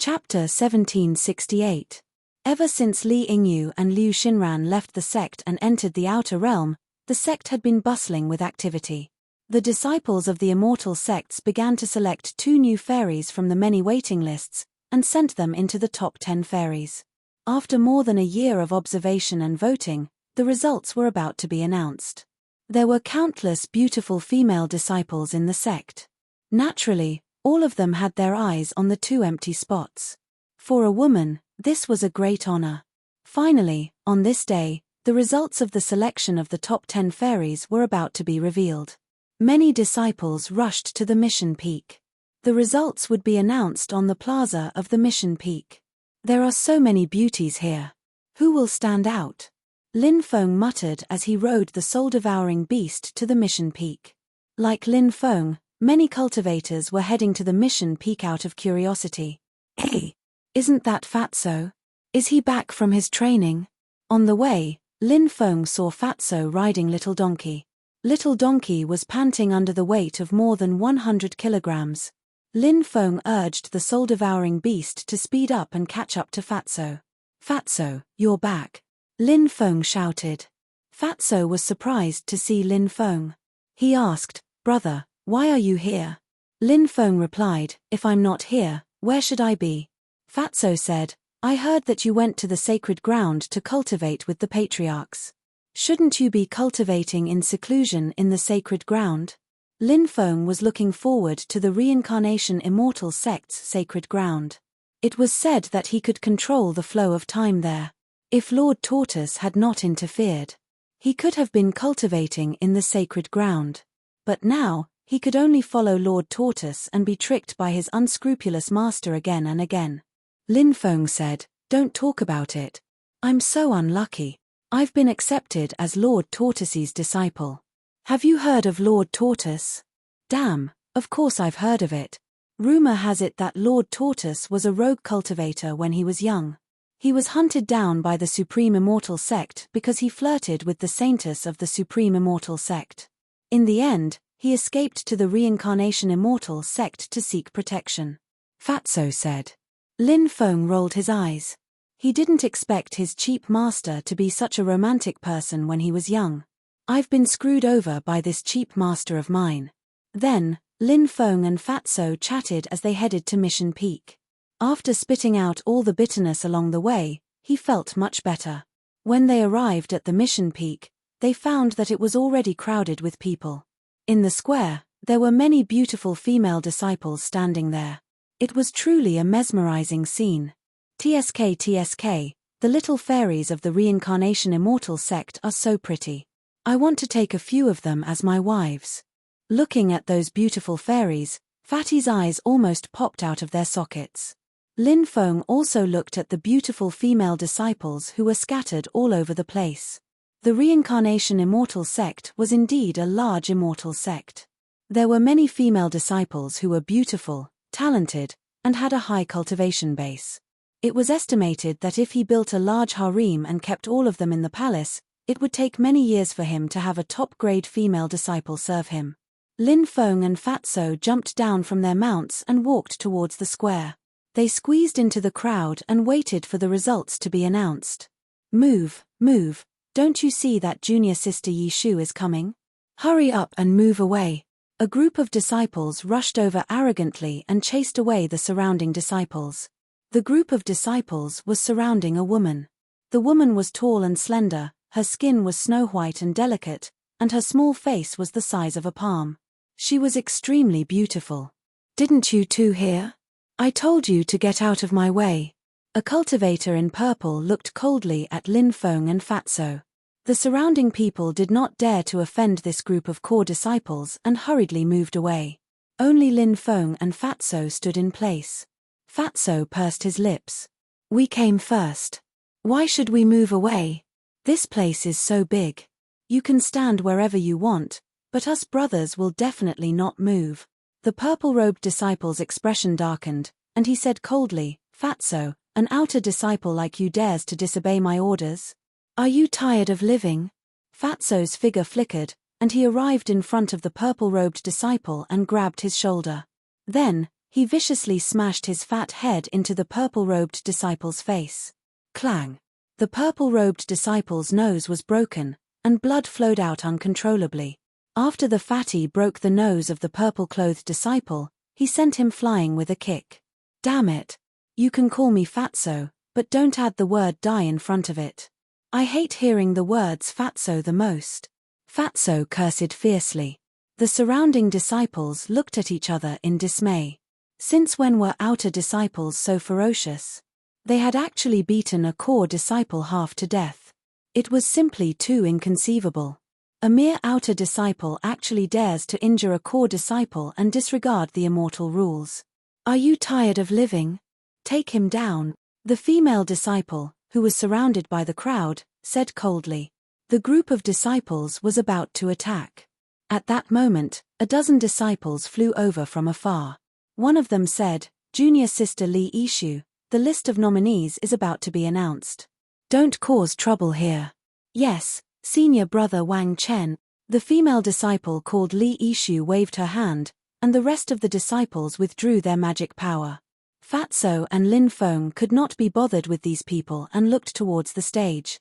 Chapter 1768. Ever since Li Yingyu and Liu Xinran left the sect and entered the outer realm, the sect had been bustling with activity. The disciples of the immortal sects began to select 2 new fairies from the many waiting lists, and sent them into the top 10 fairies. After more than a year of observation and voting, the results were about to be announced. There were countless beautiful female disciples in the sect. Naturally, all of them had their eyes on the 2 empty spots. For a woman, this was a great honor. Finally, on this day, the results of the selection of the top 10 fairies were about to be revealed. Many disciples rushed to the mission peak. The results would be announced on the plaza of the mission peak. There are so many beauties here. Who will stand out? Lin Feng muttered as he rode the soul-devouring beast to the mission peak. Like Lin Feng, many cultivators were heading to the mission peak out of curiosity. Hey! Isn't that Fatso? Is he back from his training? On the way, Lin Feng saw Fatso riding Little Donkey. Little Donkey was panting under the weight of more than 100 kilograms. Lin Feng urged the soul-devouring beast to speed up and catch up to Fatso. Fatso, you're back! Lin Feng shouted. Fatso was surprised to see Lin Feng. He asked, "Brother, why are you here?" Lin Feng replied, "If I'm not here, where should I be?" Fatso said, "I heard that you went to the sacred ground to cultivate with the patriarchs. Shouldn't you be cultivating in seclusion in the sacred ground?" Lin Feng was looking forward to the reincarnation immortal sect's sacred ground. It was said that he could control the flow of time there. If Lord Tortoise had not interfered, he could have been cultivating in the sacred ground. But now, he could only follow Lord Tortoise and be tricked by his unscrupulous master again and again. Lin Feng said, "Don't talk about it. I'm so unlucky. I've been accepted as Lord Tortoise's disciple." "Have you heard of Lord Tortoise?" "Damn, of course I've heard of it. Rumor has it that Lord Tortoise was a rogue cultivator when he was young. He was hunted down by the Supreme Immortal Sect because he flirted with the saintess of the Supreme Immortal Sect. In the end, he escaped to the Reincarnation Immortal Sect to seek protection," Fatso said. Lin Feng rolled his eyes. He didn't expect his cheap master to be such a romantic person when he was young. "I've been screwed over by this cheap master of mine." Then, Lin Feng and Fatso chatted as they headed to Mission Peak. After spitting out all the bitterness along the way, he felt much better. When they arrived at the Mission Peak, they found that it was already crowded with people. In the square, there were many beautiful female disciples standing there. It was truly a mesmerizing scene. TSK, the little fairies of the Reincarnation Immortal Sect are so pretty. I want to take a few of them as my wives. Looking at those beautiful fairies, Fatty's eyes almost popped out of their sockets. Lin Feng also looked at the beautiful female disciples who were scattered all over the place. The Reincarnation Immortal Sect was indeed a large immortal sect. There were many female disciples who were beautiful, talented, and had a high cultivation base. It was estimated that if he built a large harem and kept all of them in the palace, it would take many years for him to have a top-grade female disciple serve him. Lin Feng and Fatso jumped down from their mounts and walked towards the square. They squeezed into the crowd and waited for the results to be announced. "Move, move, don't you see that junior sister Yishu is coming? Hurry up and move away." A group of disciples rushed over arrogantly and chased away the surrounding disciples. The group of disciples was surrounding a woman. The woman was tall and slender, her skin was snow-white and delicate, and her small face was the size of a palm. She was extremely beautiful. "Didn't you two hear? I told you to get out of my way." A cultivator in purple looked coldly at Lin Feng and Fatso. The surrounding people did not dare to offend this group of core disciples and hurriedly moved away. Only Lin Feng and Fatso stood in place. Fatso pursed his lips. "We came first. Why should we move away? This place is so big. You can stand wherever you want, but us brothers will definitely not move." The purple-robed disciple's expression darkened, and he said coldly, "Fatso, an outer disciple like you dares to disobey my orders? Are you tired of living?" Fatso's figure flickered, and he arrived in front of the purple-robed disciple and grabbed his shoulder. Then, He viciously smashed his fat head into the purple-robed disciple's face. Clang! The purple-robed disciple's nose was broken, and blood flowed out uncontrollably. After the fatty broke the nose of the purple-clothed disciple, he sent him flying with a kick. Damn it! You can call me fatso, but don't add the word die in front of it. I hate hearing the words fatso the most. Fatso cursed fiercely. The surrounding disciples looked at each other in dismay. Since when were outer disciples so ferocious? They had actually beaten a core disciple half to death. It was simply too inconceivable. A mere outer disciple actually dares to injure a core disciple and disregard the immortal rules. Are you tired of living? Take him down. The female disciple, who was surrounded by the crowd, said coldly. The group of disciples was about to attack. At that moment, a dozen disciples flew over from afar. One of them said, Junior Sister Li Yishu, the list of nominees is about to be announced. Don't cause trouble here. Yes, Senior Brother Wang Chen. The female disciple called Li Yishu waved her hand, and the rest of the disciples withdrew their magic power. Fatso and Lin Feng could not be bothered with these people and looked towards the stage.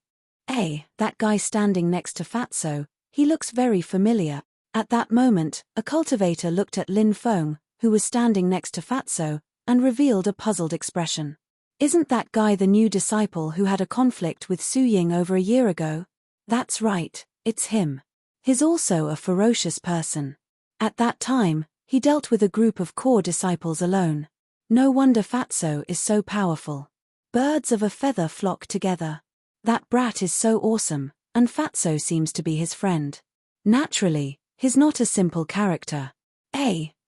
That guy standing next to Fatso, he looks very familiar. At that moment, a cultivator looked at Lin Feng, who was standing next to Fatso, and revealed a puzzled expression. Isn't that guy the new disciple who had a conflict with Su Ying over a year ago? That's right, it's him. He's also a ferocious person. At that time, he dealt with a group of core disciples alone. No wonder Fatso is so powerful. Birds of a feather flock together. That brat is so awesome, and Fatso seems to be his friend. Naturally, he's not a simple character.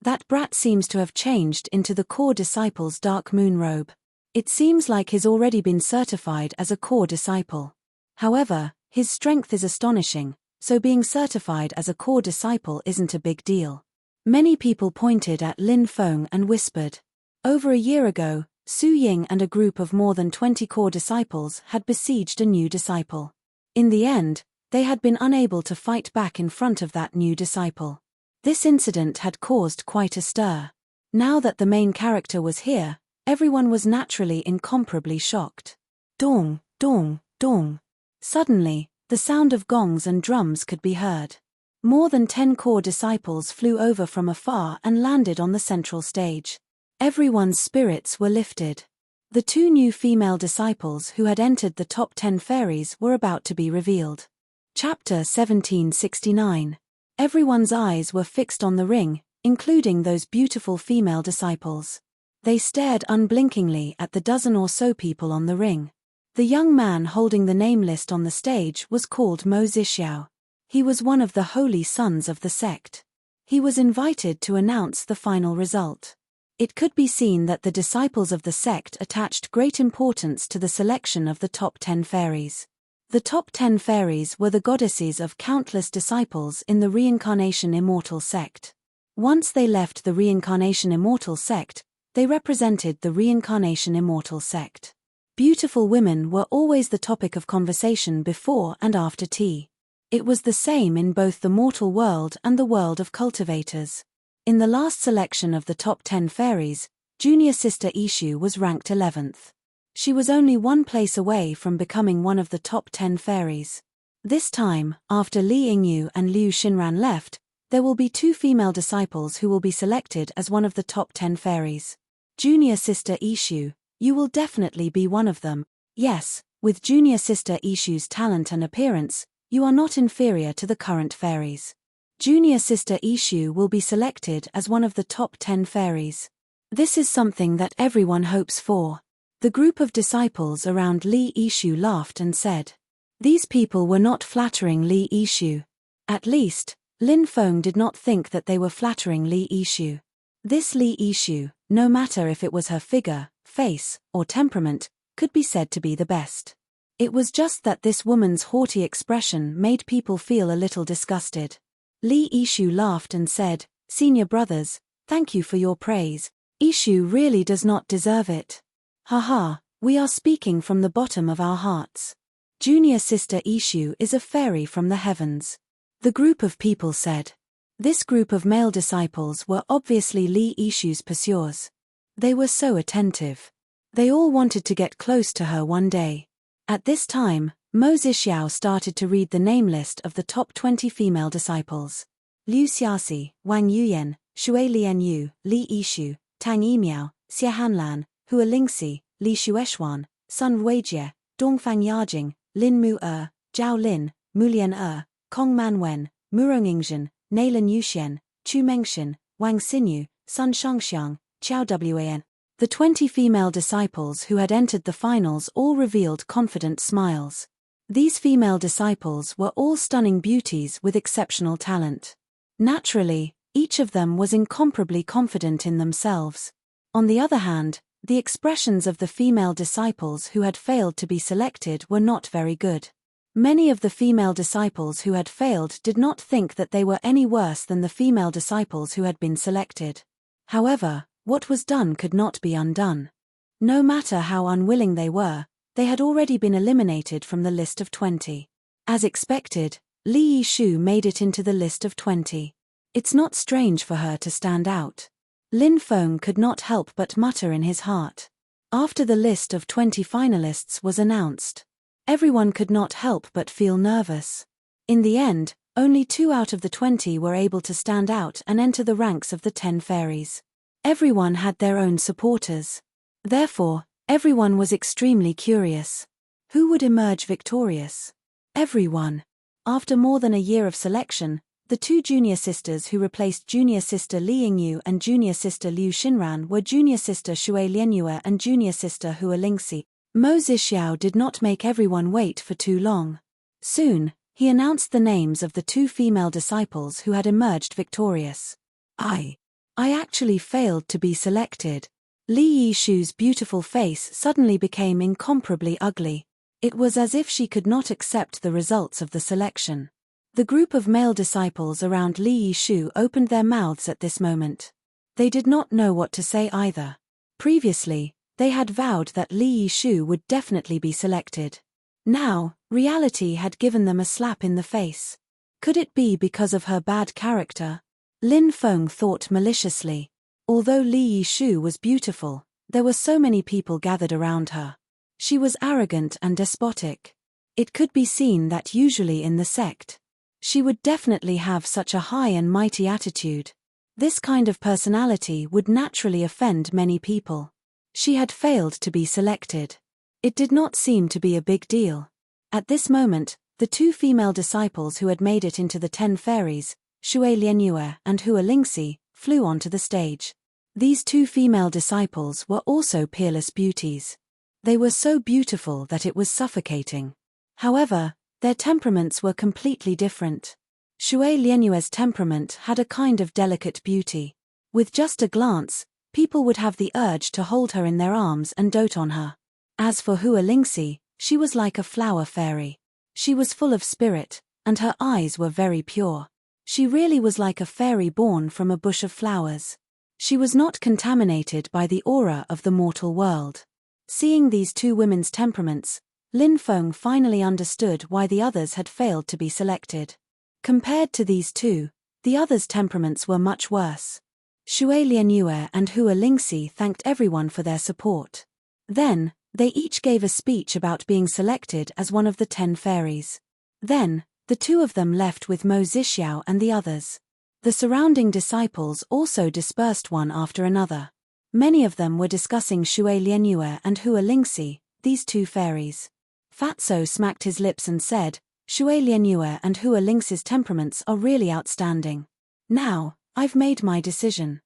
That brat seems to have changed into the core disciple's dark moon robe. It seems like he's already been certified as a core disciple. However, his strength is astonishing, so being certified as a core disciple isn't a big deal. Many people pointed at Lin Feng and whispered. Over a year ago, Su Ying and a group of more than 20 core disciples had besieged a new disciple. In the end, they had been unable to fight back in front of that new disciple. This incident had caused quite a stir. Now that the main character was here, everyone was naturally incomparably shocked. Dong, dong, dong. Suddenly, the sound of gongs and drums could be heard. More than 10 core disciples flew over from afar and landed on the central stage. Everyone's spirits were lifted. The two new female disciples who had entered the top 10 fairies were about to be revealed. Chapter 1769. Everyone's eyes were fixed on the ring, including those beautiful female disciples. They stared unblinkingly at the dozen or so people on the ring. The young man holding the name list on the stage was called Mo Zixiao. He was one of the holy sons of the sect. He was invited to announce the final result. It could be seen that the disciples of the sect attached great importance to the selection of the top 10 fairies. The top 10 fairies were the goddesses of countless disciples in the Reincarnation Immortal sect. Once they left the Reincarnation Immortal sect, they represented the Reincarnation Immortal sect. Beautiful women were always the topic of conversation before and after tea. It was the same in both the mortal world and the world of cultivators. In the last selection of the top 10 fairies, Junior Sister Yishu was ranked 11th. She was only one place away from becoming one of the top 10 fairies. This time, after Li Yingyu and Liu Xinran left, there will be 2 female disciples who will be selected as one of the top 10 fairies. Junior Sister Yishu, you will definitely be one of them. Yes, with Junior Sister Yishu's talent and appearance, you are not inferior to the current fairies. Junior Sister Yishu will be selected as one of the top 10 fairies. This is something that everyone hopes for. The group of disciples around Li Yishu laughed and said. These people were not flattering Li Yishu. At least, Lin Feng did not think that they were flattering Li Yishu. This Li Yishu, no matter if it was her figure, face, or temperament, could be said to be the best. It was just that this woman's haughty expression made people feel a little disgusted. Li Yishu laughed and said, Senior brothers, thank you for your praise. Yishu really does not deserve it. Haha, we are speaking from the bottom of our hearts. Junior Sister Yishu is a fairy from the heavens. The group of people said. This group of male disciples were obviously Li Yishu's pursuers. They were so attentive. They all wanted to get close to her one day. At this time, Mo Zhixiao started to read the name list of the top 20 female disciples. Liu Xiaxi, Wang Yuyan, Shui Lianyu, Li Yishu, Tang Yimiao, Xie Hanlan, Hua Lingxi, Li Shueshuan, Sun Weijie, Dongfang Yajing, Lin Mu Zhao Lin, Mulian Kong Manwen, Murong Yingzhen, Nailan Yuxian, Chu Mengshan, Wang Xinyu, Sun Shangxiang, Qiao Wan. The 20 female disciples who had entered the finals all revealed confident smiles. These female disciples were all stunning beauties with exceptional talent. Naturally, each of them was incomparably confident in themselves. On the other hand, the expressions of the female disciples who had failed to be selected were not very good. Many of the female disciples who had failed did not think that they were any worse than the female disciples who had been selected. However, what was done could not be undone. No matter how unwilling they had already been eliminated from the list of 20. As expected, Li Yishu made it into the list of 20. It's not strange for her to stand out. Lin Feng could not help but mutter in his heart. After the list of 20 finalists was announced, everyone could not help but feel nervous. In the end, only 2 out of the 20 were able to stand out and enter the ranks of the 10 fairies. Everyone had their own supporters. Therefore, everyone was extremely curious. Who would emerge victorious? Everyone. After more than a year of selection, the 2 junior sisters who replaced junior sister Li Yingyu and junior sister Liu Xinran were junior sister Shui Lianyue and junior sister Hua Lingxi. Mo Zhixiao did not make everyone wait for too long. Soon, he announced the names of the 2 female disciples who had emerged victorious. I actually failed to be selected. Li Yishu's beautiful face suddenly became incomparably ugly. It was as if she could not accept the results of the selection. The group of male disciples around Li Yishu opened their mouths at this moment. They did not know what to say either. Previously, they had vowed that Li Yishu would definitely be selected. Now, reality had given them a slap in the face. Could it be because of her bad character? Lin Feng thought maliciously. Although Li Yishu was beautiful, there were so many people gathered around her. She was arrogant and despotic. It could be seen that usually in the sect, she would definitely have such a high and mighty attitude. This kind of personality would naturally offend many people. She had failed to be selected. It did not seem to be a big deal. At this moment, the 2 female disciples who had made it into the 10 fairies, Shui Lianyue and Hua Lingxi, flew onto the stage. These 2 female disciples were also peerless beauties. They were so beautiful that it was suffocating. However, their temperaments were completely different. Shui Lianyue's temperament had a kind of delicate beauty. With just a glance, people would have the urge to hold her in their arms and dote on her. As for Hua Lingxi, she was like a flower fairy. She was full of spirit, and her eyes were very pure. She really was like a fairy born from a bush of flowers. She was not contaminated by the aura of the mortal world. Seeing these 2 women's temperaments, Lin Feng finally understood why the others had failed to be selected. Compared to these 2, the others' temperaments were much worse. Shui Lianyue and Hua Lingxi thanked everyone for their support. Then, they each gave a speech about being selected as one of the 10 fairies. Then, the 2 of them left with Mo Zhixiao and the others. The surrounding disciples also dispersed one after another. Many of them were discussing Shui Lianyue and Hua Lingxi, these 2 fairies. Fatso smacked his lips and said, Shui Lianyue and Hua Lingxi's temperaments are really outstanding. Now, I've made my decision.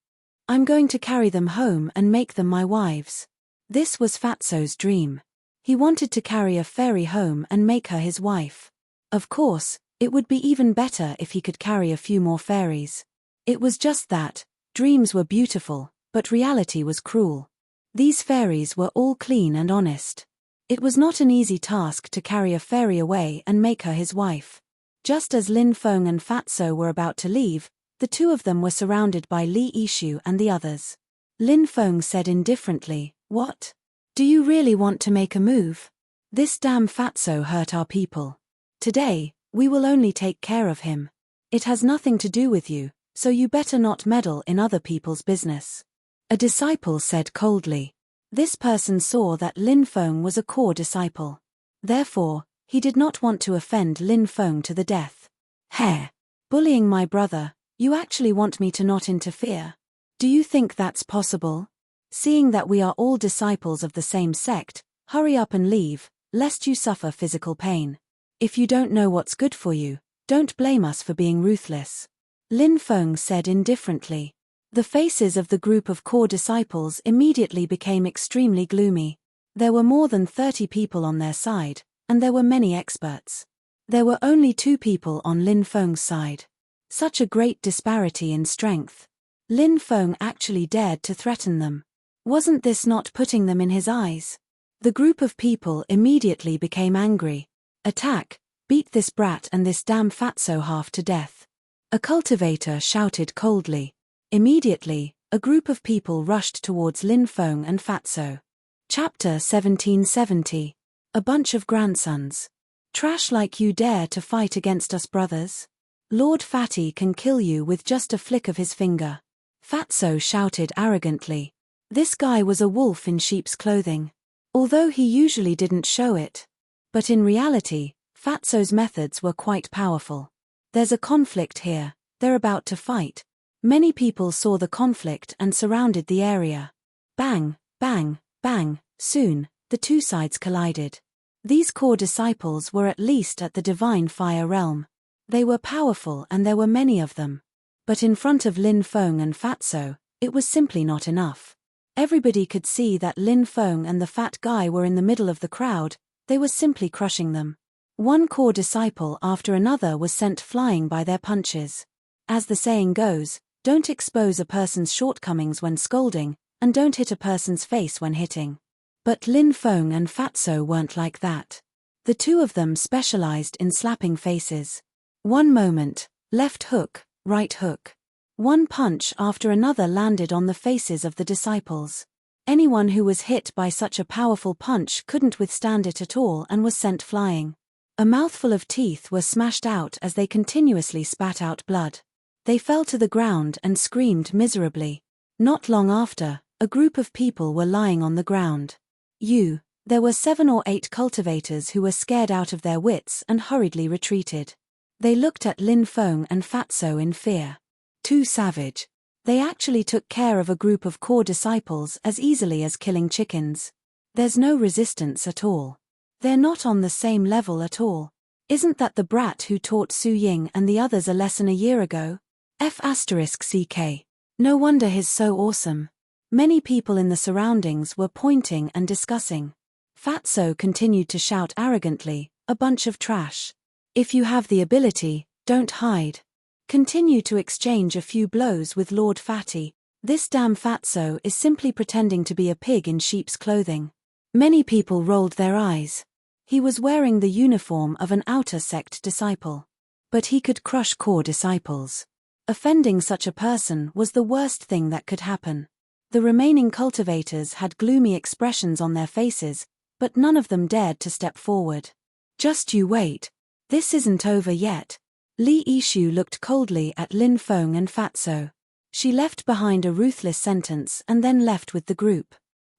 I'm going to carry them home and make them my wives. This was Fatso's dream. He wanted to carry a fairy home and make her his wife. Of course, it would be even better if he could carry a few more fairies. It was just that, dreams were beautiful, but reality was cruel. These fairies were all clean and honest. It was not an easy task to carry a fairy away and make her his wife. Just as Lin Feng and Fatso were about to leave, the 2 of them were surrounded by Li Yishu and the others. Lin Feng said indifferently, "What? Do you really want to make a move? This damn Fatso hurt our people. Today, we will only take care of him. It has nothing to do with you, so you better not meddle in other people's business. A disciple said coldly. This person saw that Lin Feng was a core disciple. Therefore, he did not want to offend Lin Feng to the death. Heh! Bullying my brother, you actually want me to not interfere? Do you think that's possible? Seeing that we are all disciples of the same sect, hurry up and leave, lest you suffer physical pain. If you don't know what's good for you, don't blame us for being ruthless. Lin Feng said indifferently. The faces of the group of core disciples immediately became extremely gloomy. There were more than 30 people on their side, and there were many experts. There were only 2 people on Lin Feng's side. Such a great disparity in strength. Lin Feng actually dared to threaten them. Wasn't this not putting them in his eyes? The group of people immediately became angry. Attack! Beat this brat and this damn fatso half to death. A cultivator shouted coldly. Immediately, a group of people rushed towards Lin Feng and Fatso. Chapter 1770. A bunch of grandsons. Trash like you dare to fight against us brothers? Lord Fatty can kill you with just a flick of his finger. Fatso shouted arrogantly. This guy was a wolf in sheep's clothing. Although he usually didn't show it. But in reality, Fatso's methods were quite powerful. There's a conflict here, they're about to fight. Many people saw the conflict and surrounded the area. Bang, bang, bang, soon, the 2 sides collided. These core disciples were at least at the divine fire realm. They were powerful and there were many of them. But in front of Lin Feng and Fatso, it was simply not enough. Everybody could see that Lin Feng and the fat guy were in the middle of the crowd, they were simply crushing them. One core disciple after another was sent flying by their punches. As the saying goes, don't expose a person's shortcomings when scolding, and don't hit a person's face when hitting. But Lin Feng and Fatso weren't like that. The 2 of them specialized in slapping faces. One moment, left hook, right hook. One punch after another landed on the faces of the disciples. Anyone who was hit by such a powerful punch couldn't withstand it at all and was sent flying. A mouthful of teeth were smashed out as they continuously spat out blood. They fell to the ground and screamed miserably. Not long after, a group of people were lying on the ground. There were 7 or 8 cultivators who were scared out of their wits and hurriedly retreated. They looked at Lin Feng and Fatso in fear. Too savage. They actually took care of a group of core disciples as easily as killing chickens. There's no resistance at all. They're not on the same level at all. Isn't that the brat who taught Su Ying and the others a lesson a year ago? F***ck. No wonder he's so awesome. Many people in the surroundings were pointing and discussing. Fatso continued to shout arrogantly, a bunch of trash. If you have the ability, don't hide. Continue to exchange a few blows with Lord Fatty. This damn Fatso is simply pretending to be a pig in sheep's clothing. Many people rolled their eyes. He was wearing the uniform of an outer sect disciple. But he could crush core disciples. Offending such a person was the worst thing that could happen. The remaining cultivators had gloomy expressions on their faces, but none of them dared to step forward. Just you wait. This isn't over yet. Li Yishu looked coldly at Lin Feng and Fatso. She left behind a ruthless sentence and then left with the group.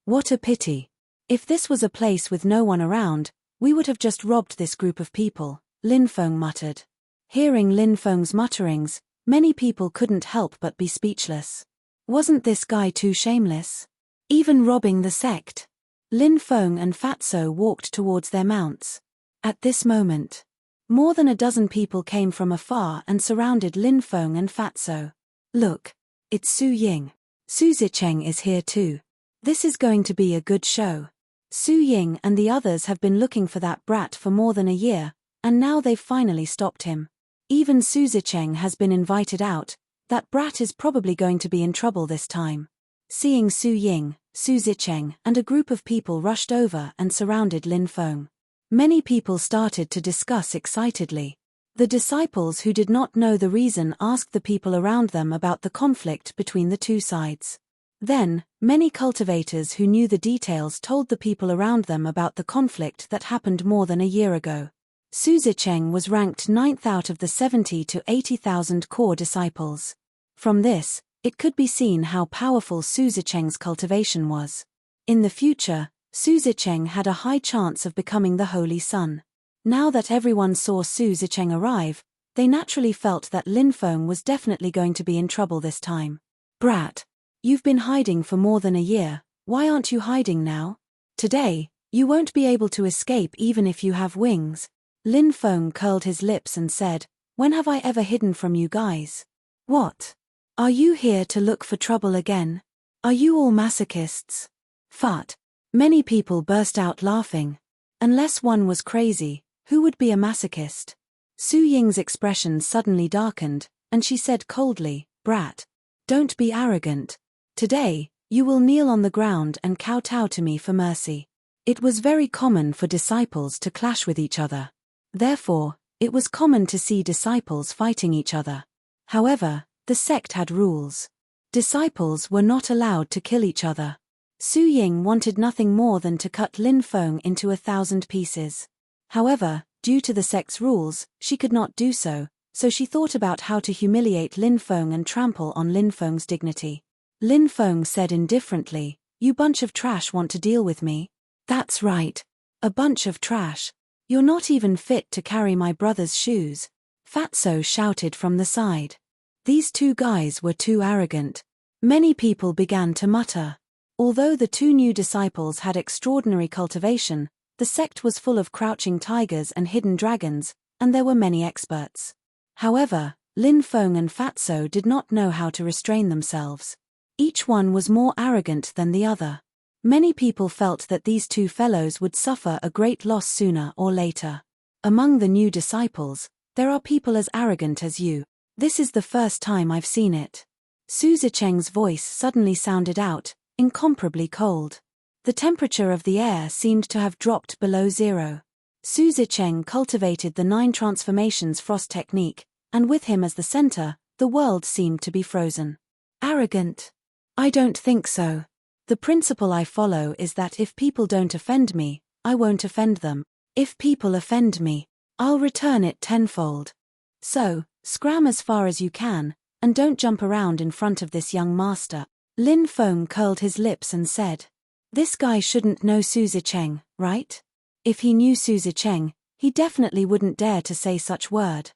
What a pity. If this was a place with no one around, we would have just robbed this group of people, Lin Feng muttered. Hearing Lin Feng's mutterings, many people couldn't help but be speechless. Wasn't this guy too shameless? Even robbing the sect? Lin Feng and Fatso walked towards their mounts. At this moment, more than a dozen people came from afar and surrounded Lin Feng and Fatso. Look, it's Su Ying. Su Zicheng is here too. This is going to be a good show. Su Ying and the others have been looking for that brat for more than a year, and now they've finally stopped him. Even Su Zicheng has been invited out. That brat is probably going to be in trouble this time. Seeing Su Ying, Su Zicheng and a group of people rushed over and surrounded Lin Feng. Many people started to discuss excitedly. The disciples who did not know the reason asked the people around them about the conflict between the 2 sides. Then, many cultivators who knew the details told the people around them about the conflict that happened more than a year ago. Su Zicheng was ranked 9th out of the 70 to 80,000 core disciples. From this, it could be seen how powerful Su Zicheng's cultivation was. In the future, Su Zicheng had a high chance of becoming the Holy Sun. Now that everyone saw Su Zicheng arrive, they naturally felt that Lin Feng was definitely going to be in trouble this time. "Brat, you've been hiding for more than a year, why aren't you hiding now? Today, you won't be able to escape even if you have wings." Lin Feng curled his lips and said, "When have I ever hidden from you guys? What? Are you here to look for trouble again? Are you all masochists?" Fat. Many people burst out laughing. Unless one was crazy, who would be a masochist? Su Ying's expression suddenly darkened, and she said coldly, "Brat, don't be arrogant. Today, you will kneel on the ground and kowtow to me for mercy." It was very common for disciples to clash with each other. Therefore, it was common to see disciples fighting each other. However, the sect had rules. Disciples were not allowed to kill each other. Su Ying wanted nothing more than to cut Lin Feng into 1,000 pieces. However, due to the sect's rules, she could not do so, so she thought about how to humiliate Lin Feng and trample on Lin Feng's dignity. Lin Feng said indifferently, "You bunch of trash want to deal with me? That's right. A bunch of trash. You're not even fit to carry my brother's shoes." Fatso shouted from the side. These two guys were too arrogant. Many people began to mutter. Although the two new disciples had extraordinary cultivation, the sect was full of crouching tigers and hidden dragons, and there were many experts. However, Lin Feng and Fatso did not know how to restrain themselves. Each one was more arrogant than the other. Many people felt that these two fellows would suffer a great loss sooner or later. Among the new disciples, there are people as arrogant as you. This is the first time I've seen it. Su Zicheng's voice suddenly sounded out, incomparably cold. The temperature of the air seemed to have dropped below zero. Su Zicheng cultivated the 9 transformations frost technique, and with him as the center, the world seemed to be frozen. Arrogant? I don't think so. The principle I follow is that if people don't offend me, I won't offend them. If people offend me, I'll return it tenfold. So, scram as far as you can, and don't jump around in front of this young master. Lin Feng curled his lips and said, "This guy shouldn't know Su Zicheng, right? If he knew Su Zicheng, he definitely wouldn't dare to say such word."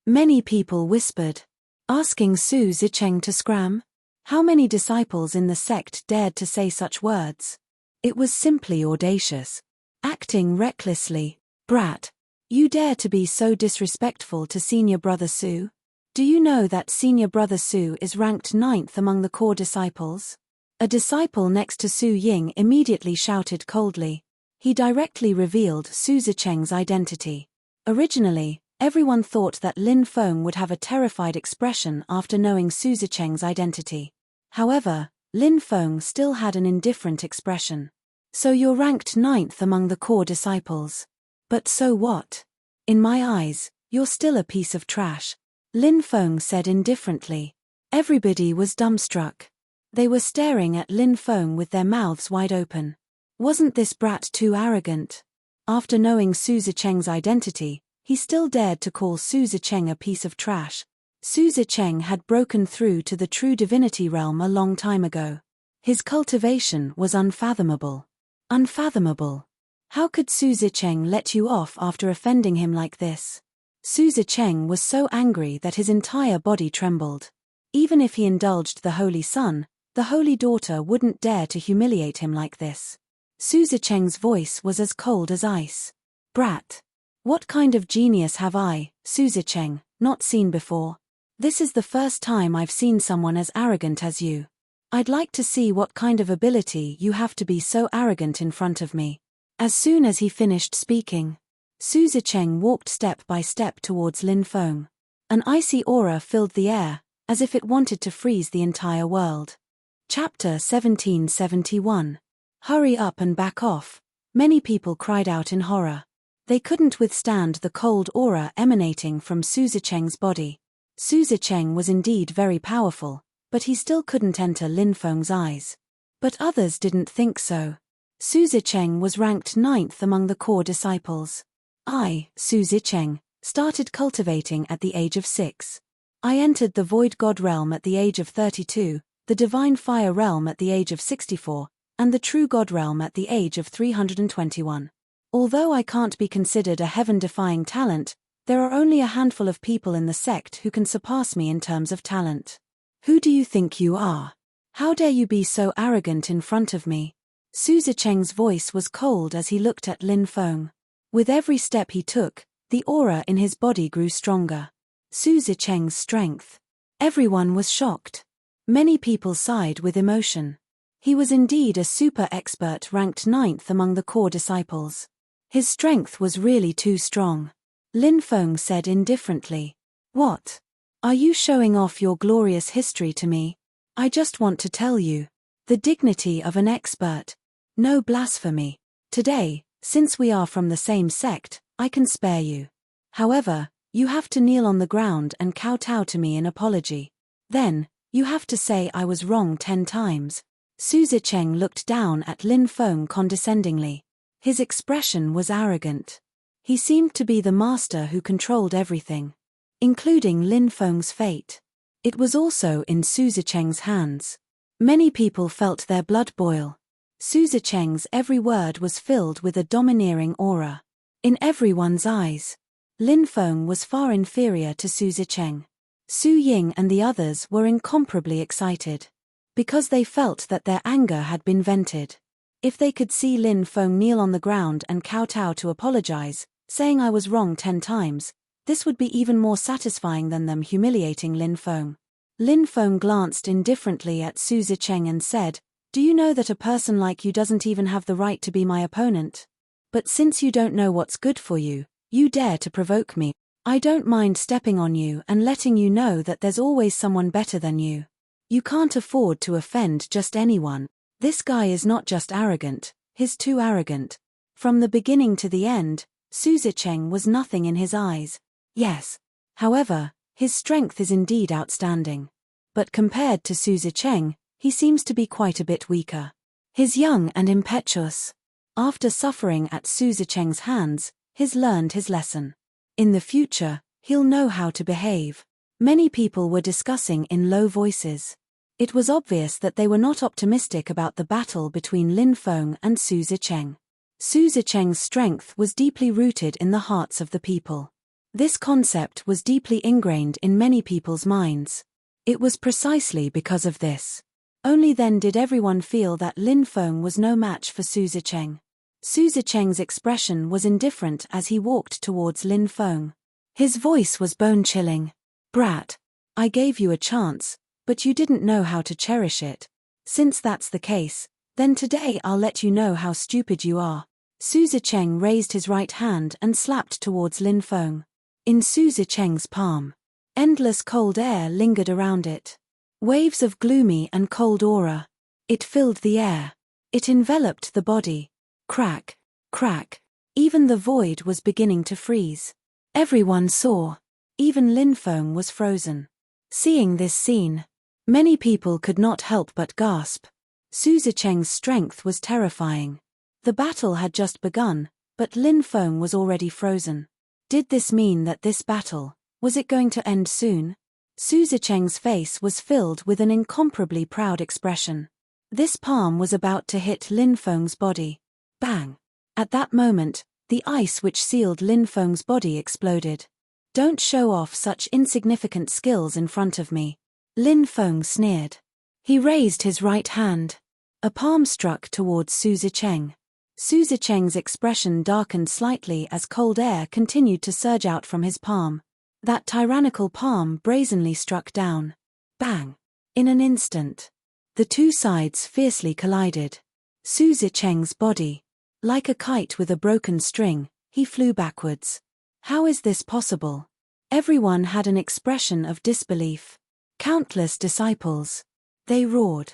Many people whispered, asking Su Zicheng to scram? How many disciples in the sect dared to say such words? It was simply audacious. Acting recklessly. "Brat, you dare to be so disrespectful to senior brother Su? Do you know that senior brother Su is ranked 9th among the core disciples?" A disciple next to Su Ying immediately shouted coldly. He directly revealed Su Zicheng's identity. Originally, everyone thought that Lin Feng would have a terrified expression after knowing Su Zicheng's identity. However, Lin Feng still had an indifferent expression. "So you're ranked 9th among the core disciples. But so what? In my eyes, you're still a piece of trash," Lin Feng said indifferently. Everybody was dumbstruck. They were staring at Lin Feng with their mouths wide open. Wasn't this brat too arrogant? After knowing Su Zicheng's identity, he still dared to call Su Zicheng a piece of trash. Su Zicheng had broken through to the true divinity realm a long time ago. His cultivation was unfathomable. Unfathomable. How could Su Zicheng let you off after offending him like this? Su Zicheng was so angry that his entire body trembled. Even if he indulged the Holy Son, the Holy Daughter wouldn't dare to humiliate him like this. Su Zicheng's voice was as cold as ice. "Brat. What kind of genius have I, Su Zicheng, not seen before? This is the first time I've seen someone as arrogant as you. I'd like to see what kind of ability you have to be so arrogant in front of me." As soon as he finished speaking, Su Zicheng walked step by step towards Lin Feng. An icy aura filled the air, as if it wanted to freeze the entire world. Chapter 1771. Hurry up and back off. Many people cried out in horror. They couldn't withstand the cold aura emanating from Su Zicheng's body. Su Zicheng was indeed very powerful, but he still couldn't enter Lin Feng's eyes. But others didn't think so. Su Zicheng was ranked 9th among the core disciples. I, Su Zicheng, started cultivating at the age of 6. I entered the Void God realm at the age of 32, the Divine Fire realm at the age of 64, and the True God realm at the age of 321. Although I can't be considered a heaven-defying talent, there are only a handful of people in the sect who can surpass me in terms of talent. Who do you think you are? How dare you be so arrogant in front of me? Su Zicheng's voice was cold as he looked at Lin Feng. With every step he took, the aura in his body grew stronger. Su Zicheng's strength. Everyone was shocked. Many people sighed with emotion. He was indeed a super expert ranked 9th among the core disciples. His strength was really too strong. Lin Feng said indifferently. What? Are you showing off your glorious history to me? I just want to tell you. The dignity of an expert. No blasphemy. Today, since we are from the same sect, I can spare you. However, you have to kneel on the ground and kowtow to me in apology. Then, you have to say I was wrong 10 times. Su Zicheng looked down at Lin Feng condescendingly. His expression was arrogant. He seemed to be the master who controlled everything, including Lin Feng's fate. It was also in Su Zicheng's hands. Many people felt their blood boil. Su Zicheng's every word was filled with a domineering aura. In everyone's eyes, Lin Feng was far inferior to Su Zicheng. Su Ying and the others were incomparably excited, because they felt that their anger had been vented. If they could see Lin Feng kneel on the ground and kowtow to apologize, saying I was wrong 10 times, this would be even more satisfying than them humiliating Lin Feng. Lin Feng glanced indifferently at Su Zicheng and said, "Do you know that a person like you doesn't even have the right to be my opponent? But since you don't know what's good for you, you dare to provoke me. I don't mind stepping on you and letting you know that there's always someone better than you. You can't afford to offend just anyone. This guy is not just arrogant, he's too arrogant." From the beginning to the end, Su Zicheng was nothing in his eyes. Yes. However, his strength is indeed outstanding. But compared to Su Zicheng, he seems to be quite a bit weaker. He's young and impetuous. After suffering at Su Zicheng's hands, he's learned his lesson. In the future, he'll know how to behave. Many people were discussing in low voices. It was obvious that they were not optimistic about the battle between Lin Feng and Su Zicheng. Su Zicheng's strength was deeply rooted in the hearts of the people. This concept was deeply ingrained in many people's minds. It was precisely because of this. Only then did everyone feel that Lin Feng was no match for Su Zicheng. Su Zicheng's expression was indifferent as he walked towards Lin Feng. His voice was bone-chilling. "Brat, I gave you a chance, but you didn't know how to cherish it. Since that's the case, then today I'll let you know how stupid you are." Su Zicheng raised his right hand and slapped towards Lin Feng. In Su Zicheng's palm, endless cold air lingered around it. Waves of gloomy and cold aura. It filled the air. It enveloped the body. Crack, crack. Even the void was beginning to freeze. Everyone saw. Even Lin Feng was frozen. Seeing this scene, many people could not help but gasp. Su Zicheng's strength was terrifying. The battle had just begun, but Lin Feng was already frozen. Did this mean that this battle, was it going to end soon? Su Zicheng's face was filled with an incomparably proud expression. This palm was about to hit Lin Feng's body. Bang! At that moment, the ice which sealed Lin Feng's body exploded. "Don't show off such insignificant skills in front of me," Lin Feng sneered. He raised his right hand. A palm struck towards Su Zicheng. Su Zicheng's expression darkened slightly as cold air continued to surge out from his palm. That tyrannical palm brazenly struck down. Bang! In an instant, the two sides fiercely collided. Su Zicheng's body, like a kite with a broken string, he flew backwards. How is this possible? Everyone had an expression of disbelief. Countless disciples. They roared.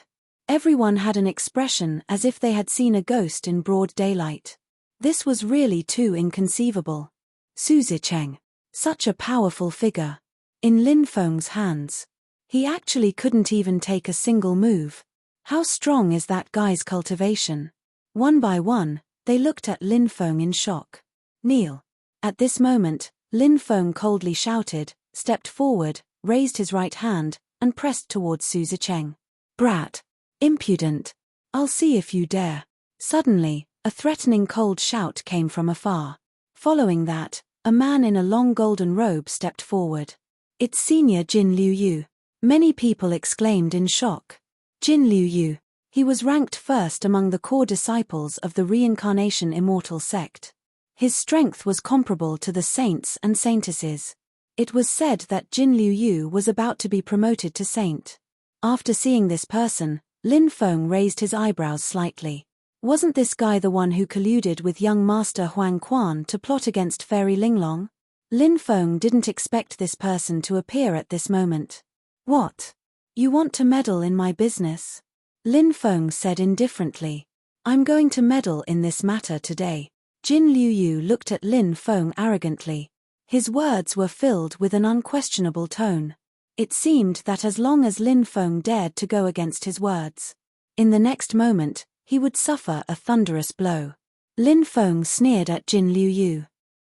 Everyone had an expression as if they had seen a ghost in broad daylight. This was really too inconceivable. Su Zicheng, such a powerful figure. In Lin Feng's hands. He actually couldn't even take a single move. How strong is that guy's cultivation? One by one, they looked at Lin Feng in shock. "Kneel." At this moment, Lin Feng coldly shouted, stepped forward, raised his right hand, and pressed towards Su Zicheng. "Brat! Impudent! I'll see if you dare." Suddenly, a threatening cold shout came from afar. Following that, a man in a long golden robe stepped forward. "It's Senior Jin Liu Yu." Many people exclaimed in shock. Jin Liu Yu. He was ranked first among the core disciples of the Reincarnation Immortal sect. His strength was comparable to the saints and saintesses. It was said that Jin Liu Yu was about to be promoted to saint. After seeing this person, Lin Feng raised his eyebrows slightly. Wasn't this guy the one who colluded with young Master Huang Quan to plot against Fairy Linglong? Lin Feng didn't expect this person to appear at this moment. "What? You want to meddle in my business?" Lin Feng said indifferently. "I'm going to meddle in this matter today." Jin Liu Yu looked at Lin Feng arrogantly. His words were filled with an unquestionable tone. It seemed that as long as Lin Feng dared to go against his words, in the next moment, he would suffer a thunderous blow. Lin Feng sneered at Jin Liu Yu.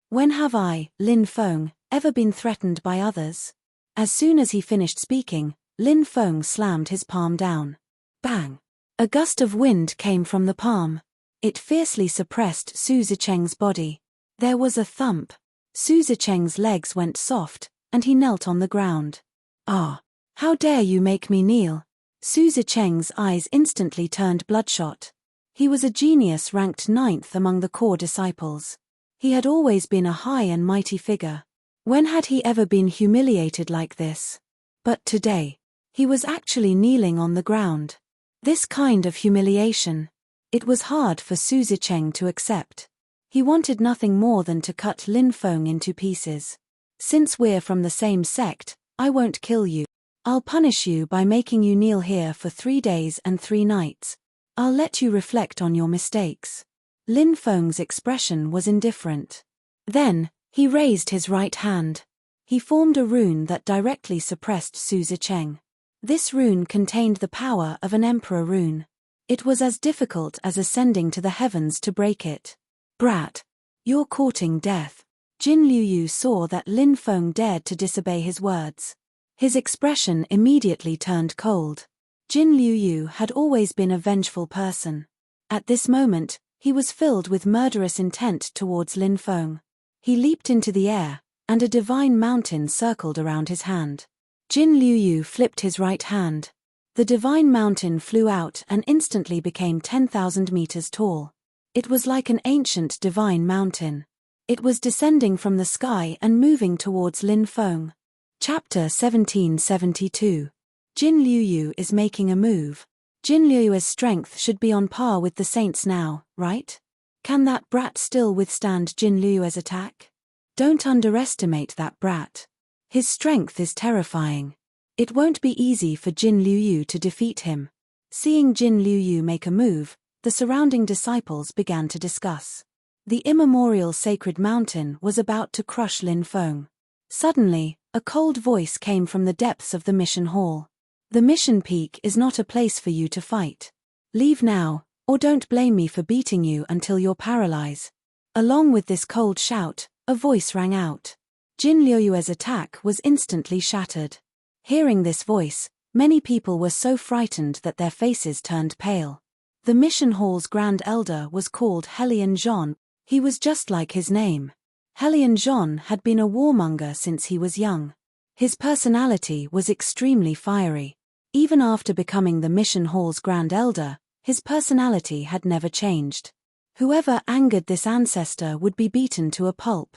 "When have I, Lin Feng, ever been threatened by others?" As soon as he finished speaking, Lin Feng slammed his palm down. Bang! A gust of wind came from the palm. It fiercely suppressed Su Zicheng's body. There was a thump. Su Zicheng's legs went soft, and he knelt on the ground. "Ah! How dare you make me kneel?" Su Zicheng's eyes instantly turned bloodshot. He was a genius ranked 9th among the core disciples. He had always been a high and mighty figure. When had he ever been humiliated like this? But today, he was actually kneeling on the ground. This kind of humiliation. It was hard for Su Zicheng to accept. He wanted nothing more than to cut Lin Feng into pieces. "Since we're from the same sect, I won't kill you. I'll punish you by making you kneel here for 3 days and 3 nights. I'll let you reflect on your mistakes." Lin Feng's expression was indifferent. Then, he raised his right hand. He formed a rune that directly suppressed Su Zicheng. This rune contained the power of an emperor rune. It was as difficult as ascending to the heavens to break it. "Brat! You're courting death." Jin Liu Yu saw that Lin Feng dared to disobey his words. His expression immediately turned cold. Jin Liu Yu had always been a vengeful person. At this moment, he was filled with murderous intent towards Lin Feng. He leaped into the air, and a divine mountain circled around his hand. Jin Liu Yu flipped his right hand. The divine mountain flew out and instantly became 10,000 meters tall. It was like an ancient divine mountain. It was descending from the sky and moving towards Lin Feng. Chapter 1772. Jin Liu Yu is making a move. Jin Liu Yu's strength should be on par with the saints now, right? Can that brat still withstand Jin Liu Yu's attack? Don't underestimate that brat. His strength is terrifying. It won't be easy for Jin Liu Yu to defeat him. Seeing Jin Liu Yu make a move, the surrounding disciples began to discuss. The immemorial sacred mountain was about to crush Lin Feng. Suddenly, a cold voice came from the depths of the mission hall. "The mission peak is not a place for you to fight. Leave now, or don't blame me for beating you until you're paralyzed." Along with this cold shout, a voice rang out. Jin Liu Yu's attack was instantly shattered. Hearing this voice, many people were so frightened that their faces turned pale. The mission hall's grand elder was called Helian Zhon. He was just like his name. Helian Zhon had been a warmonger since he was young. His personality was extremely fiery. Even after becoming the mission hall's grand elder, his personality had never changed. Whoever angered this ancestor would be beaten to a pulp.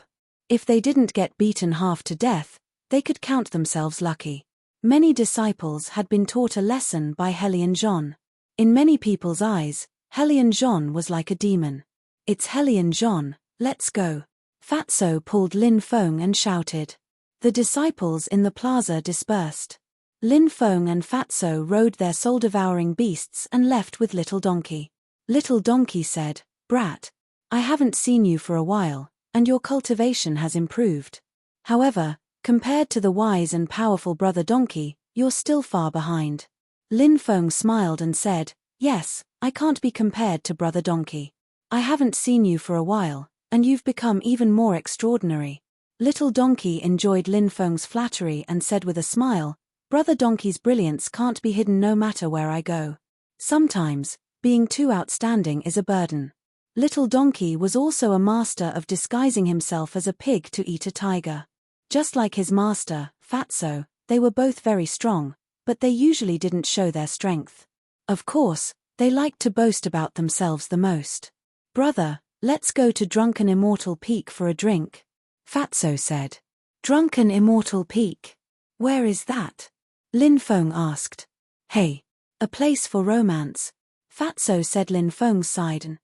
If they didn't get beaten half to death, they could count themselves lucky. Many disciples had been taught a lesson by Helian Zhon. In many people's eyes, Helian Zhon was like a demon. "It's Helian Zhon, let's go." Fatso pulled Lin Feng and shouted. The disciples in the plaza dispersed. Lin Feng and Fatso rode their soul-devouring beasts and left with Little Donkey. Little Donkey said, "Brat, I haven't seen you for a while, and your cultivation has improved. However, compared to the wise and powerful Brother Donkey, you're still far behind." Lin Feng smiled and said, "Yes, I can't be compared to Brother Donkey. I haven't seen you for a while, and you've become even more extraordinary." Little Donkey enjoyed Lin Feng's flattery and said with a smile, "Brother Donkey's brilliance can't be hidden no matter where I go. Sometimes, being too outstanding is a burden." Little Donkey was also a master of disguising himself as a pig to eat a tiger. Just like his master, Fatso, they were both very strong, but they usually didn't show their strength. Of course, they liked to boast about themselves the most. "Brother, let's go to Drunken Immortal Peak for a drink," Fatso said. "Drunken Immortal Peak? Where is that?" Lin Feng asked. "Hey, a place for romance," Fatso said. Lin Feng sighed.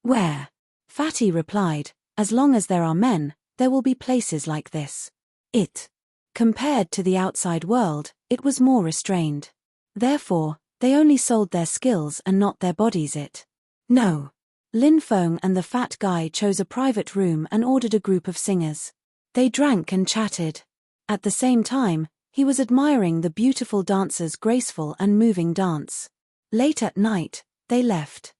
Where?" Fatty replied, "As long as there are men, there will be places like this." Compared to the outside world, it was more restrained. Therefore, they only sold their skills and not their bodies. No. Lin Feng and the fat guy chose a private room and ordered a group of singers. They drank and chatted. At the same time, he was admiring the beautiful dancers' graceful and moving dance. Late at night, they left.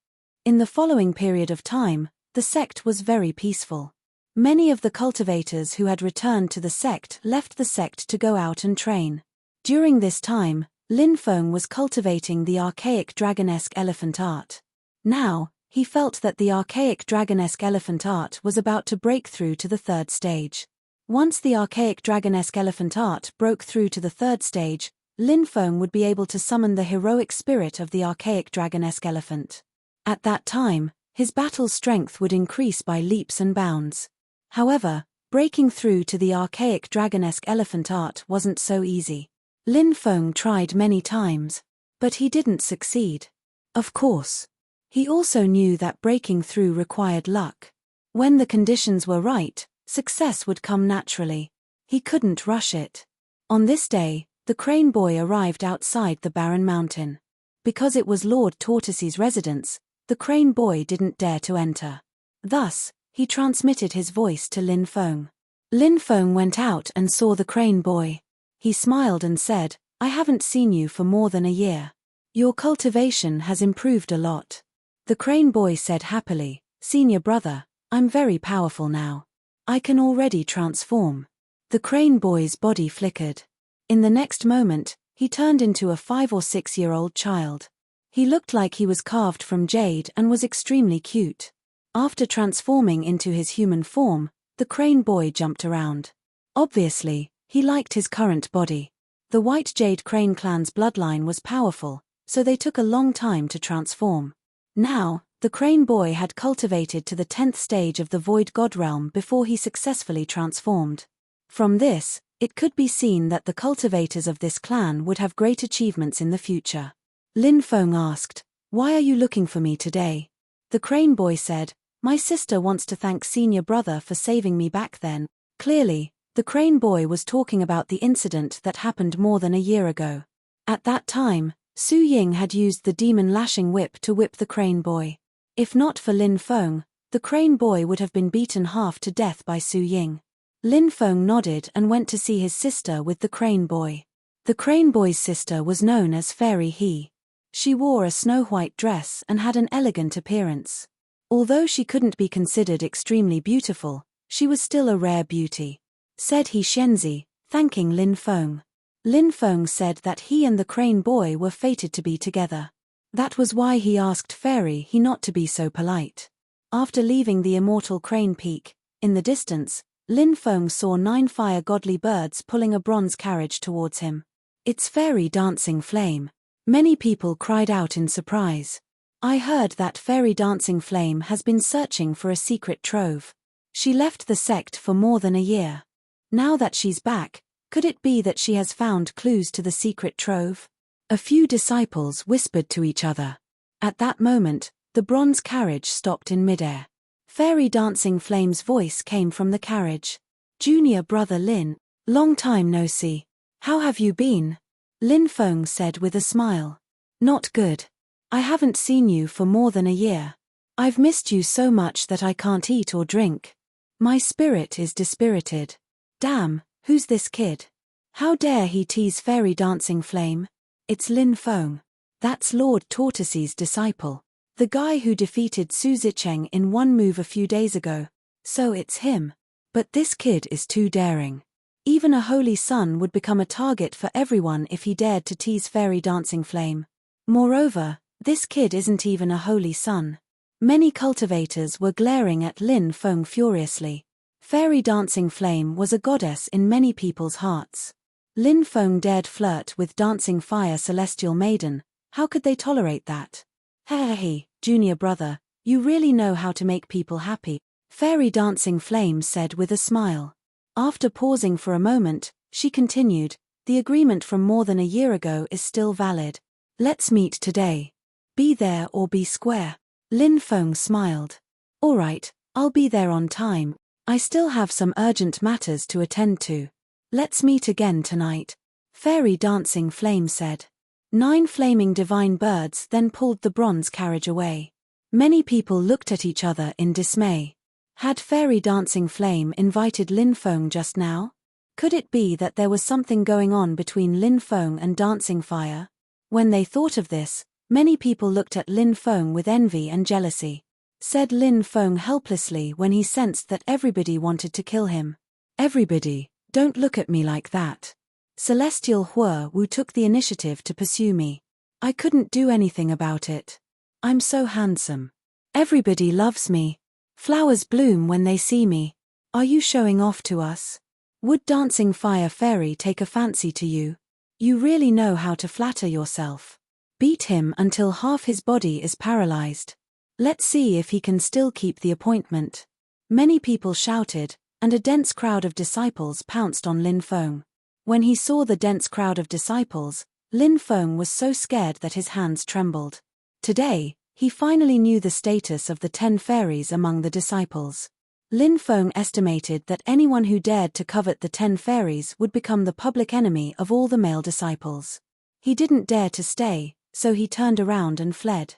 In the following period of time, the sect was very peaceful. Many of the cultivators who had returned to the sect left the sect to go out and train. During this time, Lin Feng was cultivating the archaic dragonesque elephant art. Now, he felt that the archaic dragonesque elephant art was about to break through to the third stage. Once the archaic dragonesque elephant art broke through to the third stage, Lin Feng would be able to summon the heroic spirit of the archaic dragonesque elephant. At that time, his battle strength would increase by leaps and bounds. However, breaking through to the archaic dragonesque elephant art wasn't so easy. Lin Feng tried many times, but he didn't succeed. Of course. He also knew that breaking through required luck. When the conditions were right, success would come naturally. He couldn't rush it. On this day, the Crane Boy arrived outside the barren mountain. Because it was Lord Tortoise's residence, the Crane Boy didn't dare to enter. Thus, he transmitted his voice to Lin Feng. Lin Feng went out and saw the Crane Boy. He smiled and said, "I haven't seen you for more than a year. Your cultivation has improved a lot." The Crane Boy said happily, "Senior brother, I'm very powerful now. I can already transform." The Crane Boy's body flickered. In the next moment, he turned into a 5 or 6-year-old child. He looked like he was carved from jade and was extremely cute. After transforming into his human form, the Crane Boy jumped around. Obviously, he liked his current body. The White Jade Crane clan's bloodline was powerful, so they took a long time to transform. Now, the Crane Boy had cultivated to the 10th stage of the Void God realm before he successfully transformed. From this, it could be seen that the cultivators of this clan would have great achievements in the future. Lin Feng asked, "Why are you looking for me today?" The Crane Boy said, "My sister wants to thank Senior Brother for saving me back then." Clearly, the Crane Boy was talking about the incident that happened more than a year ago. At that time, Su Ying had used the demon lashing whip to whip the Crane Boy. If not for Lin Feng, the Crane Boy would have been beaten half to death by Su Ying. Lin Feng nodded and went to see his sister with the Crane Boy. The Crane Boy's sister was known as Fairy He. She wore a snow-white dress and had an elegant appearance. Although she couldn't be considered extremely beautiful, she was still a rare beauty. Said He Shenzi, thanking Lin Feng. Lin Feng said that he and the Crane Boy were fated to be together. That was why he asked Fairy He not to be so polite. After leaving the immortal Crane Peak, in the distance, Lin Feng saw 9 fire godly birds pulling a bronze carriage towards him. "It's Fairy Dancing Flame." Many people cried out in surprise. "I heard that Fairy Dancing Flame has been searching for a secret trove. She left the sect for more than a year. Now that she's back, could it be that she has found clues to the secret trove?" A few disciples whispered to each other. At that moment, the bronze carriage stopped in midair. Fairy Dancing Flame's voice came from the carriage. "Junior brother Lin, long time no see. How have you been?" Lin Feng said with a smile. "Not good. I haven't seen you for more than a year. I've missed you so much that I can't eat or drink. My spirit is dispirited. Damn, who's this kid? How dare he tease Fairy Dancing Flame? It's Lin Feng. That's Lord Tortoise's disciple. The guy who defeated Su Zicheng in one move a few days ago. So it's him. But this kid is too daring. Even a holy son would become a target for everyone if he dared to tease Fairy Dancing Flame. Moreover, this kid isn't even a holy son. Many cultivators were glaring at Lin Feng furiously. Fairy Dancing Flame was a goddess in many people's hearts. Lin Feng dared flirt with Dancing Fire Celestial Maiden. How could they tolerate that? Hey, junior brother, you really know how to make people happy, Fairy Dancing Flame said with a smile. After pausing for a moment, she continued, the agreement from more than a year ago is still valid. Let's meet today. Be there or be square. Lin Feng smiled. All right, I'll be there on time. I still have some urgent matters to attend to. Let's meet again tonight, Fairy Dancing Flame said. 9 flaming divine birds then pulled the bronze carriage away. Many people looked at each other in dismay. Had Fairy Dancing Flame invited Lin Feng just now? Could it be that there was something going on between Lin Feng and Dancing Fire? When they thought of this, many people looked at Lin Feng with envy and jealousy. Said Lin Feng helplessly when he sensed that everybody wanted to kill him. Everybody, don't look at me like that. Celestial Hua Wu took the initiative to pursue me. I couldn't do anything about it. I'm so handsome. Everybody loves me. Flowers bloom when they see me. Are you showing off to us? Would Dancing Fire Fairy take a fancy to you? You really know how to flatter yourself. Beat him until half his body is paralyzed. Let's see if he can still keep the appointment. Many people shouted, and a dense crowd of disciples pounced on Lin Feng. When he saw the dense crowd of disciples, Lin Feng was so scared that his hands trembled. Today, he finally knew the status of the 10 fairies among the disciples. Lin Feng estimated that anyone who dared to covet the 10 fairies would become the public enemy of all the male disciples. He didn't dare to stay, so he turned around and fled.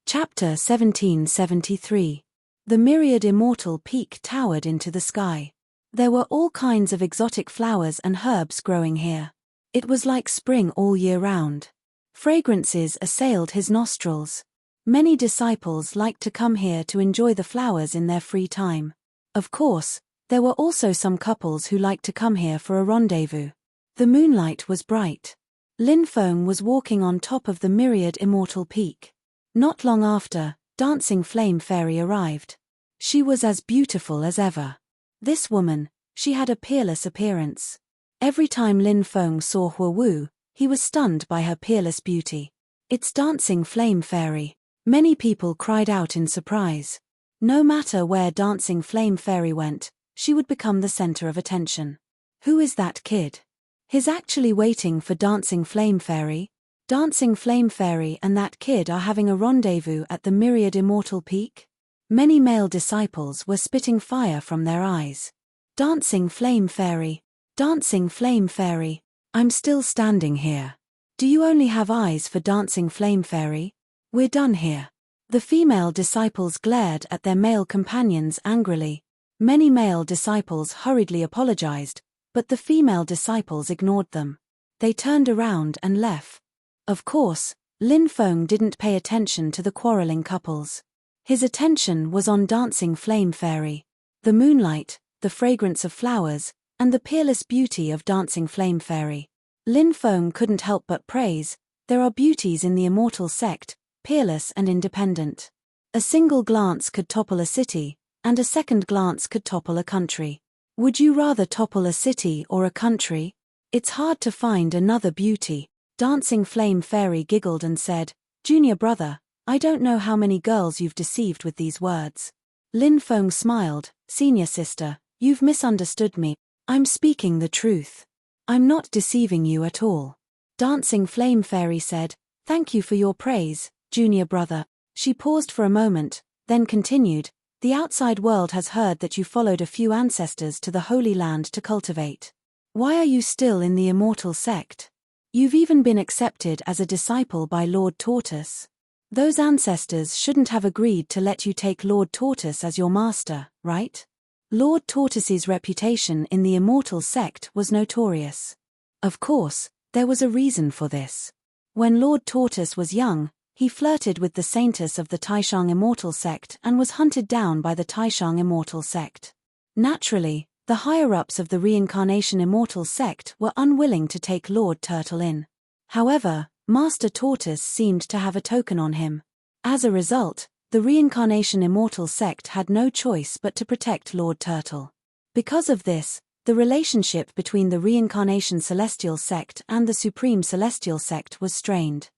Chapter 1773. The myriad immortal peak towered into the sky. There were all kinds of exotic flowers and herbs growing here. It was like spring all year round. Fragrances assailed his nostrils. Many disciples liked to come here to enjoy the flowers in their free time. Of course, there were also some couples who liked to come here for a rendezvous. The moonlight was bright. Lin Feng was walking on top of the myriad immortal peak. Not long after, Dancing Flame Fairy arrived. She was as beautiful as ever. This woman, she had a peerless appearance. Every time Lin Feng saw Hua Wu, he was stunned by her peerless beauty. It's Dancing Flame Fairy. Many people cried out in surprise. No matter where Dancing Flame Fairy went, she would become the center of attention. Who is that kid? He's actually waiting for Dancing Flame Fairy. Dancing Flame Fairy and that kid are having a rendezvous at the myriad immortal peak? Many male disciples were spitting fire from their eyes. Dancing Flame Fairy. Dancing Flame Fairy. I'm still standing here. Do you only have eyes for Dancing Flame Fairy? We're done here. The female disciples glared at their male companions angrily. Many male disciples hurriedly apologized, but the female disciples ignored them. They turned around and left. Of course, Lin Feng didn't pay attention to the quarreling couples. His attention was on Dancing Flame Fairy. The moonlight, the fragrance of flowers, and the peerless beauty of Dancing Flame Fairy. Lin Feng couldn't help but praise, there are beauties in the immortal sect, peerless and independent. A single glance could topple a city, and a second glance could topple a country. Would you rather topple a city or a country? It's hard to find another beauty. Dancing Flame Fairy giggled and said, Junior brother, I don't know how many girls you've deceived with these words. Lin Feng smiled, Senior sister, you've misunderstood me. I'm speaking the truth. I'm not deceiving you at all. Dancing Flame Fairy said, Thank you for your praise, Junior brother. She paused for a moment, then continued, The outside world has heard that you followed a few ancestors to the Holy Land to cultivate. Why are you still in the immortal sect? You've even been accepted as a disciple by Lord Tortoise. Those ancestors shouldn't have agreed to let you take Lord Tortoise as your master, right? Lord Tortoise's reputation in the immortal sect was notorious. Of course, there was a reason for this. When Lord Tortoise was young, he flirted with the saintess of the Taishang immortal sect and was hunted down by the Taishang immortal sect. Naturally, The higher-ups of the Reincarnation Immortal sect were unwilling to take Lord Turtle in. However, Master Tortoise seemed to have a token on him. As a result, the Reincarnation Immortal sect had no choice but to protect Lord Turtle. Because of this, the relationship between the Reincarnation Celestial sect and the Supreme Celestial sect was strained.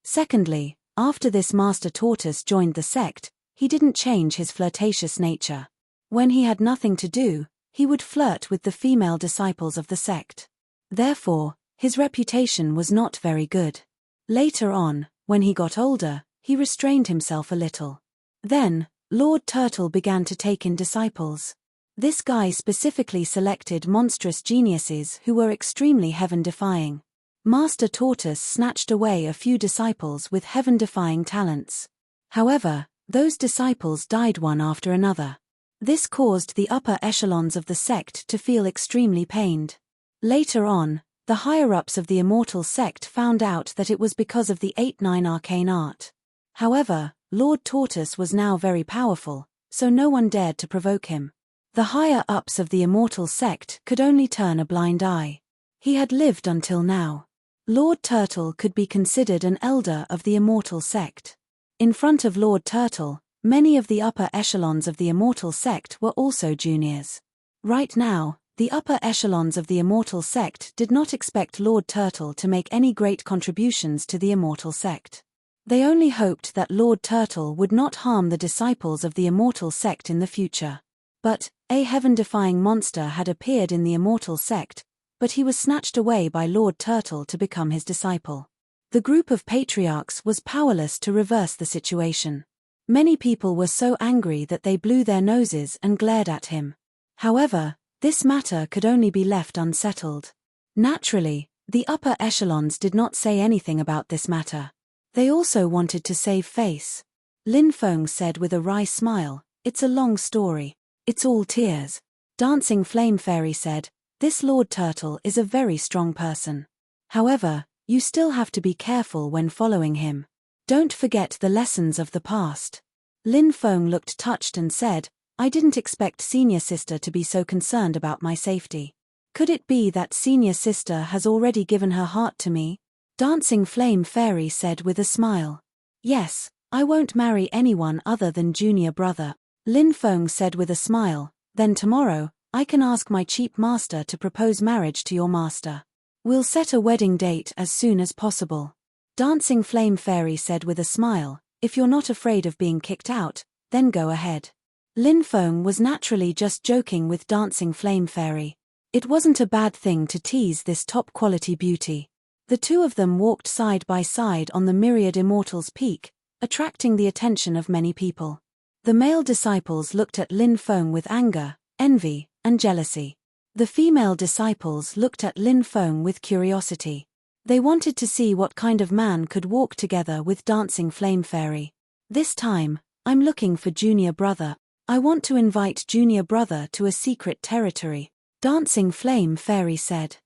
Secondly, after this Master Tortoise joined the sect, he didn't change his flirtatious nature. When he had nothing to do, he would flirt with the female disciples of the sect. Therefore, his reputation was not very good. Later on, when he got older, he restrained himself a little. Then, Lord Turtle began to take in disciples. This guy specifically selected monstrous geniuses who were extremely heaven-defying. Master Tortoise snatched away a few disciples with heaven-defying talents. However, those disciples died one after another. This caused the upper echelons of the sect to feel extremely pained. Later on, the higher-ups of the Immortal sect found out that it was because of the 8-9 arcane art. However, Lord Tortoise was now very powerful, so no one dared to provoke him. The higher-ups of the Immortal sect could only turn a blind eye. He had lived until now. Lord Turtle could be considered an elder of the Immortal sect. In front of Lord Turtle, many of the upper echelons of the Immortal sect were also juniors. Right now, the upper echelons of the Immortal sect did not expect Lord Turtle to make any great contributions to the Immortal sect. They only hoped that Lord Turtle would not harm the disciples of the Immortal sect in the future. But, a heaven-defying monster had appeared in the Immortal sect, but he was snatched away by Lord Turtle to become his disciple. The group of patriarchs was powerless to reverse the situation. Many people were so angry that they blew their noses and glared at him. However, this matter could only be left unsettled. Naturally, the upper echelons did not say anything about this matter. They also wanted to save face. Lin Feng said with a wry smile, "It's a long story. It's all tears." Dancing Flame Fairy said, "This Lord Turtle is a very strong person. However, you still have to be careful when following him. Don't forget the lessons of the past." Lin Feng looked touched and said, "I didn't expect Senior Sister to be so concerned about my safety. Could it be that Senior Sister has already given her heart to me?" Dancing Flame Fairy said with a smile. "Yes, I won't marry anyone other than Junior Brother." Lin Feng said with a smile, "Then tomorrow, I can ask my cheap master to propose marriage to your master. We'll set a wedding date as soon as possible." Dancing Flame Fairy said with a smile, "If you're not afraid of being kicked out, then go ahead." Lin Feng was naturally just joking with Dancing Flame Fairy. It wasn't a bad thing to tease this top-quality beauty. The two of them walked side by side on the Myriad Immortals Peak, attracting the attention of many people. The male disciples looked at Lin Feng with anger, envy, and jealousy. The female disciples looked at Lin Feng with curiosity. They wanted to see what kind of man could walk together with Dancing Flame Fairy. "This time, I'm looking for Junior Brother. I want to invite Junior Brother to a secret territory," Dancing Flame Fairy said.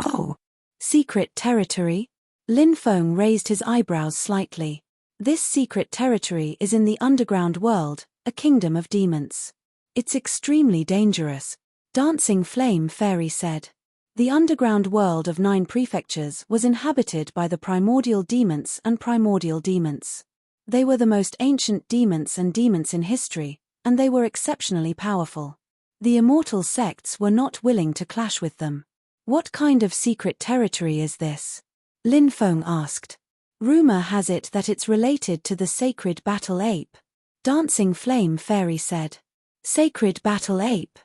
"Oh, secret territory?" Lin Feng raised his eyebrows slightly. "This secret territory is in the underground world, a kingdom of demons. It's extremely dangerous," Dancing Flame Fairy said. The underground world of 9 prefectures was inhabited by the primordial demons and primordial demons. They were the most ancient demons and demons in history, and they were exceptionally powerful. The immortal sects were not willing to clash with them. "What kind of secret territory is this?" Lin Feng asked. "Rumor has it that it's related to the sacred battle ape," Dancing Flame Fairy said. "Sacred battle ape?"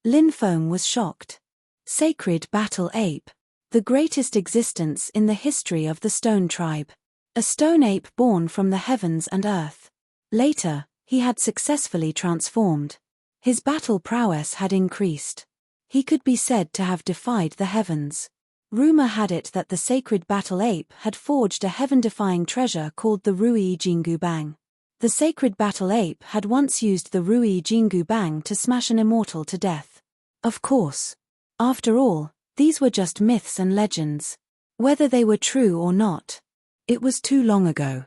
Lin Feng was shocked. Sacred battle ape. The greatest existence in the history of the stone tribe. A stone ape born from the heavens and earth. Later, he had successfully transformed. His battle prowess had increased. He could be said to have defied the heavens. Rumor had it that the sacred battle ape had forged a heaven-defying treasure called the Rui Jingu Bang. The sacred battle ape had once used the Rui Jingu Bang to smash an immortal to death. Of course. After all, these were just myths and legends. Whether they were true or not, it was too long ago.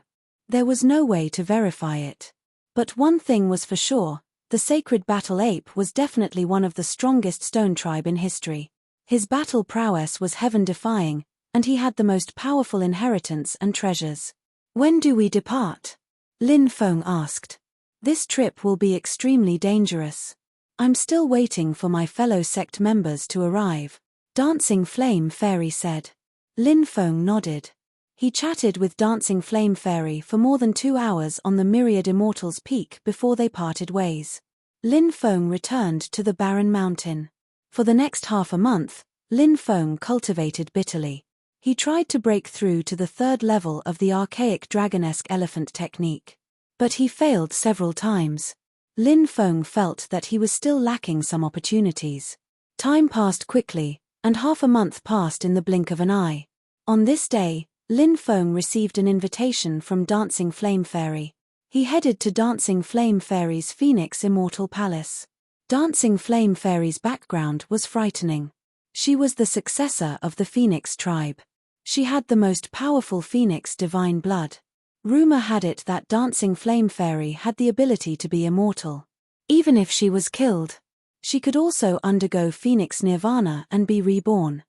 There was no way to verify it. But one thing was for sure, The sacred battle ape was definitely one of the strongest stone tribe in history. His battle prowess was heaven-defying, and he had the most powerful inheritance and treasures. When do we depart? Lin Feng asked. This trip will be extremely dangerous. I'm still waiting for my fellow sect members to arrive. Dancing Flame Fairy said. Lin Feng nodded. He chatted with Dancing Flame Fairy for more than 2 hours on the Myriad Immortals Peak before they parted ways. Lin Feng returned to the barren mountain. For the next half a month, Lin Feng cultivated bitterly. He tried to break through to the 3rd level of the archaic dragonesque elephant technique. But he failed several times. Lin Feng felt that he was still lacking some opportunities. Time passed quickly, and half a month passed in the blink of an eye. On this day, Lin Feng received an invitation from Dancing Flame Fairy. He headed to Dancing Flame Fairy's Phoenix Immortal Palace. Dancing Flame Fairy's background was frightening. She was the successor of the Phoenix tribe. She had the most powerful Phoenix divine blood. Rumor had it that Dancing Flame Fairy had the ability to be immortal. Even if she was killed, she could also undergo Phoenix Nirvana and be reborn.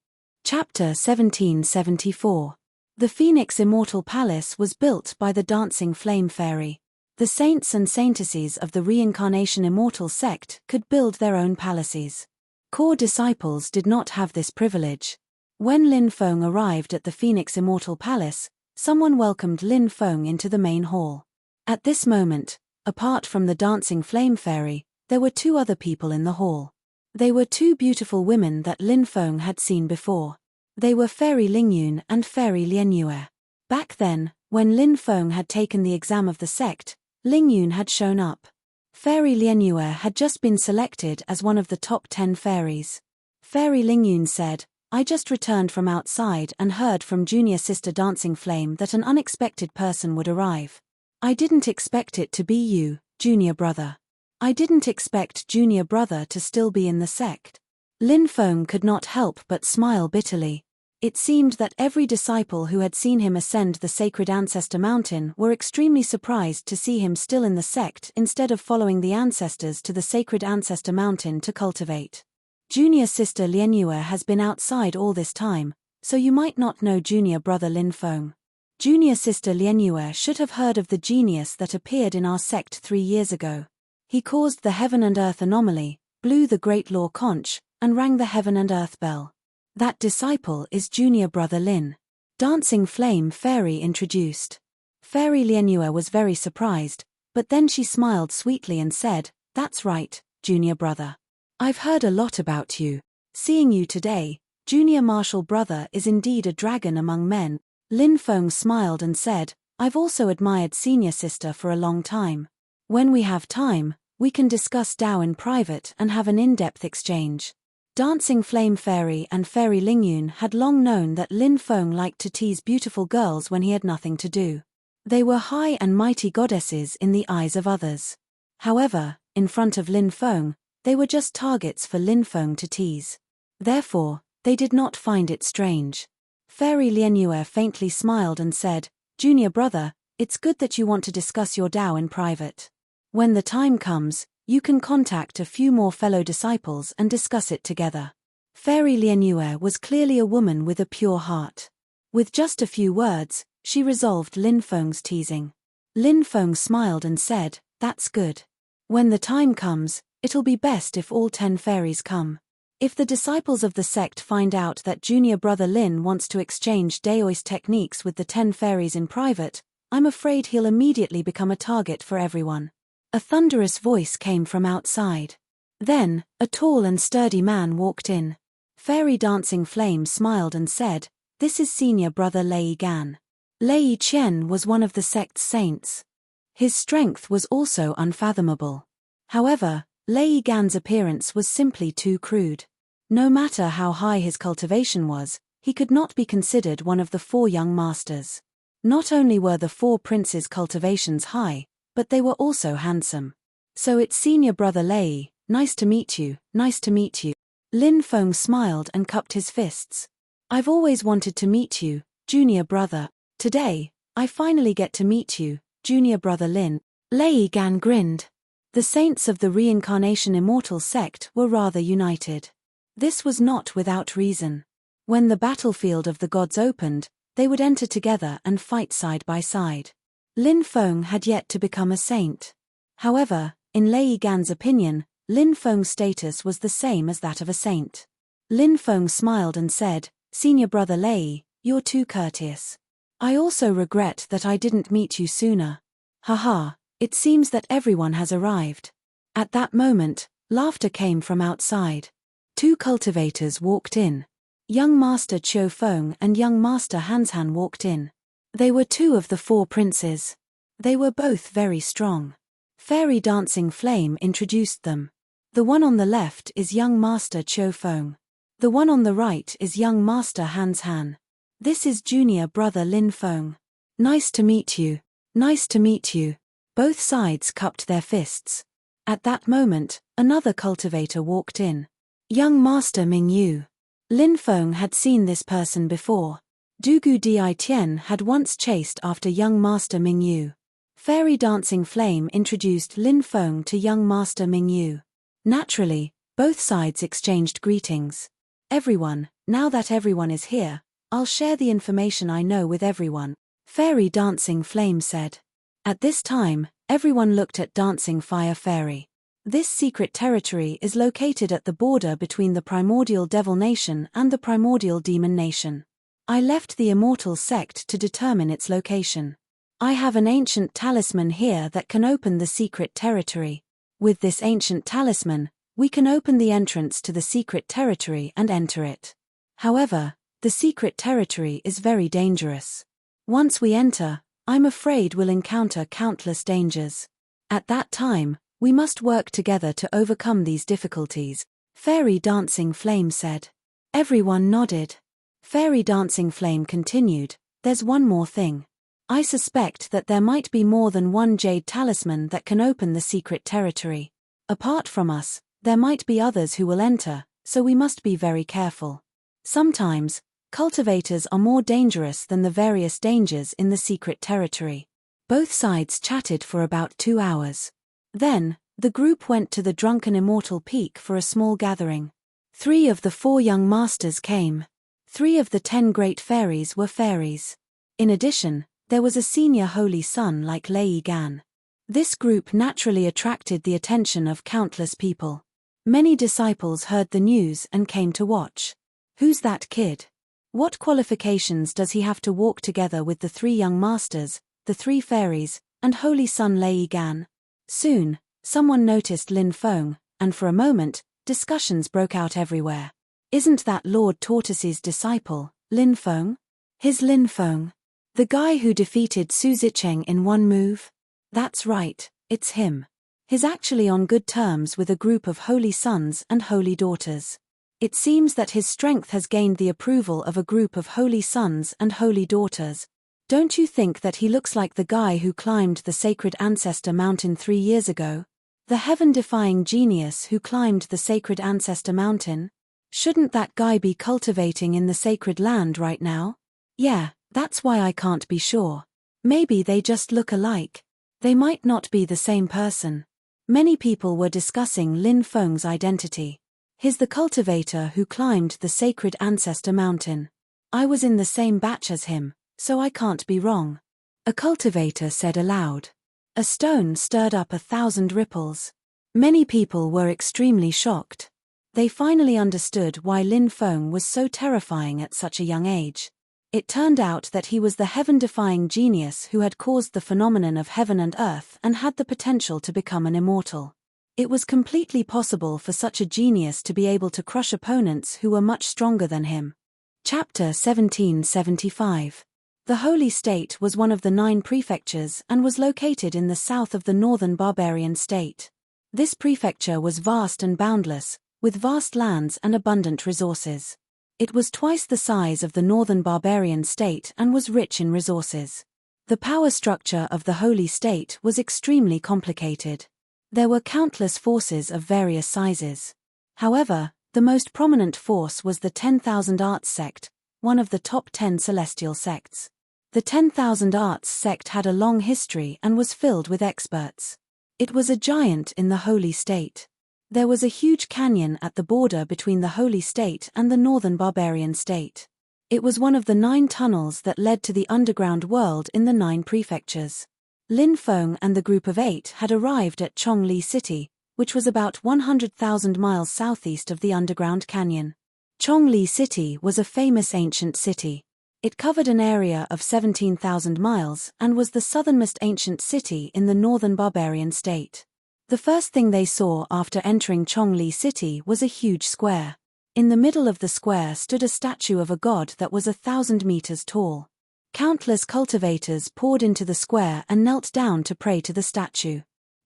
Chapter 1774. The Phoenix Immortal Palace was built by the Dancing Flame Fairy. The saints and saintesses of the Reincarnation Immortal sect could build their own palaces. Core disciples did not have this privilege. When Lin Feng arrived at the Phoenix Immortal Palace, someone welcomed Lin Feng into the main hall. At this moment, apart from the Dancing Flame Fairy, there were 2 other people in the hall. They were 2 beautiful women that Lin Feng had seen before. They were Fairy Lingyun and Fairy Lianyue. Back then, when Lin Feng had taken the exam of the sect, Lingyun had shown up. Fairy Lianyue had just been selected as one of the top 10 fairies. Fairy Lingyun said, I just returned from outside and heard from junior sister Dancing Flame that an unexpected person would arrive. I didn't expect it to be you, junior brother. I didn't expect junior brother to still be in the sect. Lin Feng could not help but smile bitterly. It seemed that every disciple who had seen him ascend the sacred ancestor mountain were extremely surprised to see him still in the sect instead of following the ancestors to the sacred ancestor mountain to cultivate. Junior sister Lianyue has been outside all this time, so you might not know junior brother Lin Feng. Junior sister Lianyue should have heard of the genius that appeared in our sect 3 years ago. He caused the heaven and earth anomaly, blew the great law conch, and rang the heaven and earth bell. That disciple is junior brother Lin. Dancing Flame Fairy introduced. Fairy Lianyue was very surprised, but then she smiled sweetly and said, That's right, junior brother. I've heard a lot about you. Seeing you today, junior martial brother is indeed a dragon among men. Lin Feng smiled and said, I've also admired senior sister for a long time. When we have time, we can discuss Dao in private and have an in-depth exchange. Dancing Flame Fairy and Fairy Lingyun had long known that Lin Feng liked to tease beautiful girls when he had nothing to do. They were high and mighty goddesses in the eyes of others. However, in front of Lin Feng, they were just targets for Lin Feng to tease. Therefore, they did not find it strange. Fairy Lianyue faintly smiled and said, Junior brother, it's good that you want to discuss your Dao in private. When the time comes, you can contact a few more fellow disciples and discuss it together. Fairy Lianyue was clearly a woman with a pure heart. With just a few words, she resolved Lin Feng's teasing. Lin Feng smiled and said, That's good. When the time comes, it'll be best if all 10 fairies come. If the disciples of the sect find out that junior brother Lin wants to exchange Daoist techniques with the 10 fairies in private, I'm afraid he'll immediately become a target for everyone. A thunderous voice came from outside. Then, a tall and sturdy man walked in. Fairy Dancing Flame smiled and said, This is senior brother Lei Gan. Lei Qian was one of the sect's saints. His strength was also unfathomable. However, Lei Gan's appearance was simply too crude. No matter how high his cultivation was, he could not be considered one of the 4 young masters. Not only were the 4 princes' cultivations high, but they were also handsome. So it's senior brother Lei, nice to meet you, nice to meet you. Lin Feng smiled and cupped his fists. I've always wanted to meet you, junior brother. Today, I finally get to meet you, junior brother Lin. Lei Gan grinned. The saints of the reincarnation immortal sect were rather united. This was not without reason. When the battlefield of the gods opened, they would enter together and fight side by side. Lin Feng had yet to become a saint. However, in Lei Gan's opinion, Lin Feng's status was the same as that of a saint. Lin Feng smiled and said, "Senior brother Lei, you're too courteous. I also regret that I didn't meet you sooner. Haha, it seems that everyone has arrived." At that moment, laughter came from outside. Two cultivators walked in. Young Master Qiu Feng and Young Master Hanshan walked in. They were two of the four princes. They were both very strong. Fairy Dancing Flame introduced them. The one on the left is Young Master Qiu Feng. The one on the right is Young Master Hanshan. This is junior brother Lin Feng. Nice to meet you. Nice to meet you. Both sides cupped their fists. At that moment, another cultivator walked in. Young Master Ming Yu. Lin Feng had seen this person before. Dugu Di Tian had once chased after Young Master Ming Yu. Fairy Dancing Flame introduced Lin Feng to Young Master Ming Yu. Naturally, both sides exchanged greetings. "Everyone, now that everyone is here, I'll share the information I know with everyone," Fairy Dancing Flame said. At this time, everyone looked at Dancing Fire Fairy. This secret territory is located at the border between the Primordial Devil Nation and the Primordial Demon Nation. I left the Immortal Sect to determine its location. I have an ancient talisman here that can open the secret territory. With this ancient talisman, we can open the entrance to the secret territory and enter it. However, the secret territory is very dangerous. Once we enter, I'm afraid we'll encounter countless dangers. At that time, we must work together to overcome these difficulties, Fairy Dancing Flame said. Everyone nodded. Fairy Dancing Flame continued, "There's one more thing. I suspect that there might be more than one jade talisman that can open the secret territory. Apart from us, there might be others who will enter, so we must be very careful. Sometimes, cultivators are more dangerous than the various dangers in the secret territory." Both sides chatted for about 2 hours. Then, the group went to the Drunken Immortal Peak for a small gathering. 3 of the 4 young masters came. 3 of the 10 great fairies were fairies. In addition, there was a senior holy son like Lei Gan. This group naturally attracted the attention of countless people. Many disciples heard the news and came to watch. Who's that kid? What qualifications does he have to walk together with the 3 young masters, the 3 fairies, and holy son Lei Gan? Soon, someone noticed Lin Feng, and for a moment, discussions broke out everywhere. Isn't that Lord Tortoise's disciple, Lin Feng? His Lin Feng. The guy who defeated Su Zicheng in one move? That's right, it's him. He's actually on good terms with a group of holy sons and holy daughters. It seems that his strength has gained the approval of a group of holy sons and holy daughters. Don't you think that he looks like the guy who climbed the sacred ancestor mountain 3 years ago? The heaven-defying genius who climbed the sacred ancestor mountain? Shouldn't that guy be cultivating in the sacred land right now? Yeah, that's why I can't be sure. Maybe they just look alike. They might not be the same person. Many people were discussing Lin Feng's identity. He's the cultivator who climbed the sacred ancestor mountain. I was in the same batch as him, so I can't be wrong. A cultivator said aloud. A stone stirred up 1,000 ripples. Many people were extremely shocked. They finally understood why Lin Feng was so terrifying at such a young age. It turned out that he was the heaven-defying genius who had caused the phenomenon of heaven and earth and had the potential to become an immortal. It was completely possible for such a genius to be able to crush opponents who were much stronger than him. Chapter 1775. The Holy State was one of the 9 prefectures and was located in the south of the northern barbarian state. This prefecture was vast and boundless, with vast lands and abundant resources. It was twice the size of the northern barbarian state and was rich in resources. The power structure of the Holy State was extremely complicated. There were countless forces of various sizes. However, the most prominent force was the 10,000 Arts sect, one of the top 10 celestial sects. The 10,000 Arts sect had a long history and was filled with experts. It was a giant in the Holy State. There was a huge canyon at the border between the Holy State and the northern barbarian state. It was one of the 9 tunnels that led to the underground world in the 9 prefectures. Lin Feng and the group of 8 had arrived at Chongli City, which was about 100,000 miles southeast of the underground canyon. Chongli City was a famous ancient city. It covered an area of 17,000 miles and was the southernmost ancient city in the northern barbarian state. The first thing they saw after entering Chongli City was a huge square. In the middle of the square stood a statue of a god that was 1,000 meters tall. Countless cultivators poured into the square and knelt down to pray to the statue.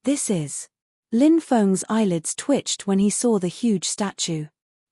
This is. Lin Feng's eyelids twitched when he saw the huge statue.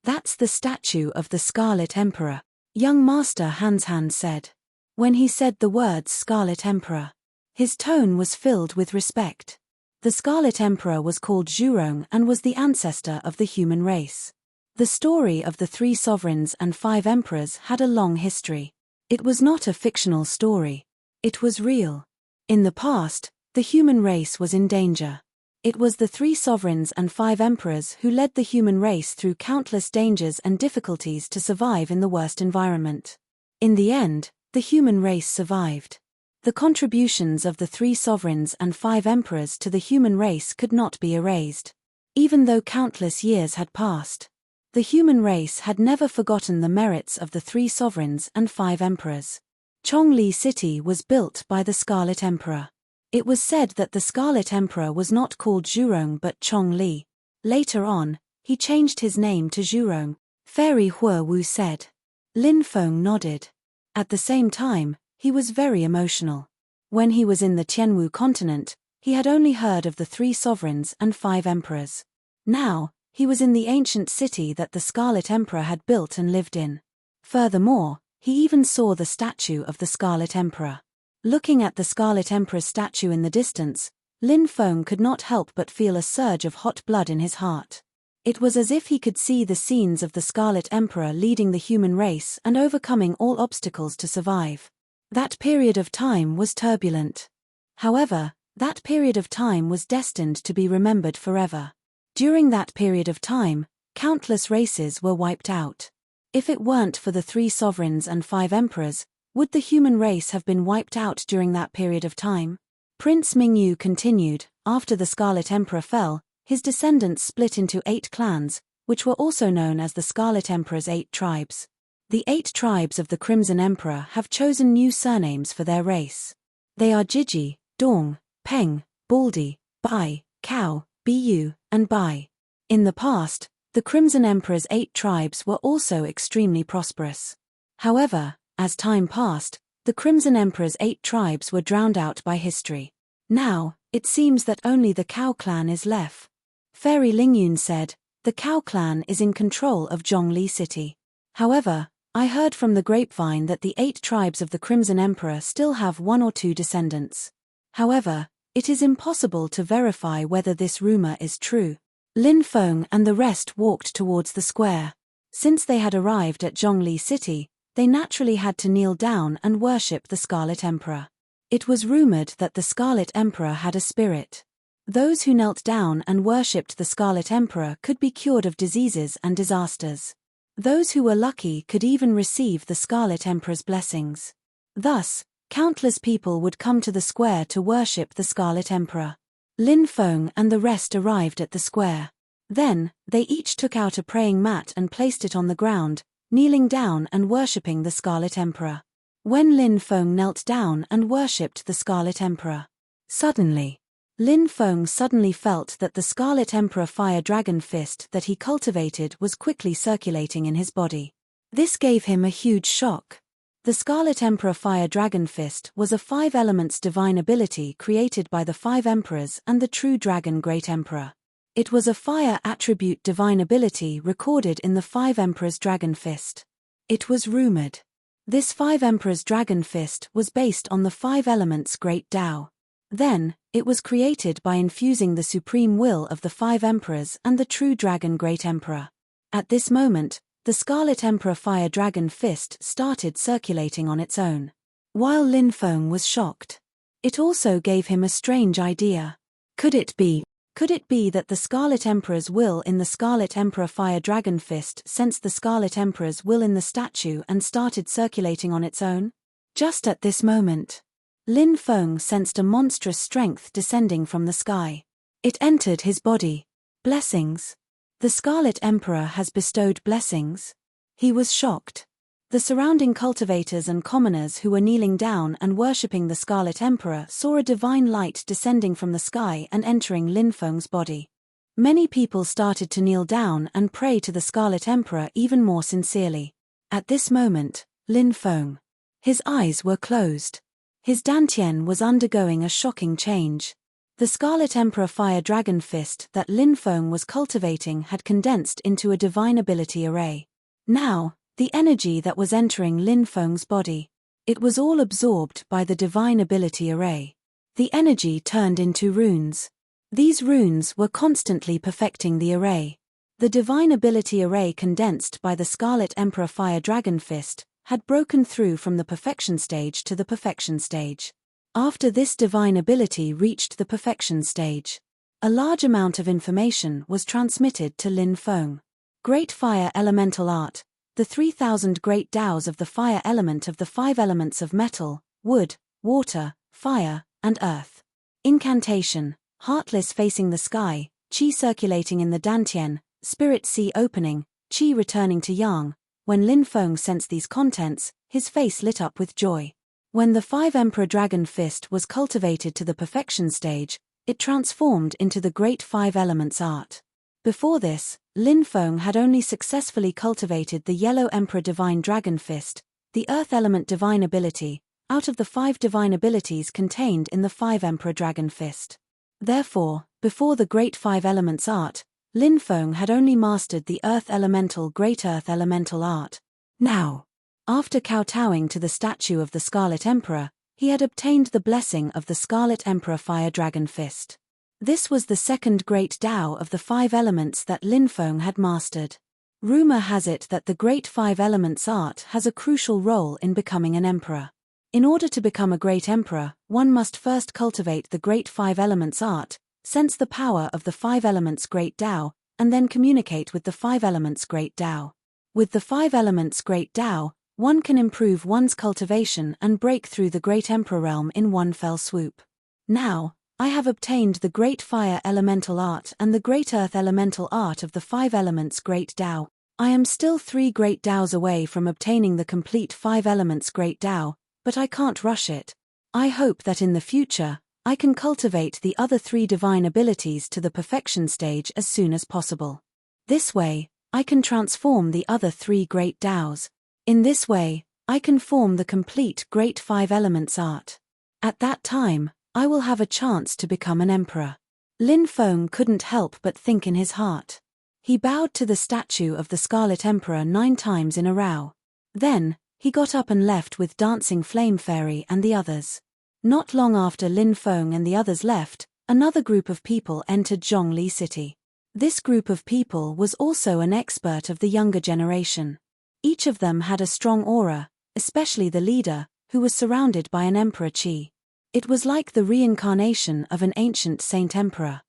That's the statue of the Scarlet Emperor, young Master Han said. When he said the words Scarlet Emperor, his tone was filled with respect. The Scarlet Emperor was called Zhurong and was the ancestor of the human race. The story of the 3 sovereigns and 5 emperors had a long history. It was not a fictional story. It was real. In the past, the human race was in danger. It was the 3 sovereigns and 5 emperors who led the human race through countless dangers and difficulties to survive in the worst environment. In the end, the human race survived. The contributions of the 3 sovereigns and 5 emperors to the human race could not be erased. Even though countless years had passed, the human race had never forgotten the merits of the 3 sovereigns and 5 emperors. Chongli City was built by the Scarlet Emperor. It was said that the Scarlet Emperor was not called Zhurong but Chongli. Later on, he changed his name to Zhurong, Fairy Hua Wu said. Lin Feng nodded. At the same time, he was very emotional. When he was in the Tianwu continent, he had only heard of the 3 sovereigns and 5 emperors. Now, he was in the ancient city that the Scarlet Emperor had built and lived in. Furthermore, he even saw the statue of the Scarlet Emperor. Looking at the Scarlet Emperor's statue in the distance, Lin Feng could not help but feel a surge of hot blood in his heart. It was as if he could see the scenes of the Scarlet Emperor leading the human race and overcoming all obstacles to survive. That period of time was turbulent. However, that period of time was destined to be remembered forever. During that period of time, countless races were wiped out. If it weren't for the 3 sovereigns and 5 emperors, would the human race have been wiped out during that period of time? Prince Mingyu continued, after the Scarlet Emperor fell, his descendants split into 8 clans, which were also known as the Scarlet Emperor's 8 tribes. The 8 tribes of the Crimson Emperor have chosen new surnames for their race. They are Jiji, Dong, Peng, Baldi, Bai, Cao, Bu, and Bai. In the past, the Crimson Emperor's 8 tribes were also extremely prosperous. However, as time passed, the Crimson Emperor's 8 tribes were drowned out by history. Now, it seems that only the Cao clan is left. Fairy Lingyun said, the Cao clan is in control of Zhongli City. However, I heard from the grapevine that the 8 tribes of the Crimson Emperor still have 1 or 2 descendants. However, it is impossible to verify whether this rumor is true. Lin Feng and the rest walked towards the square. Since they had arrived at Zhongli City, they naturally had to kneel down and worship the Scarlet Emperor. It was rumored that the Scarlet Emperor had a spirit. Those who knelt down and worshipped the Scarlet Emperor could be cured of diseases and disasters. Those who were lucky could even receive the Scarlet Emperor's blessings. Thus, countless people would come to the square to worship the Scarlet Emperor. Lin Feng and the rest arrived at the square. Then, they each took out a praying mat and placed it on the ground, kneeling down and worshipping the Scarlet Emperor. When Lin Feng knelt down and worshipped the Scarlet Emperor, suddenly, Lin Feng suddenly felt that the Scarlet Emperor Fire Dragon Fist that he cultivated was quickly circulating in his body. This gave him a huge shock. The Scarlet Emperor Fire Dragon Fist was a 5 elements divine ability created by the 5 emperors and the true dragon Great Emperor. It was a fire attribute divine ability recorded in the 5 emperors Dragon Fist. It was rumored. This 5 emperors Dragon Fist was based on the 5 elements Great Tao. Then, it was created by infusing the supreme will of the 5 emperors and the true dragon Great Emperor. At this moment, the Scarlet Emperor Fire Dragon Fist started circulating on its own. While Lin Feng was shocked, it also gave him a strange idea. Could it be? Could it be that the Scarlet Emperor's will in the Scarlet Emperor Fire Dragon Fist sensed the Scarlet Emperor's will in the statue and started circulating on its own? Just at this moment, Lin Feng sensed a monstrous strength descending from the sky. It entered his body. Blessings. The Scarlet Emperor has bestowed blessings. He was shocked. The surrounding cultivators and commoners who were kneeling down and worshipping the Scarlet Emperor saw a divine light descending from the sky and entering Lin Feng's body. Many people started to kneel down and pray to the Scarlet Emperor even more sincerely. At this moment, Lin Feng. His eyes were closed. His dantian was undergoing a shocking change. The Scarlet Emperor Fire Dragon Fist that Lin Feng was cultivating had condensed into a divine ability array. Now, the energy that was entering Lin Feng's body. It was all absorbed by the divine ability array. The energy turned into runes. These runes were constantly perfecting the array. The divine ability array condensed by the Scarlet Emperor Fire Dragon Fist had broken through from the perfection stage to the perfection stage. After this divine ability reached the perfection stage, a large amount of information was transmitted to Lin Feng. Great Fire Elemental Art. The 3,000 great Taos of the fire element of the 5 elements of metal, wood, water, fire, and earth. Incantation. Heartless facing the sky, qi circulating in the dantian, spirit sea opening, qi returning to yang. When Lin Feng sensed these contents, his face lit up with joy. When the 5 Emperor Dragon Fist was cultivated to the perfection stage, it transformed into the Great 5 Elements Art. Before this, Lin Feng had only successfully cultivated the Yellow Emperor Divine Dragon Fist, the Earth Element Divine Ability, out of the 5 divine abilities contained in the 5 Emperor Dragon Fist. Therefore, before the Great 5 Elements Art, Lin Feng had only mastered the Earth Elemental Great Earth Elemental Art. Now, after kowtowing to the statue of the Scarlet Emperor, he had obtained the blessing of the Scarlet Emperor Fire Dragon Fist. This was the second great Tao of the 5 elements that Lin Feng had mastered. Rumor has it that the Great 5 Elements Art has a crucial role in becoming an emperor. In order to become a great emperor, one must first cultivate the Great 5 Elements Art, sense the power of the 5 elements Great Tao, and then communicate with the 5 elements Great Tao. With the 5 elements Great Tao, one can improve one's cultivation and break through the Great Emperor realm in one fell swoop. Now, I have obtained the Great Fire Elemental Art and the Great Earth Elemental Art of the 5 elements Great Tao. I am still 3 Great Taos away from obtaining the complete 5 elements Great Tao, but I can't rush it. I hope that in the future, I can cultivate the other 3 divine abilities to the perfection stage as soon as possible. This way, I can transform the other 3 Great Taos. In this way, I can form the complete Great 5 Elements Art. At that time, I will have a chance to become an emperor. Lin Feng couldn't help but think in his heart. He bowed to the statue of the Scarlet Emperor 9 times in a row. Then, he got up and left with Dancing Flame Fairy and the others. Not long after Lin Feng and the others left, another group of people entered Zhongli City. This group of people was also an expert of the younger generation. Each of them had a strong aura, especially the leader, who was surrounded by an emperor qi. It was like the reincarnation of an ancient saint emperor.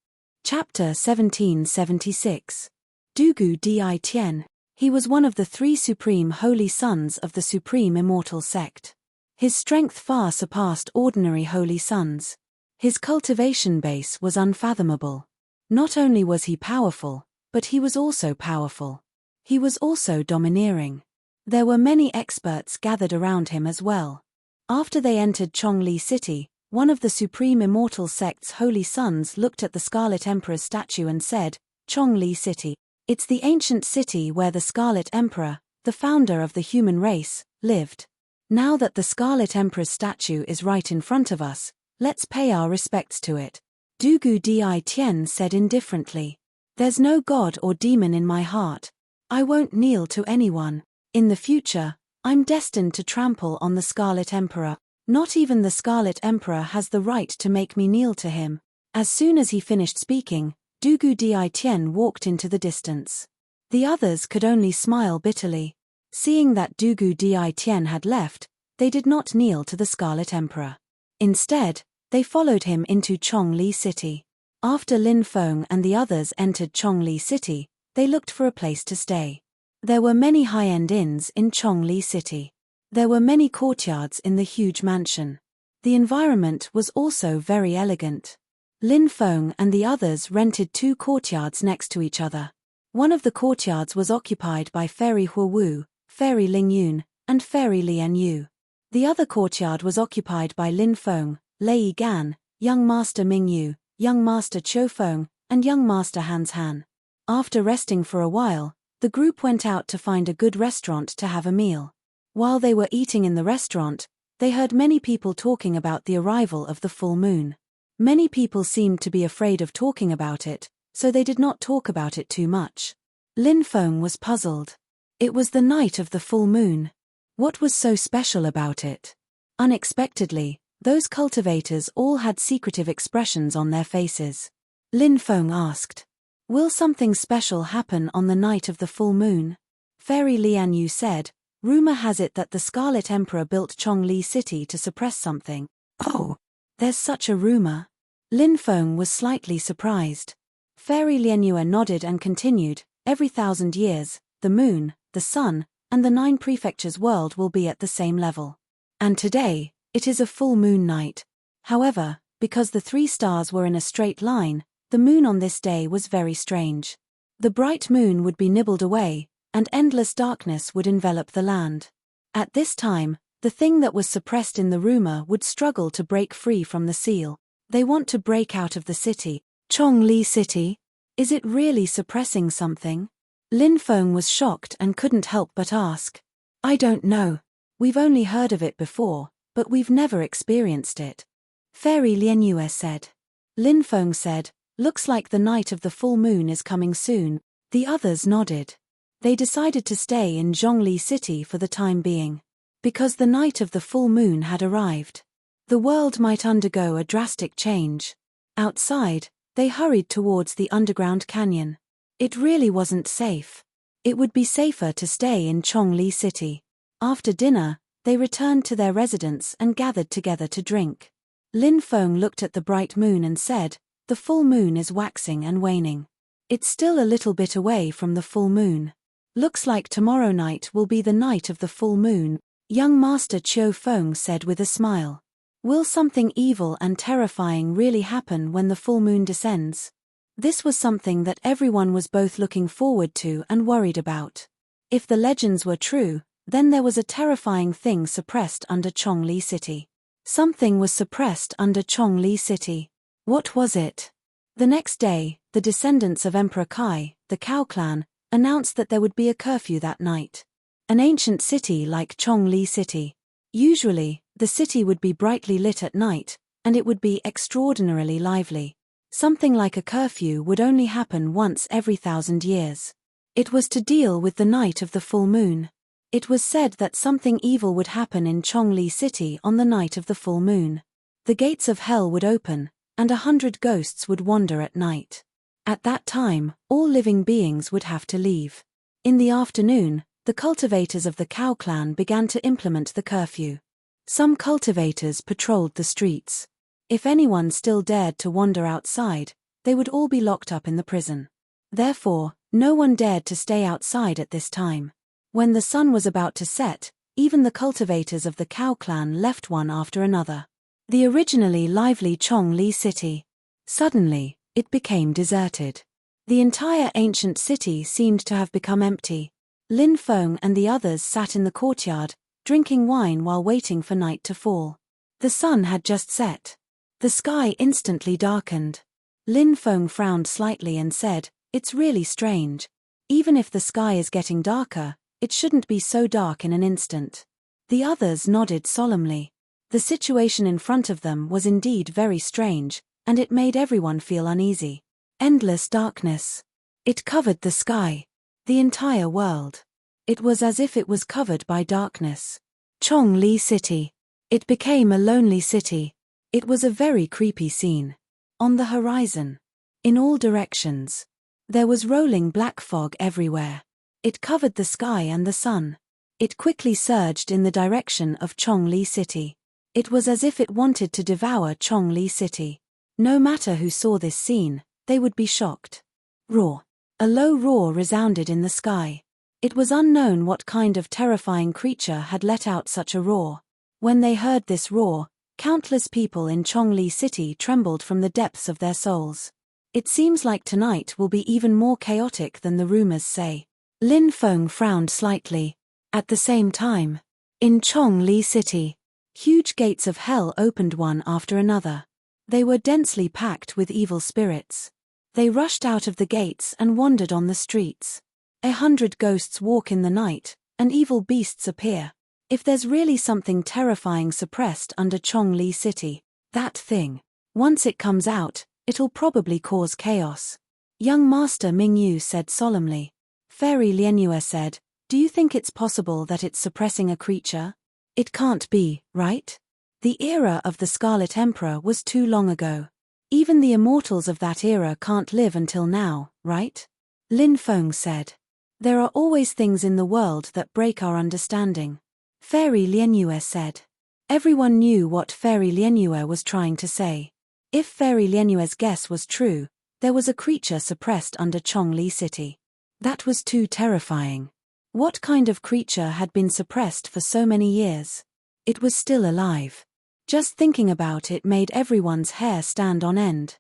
Chapter 1776. Dugu Di Tian. He was one of the 3 supreme holy sons of the supreme immortal sect. His strength far surpassed ordinary holy sons. His cultivation base was unfathomable. Not only was he powerful, but he was also powerful. He was also domineering. There were many experts gathered around him as well. After they entered Zhongli City, one of the supreme immortal sect's holy sons looked at the Scarlet Emperor's statue and said, "Zhongli City. It's the ancient city where the Scarlet Emperor, the founder of the human race, lived. Now that the Scarlet Emperor's statue is right in front of us, let's pay our respects to it." Dugu Di Tian said indifferently, "There's no god or demon in my heart. I won't kneel to anyone. In the future, I'm destined to trample on the Scarlet Emperor. Not even the Scarlet Emperor has the right to make me kneel to him." As soon as he finished speaking, Dugu Di Tian walked into the distance. The others could only smile bitterly. Seeing that Dugu Di Tian had left, they did not kneel to the Scarlet Emperor. Instead, they followed him into Zhongli City. After Lin Feng and the others entered Chongli City, they looked for a place to stay. There were many high-end inns in Chongli City. There were many courtyards in the huge mansion. The environment was also very elegant. Lin Feng and the others rented 2 courtyards next to each other. One of the courtyards was occupied by Fairy Hua Wu, Fairy Ling Yun, and Fairy Lian Yu. The other courtyard was occupied by Lin Feng, Lei Gan, Young Master Ming Yu, Young Master Qiu Feng, and Young Master Hans Han. After resting for a while, the group went out to find a good restaurant to have a meal. While they were eating in the restaurant, they heard many people talking about the arrival of the full moon. Many people seemed to be afraid of talking about it, so they did not talk about it too much. Lin Feng was puzzled. It was the night of the full moon. What was so special about it? Unexpectedly, those cultivators all had secretive expressions on their faces. Lin Feng asked, "Will something special happen on the night of the full moon?" Fairy Lian Yu said, "Rumor has it that the Scarlet Emperor built Chongli City to suppress something." "Oh, there's such a rumor?" Lin Feng was slightly surprised. Fairy Lian Yu nodded and continued, "Every 1,000 years, the moon, the sun, and the 9 prefectures world will be at the same level. And today, it is a full moon night. However, because the 3 stars were in a straight line, the moon on this day was very strange. The bright moon would be nibbled away, and endless darkness would envelop the land. At this time, the thing that was suppressed in the rumor would struggle to break free from the seal. They want to break out of the city. Chongli City? Is it really suppressing something?" Lin Feng was shocked and couldn't help but ask. "I don't know. We've only heard of it before, but we've never experienced it." Fairy Lian Yu said. Lin Feng said, "Looks like the night of the full moon is coming soon." The others nodded. They decided to stay in Zhongli City for the time being. Because the night of the full moon had arrived. The world might undergo a drastic change. Outside, they hurried towards the underground canyon. It really wasn't safe. It would be safer to stay in Chongli City. After dinner, they returned to their residence and gathered together to drink. Lin Feng looked at the bright moon and said, "The full moon is waxing and waning. It's still a little bit away from the full moon. Looks like tomorrow night will be the night of the full moon." Young Master Qiu Feng said with a smile, "Will something evil and terrifying really happen when the full moon descends?" This was something that everyone was both looking forward to and worried about. If the legends were true, then there was a terrifying thing suppressed under Chongli City. Something was suppressed under Chongli City. What was it? The next day, the descendants of Emperor Kai, the Cao clan, announced that there would be a curfew that night. An ancient city like Chongli City. Usually, the city would be brightly lit at night, and it would be extraordinarily lively. Something like a curfew would only happen once every 1,000 years. It was to deal with the night of the full moon. It was said that something evil would happen in Chongli City on the night of the full moon. The gates of hell would open, and 100 ghosts would wander at night. At that time, all living beings would have to leave. In the afternoon, the cultivators of the Cao clan began to implement the curfew. Some cultivators patrolled the streets. If anyone still dared to wander outside, they would all be locked up in the prison. Therefore, no one dared to stay outside at this time. When the sun was about to set, even the cultivators of the Cao clan left one after another. The originally lively Chongli City. Suddenly, it became deserted. The entire ancient city seemed to have become empty. Lin Feng and the others sat in the courtyard, drinking wine while waiting for night to fall. The sun had just set. The sky instantly darkened. Lin Feng frowned slightly and said, "It's really strange. Even if the sky is getting darker, it shouldn't be so dark in an instant." The others nodded solemnly. The situation in front of them was indeed very strange, and it made everyone feel uneasy. Endless darkness. It covered the sky. The entire world. It was as if it was covered by darkness. Chongli City. It became a lonely city. It was a very creepy scene. On the horizon. In all directions. There was rolling black fog everywhere. It covered the sky and the sun. It quickly surged in the direction of Chongli City. It was as if it wanted to devour Chongli City. No matter who saw this scene, they would be shocked. Roar. A low roar resounded in the sky. It was unknown what kind of terrifying creature had let out such a roar. When they heard this roar, countless people in Chongli City trembled from the depths of their souls. It seems like tonight will be even more chaotic than the rumors say. Lin Feng frowned slightly. At the same time, in Chongli City, huge gates of hell opened one after another. They were densely packed with evil spirits. They rushed out of the gates and wandered on the streets. 100 ghosts walk in the night, and evil beasts appear. If there's really something terrifying suppressed under Chongli City, that thing, once it comes out, it'll probably cause chaos. Young Master Mingyu said solemnly. Fairy Lianyue said, do you think it's possible that it's suppressing a creature? It can't be, right? The era of the Scarlet Emperor was too long ago. Even the immortals of that era can't live until now, right? Lin Feng said. There are always things in the world that break our understanding. Fairy Lianyue said. Everyone knew what Fairy Lianyue was trying to say. If Fairy Lianyue's guess was true, there was a creature suppressed under Chongli City. That was too terrifying. What kind of creature had been suppressed for so many years? It was still alive. Just thinking about it made everyone's hair stand on end.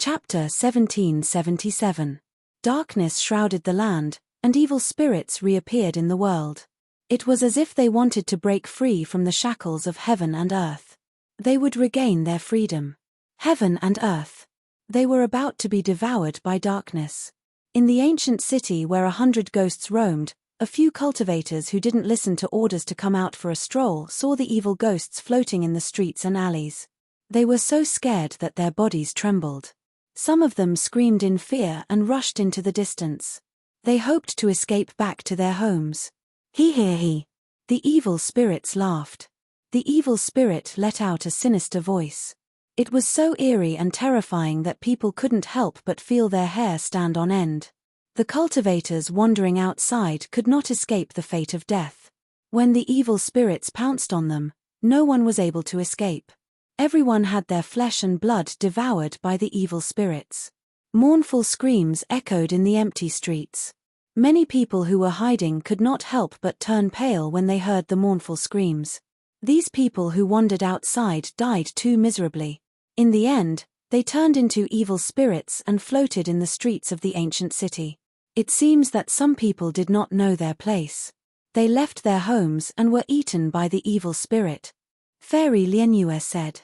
Chapter 1777. Darkness shrouded the land, and evil spirits reappeared in the world. It was as if they wanted to break free from the shackles of heaven and earth. They would regain their freedom. Heaven and earth. They were about to be devoured by darkness. In the ancient city where 100 ghosts roamed, a few cultivators who didn't listen to orders to come out for a stroll saw the evil ghosts floating in the streets and alleys. They were so scared that their bodies trembled. Some of them screamed in fear and rushed into the distance. They hoped to escape back to their homes. He. The evil spirits laughed. The evil spirit let out a sinister voice. It was so eerie and terrifying that people couldn't help but feel their hair stand on end. The cultivators wandering outside could not escape the fate of death. When the evil spirits pounced on them, no one was able to escape. Everyone had their flesh and blood devoured by the evil spirits. Mournful screams echoed in the empty streets. Many people who were hiding could not help but turn pale when they heard the mournful screams. These people who wandered outside died too miserably. In the end, they turned into evil spirits and floated in the streets of the ancient city. It seems that some people did not know their place. They left their homes and were eaten by the evil spirit. Fairy Lianyue said.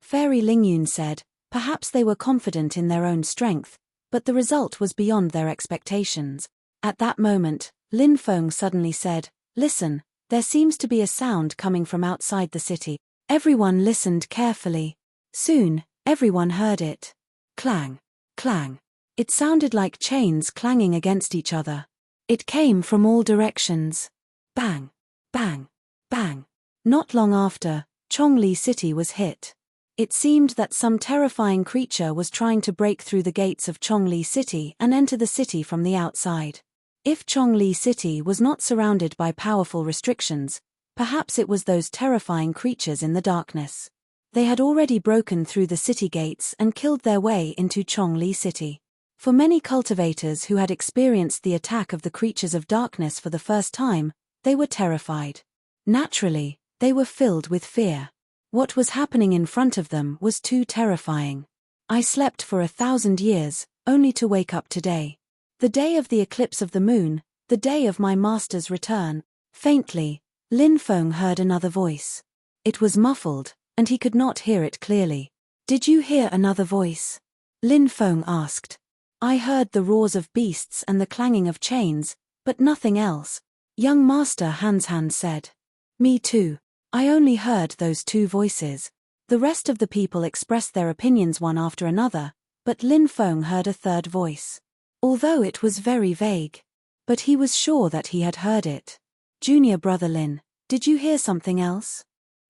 Fairy Lingyun said, perhaps they were confident in their own strength, but the result was beyond their expectations. At that moment, Lin Feng suddenly said, listen, there seems to be a sound coming from outside the city. Everyone listened carefully. Soon, everyone heard it. Clang, clang. It sounded like chains clanging against each other. It came from all directions. Bang, bang, bang. Not long after, Chongli City was hit. It seemed that some terrifying creature was trying to break through the gates of Chongli City and enter the city from the outside. If Chongli City was not surrounded by powerful restrictions, perhaps it was those terrifying creatures in the darkness. They had already broken through the city gates and killed their way into Chongli City. For many cultivators who had experienced the attack of the creatures of darkness for the first time, they were terrified. Naturally, they were filled with fear. What was happening in front of them was too terrifying. I slept for 1,000 years, only to wake up today. The day of the eclipse of the moon, the day of my master's return. Faintly, Lin Feng heard another voice. It was muffled, and he could not hear it clearly. Did you hear another voice? Lin Feng asked. I heard the roars of beasts and the clanging of chains, but nothing else. Young Master Hansan said. Me too. I only heard those two voices. The rest of the people expressed their opinions one after another, but Lin Feng heard a third voice. Although it was very vague. But he was sure that he had heard it. Junior brother Lin, did you hear something else?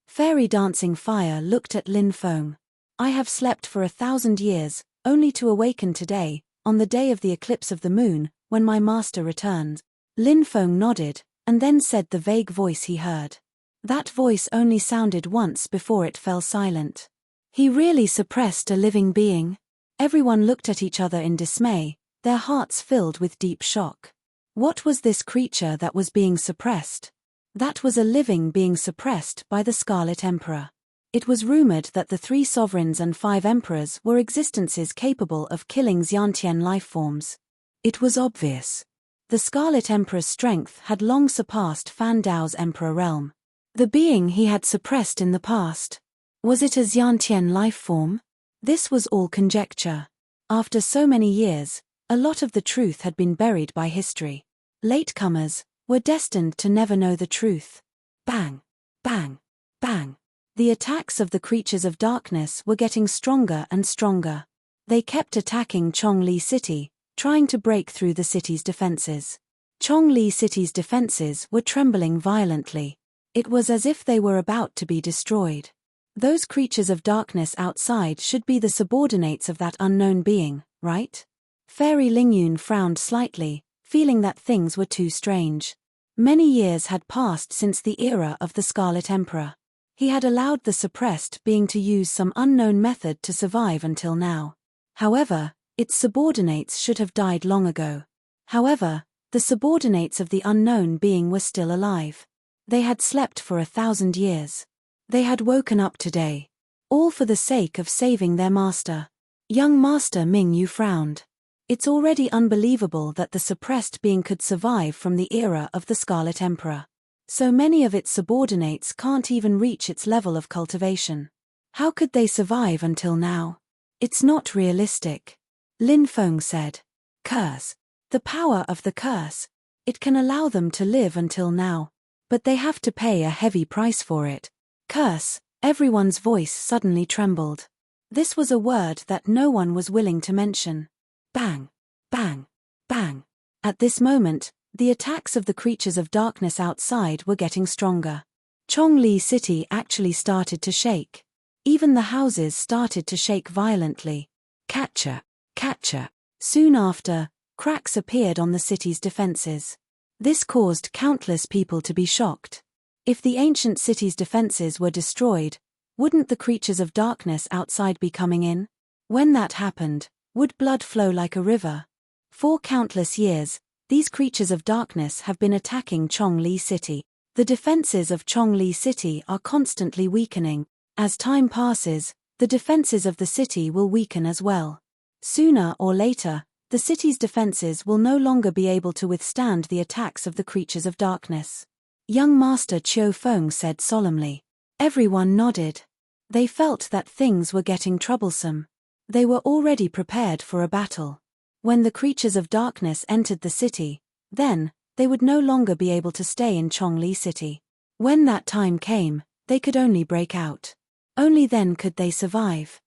Fairy Dancing Fire looked at Lin Feng. I have slept for 1,000 years, only to awaken today, on the day of the eclipse of the moon, when my master returns. Lin Feng nodded, and then said the vague voice he heard. That voice only sounded once before it fell silent. He really suppressed a living being? Everyone looked at each other in dismay, their hearts filled with deep shock. What was this creature that was being suppressed? That was a living being suppressed by the Scarlet Emperor. It was rumored that the 3 sovereigns and 5 emperors were existences capable of killing Xiantian lifeforms. It was obvious. The Scarlet Emperor's strength had long surpassed Fan Dao's Emperor realm. The being he had suppressed in the past. Was it a Xiantian lifeform? This was all conjecture. After so many years, a lot of the truth had been buried by history. Latecomers were destined to never know the truth. Bang! Bang! Bang! The attacks of the creatures of darkness were getting stronger and stronger. They kept attacking Chongli City, trying to break through the city's defenses. Chongli City's defenses were trembling violently. It was as if they were about to be destroyed. Those creatures of darkness outside should be the subordinates of that unknown being, right? Fairy Lingyun frowned slightly, feeling that things were too strange. Many years had passed since the era of the Scarlet Emperor. He had allowed the suppressed being to use some unknown method to survive until now. However, its subordinates should have died long ago. However, the subordinates of the unknown being were still alive. They had slept for 1,000 years. They had woken up today. All for the sake of saving their master. Young Master Mingyu frowned. It's already unbelievable that the suppressed being could survive from the era of the Scarlet Emperor. So many of its subordinates can't even reach its level of cultivation. How could they survive until now? It's not realistic. Lin Feng said. Curse. The power of the curse. It can allow them to live until now. But they have to pay a heavy price for it. Curse. Everyone's voice suddenly trembled. This was a word that no one was willing to mention. Bang. Bang. Bang. At this moment, the attacks of the creatures of darkness outside were getting stronger. Chongli City actually started to shake. Even the houses started to shake violently. Catcher, catcher. Soon after, cracks appeared on the city's defenses. This caused countless people to be shocked. If the ancient city's defenses were destroyed, wouldn't the creatures of darkness outside be coming in? When that happened, would blood flow like a river? For countless years, these creatures of darkness have been attacking Chongli City. The defenses of Chongli City are constantly weakening. As time passes, the defenses of the city will weaken as well. Sooner or later, the city's defenses will no longer be able to withstand the attacks of the creatures of darkness. Young Master Qiu Feng said solemnly. Everyone nodded. They felt that things were getting troublesome. They were already prepared for a battle. When the creatures of darkness entered the city, then, they would no longer be able to stay in Chongli City. When that time came, they could only break out. Only then could they survive.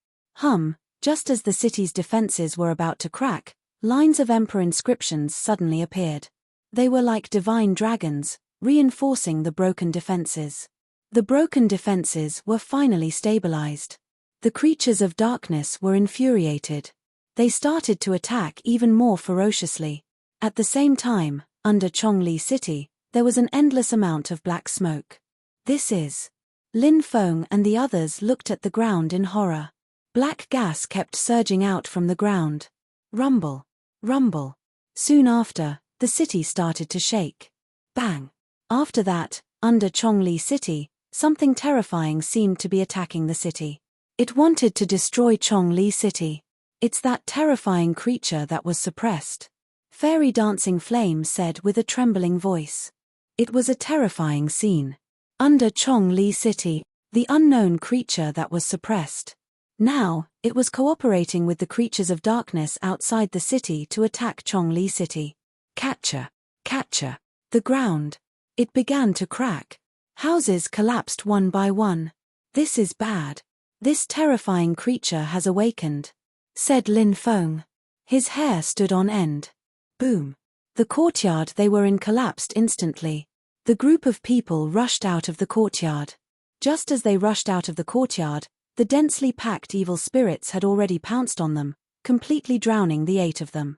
Just as the city's defenses were about to crack, lines of emperor inscriptions suddenly appeared. They were like divine dragons, reinforcing the broken defenses. The broken defenses were finally stabilized. The creatures of darkness were infuriated. They started to attack even more ferociously. At the same time, under Chongli City, there was an endless amount of black smoke. This is. Lin Feng and the others looked at the ground in horror. Black gas kept surging out from the ground. Rumble. Rumble. Soon after, the city started to shake. Bang. After that, under Chongli City, something terrifying seemed to be attacking the city. It wanted to destroy Chongli City. It's that terrifying creature that was suppressed. Fairy Dancing Flame said with a trembling voice. It was a terrifying scene. Under Chongli City, the unknown creature that was suppressed. Now, it was cooperating with the creatures of darkness outside the city to attack Chongli City. Catcher. Catcher. The ground. It began to crack. Houses collapsed one by one. This is bad. This terrifying creature has awakened, said Lin Feng. His hair stood on end. Boom. The courtyard they were in collapsed instantly. The group of people rushed out of the courtyard. Just as they rushed out of the courtyard, the densely packed evil spirits had already pounced on them, completely drowning the 8 of them.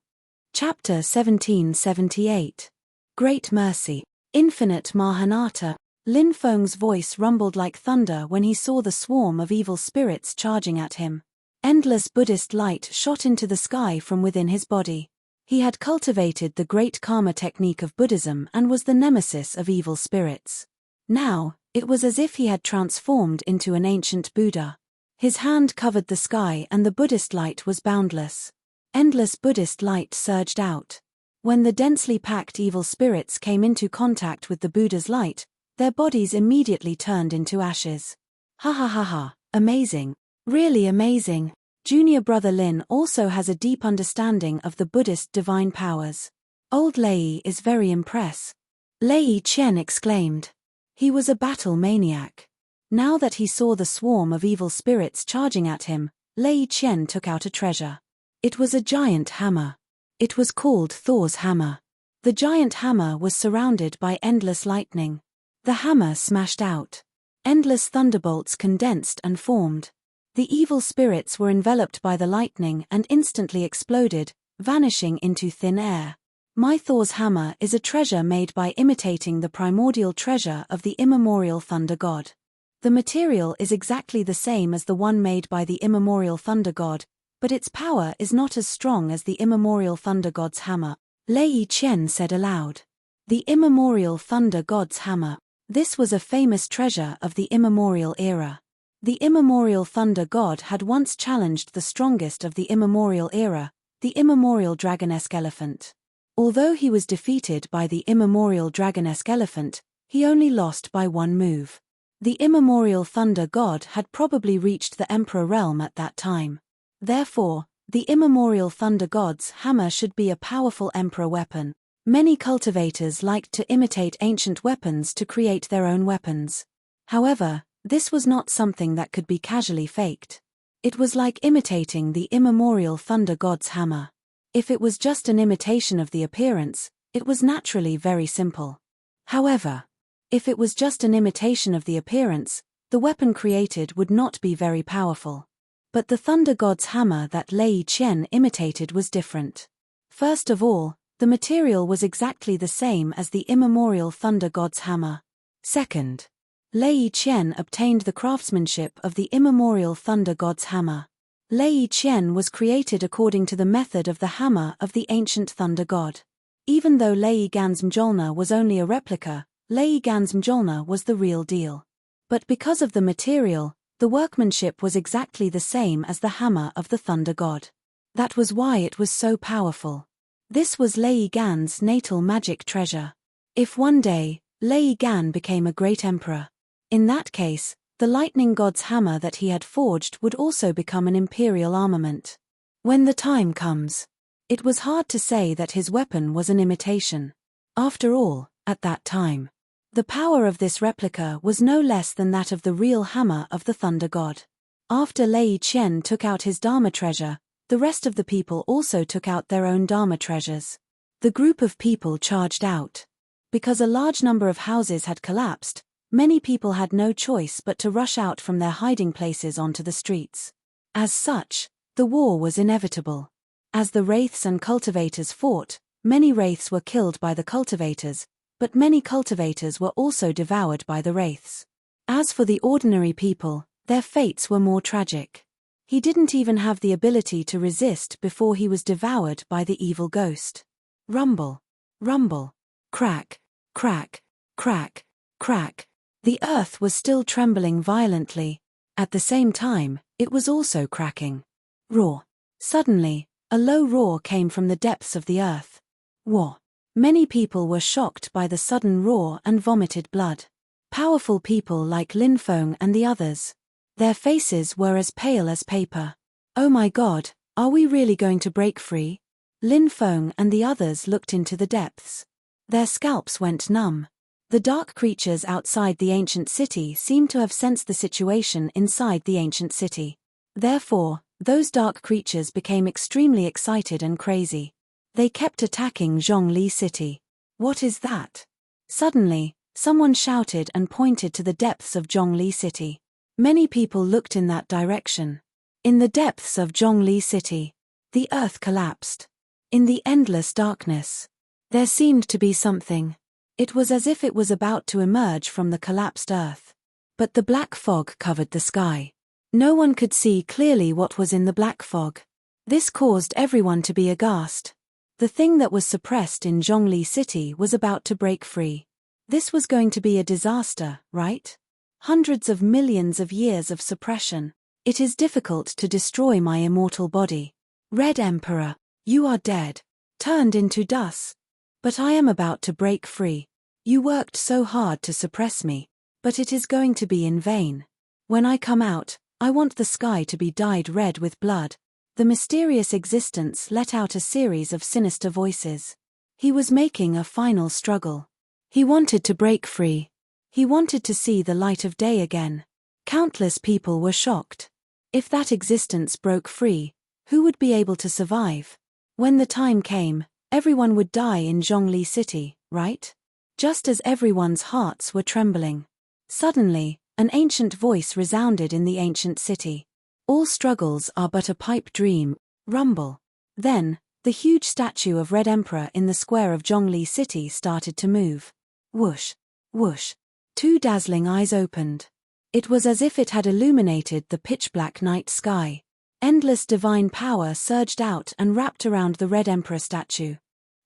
Chapter 1778. Great Mercy. Infinite Mahanata. Lin Feng's voice rumbled like thunder when he saw the swarm of evil spirits charging at him. Endless Buddhist light shot into the sky from within his body. He had cultivated the great karma technique of Buddhism and was the nemesis of evil spirits. Now, it was as if he had transformed into an ancient Buddha. His hand covered the sky and the Buddhist light was boundless. Endless Buddhist light surged out. When the densely packed evil spirits came into contact with the Buddha's light, their bodies immediately turned into ashes. Ha ha ha ha, amazing. Really amazing. Junior brother Lin also has a deep understanding of the Buddhist divine powers. Old Lei is very impressed. Lei Chen exclaimed. He was a battle maniac. Now that he saw the swarm of evil spirits charging at him, Lei Chen took out a treasure. It was a giant hammer. It was called Thor's hammer. The giant hammer was surrounded by endless lightning. The hammer smashed out. Endless thunderbolts condensed and formed. The evil spirits were enveloped by the lightning and instantly exploded, vanishing into thin air. My Thor's hammer is a treasure made by imitating the primordial treasure of the immemorial thunder god. The material is exactly the same as the one made by the immemorial thunder god, but its power is not as strong as the immemorial thunder god's hammer, Lei Chen said aloud. The immemorial thunder god's hammer. This was a famous treasure of the immemorial era. The immemorial thunder god had once challenged the strongest of the immemorial era, the immemorial dragonesque elephant. Although he was defeated by the immemorial dragonesque elephant, he only lost by one move. The immemorial thunder god had probably reached the emperor realm at that time. Therefore, the immemorial thunder god's hammer should be a powerful emperor weapon. Many cultivators liked to imitate ancient weapons to create their own weapons. However, this was not something that could be casually faked. It was like imitating the immemorial thunder god's hammer. If it was just an imitation of the appearance, it was naturally very simple. However, if it was just an imitation of the appearance, the weapon created would not be very powerful. But the thunder god's hammer that Lei Chen imitated was different. First of all, the material was exactly the same as the immemorial thunder god's hammer. Second, Lei Chen obtained the craftsmanship of the immemorial thunder god's hammer. Lei Chen was created according to the method of the hammer of the ancient thunder god. Even though Lei Gan's Mjolnir was only a replica, Lei Gan's Mjolnir was the real deal. But because of the material, the workmanship was exactly the same as the hammer of the thunder god. That was why it was so powerful. This was Lei Gan's natal magic treasure. If one day, Lei Gan became a great emperor, in that case, the lightning god's hammer that he had forged would also become an imperial armament. When the time comes, it was hard to say that his weapon was an imitation. After all, at that time, the power of this replica was no less than that of the real hammer of the thunder god. After Lei Chen took out his Dharma treasure, the rest of the people also took out their own Dharma treasures. The group of people charged out. Because a large number of houses had collapsed, many people had no choice but to rush out from their hiding places onto the streets. As such, the war was inevitable. As the wraiths and cultivators fought, many wraiths were killed by the cultivators, but many cultivators were also devoured by the wraiths. As for the ordinary people, their fates were more tragic. He didn't even have the ability to resist before he was devoured by the evil ghost. Rumble, rumble, crack, crack, crack, crack. The earth was still trembling violently. At the same time, it was also cracking. Roar. Suddenly, a low roar came from the depths of the earth. War. Many people were shocked by the sudden roar and vomited blood. Powerful people like Lin Feng and the others. Their faces were as pale as paper. Oh my God, are we really going to break free? Lin Feng and the others looked into the depths. Their scalps went numb. The dark creatures outside the ancient city seemed to have sensed the situation inside the ancient city. Therefore, those dark creatures became extremely excited and crazy. They kept attacking Zhongli City. What is that? Suddenly, someone shouted and pointed to the depths of Zhongli City. Many people looked in that direction. In the depths of Zhongli City, the earth collapsed. In the endless darkness, there seemed to be something. It was as if it was about to emerge from the collapsed earth. But the black fog covered the sky. No one could see clearly what was in the black fog. This caused everyone to be aghast. The thing that was suppressed in Zhongli City was about to break free. This was going to be a disaster, right? Hundreds of millions of years of suppression. It is difficult to destroy my immortal body. Red Emperor, you are dead. Turned into dust. But I am about to break free. You worked so hard to suppress me, but it is going to be in vain. When I come out, I want the sky to be dyed red with blood. The mysterious existence let out a series of sinister voices. He was making a final struggle. He wanted to break free. He wanted to see the light of day again. Countless people were shocked. If that existence broke free, who would be able to survive? When the time came, everyone would die in Zhongli City, right? Just as everyone's hearts were trembling. Suddenly, an ancient voice resounded in the ancient city. All struggles are but a pipe dream, rumble. Then, the huge statue of Red Emperor in the square of Zhongli City started to move. Whoosh, whoosh. Two dazzling eyes opened. It was as if it had illuminated the pitch-black night sky. Endless divine power surged out and wrapped around the Red Emperor statue.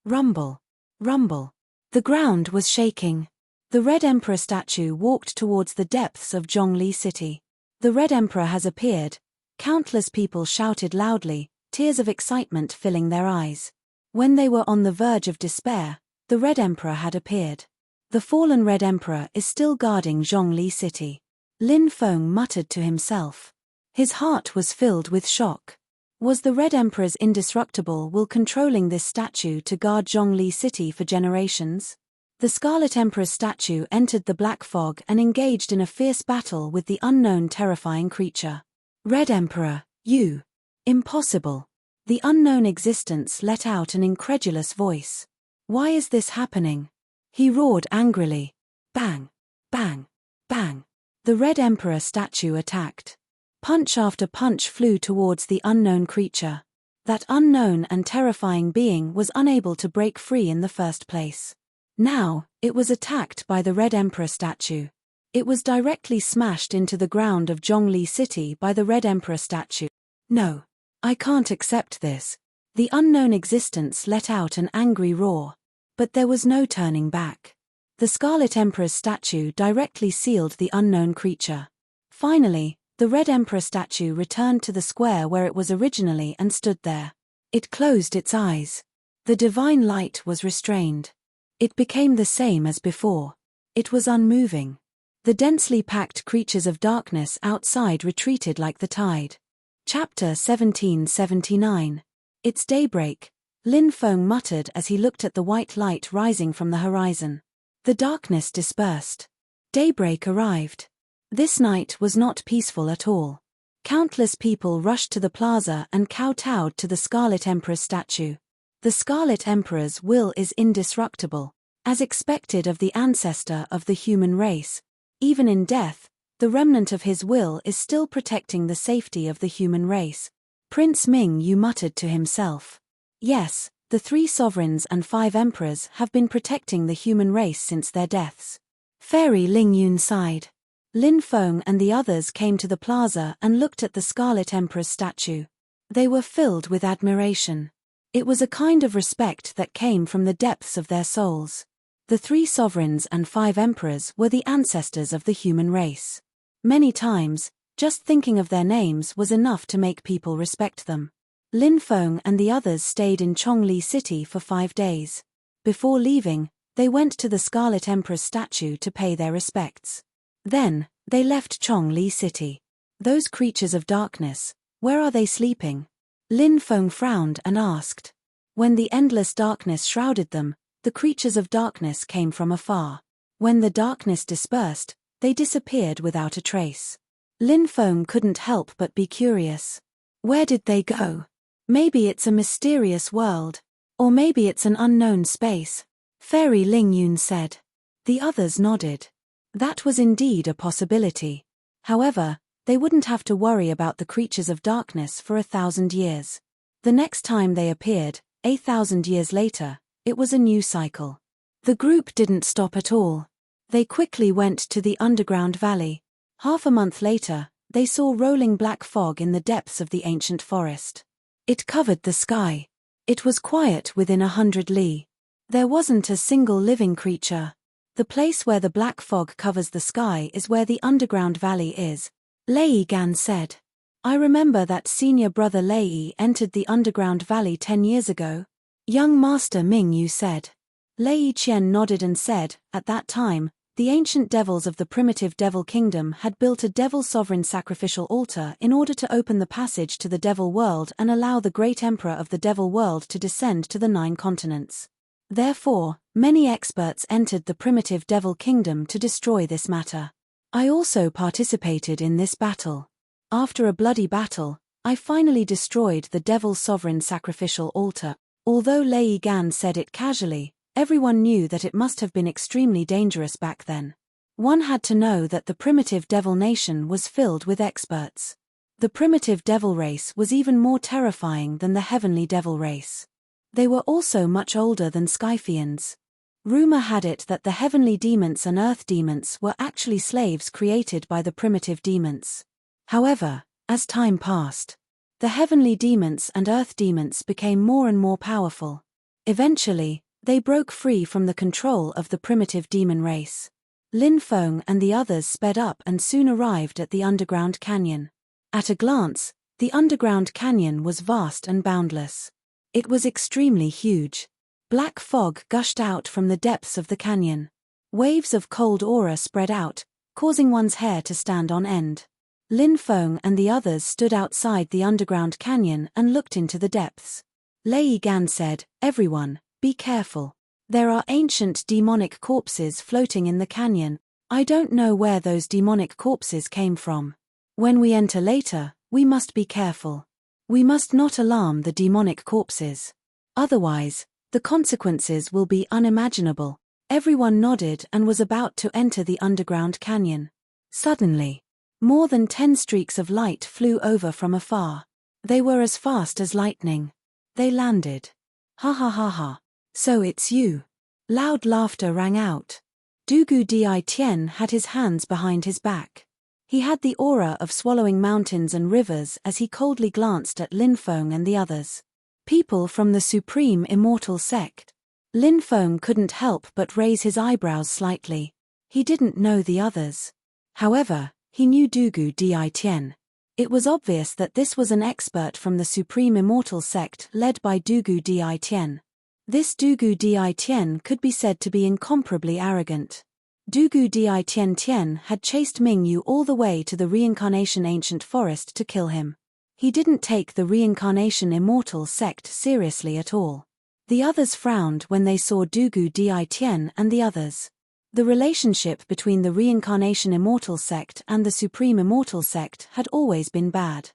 Rumble, rumble. The ground was shaking. The Red Emperor statue walked towards the depths of Zhongli City. The Red Emperor has appeared. Countless people shouted loudly, tears of excitement filling their eyes. When they were on the verge of despair, the Red Emperor had appeared. The fallen Red Emperor is still guarding Zhongli City. Lin Feng muttered to himself. His heart was filled with shock. Was the Red Emperor's indestructible will controlling this statue to guard Zhongli City for generations? The Scarlet Emperor's statue entered the black fog and engaged in a fierce battle with the unknown terrifying creature. Red Emperor, you. Impossible. The unknown existence let out an incredulous voice. Why is this happening? He roared angrily. Bang, bang, bang. The Red Emperor statue attacked. Punch after punch flew towards the unknown creature. That unknown and terrifying being was unable to break free in the first place. Now, it was attacked by the Red Emperor statue. It was directly smashed into the ground of Zhongli City by the Red Emperor statue. No. I can't accept this. The unknown existence let out an angry roar. But there was no turning back. The Scarlet Emperor's statue directly sealed the unknown creature. Finally, the Red Emperor statue returned to the square where it was originally and stood there. It closed its eyes. The divine light was restrained. It became the same as before. It was unmoving. The densely packed creatures of darkness outside retreated like the tide. Chapter 1779. It's daybreak, Lin Feng muttered as he looked at the white light rising from the horizon. The darkness dispersed. Daybreak arrived. This night was not peaceful at all. Countless people rushed to the plaza and kowtowed to the Scarlet Emperor's statue. The Scarlet Emperor's will is indestructible, as expected of the ancestor of the human race. Even in death, the remnant of his will is still protecting the safety of the human race. Prince Ming Yu muttered to himself. Yes, the 3 sovereigns and 5 emperors have been protecting the human race since their deaths. Fairy Ling Yun sighed. Lin Feng and the others came to the plaza and looked at the Scarlet Emperor's statue. They were filled with admiration. It was a kind of respect that came from the depths of their souls. The 3 sovereigns and 5 emperors were the ancestors of the human race. Many times, just thinking of their names was enough to make people respect them. Lin Feng and the others stayed in Zhongli City for 5 days. Before leaving, they went to the Scarlet Emperor's statue to pay their respects. Then, they left Zhongli City. Those creatures of darkness, where are they sleeping? Lin Feng frowned and asked. When the endless darkness shrouded them, the creatures of darkness came from afar. When the darkness dispersed, they disappeared without a trace. Lin Feng couldn't help but be curious. Where did they go? Maybe it's a mysterious world. Or maybe it's an unknown space. Fairy Ling Yun said. The others nodded. That was indeed a possibility. However, they wouldn't have to worry about the creatures of darkness for 1,000 years. The next time they appeared, 1,000 years later, it was a new cycle. The group didn't stop at all. They quickly went to the underground valley. Half a month later, they saw rolling black fog in the depths of the ancient forest. It covered the sky. It was quiet within 100 li. There wasn't a single living creature. The place where the black fog covers the sky is where the underground valley is, Lei Gan said. I remember that senior brother Lei entered the underground valley 10 years ago. Young Master Ming Yu said. Lei Qian nodded and said, at that time, the ancient devils of the primitive devil kingdom had built a devil sovereign sacrificial altar in order to open the passage to the devil world and allow the great emperor of the devil world to descend to the 9 continents. Therefore, many experts entered the primitive devil kingdom to destroy this matter. I also participated in this battle. After a bloody battle, I finally destroyed the devil sovereign sacrificial altar. Although Lei Gan said it casually, everyone knew that it must have been extremely dangerous back then. One had to know that the primitive devil nation was filled with experts. The primitive devil race was even more terrifying than the heavenly devil race. They were also much older than Scythians. Rumor had it that the heavenly demons and earth demons were actually slaves created by the primitive demons. However, as time passed, the heavenly demons and earth demons became more and more powerful. Eventually, they broke free from the control of the primitive demon race. Lin Feng and the others sped up and soon arrived at the underground canyon. At a glance, the underground canyon was vast and boundless. It was extremely huge. Black fog gushed out from the depths of the canyon. Waves of cold aura spread out, causing one's hair to stand on end. Lin Feng and the others stood outside the underground canyon and looked into the depths. Lei Gan said, everyone, be careful. There are ancient demonic corpses floating in the canyon. I don't know where those demonic corpses came from. When we enter later, we must be careful. We must not alarm the demonic corpses. Otherwise, the consequences will be unimaginable. Everyone nodded and was about to enter the underground canyon. Suddenly, more than 10 streaks of light flew over from afar. They were as fast as lightning. They landed. Ha ha ha ha. So it's you. Loud laughter rang out. Dugu Di Tian had his hands behind his back. He had the aura of swallowing mountains and rivers as he coldly glanced at Lin Feng and the others. People from the Supreme Immortal Sect. Lin Feng couldn't help but raise his eyebrows slightly. He didn't know the others. However, he knew Dugu Di Tian. It was obvious that this was an expert from the Supreme Immortal Sect led by Dugu Di Tian. This Dugu Di Tian could be said to be incomparably arrogant. Dugu Di Tian had chased Ming Yu all the way to the reincarnation ancient forest to kill him. He didn't take the reincarnation immortal sect seriously at all. The others frowned when they saw Dugu Di Tian and the others. The relationship between the reincarnation immortal sect and the supreme immortal sect had always been bad.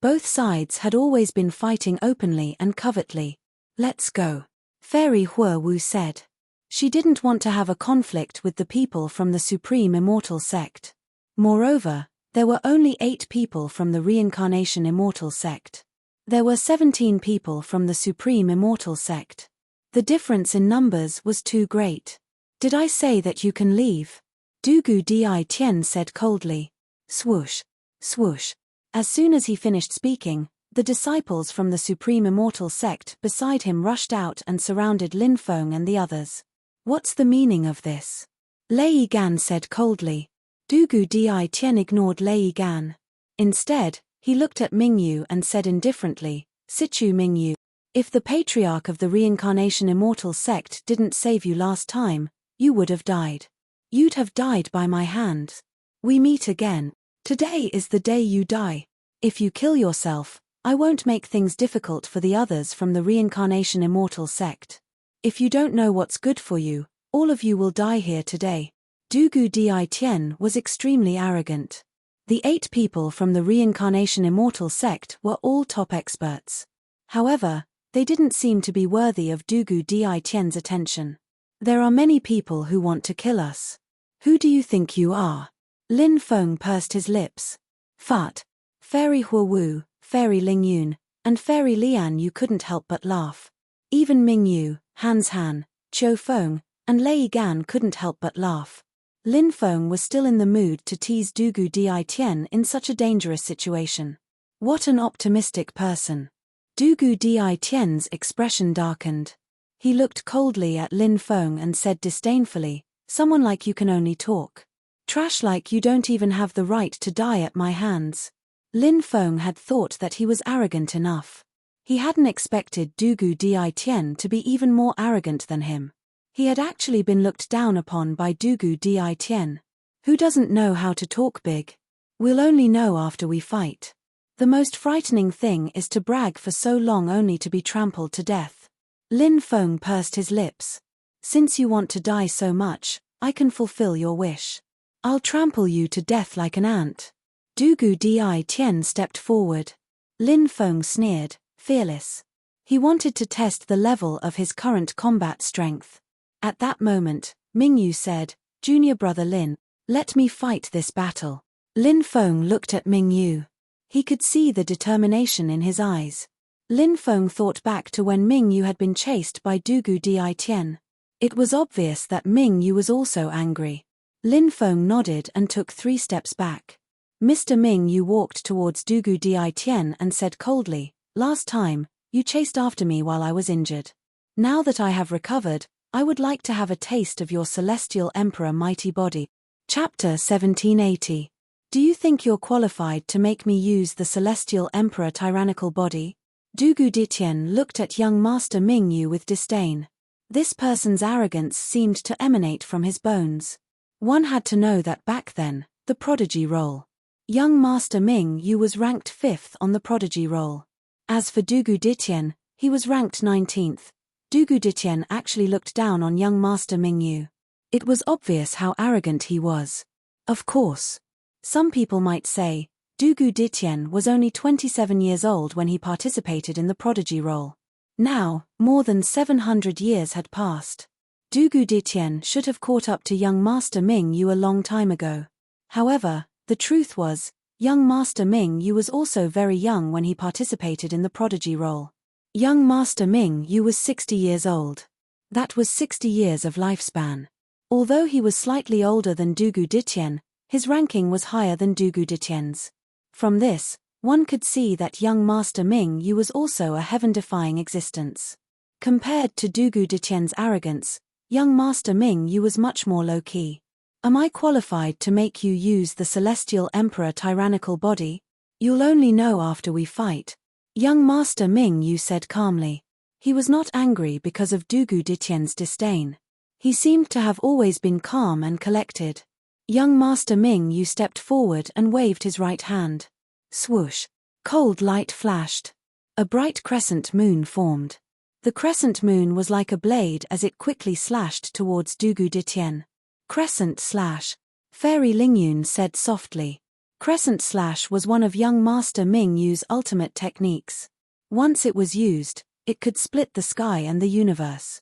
Both sides had always been fighting openly and covertly. Let's go, Fairy Hua Wu said. She didn't want to have a conflict with the people from the Supreme Immortal Sect. Moreover, there were only 8 people from the Reincarnation Immortal Sect. There were 17 people from the Supreme Immortal Sect. The difference in numbers was too great. Did I say that you can leave? Dugu Di Tian said coldly. Swoosh, swoosh. As soon as he finished speaking, the disciples from the Supreme Immortal Sect beside him rushed out and surrounded Lin Feng and the others. What's the meaning of this? Lei Gan said coldly. Dugu Di Tian ignored Lei Gan. Instead, he looked at Ming Yu and said indifferently, Situ Ming Yu, if the patriarch of the Reincarnation Immortal Sect didn't save you last time, you would have died. You'd have died by my hand. We meet again. Today is the day you die. If you kill yourself, I won't make things difficult for the others from the Reincarnation Immortal Sect. If you don't know what's good for you, all of you will die here today. Dugu Di Tian was extremely arrogant. The 8 people from the Reincarnation Immortal Sect were all top experts. However, they didn't seem to be worthy of Dugu Di Tian's attention. There are many people who want to kill us. Who do you think you are? Lin Feng pursed his lips. Fat. Fairy Hua Wu, Fairy Ling Yun, and Fairy Lian you couldn't help but laugh. Even Ming Yu, Hans Han, Qiu Feng, and Lei Gan couldn't help but laugh. Lin Feng was still in the mood to tease Dugu Di Tian in such a dangerous situation. What an optimistic person. Dugu Di Tian's expression darkened. He looked coldly at Lin Feng and said disdainfully, "Someone like you can only talk. Trash like you don't even have the right to die at my hands." Lin Feng had thought that he was arrogant enough. He hadn't expected Dugu Di Tian to be even more arrogant than him. He had actually been looked down upon by Dugu Di Tian. Who doesn't know how to talk big? We'll only know after we fight. The most frightening thing is to brag for so long only to be trampled to death. Lin Feng pursed his lips. "Since you want to die so much, I can fulfill your wish. I'll trample you to death like an ant." Dugu Di Tian stepped forward. Lin Feng sneered, fearless. He wanted to test the level of his current combat strength. At that moment, Mingyu said, "Junior brother Lin, let me fight this battle." Lin Feng looked at Mingyu. He could see the determination in his eyes. Lin Feng thought back to when Mingyu had been chased by Dugu Di Tian. It was obvious that Mingyu was also angry. Lin Feng nodded and took 3 steps back. Mr. Mingyu walked towards Dugu Di Tian and said coldly, "Last time, you chased after me while I was injured. Now that I have recovered, I would like to have a taste of your Celestial Emperor mighty body." Chapter 1780. Do you think you're qualified to make me use the Celestial Emperor tyrannical body? Dugu Ditian looked at young Master Mingyu with disdain. This person's arrogance seemed to emanate from his bones. One had to know that back then, the prodigy roll. Young Master Mingyu was ranked 5th on the prodigy roll. As for Dugu Ditian, he was ranked 19th. Dugu Ditian actually looked down on young Master Mingyu. It was obvious how arrogant he was. Of course. Some people might say, Dugu Ditian was only 27 years old when he participated in the prodigy role. Now, more than 700 years had passed. Dugu Ditian should have caught up to young Master Mingyu a long time ago. However, the truth was, young Master Mingyu was also very young when he participated in the prodigy role. Young Master Mingyu was 60 years old. That was 60 years of lifespan. Although he was slightly older than Dugu Ditian, his ranking was higher than Dugu Ditian's. From this, one could see that young Master Mingyu was also a heaven-defying existence. Compared to Dugu Ditian's arrogance, young Master Mingyu was much more low-key. Am I qualified to make you use the Celestial Emperor tyrannical body? You'll only know after we fight. Young Master Mingyu said calmly. He was not angry because of Dugu Ditian's disdain. He seemed to have always been calm and collected. Young Master Mingyu stepped forward and waved his right hand. Swoosh. Cold light flashed. A bright crescent moon formed. The crescent moon was like a blade as it quickly slashed towards Dugu Ditian. Crescent slash. Fairy Lingyun said softly. Crescent slash was one of young Master Mingyu's ultimate techniques. Once it was used, it could split the sky and the universe.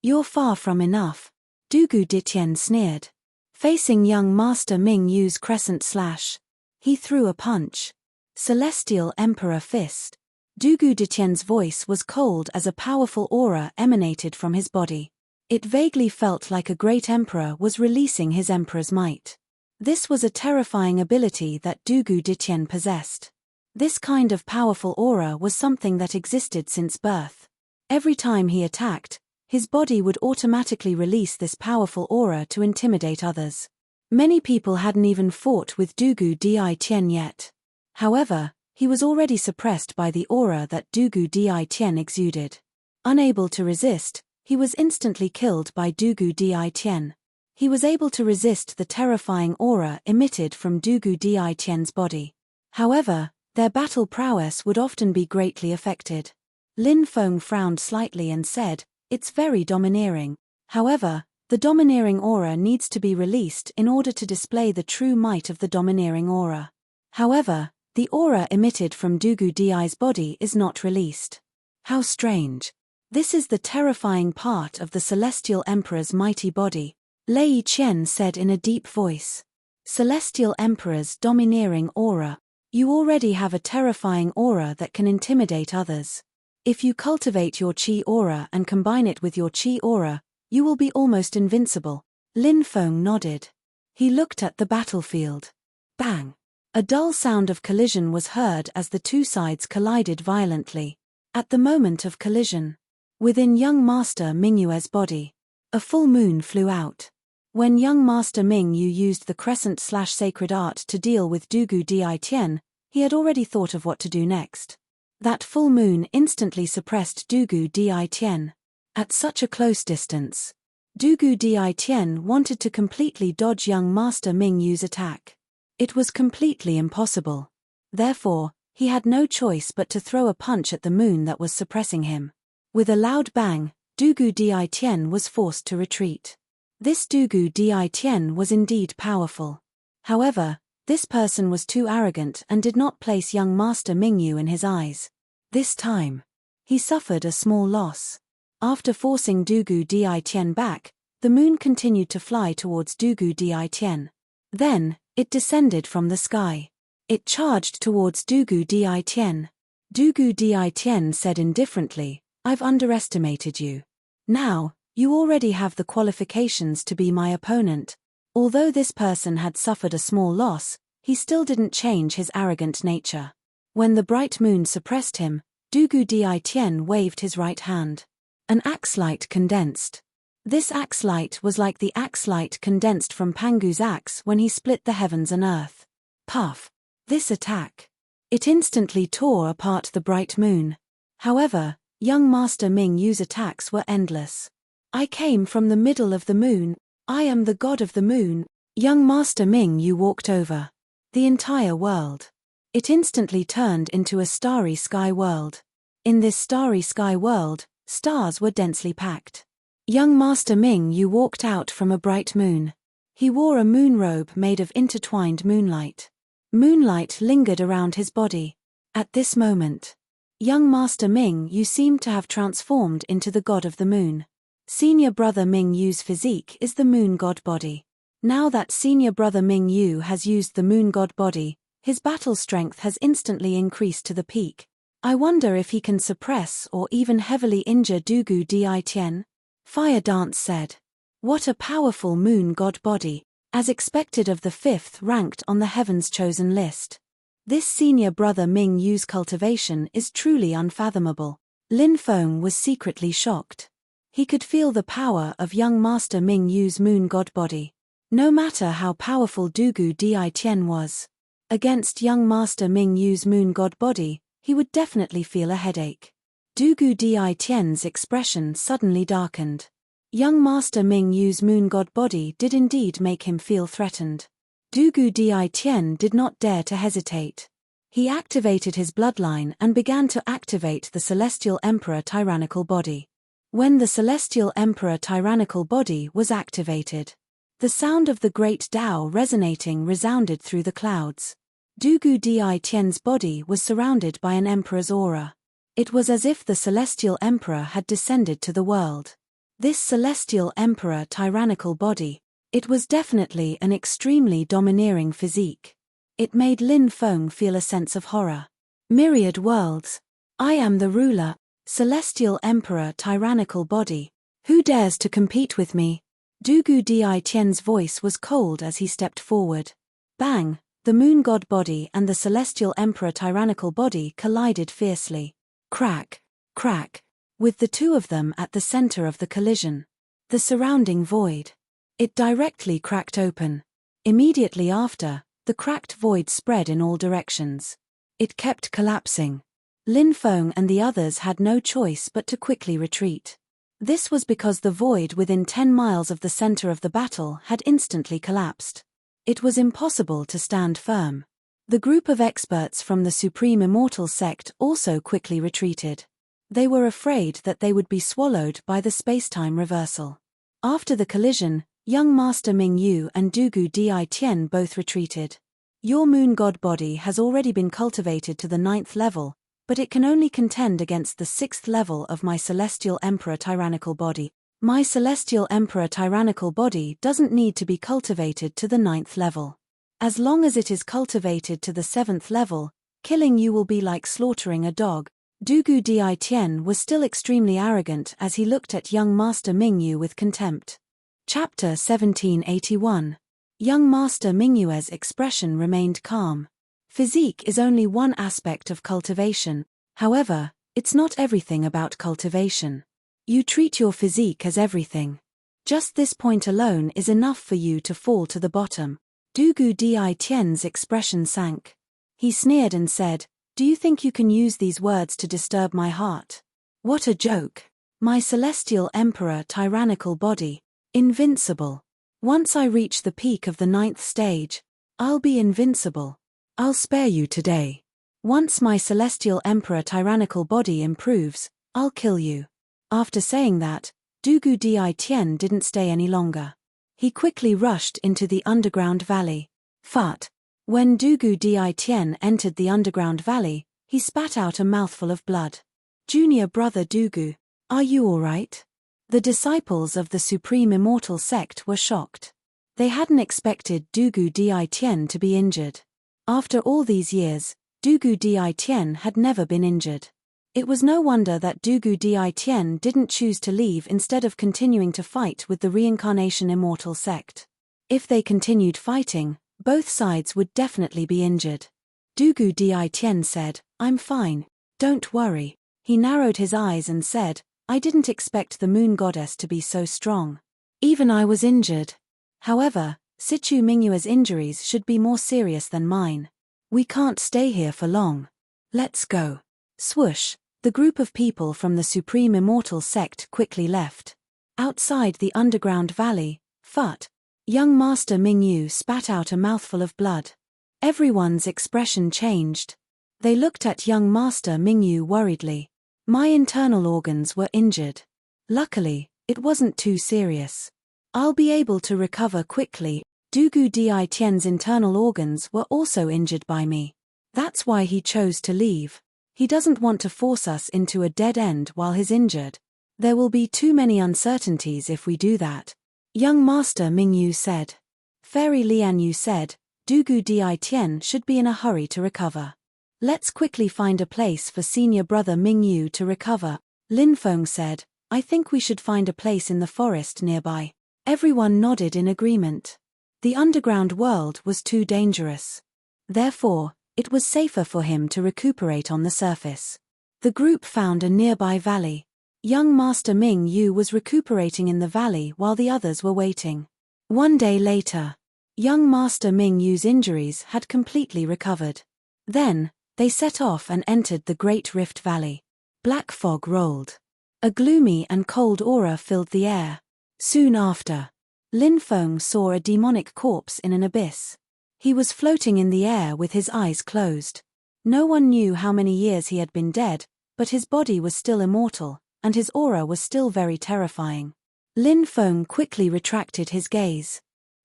You're far from enough. Dugu Ditian sneered. Facing young Master Mingyu's crescent slash, he threw a punch. Celestial Emperor Fist. Dugu Ditian's voice was cold as a powerful aura emanated from his body. It vaguely felt like a great emperor was releasing his emperor's might. This was a terrifying ability that Dugu Ditian possessed. This kind of powerful aura was something that existed since birth. Every time he attacked, his body would automatically release this powerful aura to intimidate others. Many people hadn't even fought with Dugu Di Tian yet. However, he was already suppressed by the aura that Dugu Di Tian exuded. Unable to resist, he was instantly killed by Dugu Di Tian. He was able to resist the terrifying aura emitted from Dugu Di Tian's body. However, their battle prowess would often be greatly affected. Lin Feng frowned slightly and said, "It's very domineering. However, the domineering aura needs to be released in order to display the true might of the domineering aura. However, the aura emitted from Dugu Di's body is not released. How strange. This is the terrifying part of the Celestial Emperor's mighty body," Lei Chen said in a deep voice. Celestial Emperor's domineering aura. You already have a terrifying aura that can intimidate others. If you cultivate your Qi aura and combine it with your Qi aura, You will be almost invincible. Lin Feng nodded. He looked at the battlefield. Bang! A dull sound of collision was heard as the two sides collided violently. At the moment of collision, within young Master Mingyue's body, a full moon flew out. When young Master Mingyu used the crescent/sacred art to deal with Dugu Di Tian, he had already thought of what to do next. That full moon instantly suppressed Dugu Di Tian. At such a close distance, Dugu Di Tian wanted to completely dodge young Master Mingyu's attack. It was completely impossible. Therefore, he had no choice but to throw a punch at the moon that was suppressing him. With a loud bang, Dugu Di Tian was forced to retreat. This Dugu Di Tian was indeed powerful. However, this person was too arrogant and did not place young Master Mingyu in his eyes. This time, he suffered a small loss. After forcing Dugu Di Tian back, the moon continued to fly towards Dugu Di Tian. Then, it descended from the sky. It charged towards Dugu Di Tian. Dugu Di Tian said indifferently, "I've underestimated you. Now, you already have the qualifications to be my opponent." Although this person had suffered a small loss, he still didn't change his arrogant nature. When the bright moon suppressed him, Dugu Di Tian waved his right hand. An axe light condensed. This axe light was like the axe light condensed from Pangu's axe when he split the heavens and earth. Puff! This attack. It instantly tore apart the bright moon. However, young Master Mingyu's attacks were endless. "I came from the middle of the moon. I am the god of the moon." Young Master Mingyu walked over the entire world. It instantly turned into a starry sky world. In this starry sky world, stars were densely packed. Young Master Mingyu walked out from a bright moon. He wore a moon robe made of intertwined moonlight. Moonlight lingered around his body. At this moment, young Master Mingyu seemed to have transformed into the god of the moon. Senior brother Mingyu's physique is the moon god body. Now that senior brother Mingyu has used the moon god body, his battle strength has instantly increased to the peak. I wonder if he can suppress or even heavily injure Dugu Di Tian? Fire Dance said. What a powerful moon god body, as expected of the 5th ranked on the Heaven's Chosen list. This senior brother Mingyu's cultivation is truly unfathomable. Lin Feng was secretly shocked. He could feel the power of young Master Mingyu's moon god body. No matter how powerful Dugu Di Tian was, against young Master Mingyu's moon god body, he would definitely feel a headache. Dugu Di Tian's expression suddenly darkened. Young Master Mingyu's moon god body did indeed make him feel threatened. Dugu Di Tian did not dare to hesitate. He activated his bloodline and began to activate the Celestial Emperor tyrannical body. When the Celestial Emperor tyrannical body was activated, the sound of the great Tao resonating resounded through the clouds. Dugu Di Tian's body was surrounded by an emperor's aura. It was as if the Celestial Emperor had descended to the world. This Celestial Emperor tyrannical body, it was definitely an extremely domineering physique. It made Lin Feng feel a sense of horror. Myriad worlds. I am the ruler. Celestial Emperor tyrannical body. Who dares to compete with me? Dugu Di Tian's voice was cold as he stepped forward. Bang! The moon god body and the Celestial Emperor tyrannical body collided fiercely. Crack! Crack! With the two of them at the center of the collision. The surrounding void. It directly cracked open. Immediately after, the cracked void spread in all directions. It kept collapsing. Lin Feng and the others had no choice but to quickly retreat. This was because the void within 10 miles of the center of the battle had instantly collapsed. It was impossible to stand firm. The group of experts from the Supreme Immortal sect also quickly retreated. They were afraid that they would be swallowed by the spacetime reversal. After the collision, young Master Mingyu and Dugu Di Tian both retreated. Your moon god body has already been cultivated to the 9th level, but it can only contend against the 6th level of my Celestial Emperor tyrannical body. My Celestial Emperor tyrannical body doesn't need to be cultivated to the 9th level. As long as it is cultivated to the 7th level, killing you will be like slaughtering a dog. Dugu Di Tian was still extremely arrogant as he looked at young Master Mingyu with contempt. Chapter 1781. Young Master Mingyue's expression remained calm. Physique is only one aspect of cultivation, however, it's not everything about cultivation. You treat your physique as everything. Just this point alone is enough for you to fall to the bottom. Dugu Di Tian's expression sank. He sneered and said, "Do you think you can use these words to disturb my heart? What a joke. My celestial emperor tyrannical body, invincible. Once I reach the peak of the 9th stage, I'll be invincible. I'll spare you today. Once my celestial emperor tyrannical body improves, I'll kill you." After saying that, Dugu Di Tian didn't stay any longer. He quickly rushed into the underground valley. Fart. When Dugu Di Tian entered the underground valley, he spat out a mouthful of blood. "Junior brother Dugu, are you all right?" The disciples of the Supreme Immortal Sect were shocked. They hadn't expected Dugu Di Tian to be injured. After all these years, Dugu Di Tian had never been injured. It was no wonder that Dugu Di Tian didn't choose to leave instead of continuing to fight with the Reincarnation Immortal Sect. If they continued fighting, both sides would definitely be injured. Dugu Di Tian said, "I'm fine, don't worry." He narrowed his eyes and said, "I didn't expect the moon goddess to be so strong. Even I was injured. However, Situ Mingyue's injuries should be more serious than mine. We can't stay here for long. Let's go." Swoosh, the group of people from the Supreme Immortal Sect quickly left. Outside the underground valley, Fut, young Master Mingyu spat out a mouthful of blood. Everyone's expression changed. They looked at young Master Mingyu worriedly. "My internal organs were injured. Luckily, it wasn't too serious. I'll be able to recover quickly." Dugu Di Tian's internal organs were also injured by me. That's why he chose to leave. He doesn't want to force us into a dead end while he's injured. There will be too many uncertainties if we do that. Young Master Mingyu said. Fairy Lianyu said, "Dugu Di Tian should be in a hurry to recover. Let's quickly find a place for senior brother Mingyu to recover." Lin Feng said, "I think we should find a place in the forest nearby." Everyone nodded in agreement. The underground world was too dangerous. Therefore, it was safer for him to recuperate on the surface. The group found a nearby valley. Young Master Ming Yu was recuperating in the valley while the others were waiting. One day later, young Master Ming Yu's injuries had completely recovered. Then, they set off and entered the Great Rift Valley. Black fog rolled. A gloomy and cold aura filled the air. Soon after, Lin Feng saw a demonic corpse in an abyss. He was floating in the air with his eyes closed. No one knew how many years he had been dead, but his body was still immortal, and his aura was still very terrifying. Lin Feng quickly retracted his gaze.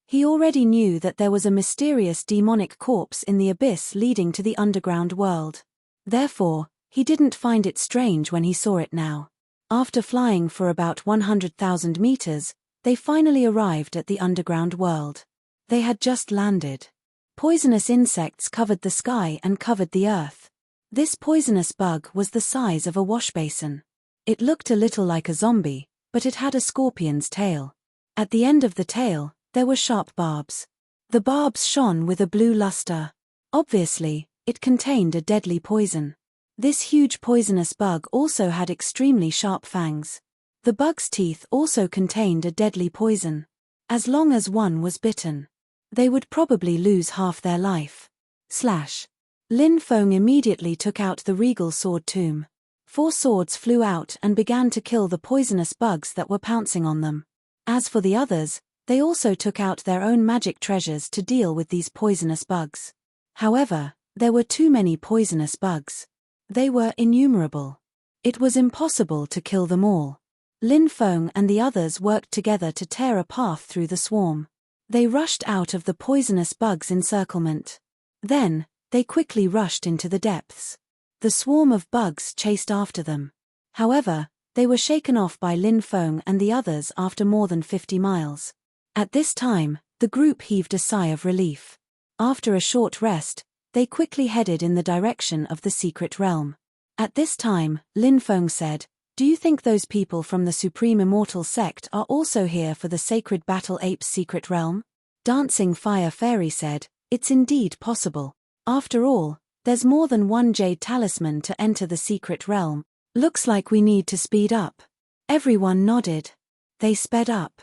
He already knew that there was a mysterious demonic corpse in the abyss leading to the underground world. Therefore, he didn't find it strange when he saw it now. After flying for about 100,000 meters, they finally arrived at the underground world. They had just landed. Poisonous insects covered the sky and covered the earth. This poisonous bug was the size of a washbasin. It looked a little like a zombie, but it had a scorpion's tail. At the end of the tail, there were sharp barbs. The barbs shone with a blue luster. Obviously, it contained a deadly poison. This huge poisonous bug also had extremely sharp fangs. The bug's teeth also contained a deadly poison. As long as one was bitten, they would probably lose half their life. Lin Feng immediately took out the regal sword tomb. 4 swords flew out and began to kill the poisonous bugs that were pouncing on them. As for the others, they also took out their own magic treasures to deal with these poisonous bugs. However, there were too many poisonous bugs. They were innumerable. It was impossible to kill them all. Lin Feng and the others worked together to tear a path through the swarm. They rushed out of the poisonous bugs' encirclement. Then, they quickly rushed into the depths. The swarm of bugs chased after them. However, they were shaken off by Lin Feng and the others after more than 50 miles. At this time, the group heaved a sigh of relief. After a short rest, they quickly headed in the direction of the secret realm. At this time, Lin Feng said, "Do you think those people from the Supreme Immortal Sect are also here for the Sacred Battle Ape's secret realm?" Dancing Fire Fairy said, "It's indeed possible. After all, there's more than one jade talisman to enter the secret realm. Looks like we need to speed up." Everyone nodded. They sped up.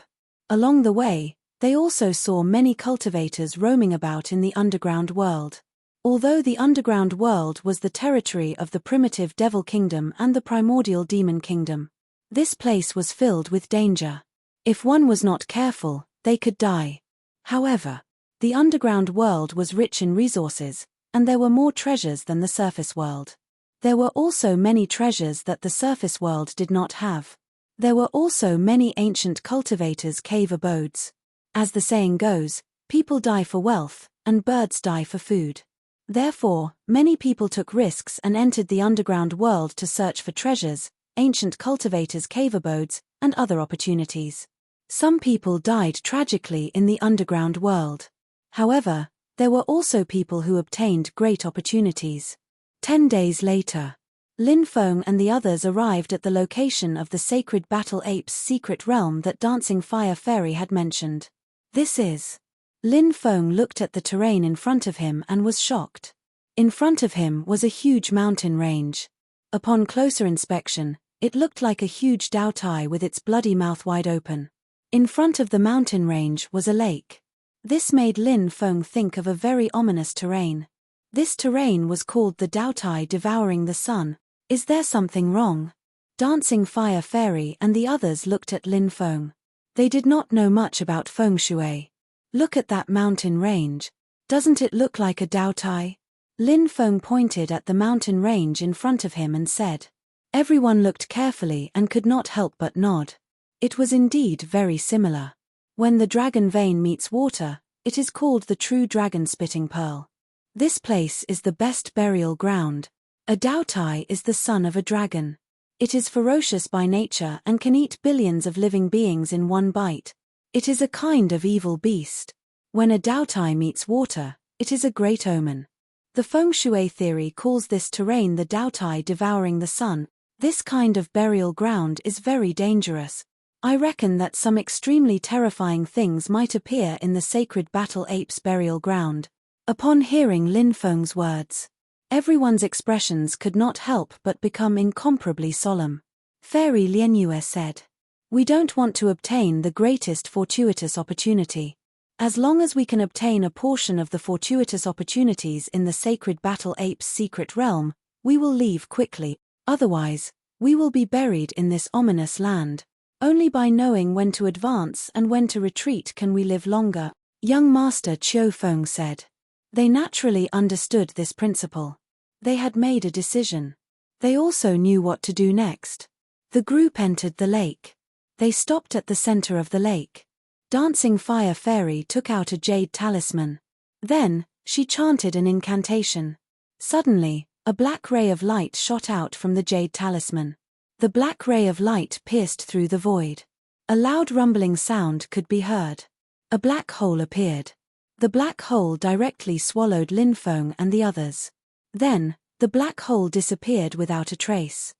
Along the way, they also saw many cultivators roaming about in the underground world. Although the underground world was the territory of the primitive Devil Kingdom and the Primordial Demon Kingdom, this place was filled with danger. If one was not careful, they could die. However, the underground world was rich in resources, and there were more treasures than the surface world. There were also many treasures that the surface world did not have. There were also many ancient cultivators' cave abodes. As the saying goes, people die for wealth, and birds die for food. Therefore, many people took risks and entered the underground world to search for treasures, ancient cultivators' cave abodes, and other opportunities. Some people died tragically in the underground world. However, there were also people who obtained great opportunities. 10 days later, Lin Feng and the others arrived at the location of the Sacred Battle Ape's secret realm that Dancing Fire Fairy had mentioned. This is. Lin Feng looked at the terrain in front of him and was shocked. In front of him was a huge mountain range. Upon closer inspection, it looked like a huge Dao Tai with its bloody mouth wide open. In front of the mountain range was a lake. This made Lin Feng think of a very ominous terrain. This terrain was called the Dao Tai devouring the sun. Is there something wrong? Dancing Fire Fairy and the others looked at Lin Feng. They did not know much about feng shui. Look at that mountain range. Doesn't it look like a Dao Tai? Lin Feng pointed at the mountain range in front of him and said. Everyone looked carefully and could not help but nod. It was indeed very similar. When the dragon vein meets water, it is called the true dragon spitting pearl. This place is the best burial ground. A Dao Tai is the son of a dragon. It is ferocious by nature and can eat billions of living beings in one bite. It is a kind of evil beast. When a Dao Tai meets water, it is a great omen. The feng shui theory calls this terrain the Dao Tai devouring the sun. This kind of burial ground is very dangerous. I reckon that some extremely terrifying things might appear in the Sacred Battle Ape's burial ground. Upon hearing Lin Feng's words, everyone's expressions could not help but become incomparably solemn. Fairy Lianyue said, "We don't want to obtain the greatest fortuitous opportunity. As long as we can obtain a portion of the fortuitous opportunities in the Sacred Battle Ape's secret realm, we will leave quickly. Otherwise, we will be buried in this ominous land. Only by knowing when to advance and when to retreat can we live longer." Young Master Qiu Feng said. They naturally understood this principle. They had made a decision. They also knew what to do next. The group entered the lake. They stopped at the center of the lake. Dancing Fire Fairy took out a jade talisman. Then, she chanted an incantation. Suddenly, a black ray of light shot out from the jade talisman. The black ray of light pierced through the void. A loud rumbling sound could be heard. A black hole appeared. The black hole directly swallowed Lin Feng and the others. Then, the black hole disappeared without a trace.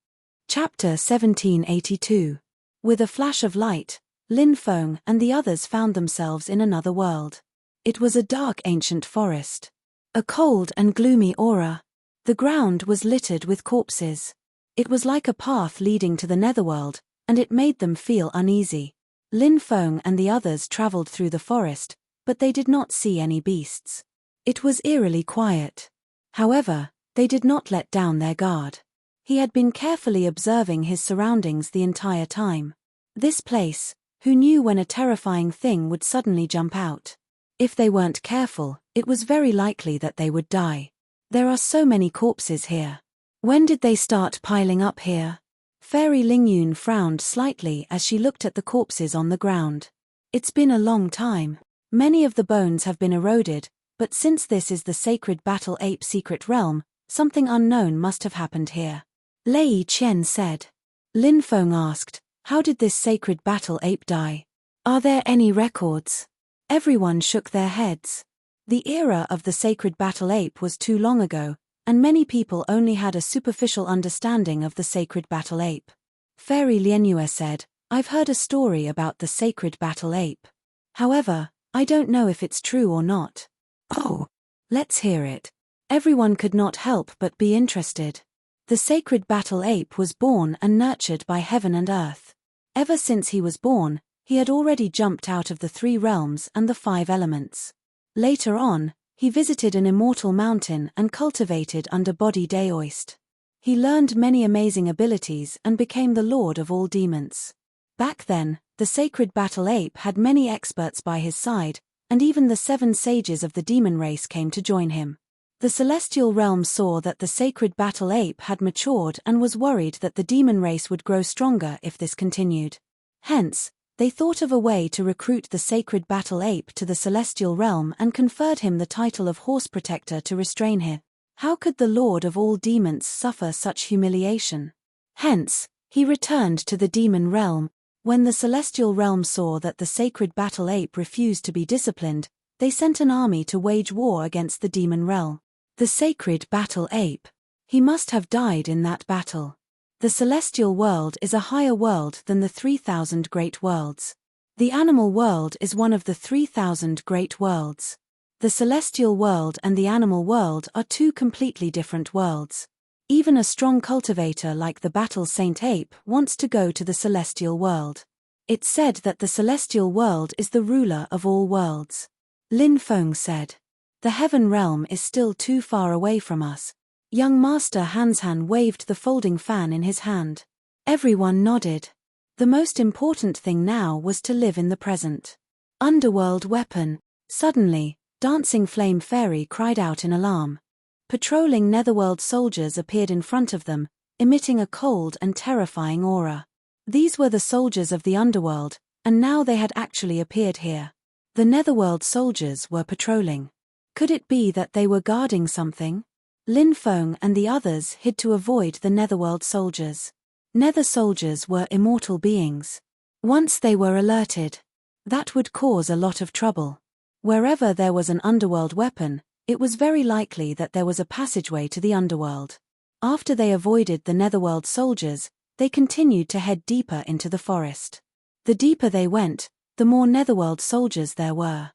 Chapter 1782. With a flash of light, Lin Feng and the others found themselves in another world. It was a dark ancient forest. A cold and gloomy aura. The ground was littered with corpses. It was like a path leading to the netherworld, and it made them feel uneasy. Lin Feng and the others traveled through the forest, but they did not see any beasts. It was eerily quiet. However, they did not let down their guard. He had been carefully observing his surroundings the entire time. This place, who knew when a terrifying thing would suddenly jump out? If they weren't careful, it was very likely that they would die. There are so many corpses here. When did they start piling up here? Fairy Lingyun frowned slightly as she looked at the corpses on the ground. It's been a long time. Many of the bones have been eroded, but since this is the Sacred Battle Ape secret realm, something unknown must have happened here. Lei Qian said. Lin Feng asked, how did this Sacred Battle Ape die? Are there any records? Everyone shook their heads. The era of the Sacred Battle Ape was too long ago, and many people only had a superficial understanding of the sacred battle ape. Fairy Lianue said, "I've heard a story about the sacred battle ape. However, I don't know if it's true or not." "Oh, let's hear it." Everyone could not help but be interested. The sacred battle ape was born and nurtured by heaven and earth. Ever since he was born, he had already jumped out of the 3 realms and the 5 elements. Later on, he visited an immortal mountain and cultivated under-body daoist. He learned many amazing abilities and became the lord of all demons. Back then, the sacred battle ape had many experts by his side, and even the 7 sages of the demon race came to join him. The celestial realm saw that the sacred battle ape had matured and was worried that the demon race would grow stronger if this continued. Hence, they thought of a way to recruit the sacred battle ape to the celestial realm and conferred him the title of horse protector to restrain him. How could the lord of all demons suffer such humiliation? Hence, he returned to the demon realm. When the celestial realm saw that the sacred battle ape refused to be disciplined, they sent an army to wage war against the demon realm. The sacred battle ape. He must have died in that battle. The celestial world is a higher world than the 3,000 great worlds. The animal world is one of the 3,000 great worlds. The celestial world and the animal world are 2 completely different worlds. Even a strong cultivator like the battle saint ape wants to go to the celestial world. It's said that the celestial world is the ruler of all worlds. Lin Feng said, "The heaven realm is still too far away from us." Young Master Hanshan waved the folding fan in his hand. Everyone nodded. The most important thing now was to live in the present. Underworld weapon. Suddenly, Dancing Flame Fairy cried out in alarm. Patrolling netherworld soldiers appeared in front of them, emitting a cold and terrifying aura. These were the soldiers of the underworld, and now they had actually appeared here. The netherworld soldiers were patrolling. Could it be that they were guarding something? Lin Feng and the others hid to avoid the netherworld soldiers. Nether soldiers were immortal beings. Once they were alerted, that would cause a lot of trouble. Wherever there was an underworld weapon, it was very likely that there was a passageway to the underworld. After they avoided the netherworld soldiers, they continued to head deeper into the forest. The deeper they went, the more netherworld soldiers there were.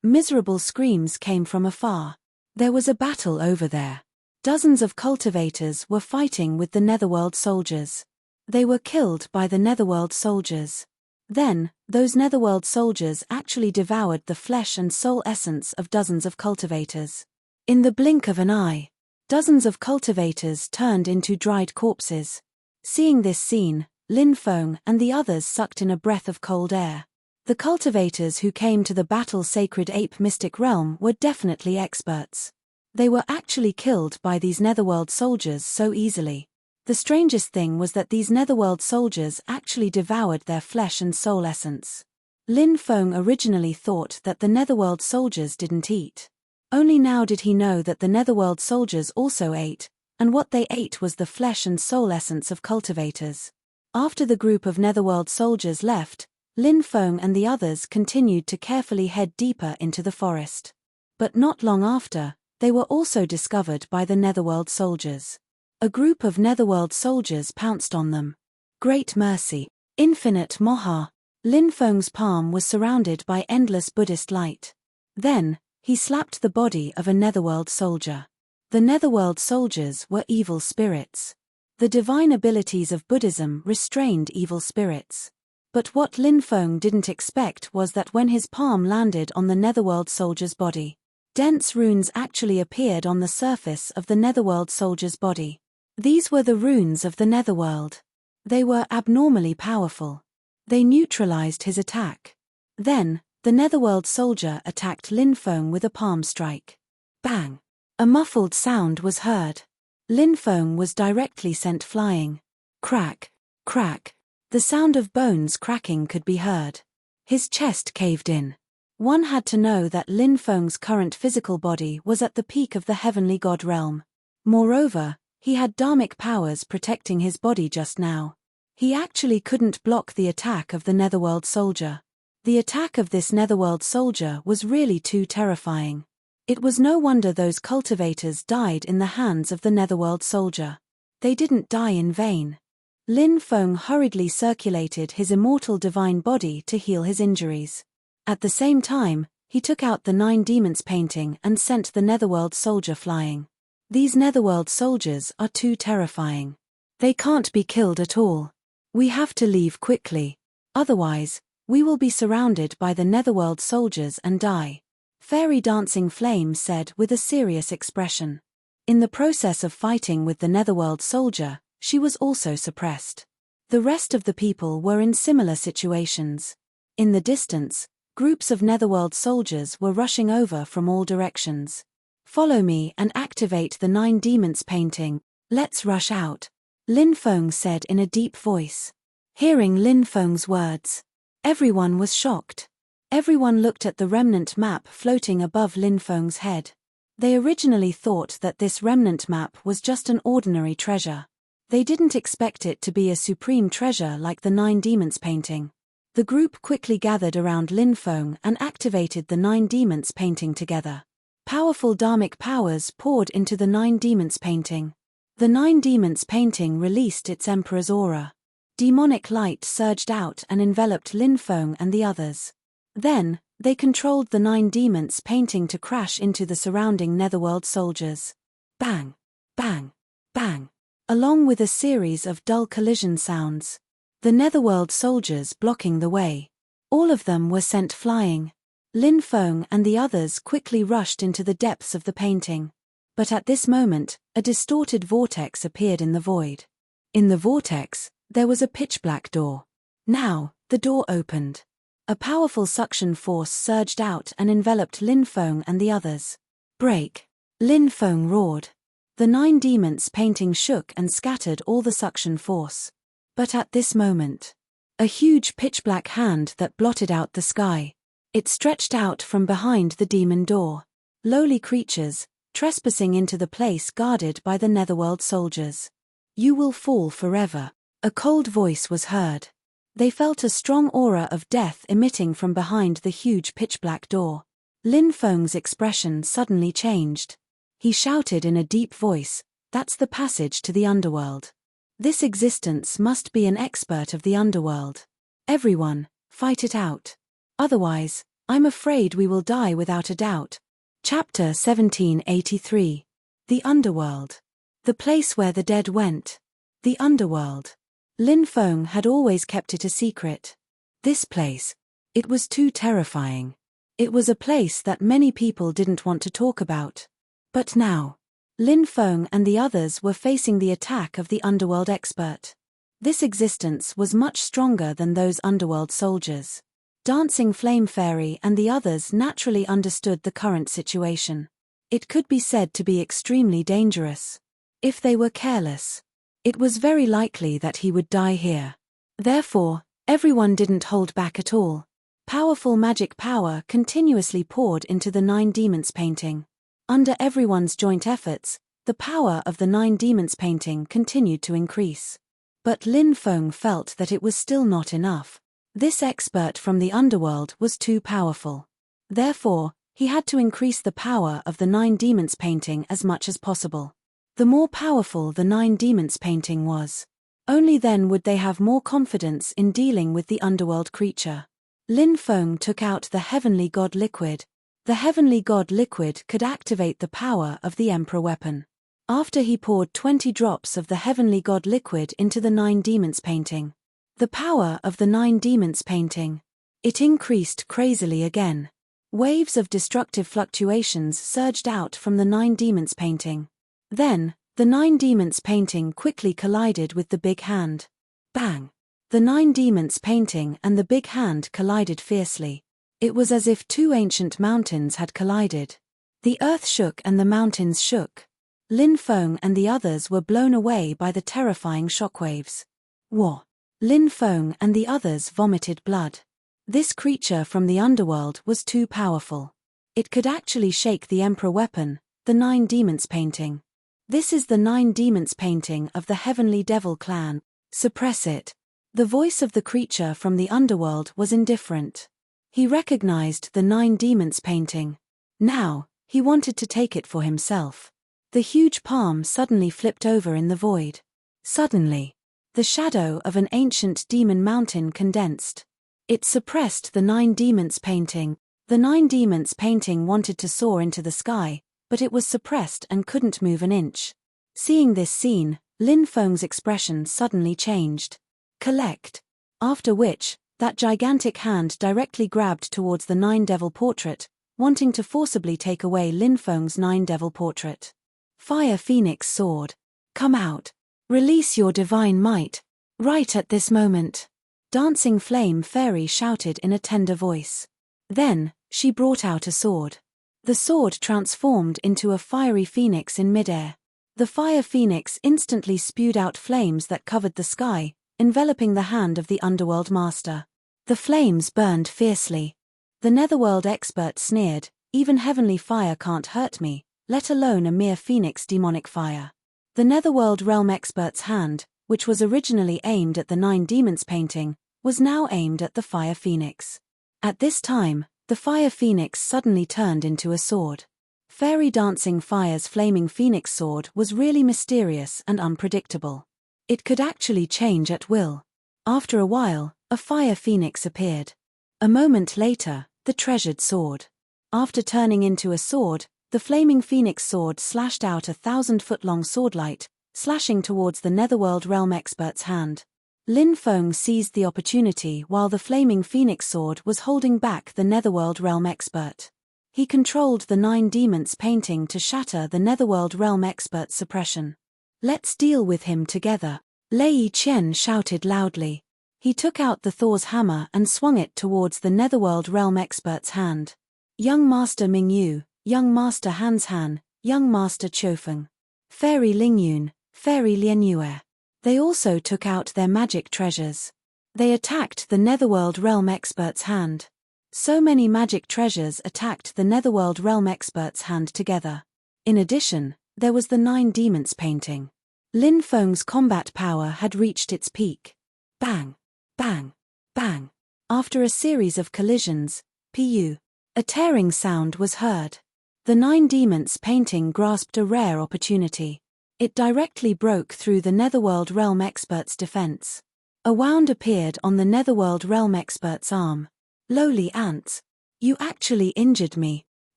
Miserable screams came from afar. There was a battle over there. Dozens of cultivators were fighting with the netherworld soldiers. They were killed by the netherworld soldiers. Then, those netherworld soldiers actually devoured the flesh and soul essence of dozens of cultivators. In the blink of an eye, dozens of cultivators turned into dried corpses. Seeing this scene, Lin Feng and the others sucked in a breath of cold air. The cultivators who came to the battle sacred ape mystic realm were definitely experts. They were actually killed by these netherworld soldiers so easily. The strangest thing was that these netherworld soldiers actually devoured their flesh and soul essence. Lin Feng originally thought that the netherworld soldiers didn't eat. Only now did he know that the netherworld soldiers also ate, and what they ate was the flesh and soul essence of cultivators. After the group of netherworld soldiers left, Lin Feng and the others continued to carefully head deeper into the forest. But not long after, they were also discovered by the netherworld soldiers. A group of netherworld soldiers pounced on them. Great mercy, infinite moha. Lin Feng's palm was surrounded by endless Buddhist light. Then, he slapped the body of a netherworld soldier. The netherworld soldiers were evil spirits. The divine abilities of Buddhism restrained evil spirits. But what Lin Feng didn't expect was that when his palm landed on the netherworld soldier's body, dense runes actually appeared on the surface of the netherworld soldier's body. These were the runes of the netherworld. They were abnormally powerful. They neutralized his attack. Then, the netherworld soldier attacked Lin Feng with a palm strike. Bang! A muffled sound was heard. Lin Feng was directly sent flying. Crack, crack. The sound of bones cracking could be heard. His chest caved in. One had to know that Lin Feng's current physical body was at the peak of the heavenly god realm. Moreover, he had dharmic powers protecting his body just now. He actually couldn't block the attack of the netherworld soldier. The attack of this netherworld soldier was really too terrifying. It was no wonder those cultivators died in the hands of the Netherworld soldier. They didn't die in vain. Lin Feng hurriedly circulated his immortal divine body to heal his injuries. At the same time, he took out the 9 demons painting and sent the Netherworld soldier flying. These Netherworld soldiers are too terrifying. They can't be killed at all. We have to leave quickly. Otherwise, we will be surrounded by the Netherworld soldiers and die. Fairy Dancing Flame said with a serious expression. In the process of fighting with the Netherworld soldier, she was also suppressed. The rest of the people were in similar situations. In the distance, groups of Netherworld soldiers were rushing over from all directions. Follow me and activate the 9 demons painting. Let's rush out, Lin Feng said in a deep voice. Hearing Lin Feng's words, everyone was shocked. Everyone looked at the remnant map floating above Lin Feng's head. They originally thought that this remnant map was just an ordinary treasure. They didn't expect it to be a supreme treasure like the 9 demons painting. The group quickly gathered around Lin Feng and activated the 9 demons painting together. Powerful dharmic powers poured into the 9 demons painting. The 9 demons painting released its emperor's aura. Demonic light surged out and enveloped Lin Feng and the others. Then, they controlled the 9 demons painting to crash into the surrounding Netherworld soldiers. Bang! Bang! Bang! Along with a series of dull collision sounds. The Netherworld soldiers blocking the way. All of them were sent flying. Lin Feng and the others quickly rushed into the depths of the painting. But at this moment, a distorted vortex appeared in the void. In the vortex, there was a pitch-black door. Now, the door opened. A powerful suction force surged out and enveloped Lin Feng and the others. Break! Lin Feng roared. The 9 demons painting shook and scattered all the suction force. But at this moment, a huge pitch-black hand that blotted out the sky. It stretched out from behind the demon door. Lowly creatures, trespassing into the place guarded by the Netherworld soldiers. You will fall forever. A cold voice was heard. They felt a strong aura of death emitting from behind the huge pitch-black door. Lin Feng's expression suddenly changed. He shouted in a deep voice, "That's the passage to the underworld. This existence must be an expert of the underworld. Everyone, fight it out. Otherwise, I'm afraid we will die without a doubt." Chapter 1783. The Underworld. The place where the dead went. The underworld. Lin Feng had always kept it a secret. This place. It was too terrifying. It was a place that many people didn't want to talk about. But now, Lin Feng and the others were facing the attack of the underworld expert. This existence was much stronger than those underworld soldiers. Dancing Flame Fairy and the others naturally understood the current situation. It could be said to be extremely dangerous. If they were careless, it was very likely that he would die here. Therefore, everyone didn't hold back at all. Powerful magic power continuously poured into the 9 demons painting. Under everyone's joint efforts, the power of the 9 demons painting continued to increase. But Lin Feng felt that it was still not enough. This expert from the underworld was too powerful. Therefore, he had to increase the power of the 9 demons painting as much as possible. The more powerful the 9 demons painting was, only then would they have more confidence in dealing with the underworld creature. Lin Feng took out the Heavenly God Liquid. The Heavenly God Liquid could activate the power of the Emperor weapon. After he poured 20 drops of the Heavenly God Liquid into the 9 demons painting. The power of the 9 demons painting. It increased crazily again. Waves of destructive fluctuations surged out from the 9 demons painting. Then, the 9 demons painting quickly collided with the big hand. Bang! The 9 demons painting and the big hand collided fiercely. It was as if 2 ancient mountains had collided. The earth shook and the mountains shook. Lin Feng and the others were blown away by the terrifying shockwaves. Wah! Lin Feng and the others vomited blood. This creature from the underworld was too powerful. It could actually shake the Emperor weapon, the 9 demons painting. This is the 9 demons painting of the Heavenly Devil clan. Suppress it. The voice of the creature from the underworld was indifferent. He recognized the 9 demons painting. Now, He wanted to take it for himself. The huge palm suddenly flipped over in the void. Suddenly, the shadow of an ancient demon mountain condensed. It suppressed the 9 demons painting. The 9 demons painting wanted to soar into the sky, but it was suppressed and couldn't move an inch. Seeing this scene, Lin Feng's expression suddenly changed. Collect. After which, that gigantic hand directly grabbed towards the 9 devil portrait, wanting to forcibly take away Lin Feng's 9 devil portrait. Fire Phoenix sword. Come out. Release your divine might. Right at this moment. Dancing Flame Fairy shouted in a tender voice. Then, she brought out a sword. The sword transformed into a fiery phoenix in midair. The fire phoenix instantly spewed out flames that covered the sky, enveloping the hand of the underworld master. The flames burned fiercely. The netherworld expert sneered, "Even heavenly fire can't hurt me, let alone a mere phoenix demonic fire." The netherworld realm expert's hand, which was originally aimed at the 9 demons painting, was now aimed at the fire phoenix. At this time, the fire phoenix suddenly turned into a sword. Fairy Dancing Fire's flaming phoenix sword was really mysterious and unpredictable. It could actually change at will. After a while, a fire phoenix appeared. A moment later, the treasured sword. After turning into a sword, the flaming phoenix sword slashed out a 1,000-foot-long swordlight, slashing towards the netherworld realm expert's hand. Lin Feng seized the opportunity while the flaming phoenix sword was holding back the netherworld realm expert. He controlled the 9 demons painting to shatter the netherworld realm expert's suppression. "Let's deal with him together," Lei Qian shouted loudly. He took out the Thor's hammer and swung it towards the netherworld realm expert's hand. Young Master Mingyu, Young Master Hanshan, Young Master Qiufeng, Fairy Lingyun, Fairy Lianyue. They also took out their magic treasures. They attacked the netherworld realm expert's hand. So many magic treasures attacked the netherworld realm expert's hand together. In addition, there was the 9 demons painting. Lin Feng's combat power had reached its peak. Bang, bang, bang. After a series of collisions, pu, a tearing sound was heard. The 9 demons painting grasped a rare opportunity. It directly broke through the netherworld realm expert's defense. A wound appeared on the netherworld realm expert's arm. "Lowly ants. You actually injured me.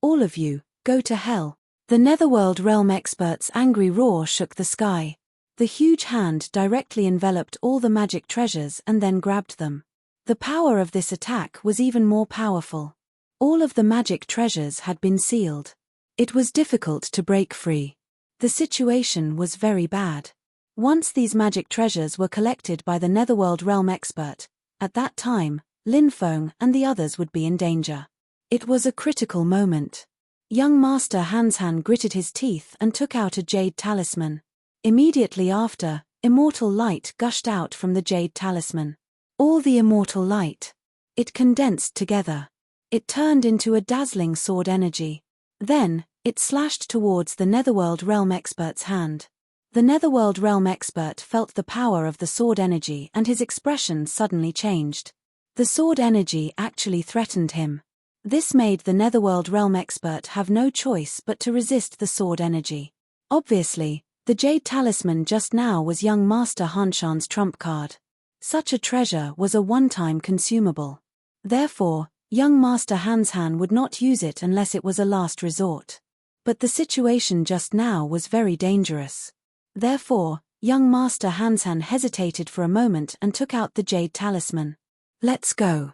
All of you, go to hell." The netherworld realm expert's angry roar shook the sky. The huge hand directly enveloped all the magic treasures and then grabbed them. The power of this attack was even more powerful. All of the magic treasures had been sealed. It was difficult to break free. The situation was very bad. Once these magic treasures were collected by the netherworld realm expert, at that time, Lin Feng and the others would be in danger. It was a critical moment. Young Master Hanshan gritted his teeth and took out a jade talisman. Immediately after, immortal light gushed out from the jade talisman. All the immortal light. It condensed together. It turned into a dazzling sword energy. Then, it slashed towards the netherworld realm expert's hand. The netherworld realm expert felt the power of the sword energy and his expression suddenly changed. The sword energy actually threatened him. This made the netherworld realm expert have no choice but to resist the sword energy. Obviously, the jade talisman just now was young Master Hanshan's trump card. Such a treasure was a one-time consumable. Therefore, young Master Hanshan would not use it unless it was a last resort. But the situation just now was very dangerous. Therefore, young Master Hanshan hesitated for a moment and took out the jade talisman. "Let's go,"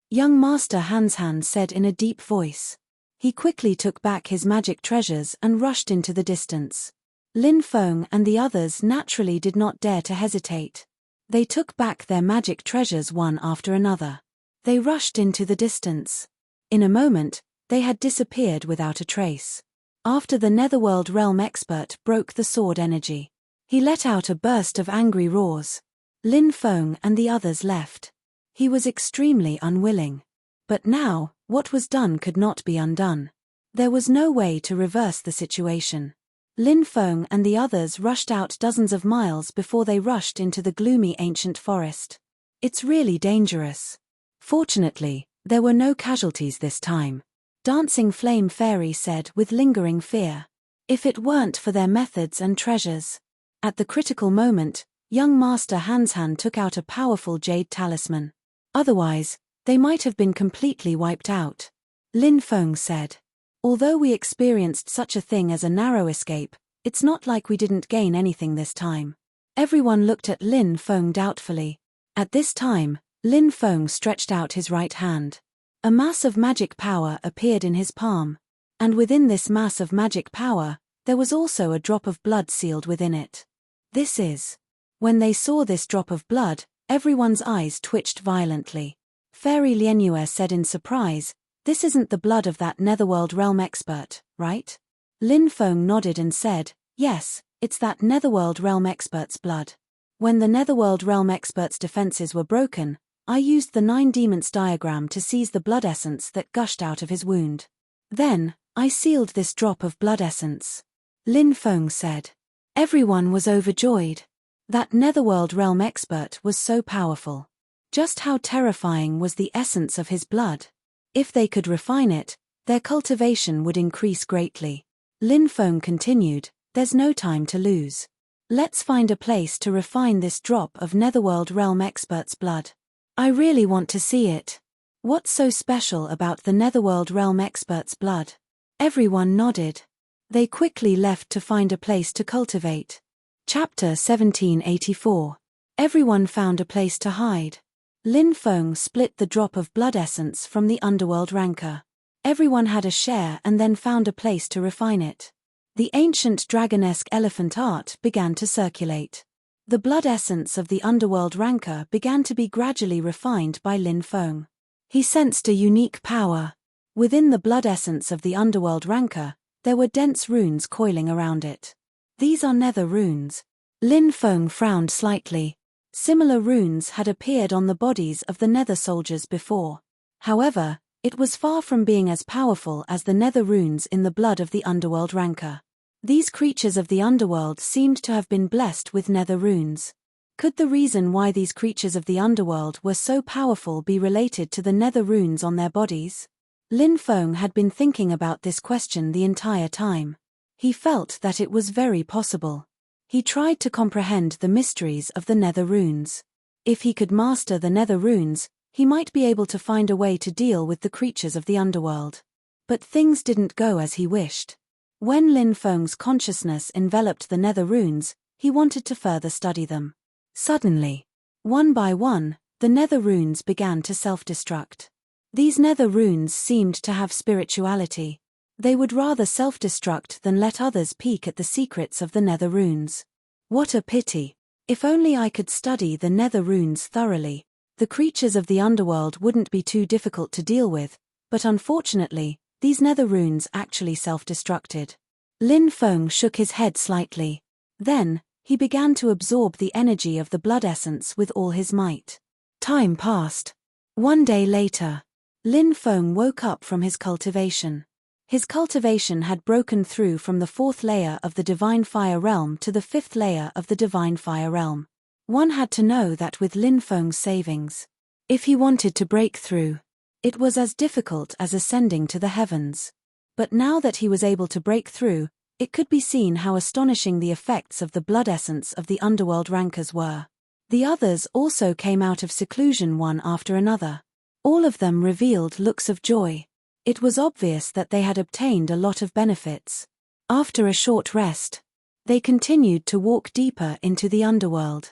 young Master Hanshan said in a deep voice. He quickly took back his magic treasures and rushed into the distance. Lin Feng and the others naturally did not dare to hesitate. They took back their magic treasures one after another. They rushed into the distance. In a moment, they had disappeared without a trace. After the netherworld realm expert broke the sword energy, he let out a burst of angry roars. Lin Feng and the others left. He was extremely unwilling. But now, what was done could not be undone. There was no way to reverse the situation. Lin Feng and the others rushed out dozens of miles before they rushed into the gloomy ancient forest. It's really dangerous. Fortunately, there were no casualties this time. Dancing Flame Fairy said with lingering fear. If it weren't for their methods and treasures. At the critical moment, young Master Hanshan took out a powerful jade talisman. Otherwise, they might have been completely wiped out. Lin Feng said. Although we experienced such a thing as a narrow escape, it's not like we didn't gain anything this time. Everyone looked at Lin Feng doubtfully. At this time, Lin Feng stretched out his right hand. A mass of magic power appeared in his palm. And within this mass of magic power, there was also a drop of blood sealed within it. This is. When they saw this drop of blood, everyone's eyes twitched violently. Fairy Lianyue said in surprise, "This isn't the blood of that Netherworld Realm expert, right?" Lin Feng nodded and said, "Yes, it's that Netherworld Realm expert's blood. When the Netherworld Realm expert's defenses were broken, I used the 9 demons diagram to seize the blood essence that gushed out of his wound. Then, I sealed this drop of blood essence." Lin Feng said. Everyone was overjoyed. That Netherworld Realm expert was so powerful. Just how terrifying was the essence of his blood? If they could refine it, their cultivation would increase greatly. Lin Feng continued, "There's no time to lose. Let's find a place to refine this drop of Netherworld Realm expert's blood. I really want to see it. What's so special about the Netherworld Realm expert's blood?" Everyone nodded. They quickly left to find a place to cultivate. Chapter 1784. Everyone found a place to hide. Lin Feng split the drop of blood essence from the underworld rancor. Everyone had a share and then found a place to refine it. The ancient dragonesque elephant art began to circulate. The blood essence of the underworld rancor began to be gradually refined by Lin Feng. He sensed a unique power. Within the blood essence of the underworld rancor, there were dense runes coiling around it. These are nether runes. Lin Feng frowned slightly. Similar runes had appeared on the bodies of the nether soldiers before. However, it was far from being as powerful as the nether runes in the blood of the underworld rancor. These creatures of the underworld seemed to have been blessed with nether runes. Could the reason why these creatures of the underworld were so powerful be related to the nether runes on their bodies? Lin Feng had been thinking about this question the entire time. He felt that it was very possible. He tried to comprehend the mysteries of the nether runes. If he could master the nether runes, he might be able to find a way to deal with the creatures of the underworld. But things didn't go as he wished. When Lin Feng's consciousness enveloped the nether runes, he wanted to further study them. Suddenly, one by one, the nether runes began to self-destruct. These nether runes seemed to have spirituality. They would rather self-destruct than let others peek at the secrets of the nether runes. What a pity. If only I could study the nether runes thoroughly. The creatures of the underworld wouldn't be too difficult to deal with, but unfortunately, these nether runes actually self-destructed. Lin Feng shook his head slightly. Then, he began to absorb the energy of the blood essence with all his might. Time passed. One day later, Lin Feng woke up from his cultivation. His cultivation had broken through from the 4th layer of the Divine Fire Realm to the 5th layer of the Divine Fire Realm. One had to know that with Lin Feng's savings. If he wanted to break through, it was as difficult as ascending to the heavens. But now that he was able to break through, it could be seen how astonishing the effects of the blood essence of the underworld rancors were. The others also came out of seclusion one after another. All of them revealed looks of joy. It was obvious that they had obtained a lot of benefits. After a short rest, they continued to walk deeper into the underworld.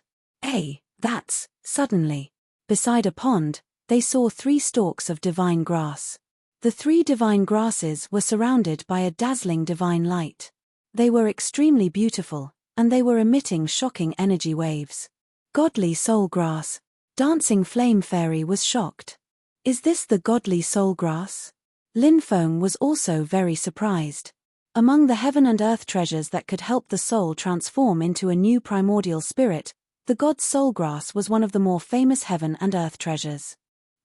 Suddenly, beside a pond, they saw 3 stalks of divine grass. The 3 divine grasses were surrounded by a dazzling divine light. They were extremely beautiful, and they were emitting shocking energy waves. Godly soul grass. Dancing Flame Fairy was shocked. Is this the godly soul grass? Lin Feng was also very surprised. Among the heaven and earth treasures that could help the soul transform into a new primordial spirit, the god's soul grass was one of the more famous heaven and earth treasures.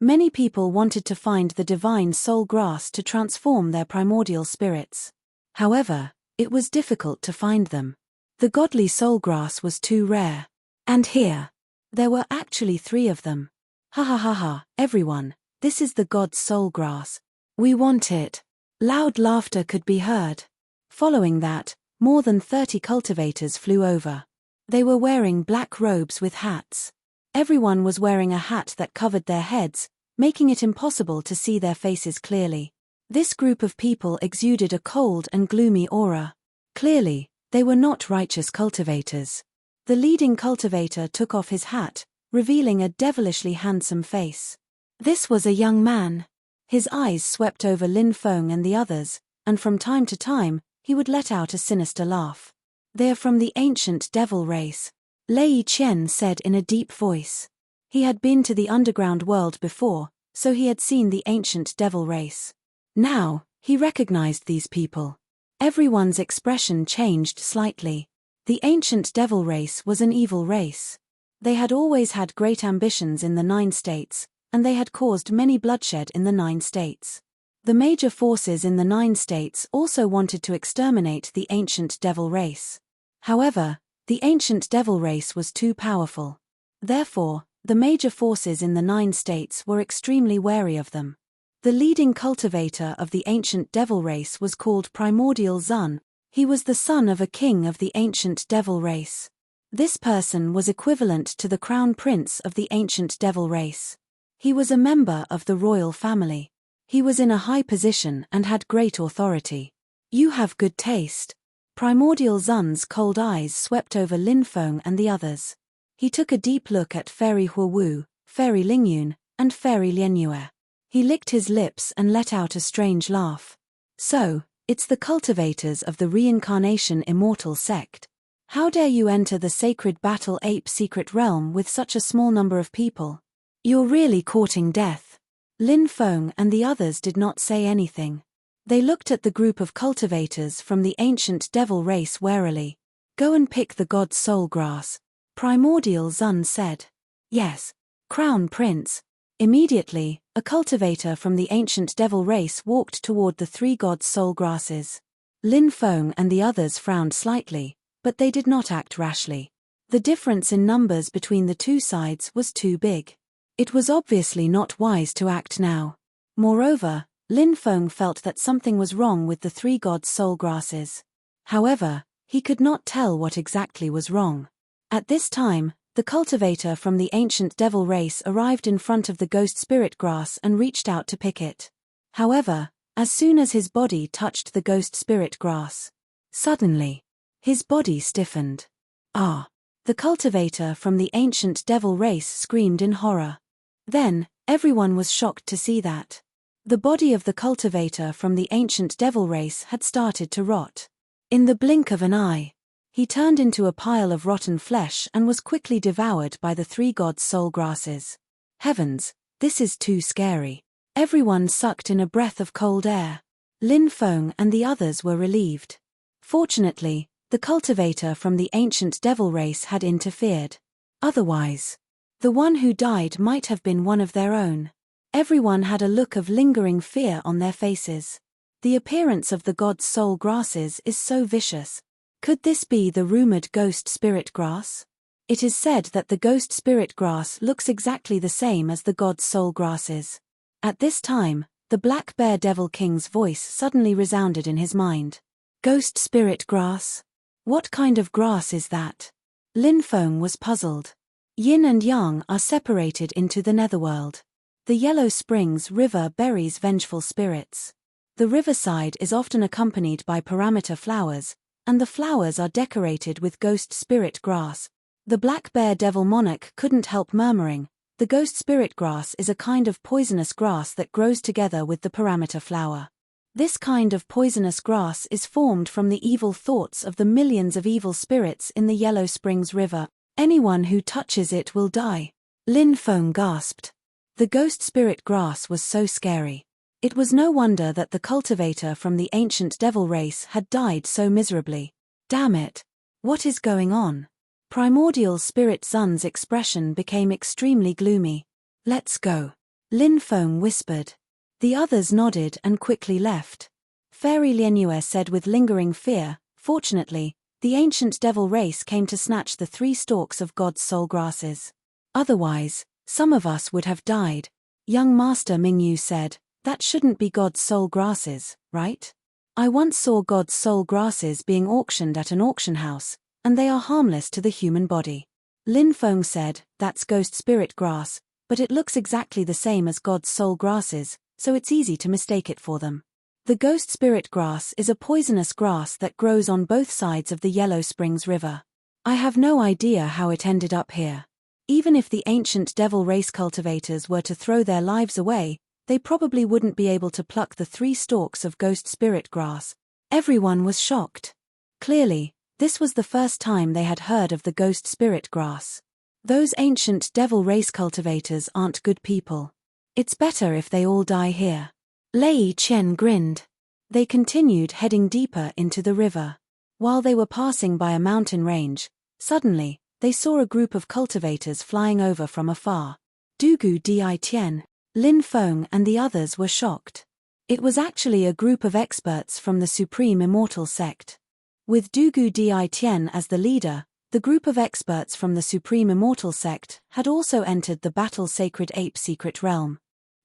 Many people wanted to find the divine soul grass to transform their primordial spirits. However, it was difficult to find them. The godly soul grass was too rare. And here, there were actually 3 of them. Ha ha ha ha, everyone, this is the god's soul grass. We want it. Loud laughter could be heard. Following that, more than 30 cultivators flew over. They were wearing black robes with hats. Everyone was wearing a hat that covered their heads, making it impossible to see their faces clearly. This group of people exuded a cold and gloomy aura. Clearly, they were not righteous cultivators. The leading cultivator took off his hat, revealing a devilishly handsome face. This was a young man. His eyes swept over Lin Feng and the others, and from time to time, he would let out a sinister laugh. "They are from the ancient devil race," Lei Qian said in a deep voice. He had been to the underground world before, so he had seen the ancient devil race. Now, he recognized these people. Everyone's expression changed slightly. The ancient devil race was an evil race. They had always had great ambitions in the 9 states, and they had caused many bloodshed in the 9 states. The major forces in the 9 states also wanted to exterminate the ancient devil race. However, the ancient devil race was too powerful. Therefore, the major forces in the 9 states were extremely wary of them. The leading cultivator of the ancient devil race was called Primordial Zun. He was the son of a king of the ancient devil race. This person was equivalent to the crown prince of the ancient devil race. He was a member of the royal family. He was in a high position and had great authority. "You have good taste." Primordial Zun's cold eyes swept over Lin Feng and the others. He took a deep look at Fairy Huowu, Fairy Lingyun, and Fairy Lianyue. He licked his lips and let out a strange laugh. "So, it's the cultivators of the reincarnation immortal sect. How dare you enter the sacred battle ape secret realm with such a small number of people? You're really courting death." Lin Feng and the others did not say anything. They looked at the group of cultivators from the ancient devil race warily. "Go and pick the god's soul grass," Primordial Zun said. "Yes, Crown Prince." Immediately, a cultivator from the ancient devil race walked toward the 3 gods' soul grasses. Lin Feng and the others frowned slightly, but they did not act rashly. The difference in numbers between the 2 sides was too big. It was obviously not wise to act now. Moreover, Lin Feng felt that something was wrong with the 3 gods' soul grasses. However, he could not tell what exactly was wrong. At this time, the cultivator from the ancient devil race arrived in front of the ghost spirit grass and reached out to pick it. However, as soon as his body touched the ghost spirit grass, suddenly, his body stiffened. "Ah!" The cultivator from the ancient devil race screamed in horror. Then, everyone was shocked to see that the body of the cultivator from the ancient devil race had started to rot. In the blink of an eye, he turned into a pile of rotten flesh and was quickly devoured by the 3 gods' soul grasses. Heavens, this is too scary. Everyone sucked in a breath of cold air. Lin Feng and the others were relieved. Fortunately, the cultivator from the ancient devil race had interfered. Otherwise, the one who died might have been one of their own. Everyone had a look of lingering fear on their faces. The appearance of the god's soul grasses is so vicious. Could this be the rumored ghost spirit grass? It is said that the ghost spirit grass looks exactly the same as the god's soul grasses. At this time, the Black Bear Devil King's voice suddenly resounded in his mind. "Ghost spirit grass? What kind of grass is that?" Lin Feng was puzzled. Yin and Yang are separated into the netherworld. The Yellow Springs River buries vengeful spirits. The riverside is often accompanied by parameter flowers, and the flowers are decorated with ghost spirit grass. The Black Bear Devil Monarch couldn't help murmuring, "The ghost spirit grass is a kind of poisonous grass that grows together with the parameter flower. This kind of poisonous grass is formed from the evil thoughts of the millions of evil spirits in the Yellow Springs River. Anyone who touches it will die." Lin Feng gasped. The ghost spirit grass was so scary. It was no wonder that the cultivator from the ancient devil race had died so miserably. "Damn it! What is going on?" Primordial Spirit Zun's expression became extremely gloomy. "Let's go," Lin Feng whispered. The others nodded and quickly left. Fairy Lianyue said with lingering fear, "Fortunately, the ancient devil race came to snatch the 3 stalks of God's soul grasses. Otherwise, some of us would have died." Young Master Mingyu said, That shouldn't be God's soul grasses, right? I once saw God's soul grasses being auctioned at an auction house, and they are harmless to the human body. Lin Feng said, that's ghost spirit grass, but it looks exactly the same as God's soul grasses, so it's easy to mistake it for them. The ghost spirit grass is a poisonous grass that grows on both sides of the Yellow Springs River. I have no idea how it ended up here. Even if the ancient devil race cultivators were to throw their lives away, they probably wouldn't be able to pluck the 3 stalks of ghost spirit grass. Everyone was shocked. Clearly, this was the first time they had heard of the ghost spirit grass. Those ancient devil race cultivators aren't good people. It's better if they all die here. Lei Chen grinned. They continued heading deeper into the river. While they were passing by a mountain range, suddenly, they saw a group of cultivators flying over from afar. Dugu Di Tian, Lin Feng and the others were shocked. It was actually a group of experts from the Supreme Immortal Sect. With Dugu Di Tian as the leader, the group of experts from the Supreme Immortal Sect had also entered the Battle Sacred Ape Secret Realm.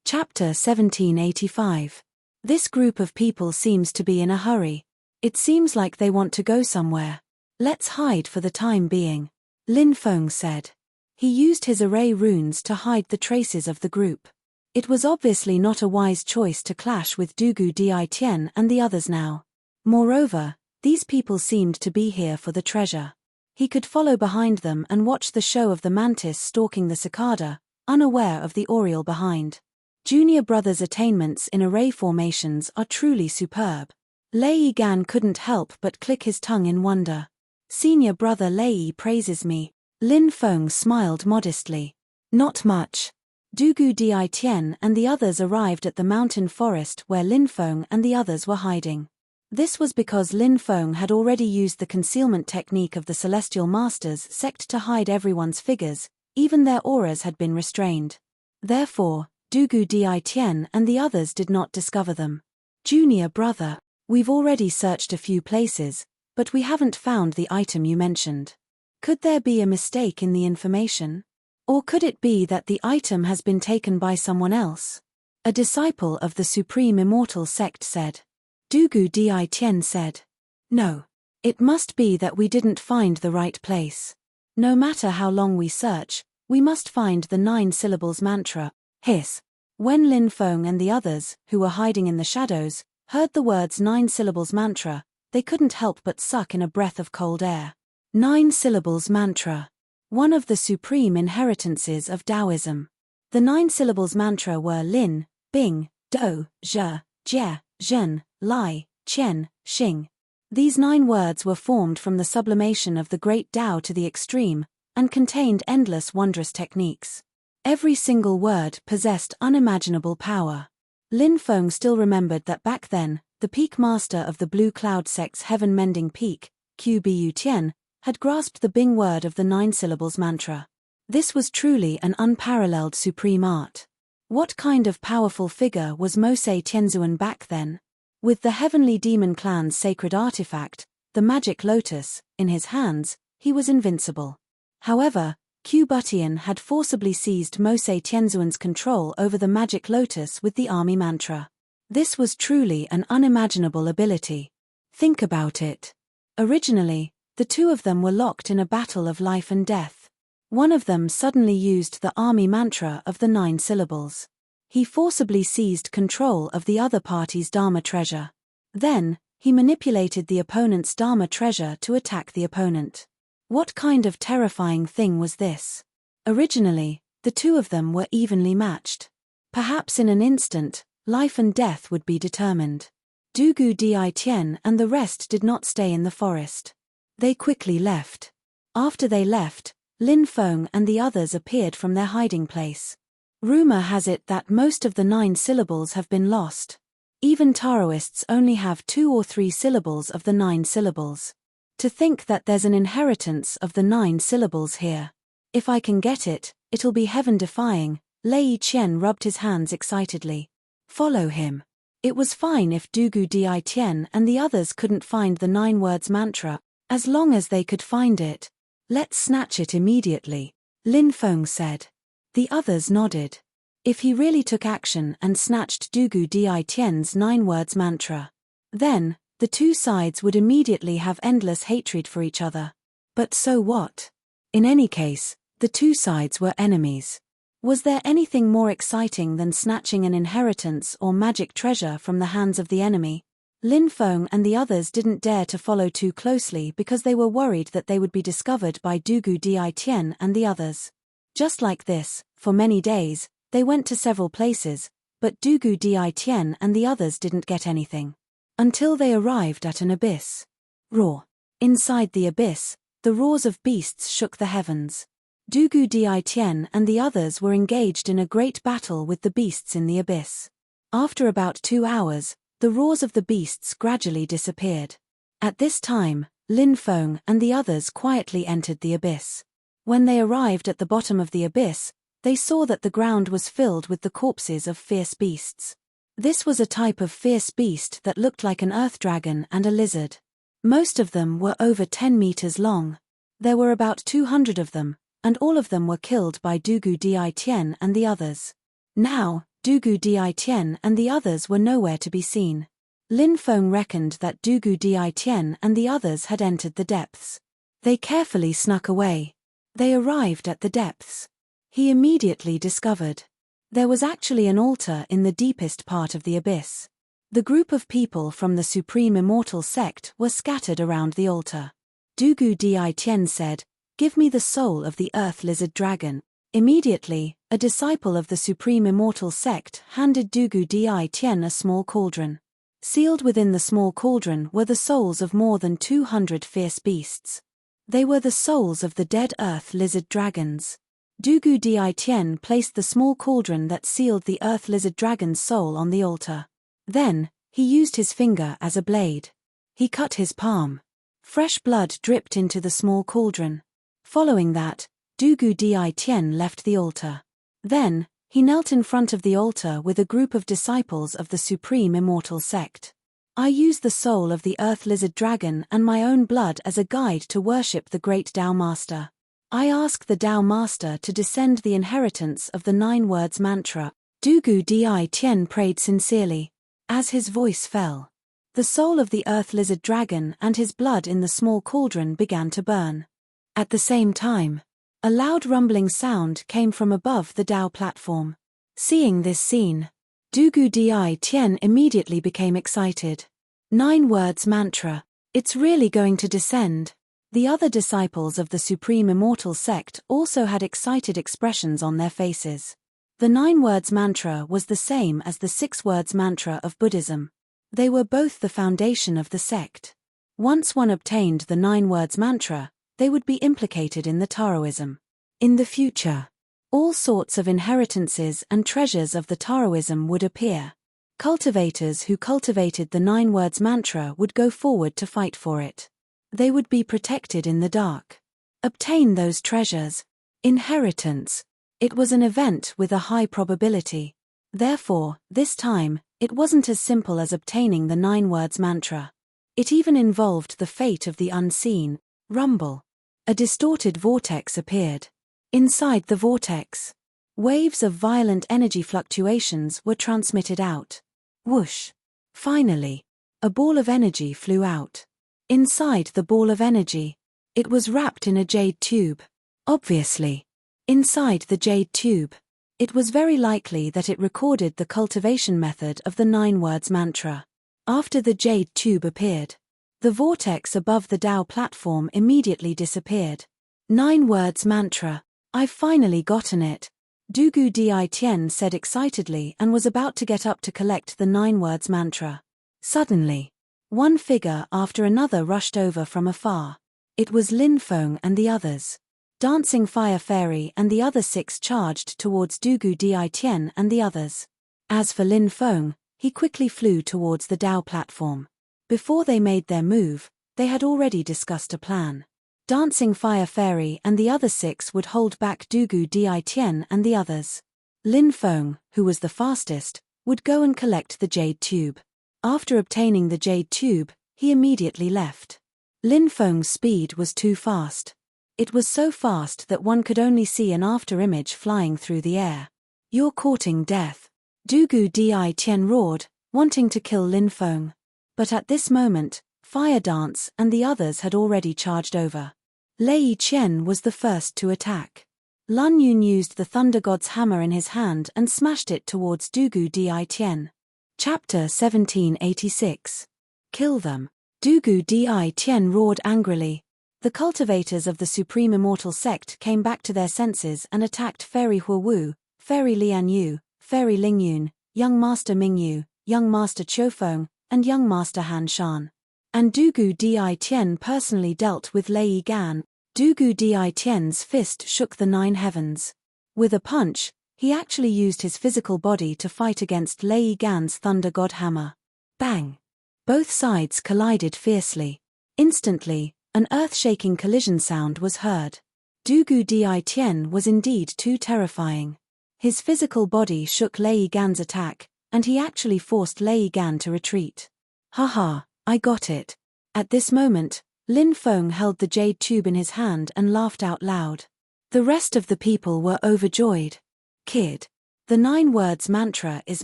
Chapter 1785. This group of people seems to be in a hurry. It seems like they want to go somewhere. Let's hide for the time being, Lin Feng said. He used his array runes to hide the traces of the group. It was obviously not a wise choice to clash with Dugu Di Tian and the others now. Moreover, these people seemed to be here for the treasure. He could follow behind them and watch the show of the mantis stalking the cicada, unaware of the oriole behind. Junior brothers' attainments in array formations are truly superb. Lei Gan couldn't help but click his tongue in wonder. Senior brother Lei praises me. Lin Feng smiled modestly. Not much. Dugu Di Tian and the others arrived at the mountain forest where Lin Feng and the others were hiding. This was because Lin Feng had already used the concealment technique of the Celestial Masters sect to hide everyone's figures, even their auras had been restrained. Therefore, Dugu Di Tian and the others did not discover them. Junior brother, we've already searched a few places, but we haven't found the item you mentioned. Could there be a mistake in the information? Or could it be that the item has been taken by someone else? A disciple of the Supreme Immortal Sect said. Dugu Di Tian said. No. It must be that we didn't find the right place. No matter how long we search, we must find the 9 syllables mantra. Hiss. When Lin Feng and the others, who were hiding in the shadows, heard the words 9 syllables mantra, they couldn't help but suck in a breath of cold air. 9 syllables mantra. One of the supreme inheritances of Taoism. The 9 syllables mantra were Lin, Bing, Do, Zhe, Jie, Zhen, Lai, Qian, Xing. These 9 words were formed from the sublimation of the great Tao to the extreme, and contained endless wondrous techniques. Every single word possessed unimaginable power. Lin Feng still remembered that back then, the peak master of the Blue Cloud sect's heaven-mending peak, Qbu Tian, had grasped the Bing word of the 9 syllables mantra. This was truly an unparalleled supreme art. What kind of powerful figure was Mosei Tianzuan back then? With the Heavenly Demon Clan's sacred artifact, the Magic Lotus, in his hands, he was invincible. However, Qbu Tian had forcibly seized Mosei Tianzuan's control over the Magic Lotus with the army mantra. This was truly an unimaginable ability. Think about it. Originally, the two of them were locked in a battle of life and death. One of them suddenly used the army mantra of the 9 syllables. He forcibly seized control of the other party's Dharma treasure. Then, he manipulated the opponent's Dharma treasure to attack the opponent. What kind of terrifying thing was this? Originally, the two of them were evenly matched. Perhaps in an instant, life and death would be determined. Dugu Di Tian and the rest did not stay in the forest. They quickly left. After they left, Lin Feng and the others appeared from their hiding place. Rumor has it that most of the 9 syllables have been lost. Even Taoists only have 2 or 3 syllables of the 9 syllables. To think that there's an inheritance of the 9 syllables here. If I can get it, it'll be heaven-defying. Lei Qian rubbed his hands excitedly. Follow him. It was fine if Dugu Di Tian and the others couldn't find the 9 words mantra, as long as they could find it. Let's snatch it immediately, Lin Feng said. The others nodded. if he really took action and snatched Dugu Di Tian's 9 words mantra. Then, the two sides would immediately have endless hatred for each other. But so what? In any case, the two sides were enemies. Was there anything more exciting than snatching an inheritance or magic treasure from the hands of the enemy? Lin Feng and the others didn't dare to follow too closely because they were worried that they would be discovered by Dugu Di Tian and the others. Just like this, for many days, they went to several places, but Dugu Di Tian and the others didn't get anything. Until they arrived at an abyss. Roar. Inside the abyss, the roars of beasts shook the heavens. Dugu Di Tian and the others were engaged in a great battle with the beasts in the abyss. After about 2 hours, the roars of the beasts gradually disappeared. At this time, Lin Feng and the others quietly entered the abyss. When they arrived at the bottom of the abyss, they saw that the ground was filled with the corpses of fierce beasts. This was a type of fierce beast that looked like an earth dragon and a lizard. Most of them were over 10 meters long. There were about 200 of them, and all of them were killed by Dugu Di Tian and the others. Now, Dugu Di Tian and the others were nowhere to be seen. Lin Feng reckoned that Dugu Di Tian and the others had entered the depths. They carefully snuck away. They arrived at the depths. He immediately discovered. There was actually an altar in the deepest part of the abyss. The group of people from the Supreme Immortal Sect were scattered around the altar. Dugu Di Tian said, "Give me the soul of the Earth Lizard Dragon." Immediately, a disciple of the Supreme Immortal Sect handed Dugu Di Tian a small cauldron. Sealed within the small cauldron were the souls of more than 200 fierce beasts. They were the souls of the dead Earth Lizard Dragons. Dugu Di Tian placed the small cauldron that sealed the Earth Lizard Dragon's soul on the altar. Then, he used his finger as a blade. He cut his palm. Fresh blood dripped into the small cauldron. Following that, Dugu Di Tian left the altar. Then, he knelt in front of the altar with a group of disciples of the Supreme Immortal Sect. "I use the soul of the Earth Lizard Dragon and my own blood as a guide to worship the great Tao Master. I ask the Tao Master to descend the inheritance of the 9 words mantra." Dugu Di Tian prayed sincerely. As his voice fell, the soul of the Earth Lizard Dragon and his blood in the small cauldron began to burn. At the same time, a loud rumbling sound came from above the Tao platform. Seeing this scene, Dugu Di Tian immediately became excited. 9 words mantra. It's really going to descend. The other disciples of the Supreme Immortal Sect also had excited expressions on their faces. The 9 words mantra was the same as the 6 words mantra of Buddhism. They were both the foundation of the sect. Once one obtained the 9 words mantra, they would be implicated in the Taoism. In the future, all sorts of inheritances and treasures of the Taoism would appear. Cultivators who cultivated the 9 words mantra would go forward to fight for it. They would be protected in the dark. Obtain those treasures. Inheritance. It was an event with a high probability. Therefore, this time, it wasn't as simple as obtaining the 9 words mantra. It even involved the fate of the unseen. Rumble. A distorted vortex appeared. Inside the vortex, waves of violent energy fluctuations were transmitted out. Whoosh. Finally, a ball of energy flew out. Inside the ball of energy, it was wrapped in a jade tube. Obviously, inside the jade tube, it was very likely that it recorded the cultivation method of the 9 words mantra. After the jade tube appeared, the vortex above the Tao platform immediately disappeared. 9 words mantra. I've finally gotten it. Dugu Di Tian said excitedly and was about to get up to collect the 9 words mantra. Suddenly, one figure after another rushed over from afar. It was Lin Feng and the others. Dancing Fire Fairy and the other 6 charged towards Dugu Di Tian and the others. As for Lin Feng, he quickly flew towards the Tao platform. Before they made their move, they had already discussed a plan. Dancing Fire Fairy and the other 6 would hold back Dugu Di Tian and the others. Lin Feng, who was the fastest, would go and collect the jade tube. After obtaining the jade tube, he immediately left. Lin Feng's speed was too fast. It was so fast that one could only see an after image flying through the air. You're courting death. Dugu Di Tian roared, wanting to kill Lin Feng. But at this moment, Fire Dance and the others had already charged over. Lei Qian was the first to attack. Lun Yun used the Thunder God's hammer in his hand and smashed it towards Dugu Di Tian. Chapter 1786. Kill them. Dugu Di Tian roared angrily. The cultivators of the Supreme Immortal Sect came back to their senses and attacked Fairy Huowu, Fairy Lian Yu, Fairy Ling Yun, Young Master Ming Yu, Young Master Qiufeng, and Young Master Han Shan. And Dugu Di Tian personally dealt with Lei Gan. Dugu Di Tian's fist shook the 9 heavens. With a punch, he actually used his physical body to fight against Lei Gan's Thunder God hammer. Bang! Both sides collided fiercely. Instantly, an earth-shaking collision sound was heard. Dugu Di Tian was indeed too terrifying. His physical body shook Lei Gan's attack, and he actually forced Lei Gan to retreat. Haha, I got it. At this moment, Lin Feng held the jade tube in his hand and laughed out loud. The rest of the people were overjoyed. Kid, the 9 words mantra is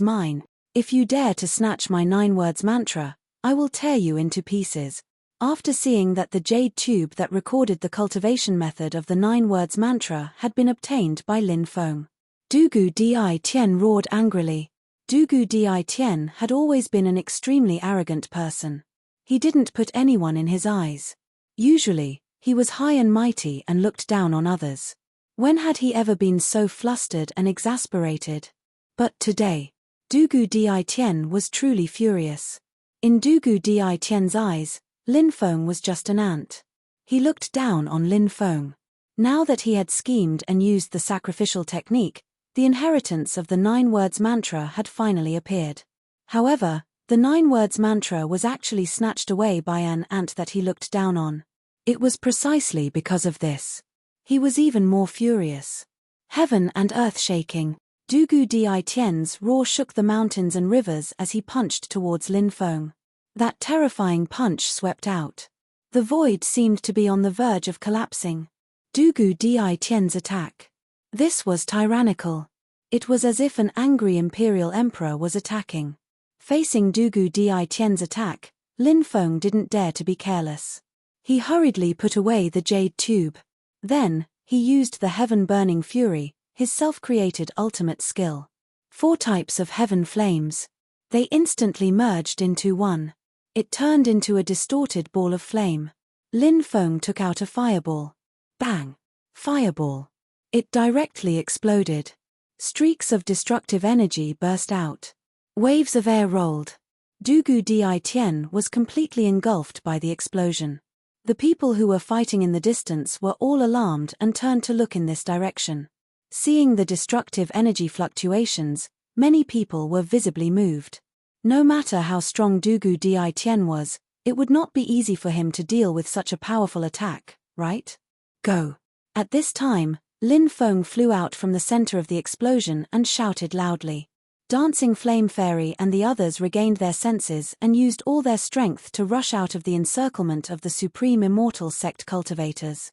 mine. If you dare to snatch my 9 words mantra, I will tear you into pieces. After seeing that the jade tube that recorded the cultivation method of the 9 words mantra had been obtained by Lin Feng, Dugu Di Tian roared angrily. Dugu Di Tian had always been an extremely arrogant person. He didn't put anyone in his eyes. Usually, he was high and mighty and looked down on others. When had he ever been so flustered and exasperated? But today, Dugu Di Tian was truly furious. In Dugu Di Tian's eyes, Lin Feng was just an ant. He looked down on Lin Feng. Now that he had schemed and used the sacrificial technique, the inheritance of the 9 words mantra had finally appeared. However, the 9 words mantra was actually snatched away by an ant that he looked down on. It was precisely because of this. He was even more furious. Heaven and earth shaking, Dugu Di Tian's roar shook the mountains and rivers as he punched towards Lin Feng. That terrifying punch swept out. The void seemed to be on the verge of collapsing. Dugu Di Tian's attack. This was tyrannical. It was as if an angry imperial emperor was attacking. Facing Dugu Di Tian's attack, Lin Feng didn't dare to be careless. He hurriedly put away the jade tube. Then, he used the heaven-burning fury, his self-created ultimate skill. 4 types of heaven flames. They instantly merged into one. It turned into a distorted ball of flame. Lin Feng took out a fireball. Bang! Fireball. It directly exploded. Streaks of destructive energy burst out. Waves of air rolled. Dugu Di Tian was completely engulfed by the explosion. The people who were fighting in the distance were all alarmed and turned to look in this direction. Seeing the destructive energy fluctuations, many people were visibly moved. No matter how strong Dugu Di Tian was, it would not be easy for him to deal with such a powerful attack, right? Go. At this time, Lin Feng flew out from the center of the explosion and shouted loudly. Dancing Flame Fairy and the others regained their senses and used all their strength to rush out of the encirclement of the Supreme Immortal Sect cultivators.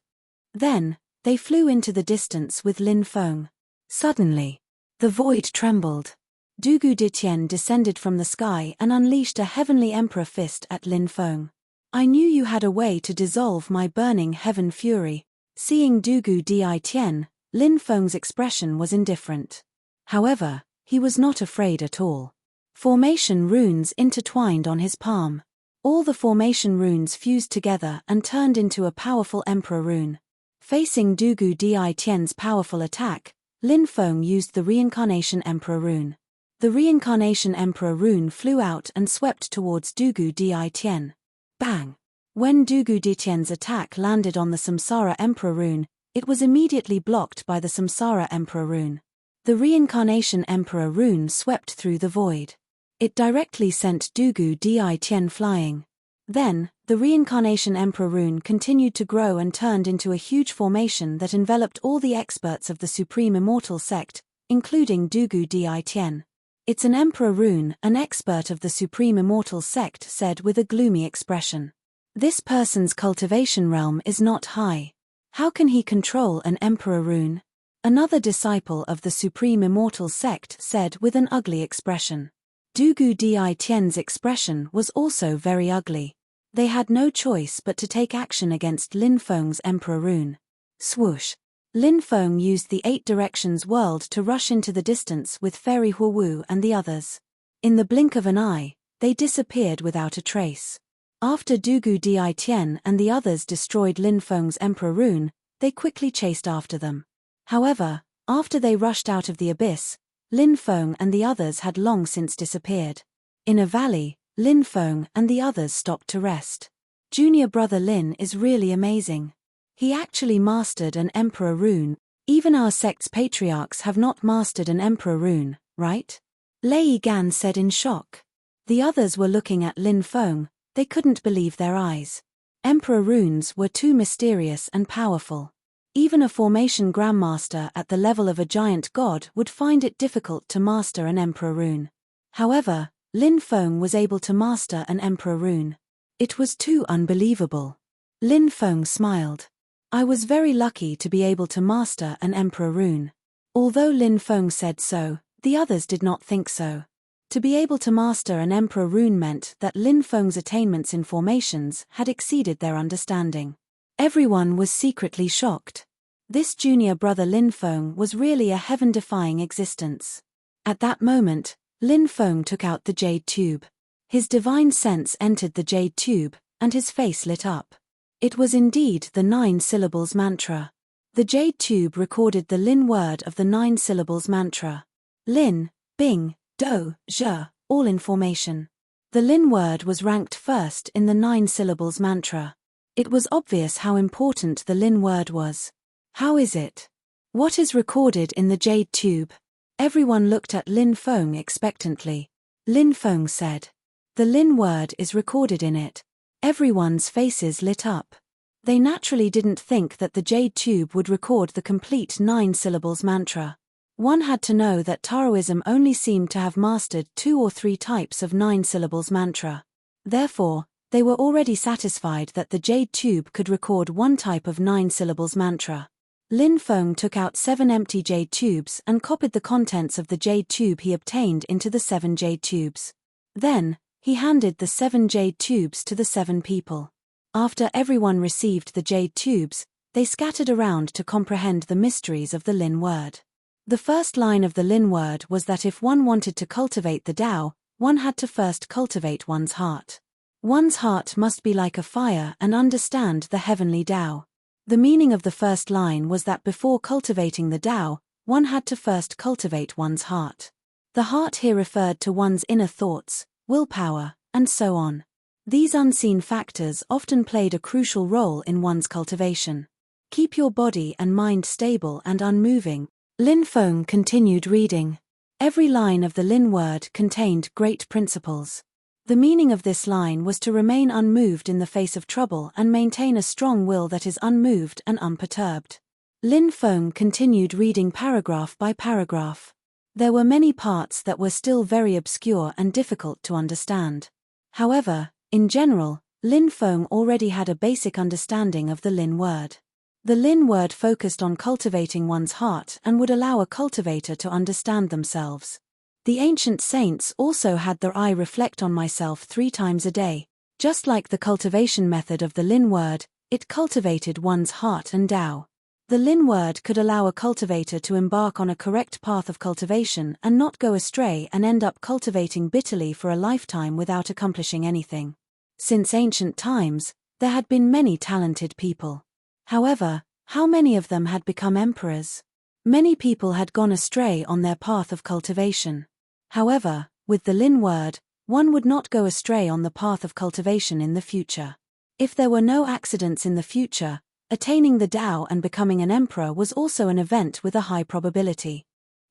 Then, they flew into the distance with Lin Feng. Suddenly, the void trembled. Dugu Di Tian descended from the sky and unleashed a heavenly emperor fist at Lin Feng. I knew you had a way to dissolve my burning heaven fury. Seeing Dugu Di Tian, Lin Feng's expression was indifferent. However, he was not afraid at all. Formation runes intertwined on his palm. All the formation runes fused together and turned into a powerful emperor rune. Facing Dugu Di Tian's powerful attack, Lin Feng used the reincarnation emperor rune. The reincarnation emperor rune flew out and swept towards Dugu Di Tian. Bang! When Dugu Di Tian's attack landed on the Samsara Emperor rune, it was immediately blocked by the Samsara Emperor rune. The Reincarnation Emperor rune swept through the void. It directly sent Dugu Di Tian flying. Then, the Reincarnation Emperor rune continued to grow and turned into a huge formation that enveloped all the experts of the Supreme Immortal Sect, including Dugu Di Tian. It's an Emperor rune, an expert of the Supreme Immortal Sect said with a gloomy expression. This person's cultivation realm is not high. How can he control an Emperor rune? Another disciple of the Supreme Immortal sect said with an ugly expression. Dugu Di Tian's expression was also very ugly. They had no choice but to take action against Lin Feng's Emperor Rune. Swoosh! Lin Feng used the 8 directions world to rush into the distance with Fairy Huowu and the others. In the blink of an eye, they disappeared without a trace. After Dugu Di Tian and the others destroyed Lin Feng's Emperor Rune, they quickly chased after them. However, after they rushed out of the abyss, Lin Feng and the others had long since disappeared. In a valley, Lin Feng and the others stopped to rest. Junior brother Lin is really amazing. He actually mastered an Emperor Rune. Even our sect's patriarchs have not mastered an Emperor Rune, right? Lei Gan said in shock. The others were looking at Lin Feng, they couldn't believe their eyes. Emperor Runes were too mysterious and powerful. Even a formation grandmaster at the level of a giant god would find it difficult to master an Emperor Rune. However, Lin Feng was able to master an Emperor Rune. It was too unbelievable. Lin Feng smiled. I was very lucky to be able to master an Emperor Rune. Although Lin Feng said so, the others did not think so. To be able to master an Emperor Rune meant that Lin Feng's attainments in formations had exceeded their understanding. Everyone was secretly shocked. This junior brother Lin Feng was really a heaven-defying existence. At that moment, Lin Feng took out the jade tube. His divine sense entered the jade tube, and his face lit up. It was indeed the 9 syllables mantra. The jade tube recorded the Lin word of the 9 syllables mantra. Lin, Bing, Do, Zhe, all in formation. The Lin word was ranked first in the 9 syllables mantra. It was obvious how important the Lin word was. How is it? What is recorded in the jade tube? Everyone looked at Lin Feng expectantly. Lin Feng said. The Lin word is recorded in it. Everyone's faces lit up. They naturally didn't think that the jade tube would record the complete 9 syllables mantra. One had to know that Taoism only seemed to have mastered 2 or 3 types of 9 syllables mantra. Therefore, they were already satisfied that the jade tube could record 1 type of 9 syllables mantra. Lin Feng took out 7 empty jade tubes and copied the contents of the jade tube he obtained into the 7 jade tubes. Then, he handed the 7 jade tubes to the 7 people. After everyone received the jade tubes, they scattered around to comprehend the mysteries of the Lin word. The first line of the Lin word was that if one wanted to cultivate the Tao, one had to first cultivate one's heart. One's heart must be like a fire and understand the heavenly Tao. The meaning of the first line was that before cultivating the Tao, one had to first cultivate one's heart. The heart here referred to one's inner thoughts, willpower, and so on. These unseen factors often played a crucial role in one's cultivation. Keep your body and mind stable and unmoving. Lin Feng continued reading. Every line of the Lin word contained great principles. The meaning of this line was to remain unmoved in the face of trouble and maintain a strong will that is unmoved and unperturbed. Lin Feng continued reading paragraph by paragraph. There were many parts that were still very obscure and difficult to understand. However, in general, Lin Feng already had a basic understanding of the Lin word. The Lin word focused on cultivating one's heart and would allow a cultivator to understand themselves. The ancient saints also had their eye reflect on myself 3 times a day. Just like the cultivation method of the Lin word, it cultivated one's heart and Tao. The Lin word could allow a cultivator to embark on a correct path of cultivation and not go astray and end up cultivating bitterly for a lifetime without accomplishing anything. Since ancient times, there had been many talented people. However, how many of them had become emperors? Many people had gone astray on their path of cultivation. However, with the Lin word, one would not go astray on the path of cultivation in the future. If there were no accidents in the future, attaining the Tao and becoming an emperor was also an event with a high probability.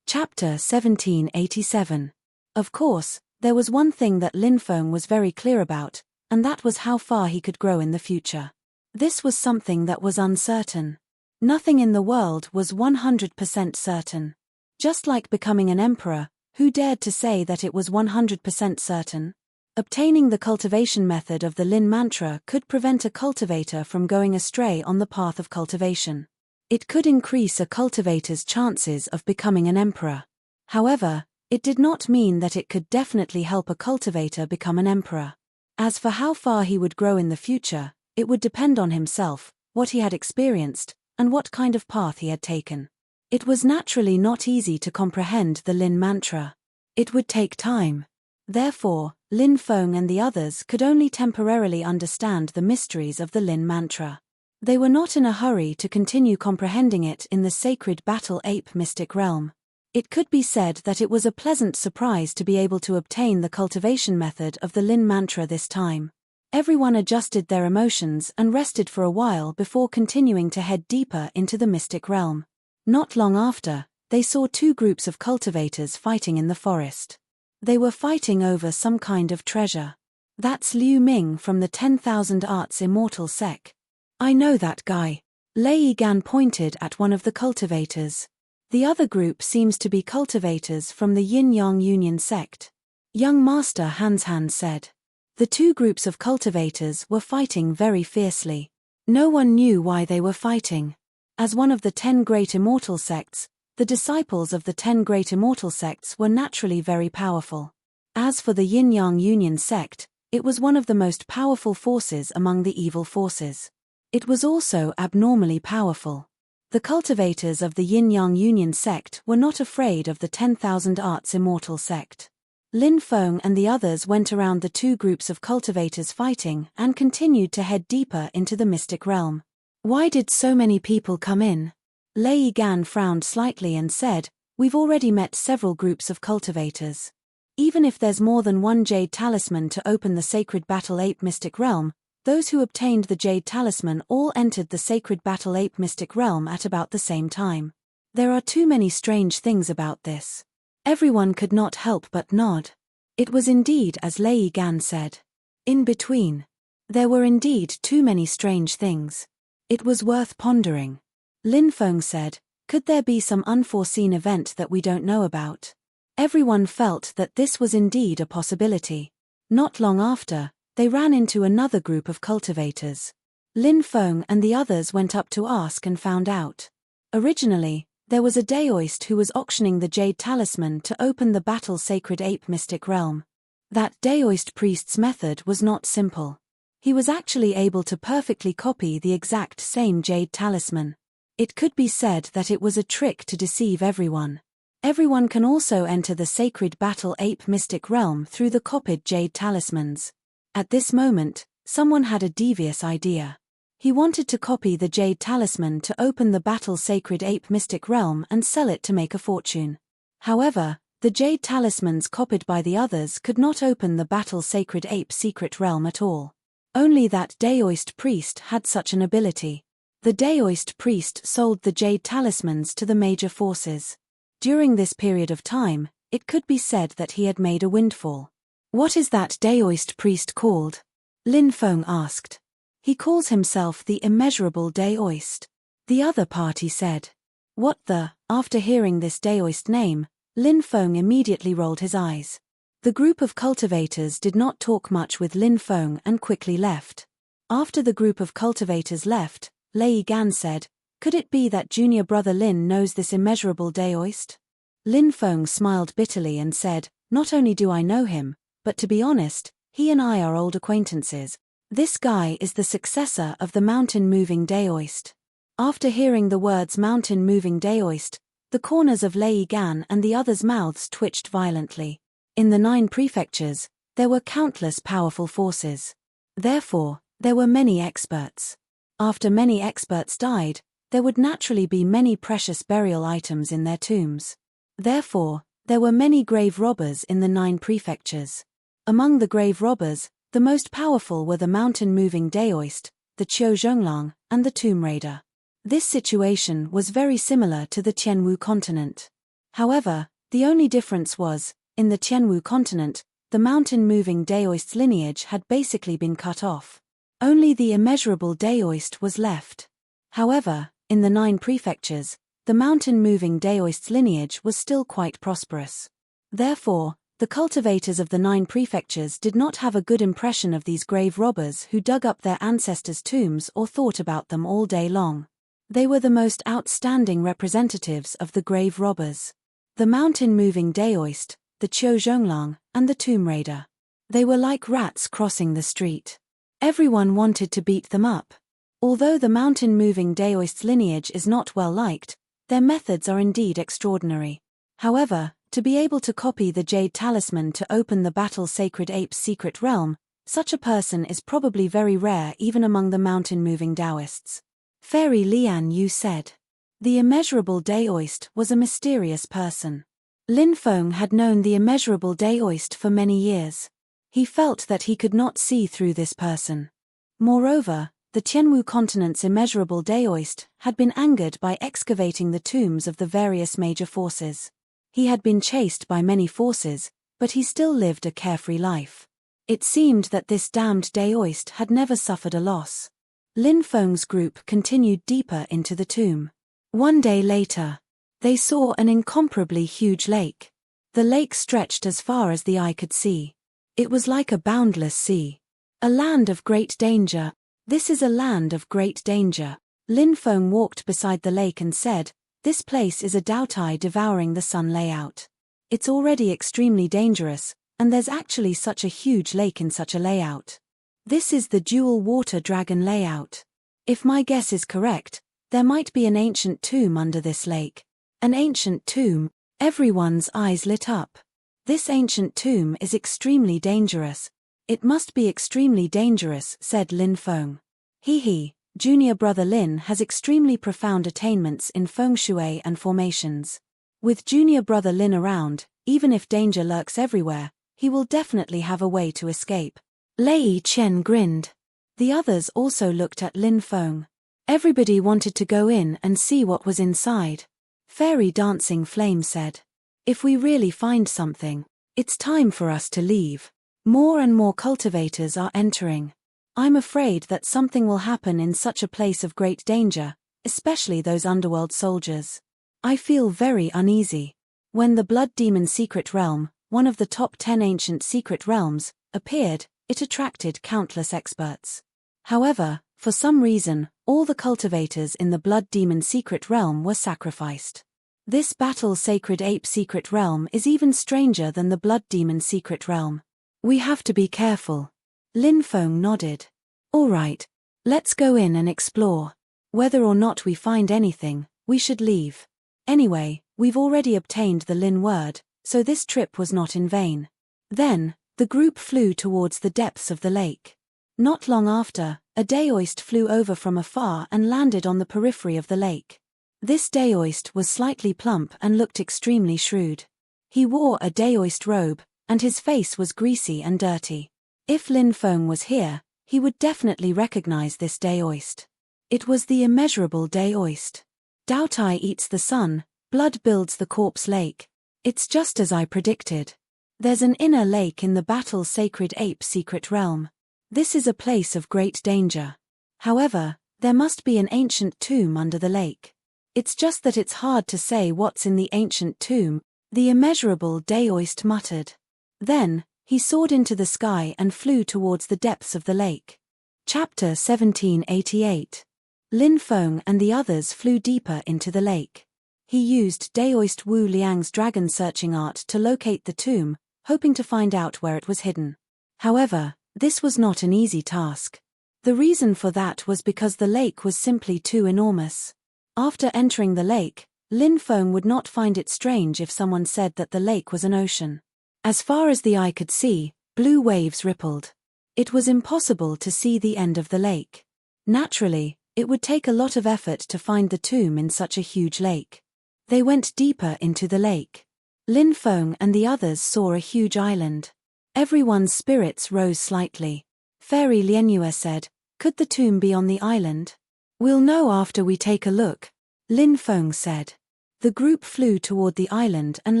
Chapter 1787. Of course, there was one thing that Lin Feng was very clear about, and that was how far he could grow in the future. This was something that was uncertain. Nothing in the world was 100% certain. Just like becoming an emperor, who dared to say that it was 100% certain? Obtaining the cultivation method of the Lin mantra could prevent a cultivator from going astray on the path of cultivation. It could increase a cultivator's chances of becoming an emperor. However, it did not mean that it could definitely help a cultivator become an emperor. As for how far he would grow in the future, it would depend on himself, what he had experienced, and what kind of path he had taken. It was naturally not easy to comprehend the Lin mantra. It would take time. Therefore, Lin Feng and the others could only temporarily understand the mysteries of the Lin mantra. They were not in a hurry to continue comprehending it in the sacred battle ape mystic realm. It could be said that it was a pleasant surprise to be able to obtain the cultivation method of the Lin mantra this time. Everyone adjusted their emotions and rested for a while before continuing to head deeper into the mystic realm. Not long after, they saw two groups of cultivators fighting in the forest. They were fighting over some kind of treasure. "That's Liu Ming from the 10,000 Arts Immortal Sect. I know that guy." Lei Gan pointed at one of the cultivators. The other group seems to be cultivators from the Yin-Yang Union sect. Young Master Han said. The two groups of cultivators were fighting very fiercely. No one knew why they were fighting. As one of the 10 great immortal sects, the disciples of the 10 great immortal sects were naturally very powerful. As for the Yin-Yang Union sect, it was one of the most powerful forces among the evil forces. It was also abnormally powerful. The cultivators of the Yin-Yang Union sect were not afraid of the 10,000 Arts Immortal sect. Lin Feng and the others went around the two groups of cultivators fighting and continued to head deeper into the mystic realm. Why did so many people come in? Lei Gan frowned slightly and said, "We've already met several groups of cultivators. Even if there's more than one jade talisman to open the sacred battle ape mystic realm, those who obtained the jade talisman all entered the sacred battle ape mystic realm at about the same time. There are too many strange things about this." Everyone could not help but nod. It was indeed as Lei Gan said. In between, there were indeed too many strange things. It was worth pondering. Lin Feng said, "Could there be some unforeseen event that we don't know about?" Everyone felt that this was indeed a possibility. Not long after, they ran into another group of cultivators. Lin Feng and the others went up to ask and found out. Originally, there was a Daoist who was auctioning the jade talisman to open the battle sacred ape mystic realm. That Daoist priest's method was not simple. He was actually able to perfectly copy the exact same jade talisman. It could be said that it was a trick to deceive everyone. Everyone can also enter the sacred battle ape mystic realm through the copied jade talismans. At this moment, someone had a devious idea. He wanted to copy the jade talisman to open the battle sacred ape mystic realm and sell it to make a fortune. However, the jade talismans copied by the others could not open the battle sacred ape secret realm at all. Only that Daoist priest had such an ability. The Daoist priest sold the jade talismans to the major forces. During this period of time, it could be said that he had made a windfall. "What is that Daoist priest called?" Lin Feng asked. "He calls himself the Immeasurable Daoist." The other party said. "What the?" After hearing this Daoist name, Lin Feng immediately rolled his eyes. The group of cultivators did not talk much with Lin Feng and quickly left. After the group of cultivators left, Lei Gan said, "Could it be that junior brother Lin knows this Immeasurable Daoist?" Lin Feng smiled bitterly and said, "Not only do I know him, but to be honest, he and I are old acquaintances. This guy is the successor of the mountain-moving Daoist." After hearing the words mountain-moving Daoist, the corners of Lei Gan and the others' mouths twitched violently. In the 9 prefectures, there were countless powerful forces. Therefore, there were many experts. After many experts died, there would naturally be many precious burial items in their tombs. Therefore, there were many grave robbers in the 9 prefectures. Among the grave robbers, the most powerful were the mountain-moving Daoist, the Qiu Zhonglang, and the Tomb Raider. This situation was very similar to the Tianwu continent. However, the only difference was, in the Tianwu continent, the mountain-moving Daoist's lineage had basically been cut off. Only the immeasurable Daoist was left. However, in the 9 prefectures, the mountain-moving Daoist's lineage was still quite prosperous. Therefore, the cultivators of the 9 prefectures did not have a good impression of these grave robbers who dug up their ancestors' tombs or thought about them all day long. They were the most outstanding representatives of the grave robbers. The mountain-moving daoist, the Qiuzhonglang, and the tomb raider. They were like rats crossing the street. Everyone wanted to beat them up. Although the mountain-moving daoist's lineage is not well liked, their methods are indeed extraordinary. However, to be able to copy the jade talisman to open the battle sacred ape's secret realm, such a person is probably very rare even among the mountain-moving daoists. Fairy Lian Yu said. The immeasurable daoist was a mysterious person. Lin Feng had known the immeasurable daoist for many years. He felt that he could not see through this person. Moreover, the Tianwu continent's immeasurable daoist had been angered by excavating the tombs of the various major forces. He had been chased by many forces, but he still lived a carefree life. It seemed that this damned daoist had never suffered a loss. Lin Feng's group continued deeper into the tomb. One day later, they saw an incomparably huge lake. The lake stretched as far as the eye could see. It was like a boundless sea. A land of great danger. This is a land of great danger. Lin Feng walked beside the lake and said, "This place is a Daotai devouring the sun layout. It's already extremely dangerous, and there's actually such a huge lake in such a layout. This is the dual water dragon layout. If my guess is correct, there might be an ancient tomb under this lake." An ancient tomb. Everyone's eyes lit up. This ancient tomb is extremely dangerous. It must be extremely dangerous, said Lin Feng. He, junior brother Lin has extremely profound attainments in feng shui and formations. With junior brother Lin around, even if danger lurks everywhere, he will definitely have a way to escape. Lei Chen grinned. The others also looked at Lin Feng. Everybody wanted to go in and see what was inside. Fairy Dancing Flame said. If we really find something, it's time for us to leave. More and more cultivators are entering. I'm afraid that something will happen in such a place of great danger, especially those underworld soldiers. I feel very uneasy. When the Blood Demon Secret Realm, one of the top 10 ancient secret realms, appeared, it attracted countless experts. However, for some reason, all the cultivators in the Blood Demon Secret Realm were sacrificed. This Battle Sacred Ape Secret Realm is even stranger than the Blood Demon Secret Realm. We have to be careful. Lin Feng nodded. All right, let's go in and explore. Whether or not we find anything, we should leave. Anyway, we've already obtained the Lin word, so this trip was not in vain. Then, the group flew towards the depths of the lake. Not long after, a daoist flew over from afar and landed on the periphery of the lake. This daoist was slightly plump and looked extremely shrewd. He wore a daoist robe, and his face was greasy and dirty. If Lin Feng was here, he would definitely recognize this daoist. It was the immeasurable daoist. Daotai eats the sun, blood builds the corpse lake. It's just as I predicted. There's an inner lake in the Battle Sacred Ape Secret Realm. This is a place of great danger. However, there must be an ancient tomb under the lake. It's just that it's hard to say what's in the ancient tomb, the immeasurable daoist muttered. Then, he soared into the sky and flew towards the depths of the lake. Chapter 1788. Lin Feng and the others flew deeper into the lake. He used daoist Wu Liang's dragon searching art to locate the tomb, hoping to find out where it was hidden. However, this was not an easy task. The reason for that was because the lake was simply too enormous. After entering the lake, Lin Feng would not find it strange if someone said that the lake was an ocean. As far as the eye could see, blue waves rippled. It was impossible to see the end of the lake. Naturally, it would take a lot of effort to find the tomb in such a huge lake. They went deeper into the lake. Lin Feng and the others saw a huge island. Everyone's spirits rose slightly. Fairy Lianyue said, "Could the tomb be on the island?" "We'll know after we take a look," Lin Feng said. The group flew toward the island and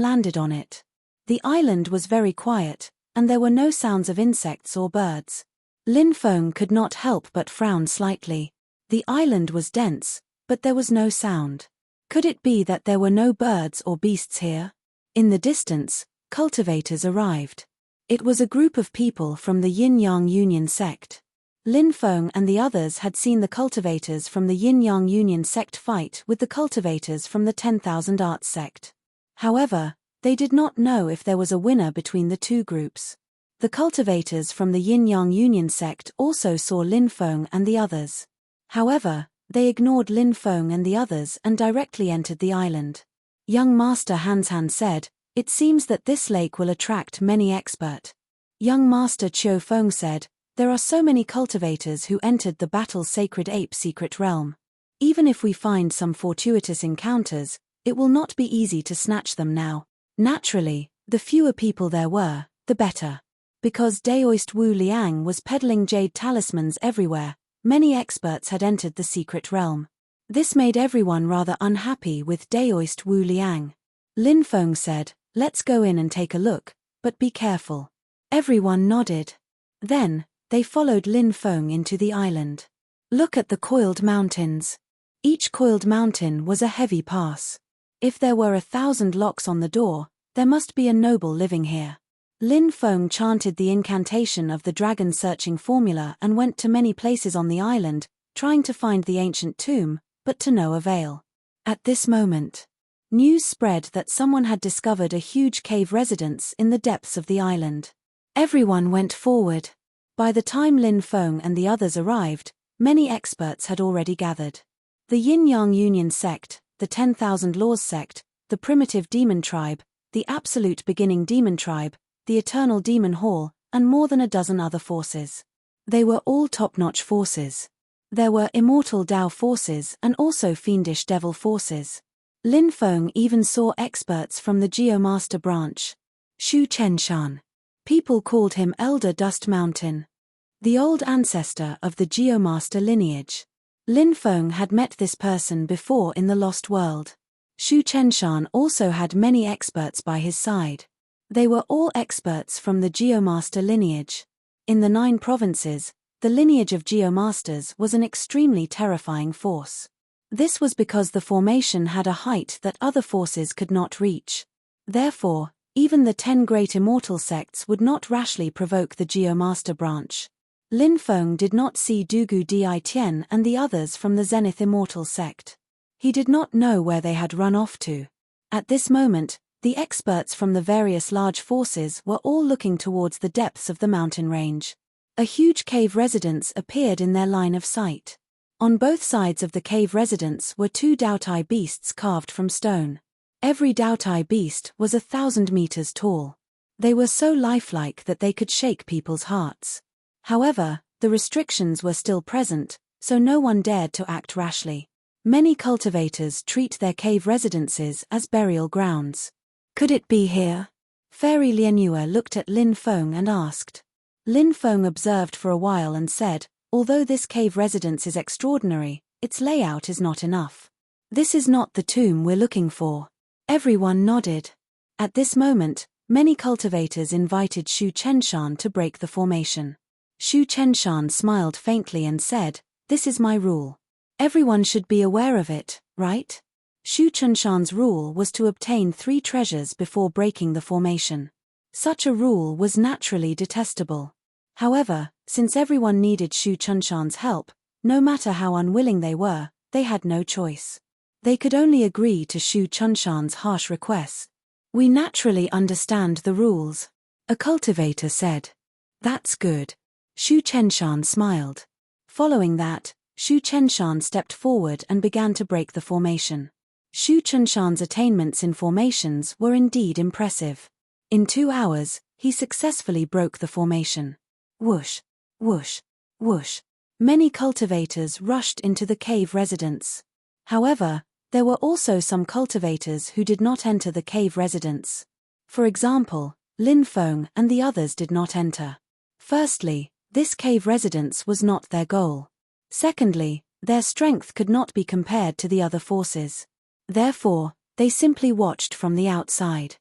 landed on it. The island was very quiet, and there were no sounds of insects or birds. Lin Feng could not help but frown slightly. The island was dense, but there was no sound. Could it be that there were no birds or beasts here? In the distance, cultivators arrived. It was a group of people from the Yin-Yang Union sect. Lin Feng and the others had seen the cultivators from the Yin-Yang Union sect fight with the cultivators from the 10,000 Arts sect. However, they did not know if there was a winner between the two groups. The cultivators from the Yin-Yang Union sect also saw Lin Feng and the others. However, they ignored Lin Feng and the others and directly entered the island. Young Master Hansan said, "It seems that this lake will attract many expert." Young Master Chiu Feng said, "There are so many cultivators who entered the Battle Sacred Ape secret realm. Even if we find some fortuitous encounters, it will not be easy to snatch them now. Naturally, the fewer people there were, the better." Because Daoist Wu Liang was peddling jade talismans everywhere, many experts had entered the secret realm. This made everyone rather unhappy with Daoist Wu Liang. Lin Feng said, "Let's go in and take a look, but be careful." Everyone nodded. Then, they followed Lin Feng into the island. Look at the coiled mountains. Each coiled mountain was a heavy pass. If there were 1,000 locks on the door, there must be a noble living here. Lin Feng chanted the incantation of the dragon-searching formula and went to many places on the island, trying to find the ancient tomb, but to no avail. At this moment, news spread that someone had discovered a huge cave residence in the depths of the island. Everyone went forward. By the time Lin Feng and the others arrived, many experts had already gathered. The Yin-Yang Union sect, the 10,000 Laws sect, the Primitive Demon Tribe, the Absolute Beginning Demon Tribe, the Eternal Demon Hall, and more than a dozen other forces. They were all top-notch forces. There were immortal Dao forces and also fiendish devil forces. Lin Feng even saw experts from the Geomaster branch. Shu Chenshan. People called him Elder Dust Mountain, the old ancestor of the Geomaster lineage. Lin Feng had met this person before in the Lost World. Shu Chenshan also had many experts by his side. They were all experts from the Geomaster lineage. In the 9 provinces, the lineage of Geomasters was an extremely terrifying force. This was because the formation had a height that other forces could not reach. Therefore, even the 10 great immortal sects would not rashly provoke the Geomaster branch. Lin Feng did not see Dugu Di Tian and the others from the Zenith Immortal sect. He did not know where they had run off to. At this moment, the experts from the various large forces were all looking towards the depths of the mountain range. A huge cave residence appeared in their line of sight. On both sides of the cave residence were 2 Daotai beasts carved from stone. Every Daotai beast was 1,000 meters tall. They were so lifelike that they could shake people's hearts. However, the restrictions were still present, so no one dared to act rashly. Many cultivators treat their cave residences as burial grounds. Could it be here? Fairy Lianyue looked at Lin Feng and asked. Lin Feng observed for a while and said, "Although this cave residence is extraordinary, its layout is not enough. This is not the tomb we're looking for." Everyone nodded. At this moment, many cultivators invited Shu Chenshan to break the formation. Shu Chenshan smiled faintly and said, "This is my rule. Everyone should be aware of it, right?" Shu Chenshan's rule was to obtain 3 treasures before breaking the formation. Such a rule was naturally detestable. However, since everyone needed Shu Chenshan's help, no matter how unwilling they were, they had no choice. They could only agree to Shu Chenshan's harsh requests. "We naturally understand the rules," a cultivator said. "That's good." Shu Chenshan smiled. Following that, Shu Chenshan stepped forward and began to break the formation. Shu Chenshan's attainments in formations were indeed impressive. In 2 hours, he successfully broke the formation. Whoosh, whoosh, whoosh. Many cultivators rushed into the cave residence. However, there were also some cultivators who did not enter the cave residence. For example, Lin Feng and the others did not enter. Firstly, this cave residence was not their goal. Secondly, their strength could not be compared to the other forces. Therefore, they simply watched from the outside.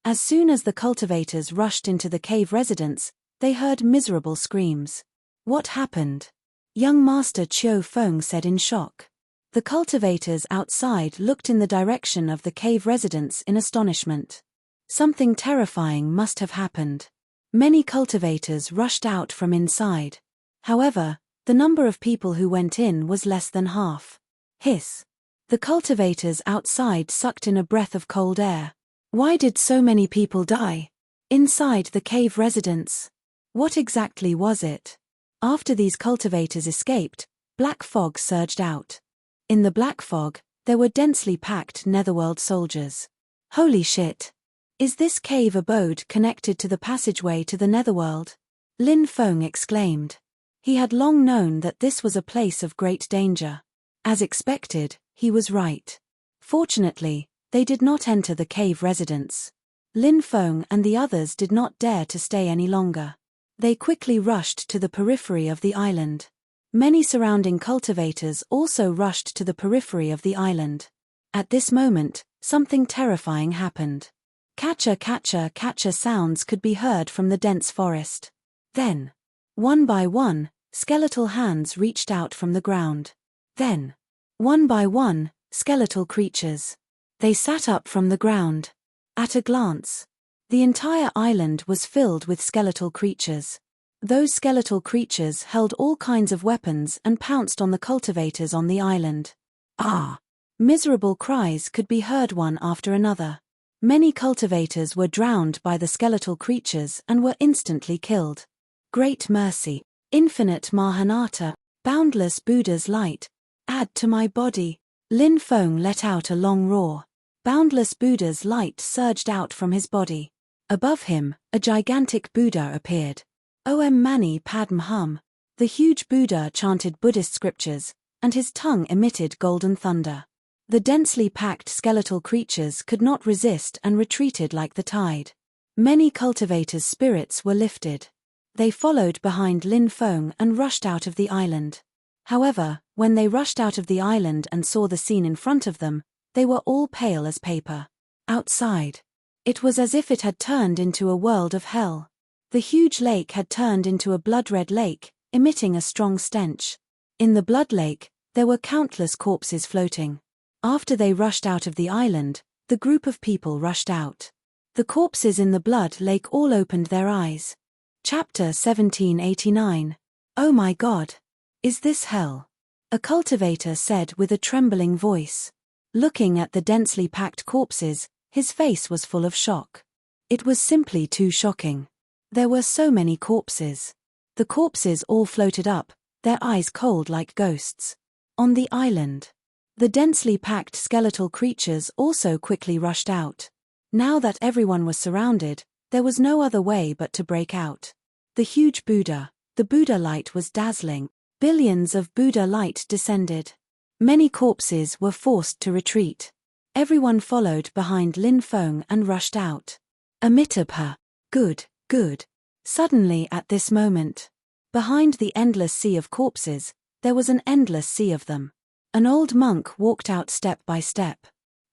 As soon as the cultivators rushed into the cave residence, they heard miserable screams. "What happened?" Young Master Chiu Feng said in shock. The cultivators outside looked in the direction of the cave residence in astonishment. Something terrifying must have happened. Many cultivators rushed out from inside. However, the number of people who went in was less than half. Hiss. The cultivators outside sucked in a breath of cold air. Why did so many people die? Inside the cave residence. What exactly was it? After these cultivators escaped, black fog surged out. In the black fog, there were densely packed netherworld soldiers. Holy shit! Is this cave abode connected to the passageway to the netherworld? Lin Feng exclaimed. He had long known that this was a place of great danger. As expected, he was right. Fortunately, they did not enter the cave residence. Lin Feng and the others did not dare to stay any longer. They quickly rushed to the periphery of the island. Many surrounding cultivators also rushed to the periphery of the island. At this moment, something terrifying happened. Catcher, catcher, catcher sounds could be heard from the dense forest. Then, one by one, skeletal hands reached out from the ground. Then, one by one, skeletal creatures. They sat up from the ground. At a glance, the entire island was filled with skeletal creatures. Those skeletal creatures held all kinds of weapons and pounced on the cultivators on the island. Ah! Miserable cries could be heard one after another. Many cultivators were drowned by the skeletal creatures and were instantly killed. Great mercy, infinite Mahanata, boundless Buddha's light, add to my body. Lin Feng let out a long roar. Boundless Buddha's light surged out from his body. Above him, a gigantic Buddha appeared. Om Mani Padme Hum. The huge Buddha chanted Buddhist scriptures, and his tongue emitted golden thunder. The densely packed skeletal creatures could not resist and retreated like the tide. Many cultivators' spirits were lifted. They followed behind Lin Feng and rushed out of the island. However, when they rushed out of the island and saw the scene in front of them, they were all pale as paper. Outside, it was as if it had turned into a world of hell. The huge lake had turned into a blood-red lake, emitting a strong stench. In the blood lake, there were countless corpses floating. After they rushed out of the island, the group of people rushed out. The corpses in the blood lake all opened their eyes. Chapter 1789. Oh my God! Is this hell? A cultivator said with a trembling voice. Looking at the densely packed corpses, his face was full of shock. It was simply too shocking. There were so many corpses. The corpses all floated up, their eyes cold like ghosts. On the island, the densely packed skeletal creatures also quickly rushed out. Now that everyone was surrounded, there was no other way but to break out. The huge Buddha, the Buddha light was dazzling. Billions of Buddha light descended. Many corpses were forced to retreat. Everyone followed behind Lin Feng and rushed out. Amitabha. Good. Good. Suddenly at this moment, behind the endless sea of corpses, there was an endless sea of them. An old monk walked out step by step.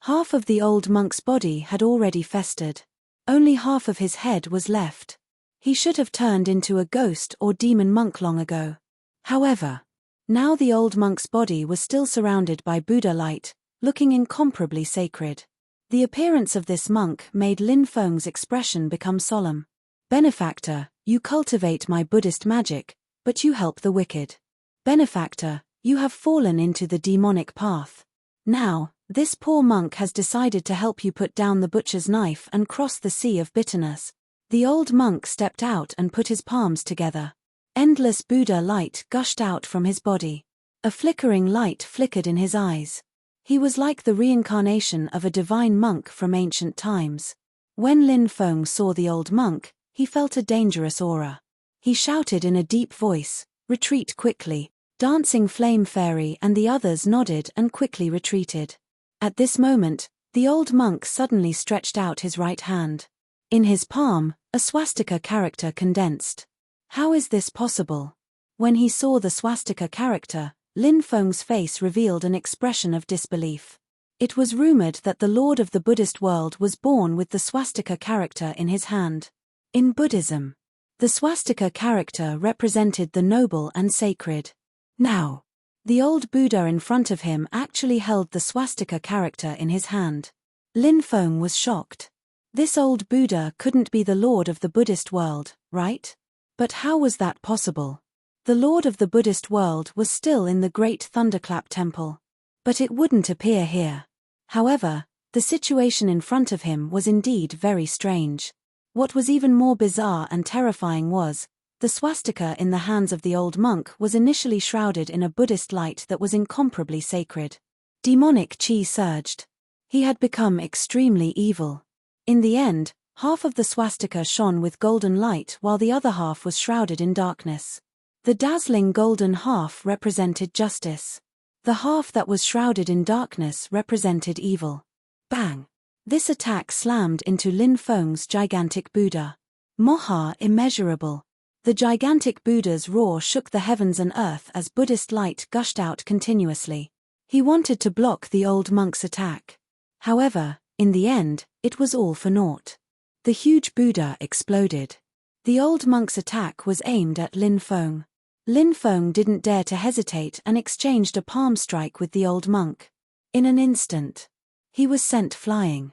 Half of the old monk's body had already festered. Only half of his head was left. He should have turned into a ghost or demon monk long ago. However, now the old monk's body was still surrounded by Buddha light, looking incomparably sacred. The appearance of this monk made Lin Feng's expression become solemn. Benefactor, you cultivate my Buddhist magic, but you help the wicked. Benefactor, you have fallen into the demonic path. Now, this poor monk has decided to help you put down the butcher's knife and cross the sea of bitterness. The old monk stepped out and put his palms together. Endless Buddha light gushed out from his body. A flickering light flickered in his eyes. He was like the reincarnation of a divine monk from ancient times. When Lin Feng saw the old monk, he felt a dangerous aura. He shouted in a deep voice, "Retreat quickly." Dancing Flame Fairy and the others nodded and quickly retreated. At this moment, the old monk suddenly stretched out his right hand. In his palm, a swastika character condensed. How is this possible? When he saw the swastika character, Lin Feng's face revealed an expression of disbelief. It was rumored that the Lord of the Buddhist world was born with the swastika character in his hand. In Buddhism, the swastika character represented the noble and sacred. Now, the old Buddha in front of him actually held the swastika character in his hand. Lin Feng was shocked. This old Buddha couldn't be the Lord of the Buddhist world, right? But how was that possible? The lord of the Buddhist world was still in the great thunderclap temple. But it wouldn't appear here. However, the situation in front of him was indeed very strange. What was even more bizarre and terrifying was, the swastika in the hands of the old monk was initially shrouded in a Buddhist light that was incomparably sacred. Demonic chi surged. He had become extremely evil. In the end, half of the swastika shone with golden light while the other half was shrouded in darkness. The dazzling golden half represented justice. The half that was shrouded in darkness represented evil. Bang! This attack slammed into Lin Feng's gigantic Buddha. Moha immeasurable. The gigantic Buddha's roar shook the heavens and earth as Buddhist light gushed out continuously. He wanted to block the old monk's attack. However, in the end, it was all for naught. The huge Buddha exploded. The old monk's attack was aimed at Lin Feng. Lin Feng didn't dare to hesitate and exchanged a palm strike with the old monk. In an instant, he was sent flying.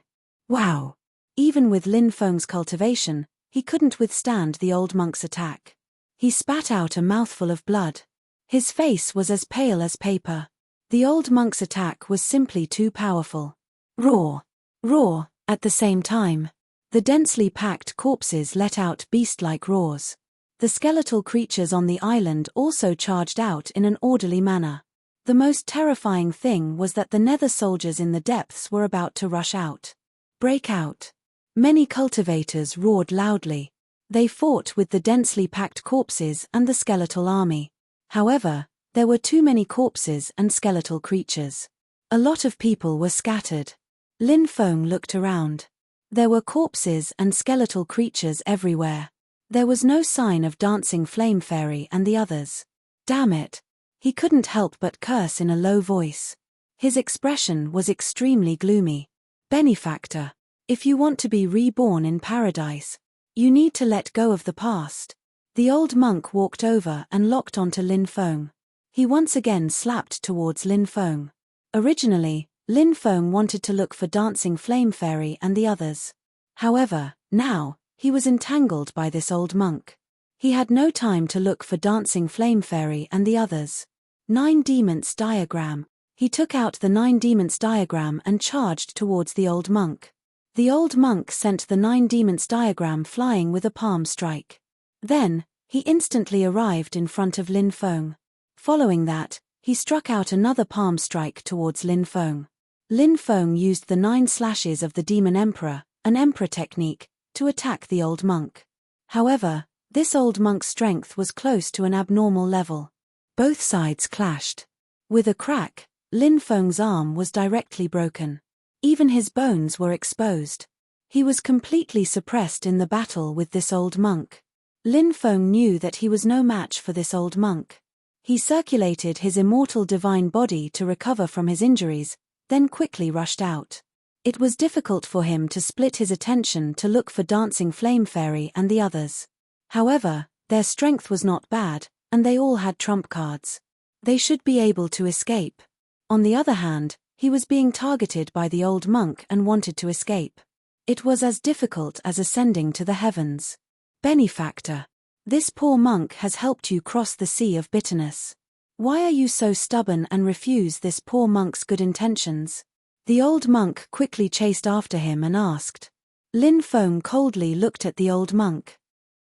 Wow! Even with Lin Feng's cultivation, he couldn't withstand the old monk's attack. He spat out a mouthful of blood. His face was as pale as paper. The old monk's attack was simply too powerful. Roar! Roar! At the same time, the densely packed corpses let out beast-like roars. The skeletal creatures on the island also charged out in an orderly manner. The most terrifying thing was that the nether soldiers in the depths were about to rush out. Break out! Many cultivators roared loudly. They fought with the densely packed corpses and the skeletal army. However, there were too many corpses and skeletal creatures. A lot of people were scattered. Lin Feng looked around. There were corpses and skeletal creatures everywhere. There was no sign of Dancing Flame Fairy and the others. Damn it! He couldn't help but curse in a low voice. His expression was extremely gloomy. Benefactor, if you want to be reborn in paradise, you need to let go of the past. The old monk walked over and locked onto Lin Feng. He once again slapped towards Lin Feng. Originally, Lin Feng wanted to look for Dancing Flame Fairy and the others. However, now, he was entangled by this old monk. He had no time to look for Dancing Flame Fairy and the others. 9 Demons diagram. He took out the 9 Demons diagram and charged towards the old monk. The old monk sent the 9 Demons diagram flying with a palm strike. Then, he instantly arrived in front of Lin Feng. Following that, he struck out another palm strike towards Lin Feng. Lin Feng used the 9 slashes of the Demon Emperor, an Emperor technique, to attack the old monk. However, this old monk's strength was close to an abnormal level. Both sides clashed. With a crack, Lin Feng's arm was directly broken. Even his bones were exposed. He was completely suppressed in the battle with this old monk. Lin Feng knew that he was no match for this old monk. He circulated his immortal divine body to recover from his injuries, then quickly rushed out. It was difficult for him to split his attention to look for Dancing Flame Fairy and the others. However, their strength was not bad, and they all had trump cards. They should be able to escape. On the other hand, he was being targeted by the old monk and wanted to escape. It was as difficult as ascending to the heavens. Benefactor, this poor monk has helped you cross the sea of bitterness. Why are you so stubborn and refuse this poor monk's good intentions? The old monk quickly chased after him and asked. Lin Feng coldly looked at the old monk.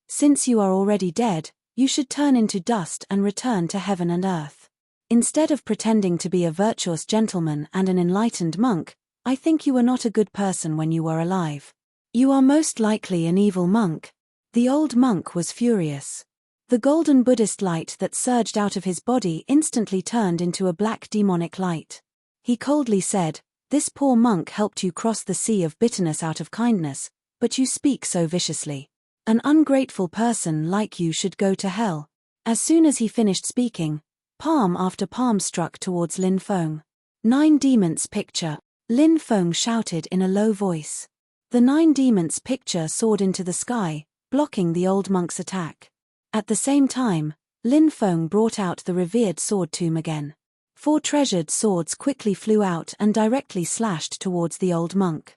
Since you are already dead, you should turn into dust and return to heaven and earth. Instead of pretending to be a virtuous gentleman and an enlightened monk, I think you were not a good person when you were alive. You are most likely an evil monk. The old monk was furious. The golden Buddhist light that surged out of his body instantly turned into a black demonic light. He coldly said, This poor monk helped you cross the sea of bitterness out of kindness, but you speak so viciously. An ungrateful person like you should go to hell. As soon as he finished speaking, palm after palm struck towards Lin Feng. 9 Demons picture. Lin Feng shouted in a low voice. The 9 Demons picture soared into the sky, blocking the old monk's attack. At the same time, Lin Feng brought out the revered sword tomb again. 4 treasured swords quickly flew out and directly slashed towards the old monk.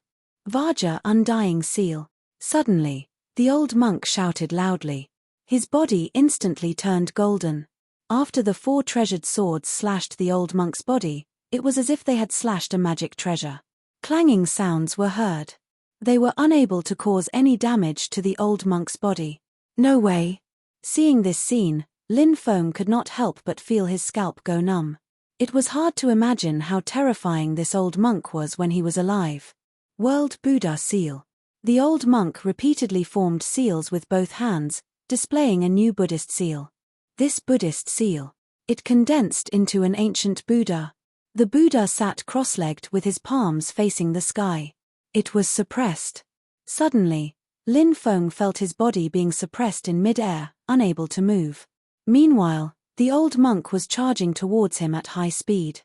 Vajra Undying Seal. Suddenly, the old monk shouted loudly. His body instantly turned golden. After the 4 treasured swords slashed the old monk's body, it was as if they had slashed a magic treasure. Clanging sounds were heard. They were unable to cause any damage to the old monk's body. No way. Seeing this scene, Lin Feng could not help but feel his scalp go numb. It was hard to imagine how terrifying this old monk was when he was alive. World Buddha Seal. The old monk repeatedly formed seals with both hands, displaying a new Buddhist seal. This Buddhist seal. It condensed into an ancient Buddha. The Buddha sat cross-legged with his palms facing the sky. It was suppressed. Suddenly, Lin Feng felt his body being suppressed in mid-air, unable to move. Meanwhile, the old monk was charging towards him at high speed.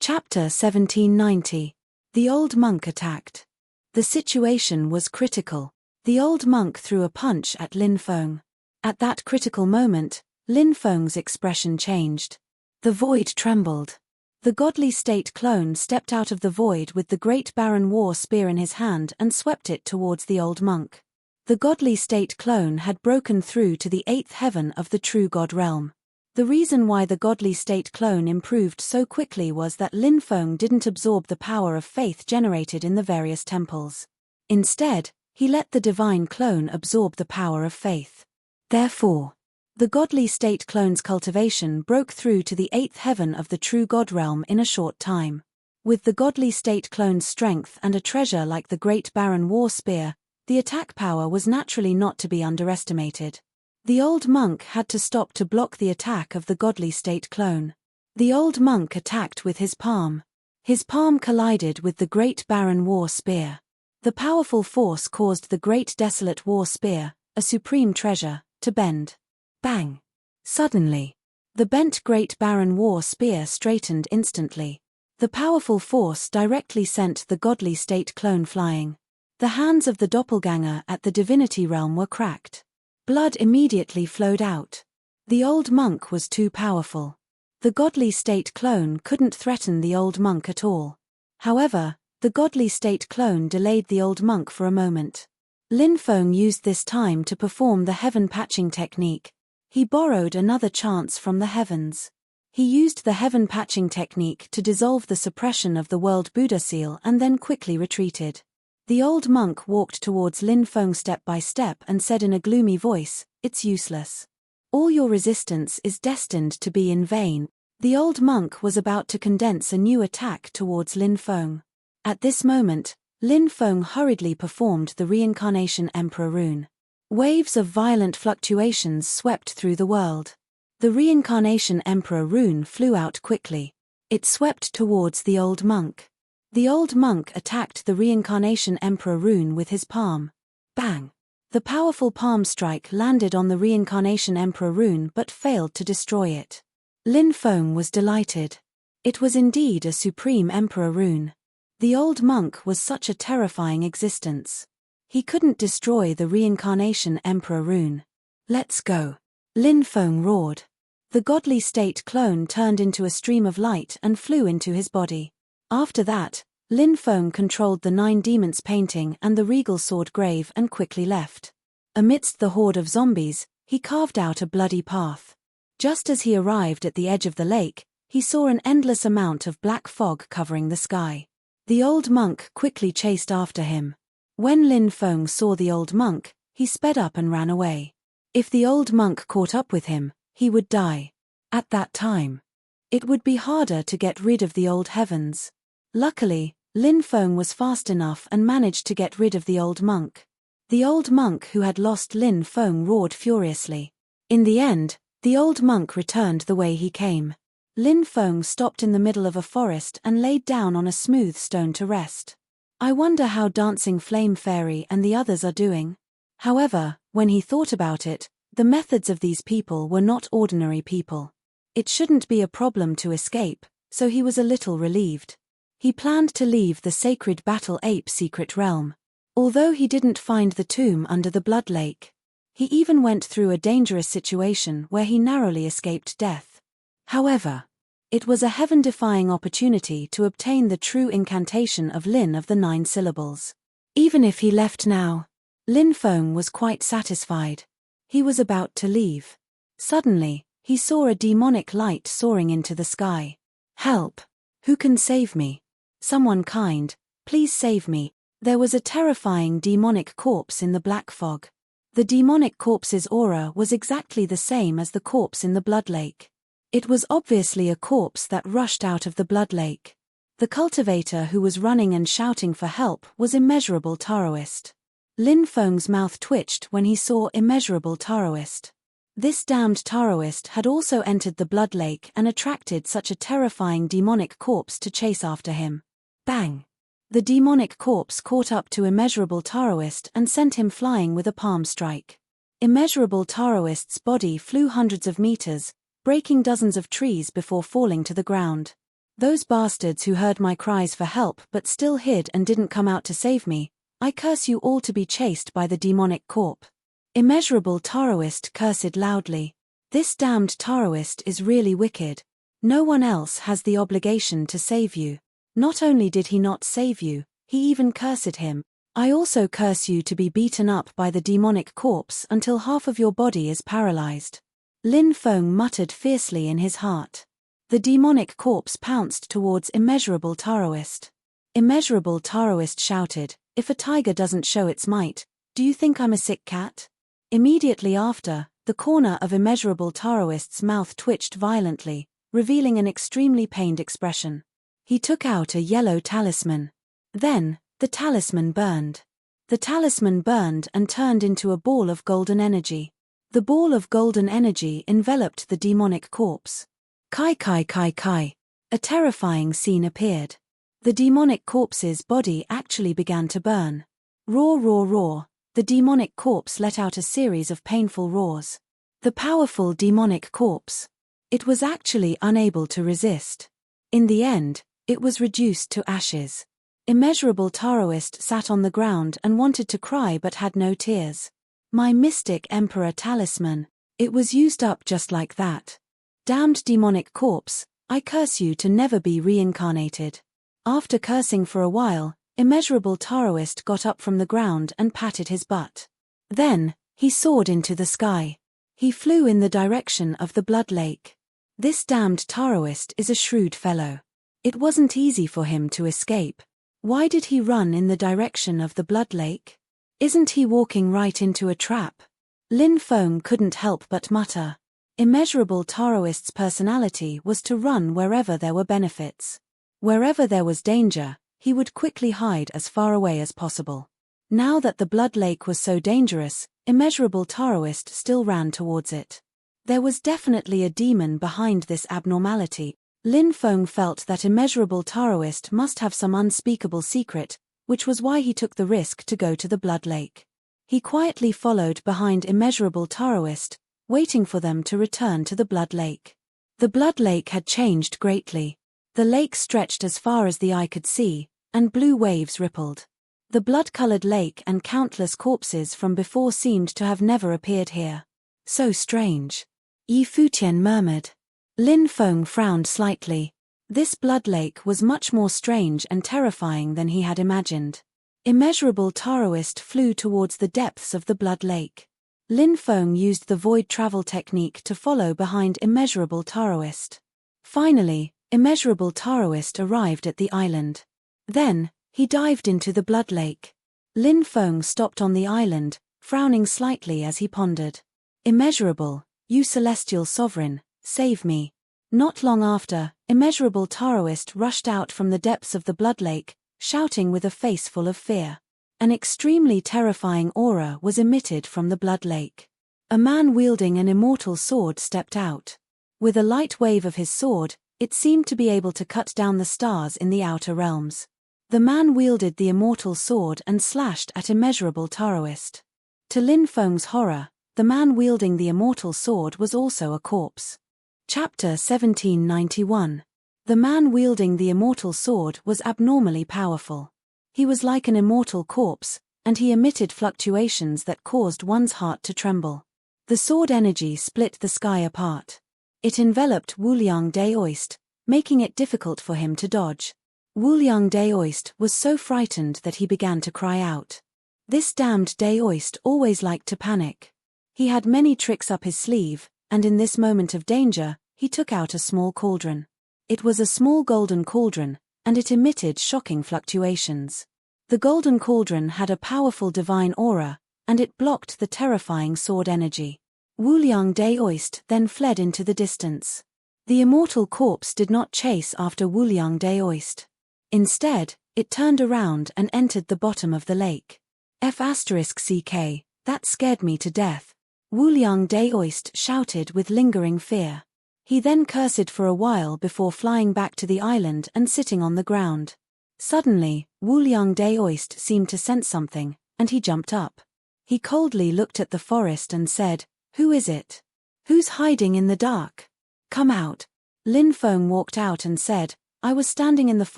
Chapter 1790. The old monk attacked. The situation was critical. The old monk threw a punch at Lin Feng. At that critical moment, Lin Feng's expression changed. The void trembled. The godly state clone stepped out of the void with the great barren war spear in his hand and swept it towards the old monk. The godly state clone had broken through to the 8th heaven of the true God realm. The reason why the godly state clone improved so quickly was that Lin Feng didn't absorb the power of faith generated in the various temples. Instead, he let the divine clone absorb the power of faith. Therefore, the godly state clone's cultivation broke through to the 8th heaven of the true God realm in a short time. With the godly state clone's strength and a treasure like the great barren war spear, the attack power was naturally not to be underestimated. The old monk had to stop to block the attack of the godly state clone. The old monk attacked with his palm. His palm collided with the great barren war spear. The powerful force caused the great desolate war spear, a supreme treasure, to bend. Bang! Suddenly, the bent great barren war spear straightened instantly. The powerful force directly sent the godly state clone flying. The hands of the doppelganger at the divinity realm were cracked. Blood immediately flowed out. The old monk was too powerful. The godly state clone couldn't threaten the old monk at all. However, the godly state clone delayed the old monk for a moment. Lin Feng used this time to perform the heaven patching technique. He borrowed another chance from the heavens. He used the heaven patching technique to dissolve the suppression of the world Buddha seal and then quickly retreated. The old monk walked towards Lin Feng step by step and said in a gloomy voice, "It's useless. All your resistance is destined to be in vain." The old monk was about to condense a new attack towards Lin Feng. At this moment, Lin Feng hurriedly performed the Reincarnation Emperor rune. Waves of violent fluctuations swept through the world. The Reincarnation Emperor rune flew out quickly. It swept towards the old monk. The old monk attacked the Reincarnation Emperor rune with his palm. Bang! The powerful palm strike landed on the Reincarnation Emperor rune but failed to destroy it. Lin Feng was delighted. It was indeed a supreme Emperor rune. The old monk was such a terrifying existence. He couldn't destroy the Reincarnation Emperor rune. "Let's go!" Lin Feng roared. The godly state clone turned into a stream of light and flew into his body. After that, Lin Feng controlled the 9 demons painting and the regal sword grave and quickly left. Amidst the horde of zombies, he carved out a bloody path. Just as he arrived at the edge of the lake, he saw an endless amount of black fog covering the sky. The old monk quickly chased after him. When Lin Feng saw the old monk, he sped up and ran away. If the old monk caught up with him, he would die. At that time, it would be harder to get rid of the old heavens. Luckily, Lin Feng was fast enough and managed to get rid of the old monk. The old monk who had lost Lin Feng roared furiously. In the end, the old monk returned the way he came. Lin Feng stopped in the middle of a forest and laid down on a smooth stone to rest. "I wonder how Dancing Flame Fairy and the others are doing." However, when he thought about it, the methods of these people were not ordinary people. It shouldn't be a problem to escape, so he was a little relieved. He planned to leave the sacred Battle Ape secret realm. Although he didn't find the tomb under the Blood Lake, he even went through a dangerous situation where he narrowly escaped death. However, it was a heaven-defying opportunity to obtain the true incantation of Lin of the 9 syllables. Even if he left now, Lin Feng was quite satisfied. He was about to leave. Suddenly, He saw a demonic light soaring into the sky. Help! Who can save me? Someone kind, please save me. There was a terrifying demonic corpse in the black fog. The demonic corpse's aura was exactly the same as the corpse in the blood lake. It was obviously a corpse that rushed out of the blood lake. The cultivator who was running and shouting for help was Immeasurable Taoist. Lin Feng's mouth twitched when he saw Immeasurable Taoist. This damned Taoist had also entered the blood lake and attracted such a terrifying demonic corpse to chase after him. Bang! The demonic corpse caught up to Immeasurable Taoist and sent him flying with a palm strike. Immeasurable Taoist's body flew hundreds of meters, breaking dozens of trees before falling to the ground. Those bastards who heard my cries for help but still hid and didn't come out to save me, I curse you all to be chased by the demonic corpse. Immeasurable Taoist cursed loudly. This damned Taoist is really wicked. No one else has the obligation to save you. Not only did he not save you, he even cursed him. I also curse you to be beaten up by the demonic corpse until half of your body is paralyzed. Lin Feng muttered fiercely in his heart. The demonic corpse pounced towards Immeasurable Taoist. Immeasurable Taoist shouted, "If a tiger doesn't show its might, do you think I'm a sick cat?" Immediately after, the corner of Immeasurable Taoist's mouth twitched violently, revealing an extremely pained expression. He took out a yellow talisman. Then, the talisman burned. The talisman burned and turned into a ball of golden energy. The ball of golden energy enveloped the demonic corpse. Kai kai kai kai. A terrifying scene appeared. The demonic corpse's body actually began to burn. Roar roar roar. The demonic corpse let out a series of painful roars. The powerful demonic corpse. It was actually unable to resist. In the end, it was reduced to ashes. Immeasurable Taoist sat on the ground and wanted to cry but had no tears. My mystic emperor talisman. It was used up just like that. Damned demonic corpse, I curse you to never be reincarnated. After cursing for a while, Immeasurable Taoist got up from the ground and patted his butt. Then, he soared into the sky. He flew in the direction of the blood lake. This damned Taoist is a shrewd fellow. It wasn't easy for him to escape. Why did he run in the direction of the blood lake? Isn't he walking right into a trap? Lin Feng couldn't help but mutter. Immeasurable Taoist's personality was to run wherever there were benefits. Wherever there was danger, he would quickly hide as far away as possible. Now that the blood lake was so dangerous, Immeasurable Taoist still ran towards it. There was definitely a demon behind this abnormality. Lin Feng felt that Immeasurable Taoist must have some unspeakable secret, which was why he took the risk to go to the blood lake. He quietly followed behind Immeasurable Taoist, waiting for them to return to the blood lake. The blood lake had changed greatly. The lake stretched as far as the eye could see, and blue waves rippled. The blood-colored lake and countless corpses from before seemed to have never appeared here. So strange. Yi Futian murmured. Lin Feng frowned slightly. This blood lake was much more strange and terrifying than he had imagined. Immeasurable Taoist flew towards the depths of the blood lake. Lin Feng used the void travel technique to follow behind Immeasurable Taoist. Finally, Immeasurable Taoist arrived at the island. Then, he dived into the blood lake. Lin Feng stopped on the island, frowning slightly as he pondered. Immeasurable, you celestial sovereign, save me. Not long after, Immeasurable Taoist rushed out from the depths of the blood lake, shouting with a face full of fear. An extremely terrifying aura was emitted from the blood lake. A man wielding an immortal sword stepped out. With a light wave of his sword, it seemed to be able to cut down the stars in the outer realms. The man wielded the immortal sword and slashed at Immeasurable Taoist. To Lin Feng's horror, the man wielding the immortal sword was also a corpse. Chapter 1791. The man wielding the immortal sword was abnormally powerful. He was like an immortal corpse, and he emitted fluctuations that caused one's heart to tremble. The sword energy split the sky apart. It enveloped Wuliang Daoist, making it difficult for him to dodge. Wuliang Daoist was so frightened that he began to cry out. This damned Daoist always liked to panic. He had many tricks up his sleeve, and in this moment of danger, he took out a small cauldron. It was a small golden cauldron, and it emitted shocking fluctuations. The golden cauldron had a powerful divine aura, and it blocked the terrifying sword energy. Wu Liang Daoist then fled into the distance. The immortal corpse did not chase after Wu Liang Daoist. Instead, it turned around and entered the bottom of the lake. F***ck, that scared me to death. Wu Liang Daoist shouted with lingering fear. He then cursed for a while before flying back to the island and sitting on the ground. Suddenly, Wu Liang Daoist seemed to sense something, and he jumped up. He coldly looked at the forest and said, "Who is it? Who's hiding in the dark? Come out." Lin Feng walked out and said, "I was standing in the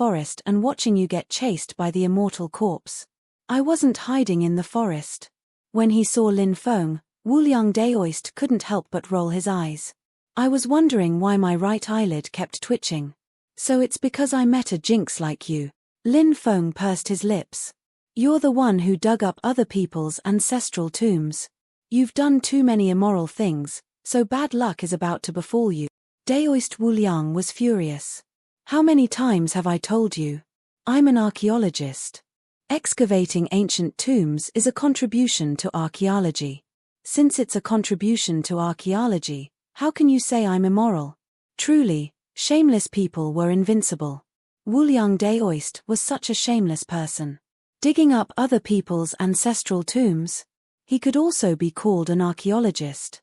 forest and watching you get chased by the immortal corpse. I wasn't hiding in the forest." When he saw Lin Feng, Wu Liang Daoist couldn't help but roll his eyes. "I was wondering why my right eyelid kept twitching. So it's because I met a jinx like you." Lin Feng pursed his lips. "You're the one who dug up other people's ancestral tombs. You've done too many immoral things, so bad luck is about to befall you." Daoist Wu Liang was furious. "How many times have I told you? I'm an archaeologist. Excavating ancient tombs is a contribution to archaeology. Since it's a contribution to archaeology, how can you say I'm immoral?" Truly, shameless people were invincible. Wu Liang Daoist was such a shameless person. Digging up other people's ancestral tombs? He could also be called an archaeologist.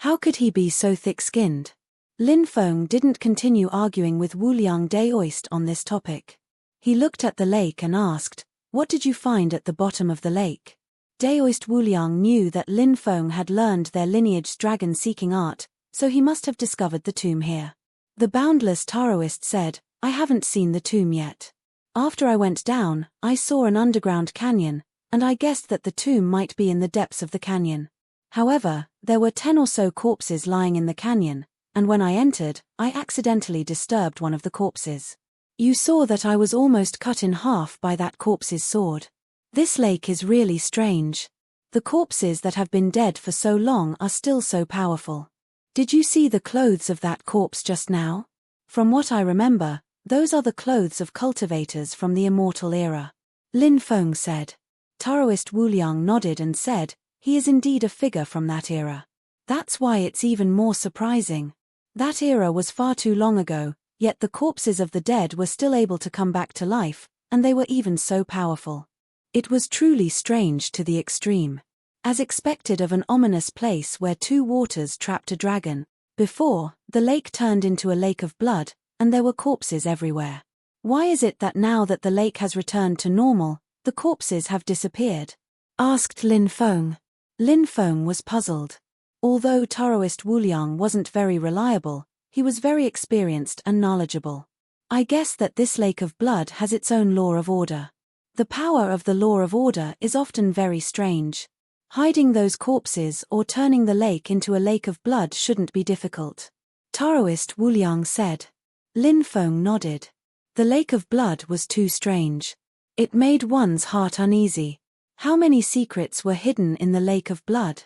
How could he be so thick-skinned? Lin Feng didn't continue arguing with Wu Liang Daoist on this topic. He looked at the lake and asked, "What did you find at the bottom of the lake?" Daoist Wu Liang knew that Lin Feng had learned their lineage's dragon-seeking art, so he must have discovered the tomb here. The boundless Taoist said, "I haven't seen the tomb yet. After I went down, I saw an underground canyon, and I guessed that the tomb might be in the depths of the canyon. However, there were 10 or so corpses lying in the canyon, and when I entered, I accidentally disturbed one of the corpses. You saw that I was almost cut in half by that corpse's sword. This lake is really strange. The corpses that have been dead for so long are still so powerful. Did you see the clothes of that corpse just now? From what I remember, those are the clothes of cultivators from the immortal era." Lin Feng said. Taoist Wu Liang nodded and said, "He is indeed a figure from that era. That's why it's even more surprising. That era was far too long ago, yet the corpses of the dead were still able to come back to life, and they were even so powerful. It was truly strange to the extreme. As expected of an ominous place where 2 waters trapped a dragon. Before, the lake turned into a lake of blood, and there were corpses everywhere. Why is it that now that the lake has returned to normal, the corpses have disappeared?" asked Lin Feng. Lin Feng was puzzled. Although Taoist Wu Liang wasn't very reliable, he was very experienced and knowledgeable. "I guess that this lake of blood has its own law of order. The power of the law of order is often very strange. Hiding those corpses or turning the lake into a lake of blood shouldn't be difficult," Taoist Wu Liang said. Lin Feng nodded. The lake of blood was too strange. It made one's heart uneasy. How many secrets were hidden in the lake of blood?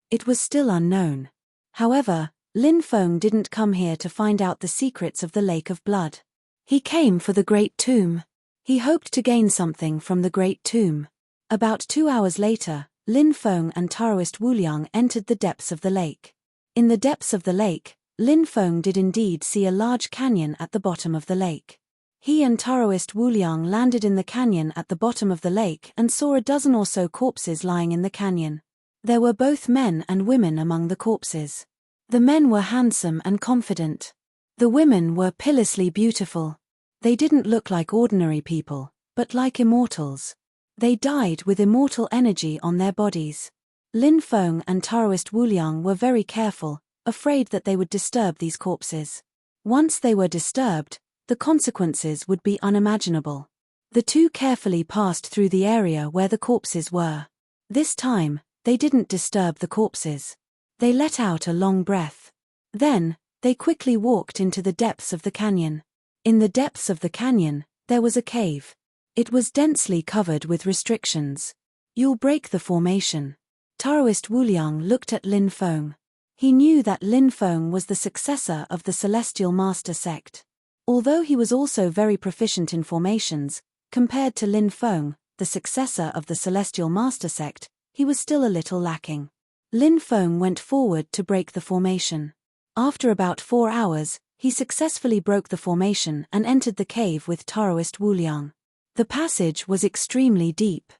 It was still unknown. However, Lin Feng didn't come here to find out the secrets of the lake of blood. He came for the Great Tomb. He hoped to gain something from the Great Tomb. About 2 hours later, Lin Feng and Taoist Wu Liang entered the depths of the lake. In the depths of the lake, Lin Feng did indeed see a large canyon at the bottom of the lake. He and Taoist Wu Liang landed in the canyon at the bottom of the lake and saw a dozen or so corpses lying in the canyon. There were both men and women among the corpses. The men were handsome and confident. The women were pitilessly beautiful. They didn't look like ordinary people, but like immortals. They died with immortal energy on their bodies. Lin Feng and Taoist Wu Liang were very careful, afraid that they would disturb these corpses. Once they were disturbed, the consequences would be unimaginable. The two carefully passed through the area where the corpses were. This time, they didn't disturb the corpses. They let out a long breath. Then, they quickly walked into the depths of the canyon. In the depths of the canyon, there was a cave. It was densely covered with restrictions. "You'll break the formation." Taoist Wu Liang looked at Lin Feng. He knew that Lin Feng was the successor of the Celestial Master sect. Although he was also very proficient in formations, compared to Lin Feng, the successor of the Celestial Master sect, he was still a little lacking. Lin Feng went forward to break the formation. After about 4 hours, he successfully broke the formation and entered the cave with Taoist Wuliang. The passage was extremely deep.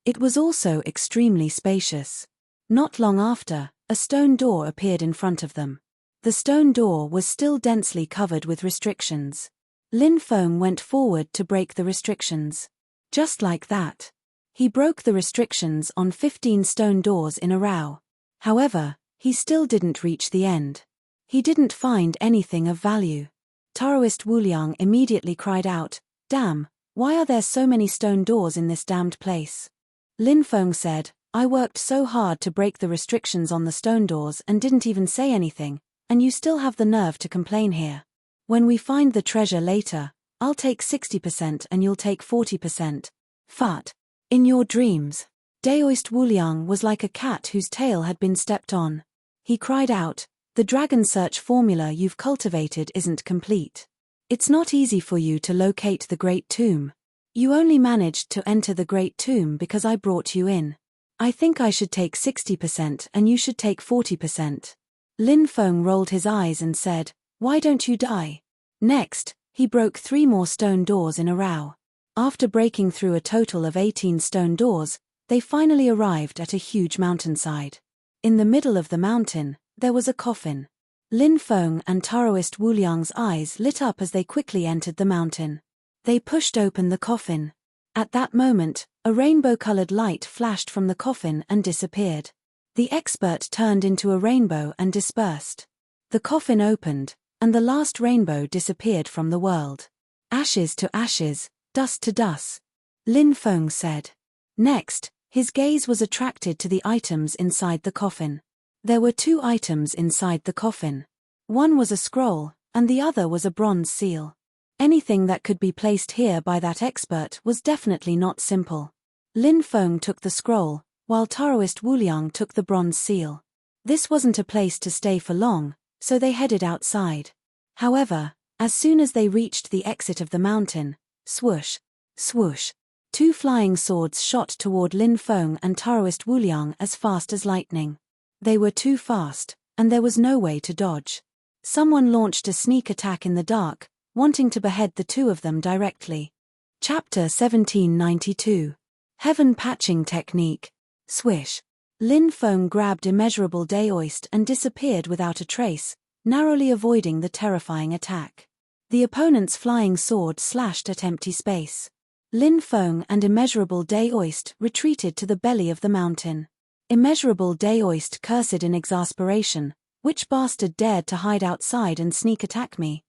It was also extremely spacious. Not long after, a stone door appeared in front of them. The stone door was still densely covered with restrictions. Lin Feng went forward to break the restrictions. Just like that. He broke the restrictions on 15 stone doors in a row. However, he still didn't reach the end. He didn't find anything of value. Taoist Wuliang immediately cried out, "Damn, why are there so many stone doors in this damned place?" Lin Feng said, "I worked so hard to break the restrictions on the stone doors and didn't even say anything, and you still have the nerve to complain here. When we find the treasure later, I'll take 60% and you'll take 40%. Fat. In your dreams." Taoist Wuliang was like a cat whose tail had been stepped on. He cried out, "The dragon search formula you've cultivated isn't complete. It's not easy for you to locate the Great Tomb. You only managed to enter the Great Tomb because I brought you in. I think I should take 60% and you should take 40%. Lin Feng rolled his eyes and said, "Why don't you die?" Next, he broke 3 more stone doors in a row. After breaking through a total of 18 stone doors, they finally arrived at a huge mountainside. In the middle of the mountain, there was a coffin. Lin Feng and Taoist Wuliang's eyes lit up as they quickly entered the mountain. They pushed open the coffin. At that moment, a rainbow-colored light flashed from the coffin and disappeared. The expert turned into a rainbow and dispersed. The coffin opened, and the last rainbow disappeared from the world. "Ashes to ashes, dust to dust," Lin Feng said. Next, his gaze was attracted to the items inside the coffin. There were 2 items inside the coffin. One was a scroll, and the other was a bronze seal. Anything that could be placed here by that expert was definitely not simple. Lin Feng took the scroll, while Taoist Wuliang took the bronze seal. This wasn't a place to stay for long, so they headed outside. However, as soon as they reached the exit of the mountain, swoosh, swoosh, 2 flying swords shot toward Lin Feng and Taoist Wuliang as fast as lightning. They were too fast, and there was no way to dodge. Someone launched a sneak attack in the dark, wanting to behead the 2 of them directly. Chapter 1792. Heaven Patching Technique. Swish. Lin Feng grabbed Immeasurable Daoist and disappeared without a trace, narrowly avoiding the terrifying attack. The opponent's flying sword slashed at empty space. Lin Feng and Immeasurable Daoist retreated to the belly of the mountain. Immeasurable Daoist cursed in exasperation, "Which bastard dared to hide outside and sneak attack me?"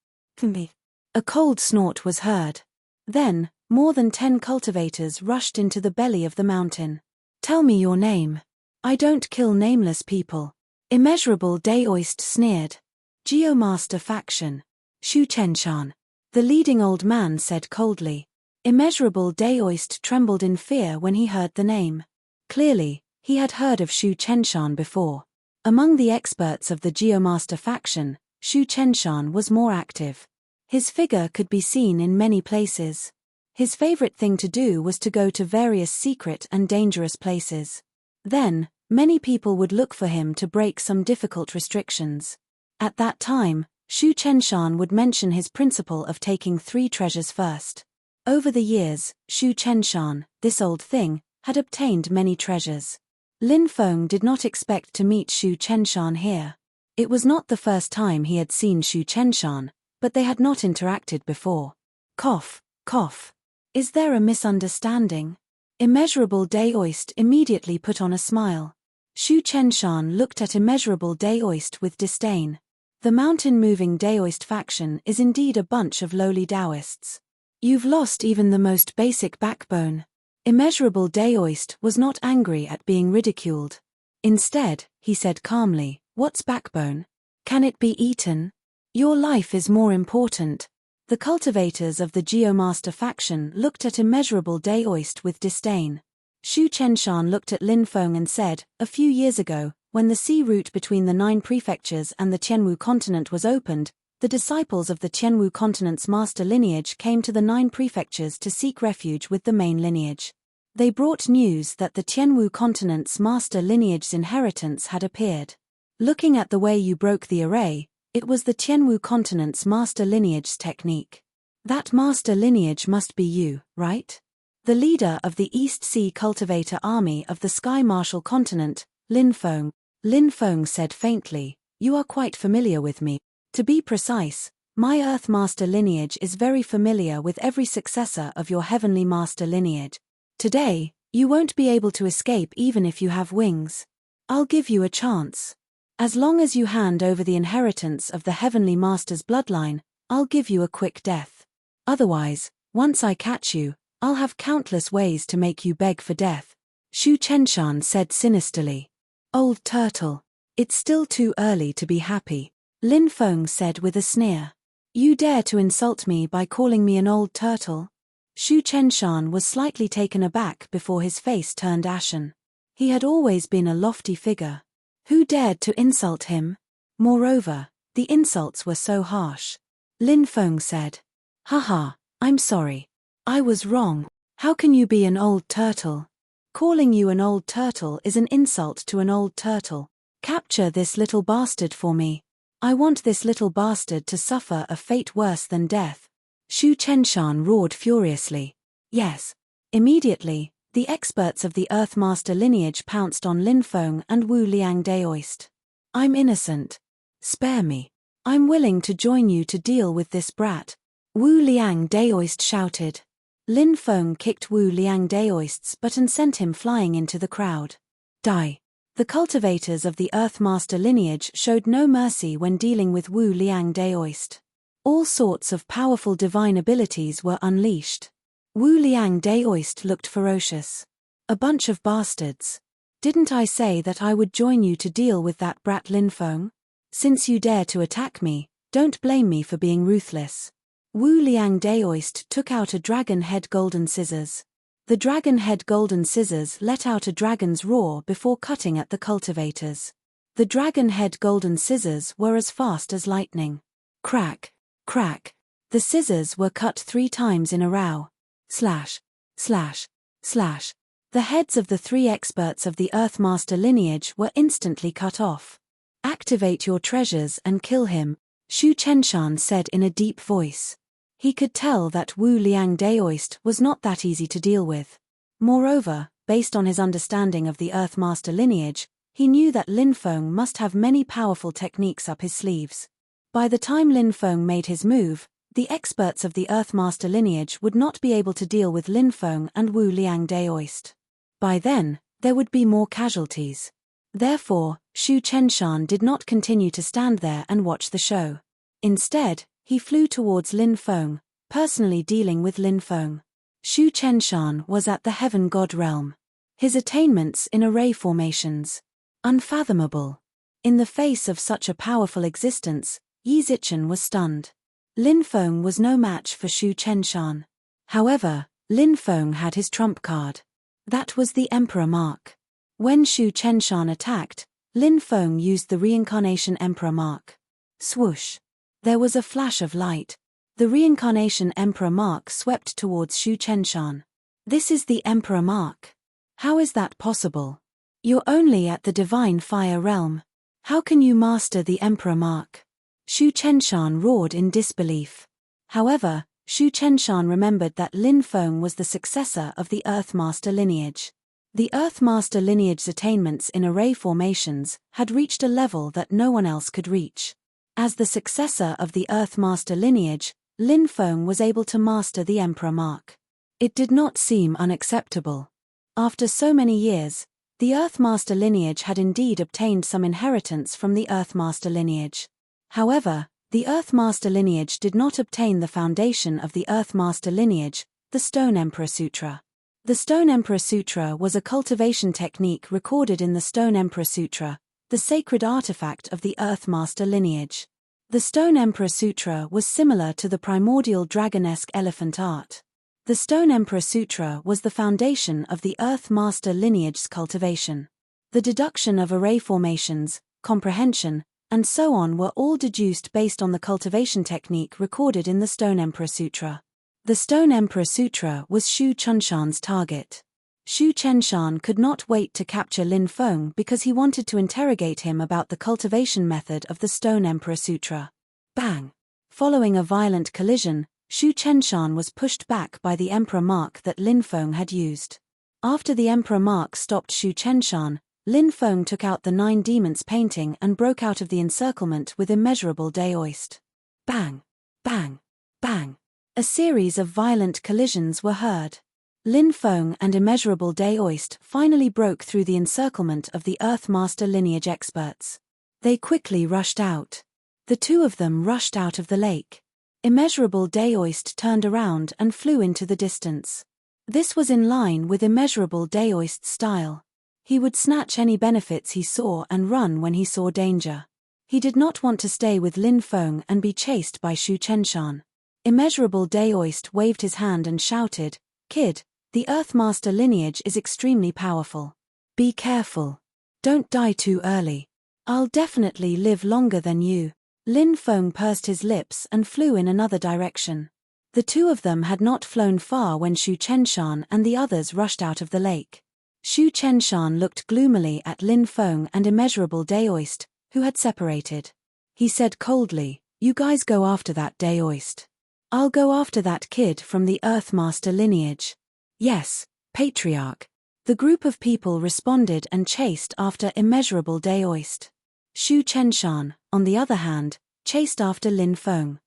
A cold snort was heard. Then, more than 10 cultivators rushed into the belly of the mountain. "Tell me your name. I don't kill nameless people." Immeasurable Daoist sneered. "Geomaster faction. Shu Chenshan." The leading old man said coldly. Immeasurable Daoist trembled in fear when he heard the name. Clearly, he had heard of Shu Chenshan before. Among the experts of the Geomaster faction, Shu Chenshan was more active. His figure could be seen in many places. His favorite thing to do was to go to various secret and dangerous places. Then, many people would look for him to break some difficult restrictions. At that time, Shu Chenshan would mention his principle of taking 3 treasures first. Over the years, Shu Chenshan, this old thing, had obtained many treasures. Lin Feng did not expect to meet Shu Chenshan here. It was not the first time he had seen Shu Chenshan, but they had not interacted before. Cough, cough. Is there a misunderstanding? Immeasurable Daoist immediately put on a smile. Shu Chenshan looked at Immeasurable Daoist with disdain. The mountain-moving Daoist faction is indeed a bunch of lowly Taoists. You've lost even the most basic backbone. Immeasurable Daoist was not angry at being ridiculed. Instead, he said calmly, "What's backbone? Can it be eaten? Your life is more important." The cultivators of the Geomaster faction looked at Immeasurable Daoist with disdain. Shu Chenshan looked at Lin Feng and said, "A few years ago, When the sea route between the 9 prefectures and the Qianwu continent was opened, the disciples of the Qianwu continent's master lineage came to the 9 prefectures to seek refuge with the main lineage. They brought news that the Qianwu continent's master lineage's inheritance had appeared. Looking at the way you broke the array, it was the Qianwu continent's master lineage's technique. That master lineage must be you, right? The leader of the East Sea Cultivator Army of the Sky Martial Continent, Lin Feng. Lin Feng said faintly, "You are quite familiar with me. To be precise, my Earth Master lineage is very familiar with every successor of your Heavenly Master lineage. Today, you won't be able to escape even if you have wings. I'll give you a chance. As long as you hand over the inheritance of the Heavenly Master's bloodline, I'll give you a quick death. Otherwise, once I catch you, I'll have countless ways to make you beg for death." Shu Chenshan said sinisterly. "Old turtle. It's still too early to be happy," Lin Feng said with a sneer. "You dare to insult me by calling me an old turtle?" Shu Chenshan was slightly taken aback before his face turned ashen. He had always been a lofty figure. Who dared to insult him? Moreover, the insults were so harsh. Lin Feng said, "Haha, I'm sorry. I was wrong. How can you be an old turtle? Calling you an old turtle is an insult to an old turtle. Capture this little bastard for me. I want this little bastard to suffer a fate worse than death." Shu Chenshan roared furiously. Yes. Immediately, the experts of the Earthmaster lineage pounced on Lin Feng and Wu Liang Daoist. "I'm innocent. Spare me. I'm willing to join you to deal with this brat," Wu Liang Daoist shouted. Lin Feng kicked Wu Liang Daoist's butt and sent him flying into the crowd. Die. The cultivators of the Earthmaster lineage showed no mercy when dealing with Wu Liang Daoist. All sorts of powerful divine abilities were unleashed. Wu Liang Daoist looked ferocious. "A bunch of bastards. Didn't I say that I would join you to deal with that brat Lin Feng? Since you dare to attack me, don't blame me for being ruthless." Wu Liang Daoist took out a dragon head golden scissors. The dragon head golden scissors let out a dragon's roar before cutting at the cultivators. The dragon head golden scissors were as fast as lightning. Crack, crack. The scissors were cut 3 times in a row. Slash, slash, slash. The heads of the 3 experts of the Earthmaster lineage were instantly cut off. "Activate your treasures and kill him," Shu Chenshan said in a deep voice. He could tell that Wu Liang Daoist was not that easy to deal with. Moreover, based on his understanding of the Earthmaster lineage, he knew that Lin Feng must have many powerful techniques up his sleeves. By the time Lin Feng made his move, the experts of the Earthmaster lineage would not be able to deal with Lin Feng and Wu Liang Daoist. By then, there would be more casualties. Therefore, Shu Chenshan did not continue to stand there and watch the show. Instead, he flew towards Lin Feng, personally dealing with Lin Feng. Shu Chenshan was at the Heaven God realm. His attainments in array formations. Unfathomable. In the face of such a powerful existence, Yi Zichen was stunned. Lin Feng was no match for Shu Chenshan. However, Lin Feng had his trump card. That was the Emperor mark. When Shu Chenshan attacked, Lin Feng used the Reincarnation Emperor mark. Swoosh. There was a flash of light. The Reincarnation Emperor mark swept towards Shu Chenshan. "This is the Emperor mark. How is that possible? You're only at the Divine Fire realm. How can you master the Emperor mark?" Shu Chenshan roared in disbelief. However, Shu Chenshan remembered that Lin Feng was the successor of the Earthmaster lineage. The Earthmaster lineage's attainments in array formations had reached a level that no one else could reach. As the successor of the Earthmaster lineage, Lin Feng was able to master the Emperor mark. It did not seem unacceptable. After so many years, the Earthmaster lineage had indeed obtained some inheritance from the Earthmaster lineage. However, the Earthmaster lineage did not obtain the foundation of the Earthmaster lineage, the Stone Emperor Sutra. The Stone Emperor Sutra was a cultivation technique recorded in the Stone Emperor Sutra, the sacred artifact of the Earthmaster lineage. The Stone Emperor Sutra was similar to the primordial dragonesque elephant art. The Stone Emperor Sutra was the foundation of the Earthmaster lineage's cultivation. The deduction of array formations, comprehension, and so on were all deduced based on the cultivation technique recorded in the Stone Emperor Sutra. The Stone Emperor Sutra was Shu Chunshan's target. Shu Chenshan could not wait to capture Lin Feng because he wanted to interrogate him about the cultivation method of the Stone Emperor Sutra. Bang! Following a violent collision, Shu Chenshan was pushed back by the Emperor mark that Lin Feng had used. After the Emperor mark stopped Shu Chenshan, Lin Feng took out the 9 Demons painting and broke out of the encirclement with immeasurable Daoist. Bang! Bang! Bang! A series of violent collisions were heard. Lin Feng and immeasurable Daoist finally broke through the encirclement of the Earthmaster lineage experts. They quickly rushed out. The two of them rushed out of the lake. Immeasurable Daoist turned around and flew into the distance. This was in line with immeasurable Daoist's style. He would snatch any benefits he saw and run when he saw danger. He did not want to stay with Lin Feng and be chased by Shu Chenshan. Immeasurable Daoist waved his hand and shouted, "Kid, the Earthmaster lineage is extremely powerful. Be careful. Don't die too early. I'll definitely live longer than you." Lin Feng pursed his lips and flew in another direction. The two of them had not flown far when Shu Chenshan and the others rushed out of the lake. Shu Chenshan looked gloomily at Lin Feng and immeasurable Daoist, who had separated. He said coldly, "You guys go after that Daoist. I'll go after that kid from the Earthmaster lineage." "Yes, Patriarch." The group of people responded and chased after immeasurable Daoist. Shu Chenshan, on the other hand, chased after Lin Feng.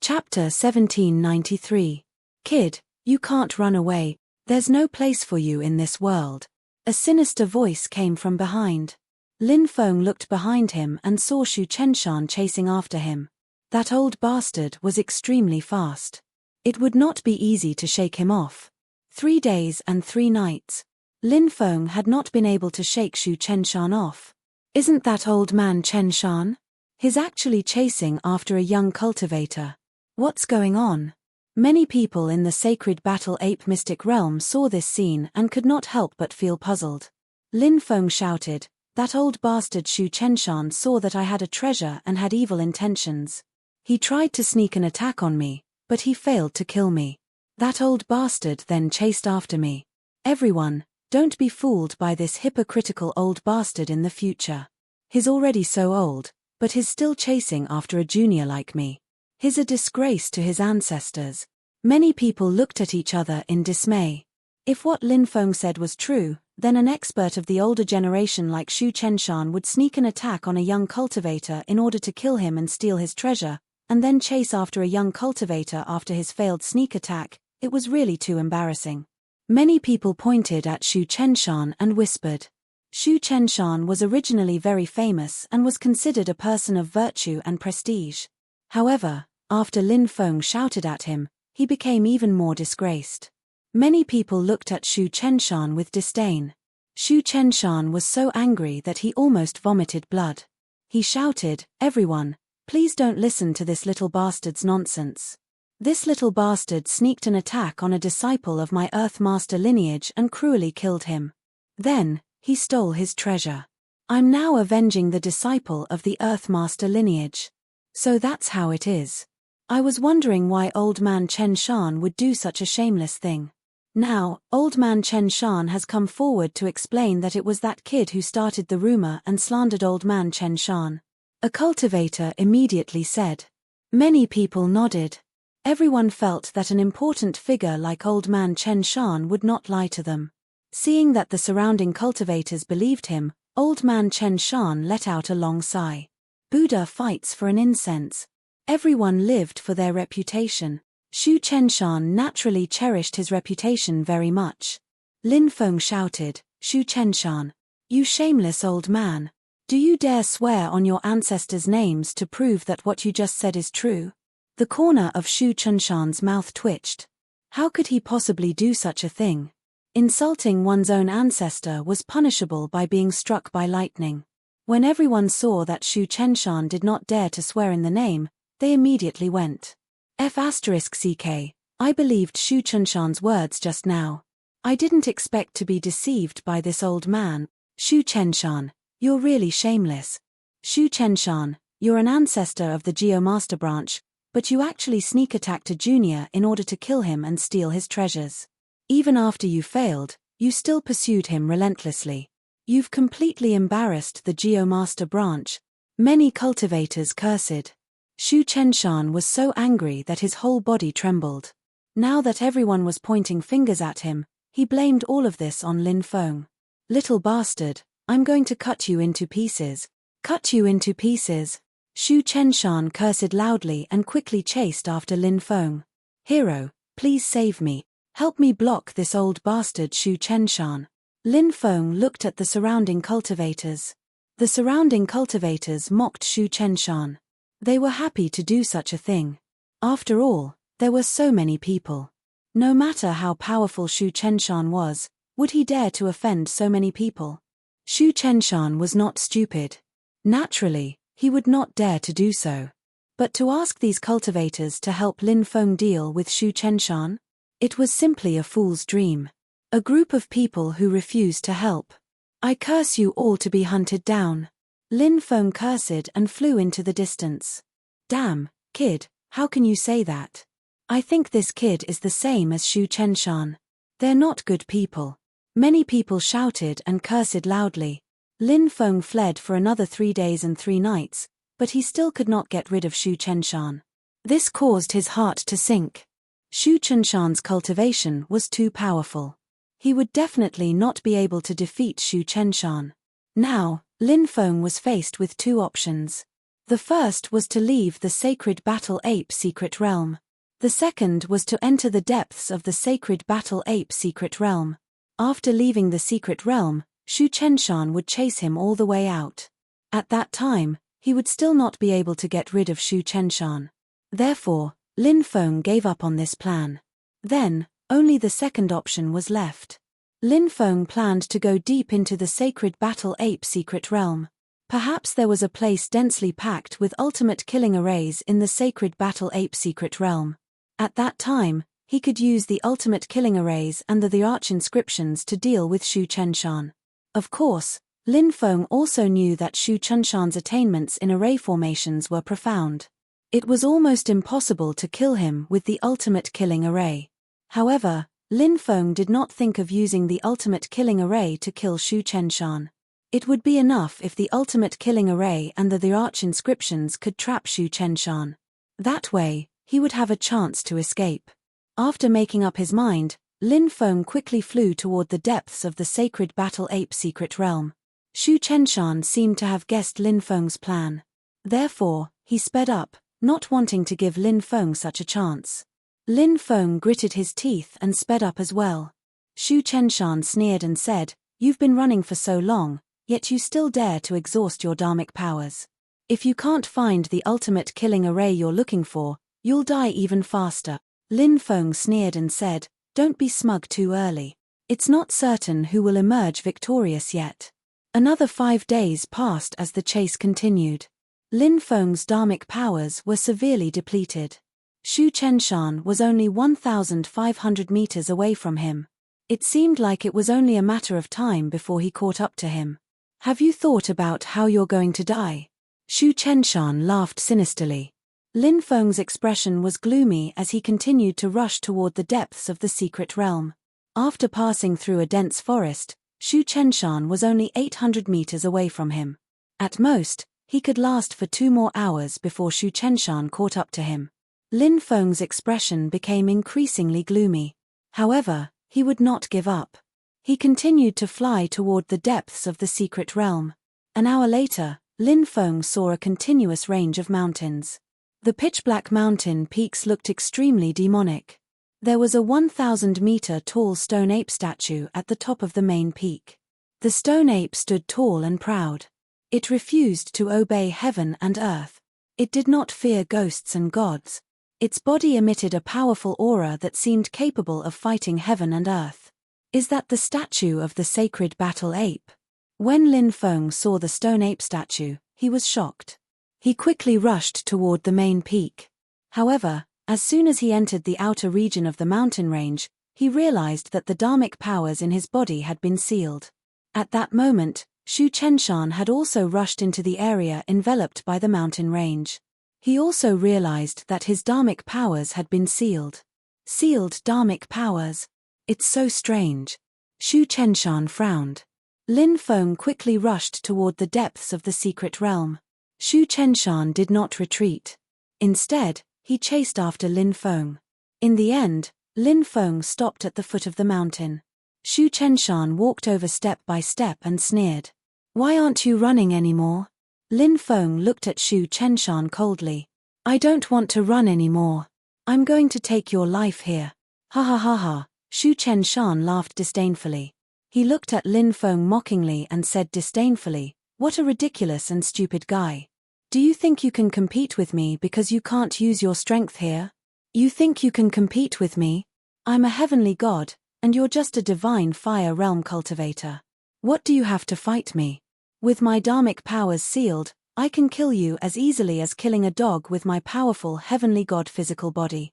Chapter 1793. "Kid, you can't run away, there's no place for you in this world." A sinister voice came from behind. Lin Feng looked behind him and saw Shu Chenshan chasing after him. That old bastard was extremely fast. It would not be easy to shake him off. 3 days and 3 nights. Lin Feng had not been able to shake Shu Chenshan off. "Isn't that old man Chenshan? He's actually chasing after a young cultivator. What's going on?" Many people in the sacred battle ape mystic realm saw this scene and could not help but feel puzzled. Lin Feng shouted, "That old bastard Shu Chenshan saw that I had a treasure and had evil intentions. He tried to sneak an attack on me, but he failed to kill me. That old bastard then chased after me. Everyone, don't be fooled by this hypocritical old bastard in the future. He's already so old, but he's still chasing after a junior like me. He's a disgrace to his ancestors." Many people looked at each other in dismay. If what Lin Feng said was true, then an expert of the older generation like Shu Chenshan would sneak an attack on a young cultivator in order to kill him and steal his treasure, and then chase after a young cultivator after his failed sneak attack. It was really too embarrassing. Many people pointed at Shu Chenshan and whispered. Shu Chenshan was originally very famous and was considered a person of virtue and prestige. However, after Lin Feng shouted at him, he became even more disgraced. Many people looked at Shu Chenshan with disdain. Shu Chenshan was so angry that he almost vomited blood. He shouted, "Everyone, please don't listen to this little bastard's nonsense. This little bastard sneaked an attack on a disciple of my Earthmaster lineage and cruelly killed him. Then, he stole his treasure. I'm now avenging the disciple of the Earthmaster lineage. So that's how it is. I was wondering why old man Chenshan would do such a shameless thing. Now, old man Chenshan has come forward to explain that it was that kid who started the rumor and slandered old man Chenshan." A cultivator immediately said. Many people nodded. Everyone felt that an important figure like old man Chenshan would not lie to them. Seeing that the surrounding cultivators believed him, old man Chenshan let out a long sigh. Buddha fights for an incense. Everyone lived for their reputation. Shu Chenshan naturally cherished his reputation very much. Lin Feng shouted, "Shu Chenshan, you shameless old man. Do you dare swear on your ancestors' names to prove that what you just said is true?" The corner of Shu Chenshan's mouth twitched. How could he possibly do such a thing? Insulting one's own ancestor was punishable by being struck by lightning. When everyone saw that Shu Chenshan did not dare to swear in the name, they immediately went. *CK, I believed Shu Chenshan's words just now. I didn't expect to be deceived by this old man. Shu Chenshan, you're really shameless. Shu Chenshan, you're an ancestor of the Geomaster branch, but you actually sneak attacked a junior in order to kill him and steal his treasures. Even after you failed, you still pursued him relentlessly. You've completely embarrassed the Geomaster branch. Many cultivators cursed. Shu Chenshan was so angry that his whole body trembled. Now that everyone was pointing fingers at him, he blamed all of this on Lin Feng. Little bastard, I'm going to cut you into pieces. Cut you into pieces. Shu Chenshan cursed loudly and quickly chased after Lin Feng. Hero, please save me. Help me block this old bastard Shu Chenshan. Lin Feng looked at the surrounding cultivators. The surrounding cultivators mocked Shu Chenshan. They were happy to do such a thing. After all, there were so many people. No matter how powerful Shu Chenshan was, would he dare to offend so many people? Shu Chenshan was not stupid. Naturally, he would not dare to do so. But to ask these cultivators to help Lin Feng deal with Shu Chenshan? It was simply a fool's dream. A group of people who refused to help. I curse you all to be hunted down. Lin Feng cursed and flew into the distance. Damn, kid, how can you say that? I think this kid is the same as Shu Chenshan. They're not good people. Many people shouted and cursed loudly. Lin Feng fled for another 3 days and 3 nights, but he still could not get rid of Shu Chenshan. This caused his heart to sink. Shu Chenshan's cultivation was too powerful. He would definitely not be able to defeat Shu Chenshan. Now, Lin Feng was faced with 2 options. The first was to leave the Sacred Battle Ape secret realm. The second was to enter the depths of the Sacred Battle Ape secret realm. After leaving the secret realm, Shu Chenshan would chase him all the way out. At that time, he would still not be able to get rid of Shu Chenshan. Therefore, Lin Feng gave up on this plan. Then, only the second option was left. Lin Feng planned to go deep into the Sacred Battle Ape secret realm. Perhaps there was a place densely packed with ultimate killing arrays in the Sacred Battle Ape secret realm. At that time, he could use the ultimate killing arrays and the arch inscriptions to deal with Shu Chenshan. Of course, Lin Feng also knew that Shu Chenshan's attainments in array formations were profound. It was almost impossible to kill him with the ultimate killing array. However, Lin Feng did not think of using the ultimate killing array to kill Shu Chenshan. It would be enough if the ultimate killing array and the arch inscriptions could trap Shu Chenshan. That way, he would have a chance to escape. After making up his mind, Lin Feng quickly flew toward the depths of the Sacred Battle Ape secret realm. Shu Chenshan seemed to have guessed Lin Feng's plan. Therefore, he sped up, not wanting to give Lin Feng such a chance. Lin Feng gritted his teeth and sped up as well. Shu Chenshan sneered and said, "You've been running for so long, yet you still dare to exhaust your dharmic powers. If you can't find the ultimate killing array you're looking for, you'll die even faster." Lin Feng sneered and said, "Don't be smug too early. It's not certain who will emerge victorious yet." Another 5 days passed as the chase continued. Lin Feng's dharmic powers were severely depleted. Shu Chenshan was only 1,500 meters away from him. It seemed like it was only a matter of time before he caught up to him. "Have you thought about how you're going to die?" Shu Chenshan laughed sinisterly. Lin Feng's expression was gloomy as he continued to rush toward the depths of the secret realm. After passing through a dense forest, Shu Chenshan was only 800 meters away from him. At most, he could last for 2 more hours before Shu Chenshan caught up to him. Lin Feng's expression became increasingly gloomy. However, he would not give up. He continued to fly toward the depths of the secret realm. An hour later, Lin Feng saw a continuous range of mountains. The pitch-black mountain peaks looked extremely demonic. There was a 1,000-meter tall stone ape statue at the top of the main peak. The stone ape stood tall and proud. It refused to obey heaven and earth. It did not fear ghosts and gods. Its body emitted a powerful aura that seemed capable of fighting heaven and earth. Is that the statue of the Sacred Battle Ape? When Lin Feng saw the stone ape statue, he was shocked. He quickly rushed toward the main peak. However, as soon as he entered the outer region of the mountain range, he realized that the dharmic powers in his body had been sealed. At that moment, Shu Chenshan had also rushed into the area enveloped by the mountain range. He also realized that his dharmic powers had been sealed. Sealed dharmic powers? It's so strange. Shu Chenshan frowned. Lin Feng quickly rushed toward the depths of the secret realm. Shu Chenshan did not retreat. Instead, he chased after Lin Feng. In the end, Lin Feng stopped at the foot of the mountain. Shu Chenshan walked over step by step and sneered. "Why aren't you running anymore?" Lin Feng looked at Shu Chenshan coldly. "I don't want to run anymore. I'm going to take your life here." Ha ha ha ha, Shu Chenshan laughed disdainfully. He looked at Lin Feng mockingly and said disdainfully, "What a ridiculous and stupid guy. Do you think you can compete with me because you can't use your strength here? You think you can compete with me? I'm a heavenly god, and you're just a divine fire realm cultivator. What do you have to fight me? With my dharmic powers sealed, I can kill you as easily as killing a dog with my powerful heavenly god physical body."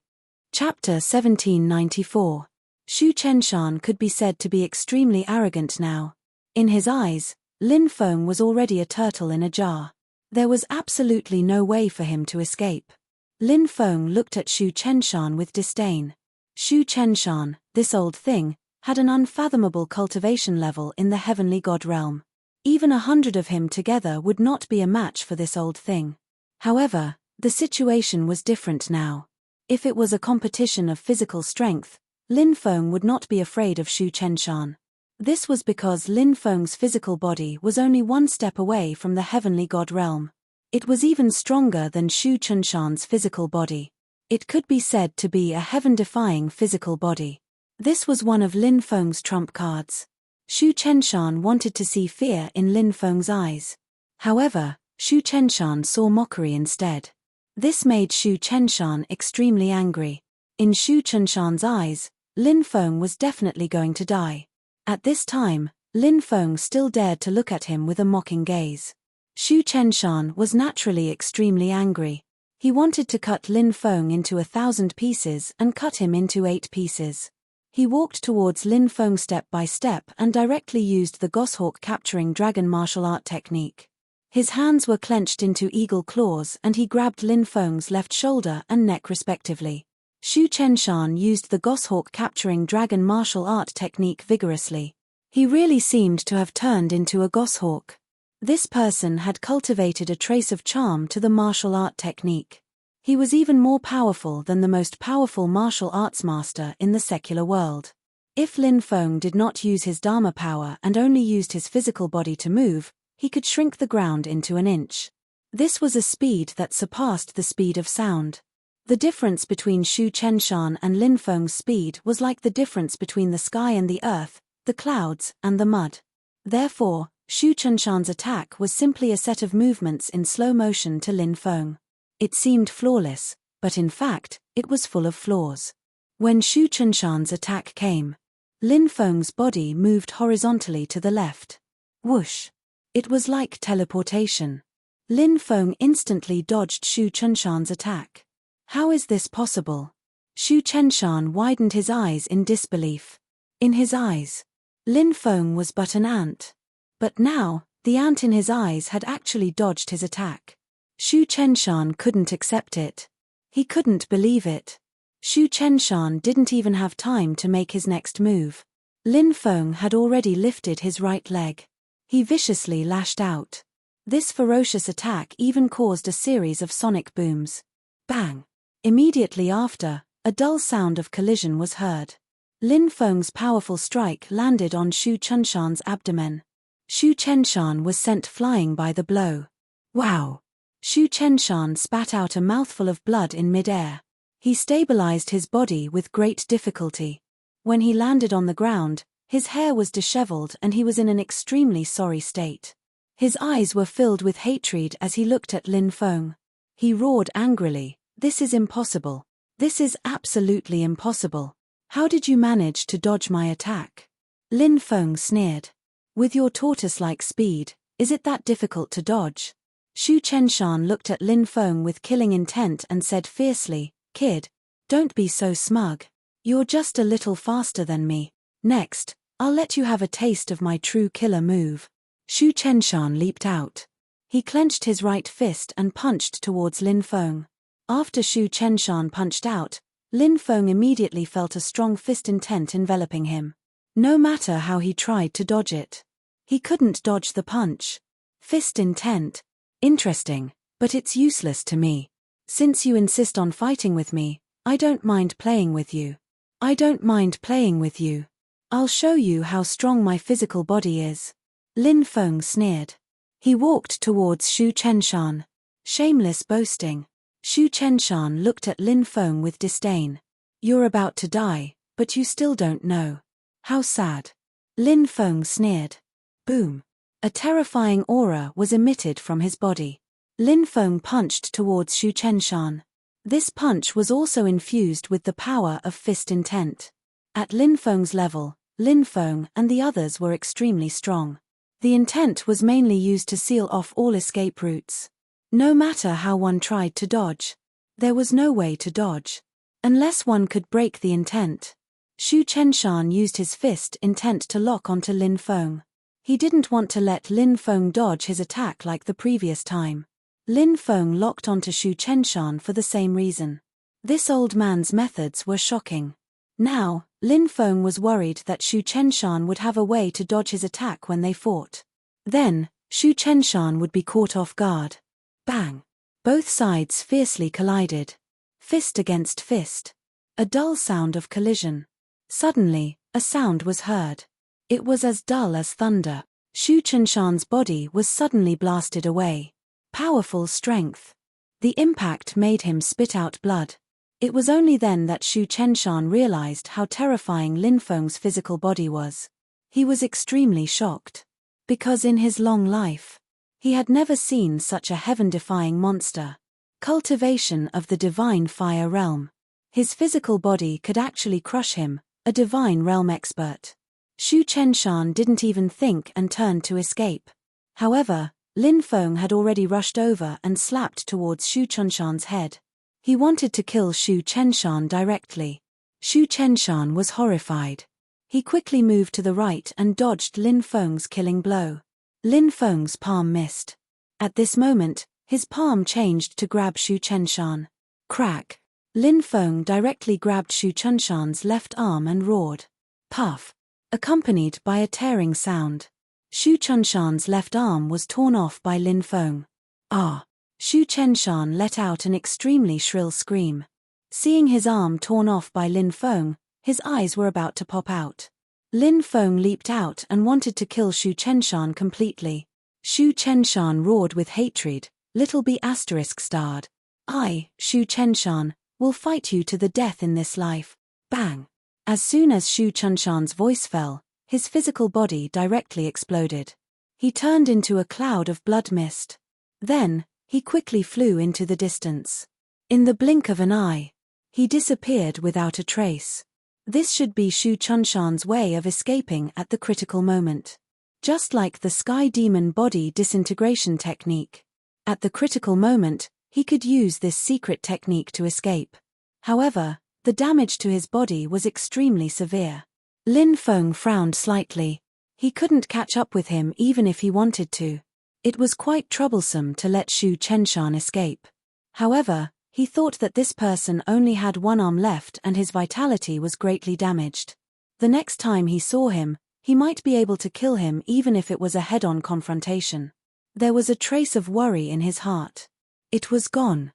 Chapter 1794. Shu Chenshan could be said to be extremely arrogant now. In his eyes, Lin Feng was already a turtle in a jar. There was absolutely no way for him to escape. Lin Feng looked at Shu Chenshan with disdain. Shu Chenshan, this old thing, had an unfathomable cultivation level in the heavenly god realm. Even 100 of him together would not be a match for this old thing. However, the situation was different now. If it was a competition of physical strength, Lin Feng would not be afraid of Shu Chenshan. This was because Lin Feng's physical body was only one step away from the heavenly god realm. It was even stronger than Shu Chenshan's physical body. It could be said to be a heaven-defying physical body. This was one of Lin Feng's trump cards. Shu Chenshan wanted to see fear in Lin Feng's eyes. However, Shu Chenshan saw mockery instead. This made Shu Chenshan extremely angry. In Shu Chenshan's eyes, Lin Feng was definitely going to die. At this time, Lin Feng still dared to look at him with a mocking gaze. Shu Chenshan was naturally extremely angry. He wanted to cut Lin Feng into 1,000 pieces and cut him into 8 pieces. He walked towards Lin Feng step by step and directly used the goshawk capturing dragon martial art technique. His hands were clenched into eagle claws and he grabbed Lin Feng's left shoulder and neck respectively. Shu Chenshan used the goshawk capturing dragon martial art technique vigorously. He really seemed to have turned into a goshawk. This person had cultivated a trace of charm to the martial art technique. He was even more powerful than the most powerful martial arts master in the secular world. If Lin Feng did not use his Dharma power and only used his physical body to move, he could shrink the ground into an inch. This was a speed that surpassed the speed of sound. The difference between Shu Chenshan and Lin Feng's speed was like the difference between the sky and the earth, the clouds and the mud. Therefore, Shu Chenshan's attack was simply a set of movements in slow motion to Lin Feng. It seemed flawless, but in fact, it was full of flaws. When Shu Chenshan's attack came, Lin Feng's body moved horizontally to the left. Whoosh! It was like teleportation. Lin Feng instantly dodged Shu Chenshan's attack. How is this possible? Shu Chenshan widened his eyes in disbelief. In his eyes, Lin Feng was but an ant. But now, the ant in his eyes had actually dodged his attack. Shu Chenshan couldn't accept it. He couldn't believe it. Shu Chenshan didn't even have time to make his next move. Lin Feng had already lifted his right leg. He viciously lashed out. This ferocious attack even caused a series of sonic booms. Bang! Immediately after, a dull sound of collision was heard. Lin Feng's powerful strike landed on Shu Chenshan's abdomen. Shu Chenshan was sent flying by the blow. Wow! Shu Chenshan spat out a mouthful of blood in mid-air. He stabilized his body with great difficulty. When he landed on the ground, his hair was disheveled and he was in an extremely sorry state. His eyes were filled with hatred as he looked at Lin Feng. He roared angrily, "This is impossible. This is absolutely impossible. How did you manage to dodge my attack?" Lin Feng sneered. "With your tortoise-like speed, is it that difficult to dodge?" Shu Chenshan looked at Lin Feng with killing intent and said fiercely, "Kid, don't be so smug. You're just a little faster than me. Next, I'll let you have a taste of my true killer move. Shu Chenshan leaped out. He clenched his right fist and punched towards Lin Feng. After Shu Chenshan punched out, Lin Feng immediately felt a strong fist intent enveloping him. No matter how he tried to dodge it, he couldn't dodge the punch. Fist intent. Interesting, but it's useless to me. Since you insist on fighting with me, I don't mind playing with you. I don't mind playing with you. I'll show you how strong my physical body is. Lin Feng sneered. He walked towards Shu Chenshan. Shameless boasting. Shu Chenshan looked at Lin Feng with disdain. You're about to die, but you still don't know. How sad. Lin Feng sneered. Boom. A terrifying aura was emitted from his body. Lin Feng punched towards Shu Chenshan. This punch was also infused with the power of fist intent. At Lin Feng's level, Lin Feng and the others were extremely strong. The intent was mainly used to seal off all escape routes. No matter how one tried to dodge, there was no way to dodge. Unless one could break the intent. Shu Chenshan used his fist intent to lock onto Lin Feng. He didn't want to let Lin Feng dodge his attack like the previous time. Lin Feng locked onto Shu Chenshan for the same reason. This old man's methods were shocking. Now, Lin Feng was worried that Shu Chenshan would have a way to dodge his attack when they fought. Then, Shu Chenshan would be caught off guard. Bang! Both sides fiercely collided. Fist against fist. A dull sound of collision. Suddenly, a sound was heard. It was as dull as thunder. Shu Chenshan's body was suddenly blasted away. Powerful strength. The impact made him spit out blood. It was only then that Shu Chenshan realized how terrifying Lin Feng's physical body was. He was extremely shocked. Because in his long life, he had never seen such a heaven-defying monster. Cultivation of the divine fire realm. His physical body could actually crush him, a divine realm expert. Shu Chenshan didn't even think and turned to escape. However, Lin Feng had already rushed over and slapped towards Shu Chenshan's head. He wanted to kill Shu Chenshan directly. Shu Chenshan was horrified. He quickly moved to the right and dodged Lin Feng's killing blow. Lin Feng's palm missed. At this moment, his palm changed to grab Shu Chenshan. Crack! Lin Feng directly grabbed Shu Chenshan's left arm and roared. Puff! Accompanied by a tearing sound. Shu Chenshan's left arm was torn off by Lin Feng. Ah! Shu Chenshan let out an extremely shrill scream. Seeing his arm torn off by Lin Feng, his eyes were about to pop out. Lin Feng leaped out and wanted to kill Shu Chenshan completely. Shu Chenshan roared with hatred, little b****. I, Shu Chenshan, will fight you to the death in this life. Bang! As soon as Shu Chenshan's voice fell, his physical body directly exploded. He turned into a cloud of blood mist. Then, he quickly flew into the distance. In the blink of an eye, he disappeared without a trace. This should be Shu Chenshan's way of escaping at the critical moment. Just like the Sky Demon body disintegration technique. At the critical moment, he could use this secret technique to escape. However, the damage to his body was extremely severe. Lin Feng frowned slightly. He couldn't catch up with him even if he wanted to. It was quite troublesome to let Shu Chenshan escape. However, he thought that this person only had one arm left and his vitality was greatly damaged. The next time he saw him, he might be able to kill him even if it was a head-on confrontation. There was a trace of worry in his heart. It was gone.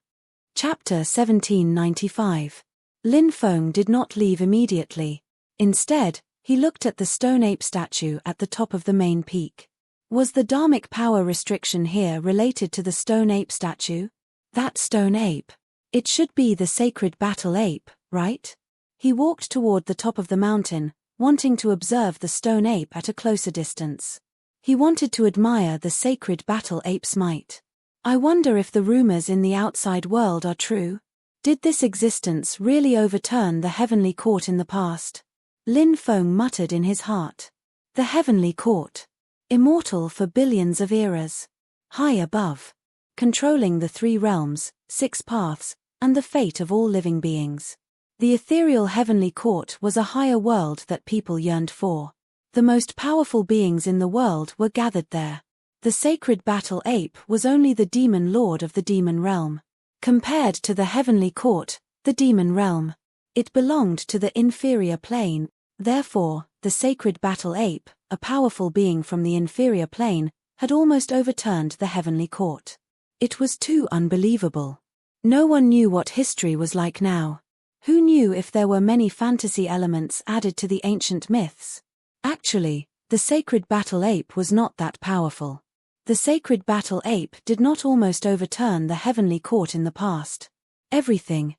Chapter 1795. Lin Feng did not leave immediately. Instead, he looked at the stone ape statue at the top of the main peak. Was the dharmic power restriction here related to the stone ape statue? That stone ape. It should be the sacred battle ape, right? He walked toward the top of the mountain, wanting to observe the stone ape at a closer distance. He wanted to admire the sacred battle ape's might. I wonder if the rumors in the outside world are true. Did this existence really overturn the heavenly court in the past? Lin Feng muttered in his heart. The heavenly court. Immortal for billions of eras. High above. Controlling the 3 realms, 6 paths, and the fate of all living beings. The ethereal heavenly court was a higher world that people yearned for. The most powerful beings in the world were gathered there. The sacred battle ape was only the demon lord of the demon realm. Compared to the heavenly court, the demon realm, it belonged to the inferior plane. Therefore, the sacred battle ape, a powerful being from the inferior plane, had almost overturned the heavenly court. It was too unbelievable. No one knew what history was like now. Who knew if there were many fantasy elements added to the ancient myths? Actually, the sacred battle ape was not that powerful. The sacred battle ape did not almost overturn the heavenly court in the past. Everything.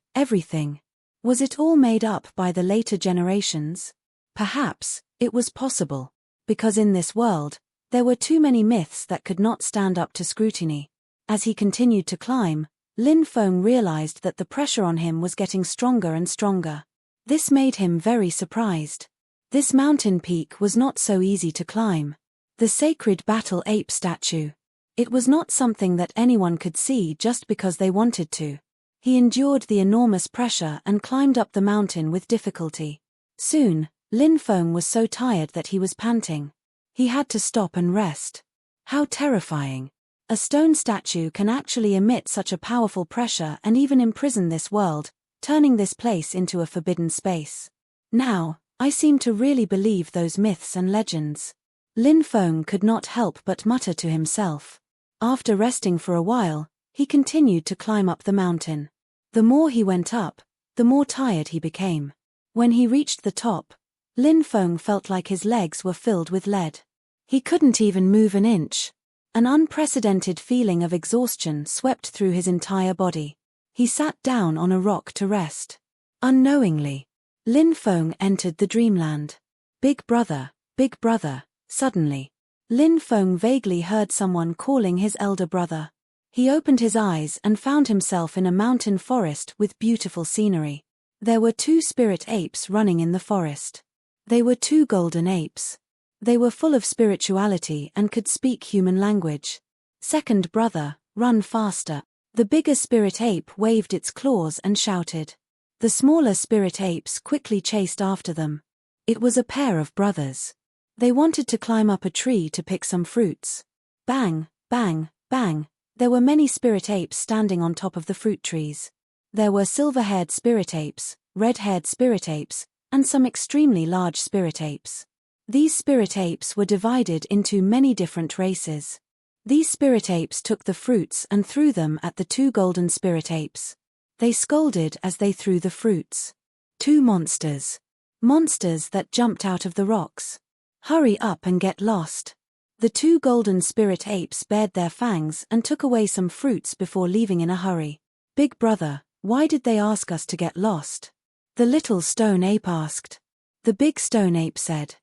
Was it all made up by the later generations? Perhaps, it was possible. Because in this world, there were too many myths that could not stand up to scrutiny. As he continued to climb, Lin Feng realized that the pressure on him was getting stronger and stronger. This made him very surprised. This mountain peak was not so easy to climb. The sacred battle ape statue. It was not something that anyone could see just because they wanted to. He endured the enormous pressure and climbed up the mountain with difficulty. Soon, Lin Feng was so tired that he was panting. He had to stop and rest. How terrifying. A stone statue can actually emit such a powerful pressure and even imprison this world, turning this place into a forbidden space. Now, I seem to really believe those myths and legends. Lin Feng could not help but mutter to himself. After resting for a while, he continued to climb up the mountain. The more he went up, the more tired he became. When he reached the top, Lin Feng felt like his legs were filled with lead. He couldn't even move an inch. An unprecedented feeling of exhaustion swept through his entire body. He sat down on a rock to rest. Unknowingly, Lin Feng entered the dreamland. Big brother, big brother. Suddenly, Lin Feng vaguely heard someone calling his elder brother. He opened his eyes and found himself in a mountain forest with beautiful scenery. There were 2 spirit apes running in the forest. They were 2 golden apes. They were full of spirituality and could speak human language. Second brother, run faster. The bigger spirit ape waved its claws and shouted. The smaller spirit apes quickly chased after them. It was a pair of brothers. They wanted to climb up a tree to pick some fruits. Bang, bang, bang. There were many spirit apes standing on top of the fruit trees. There were silver-haired spirit apes, red-haired spirit apes, and some extremely large spirit apes. These spirit apes were divided into many different races. These spirit apes took the fruits and threw them at the 2 golden spirit apes. They scolded as they threw the fruits. 2 monsters. Monsters that jumped out of the rocks. Hurry up and get lost. The 2 golden spirit apes bared their fangs and took away some fruits before leaving in a hurry. Big brother, why did they ask us to get lost? The little stone ape asked. The big stone ape said.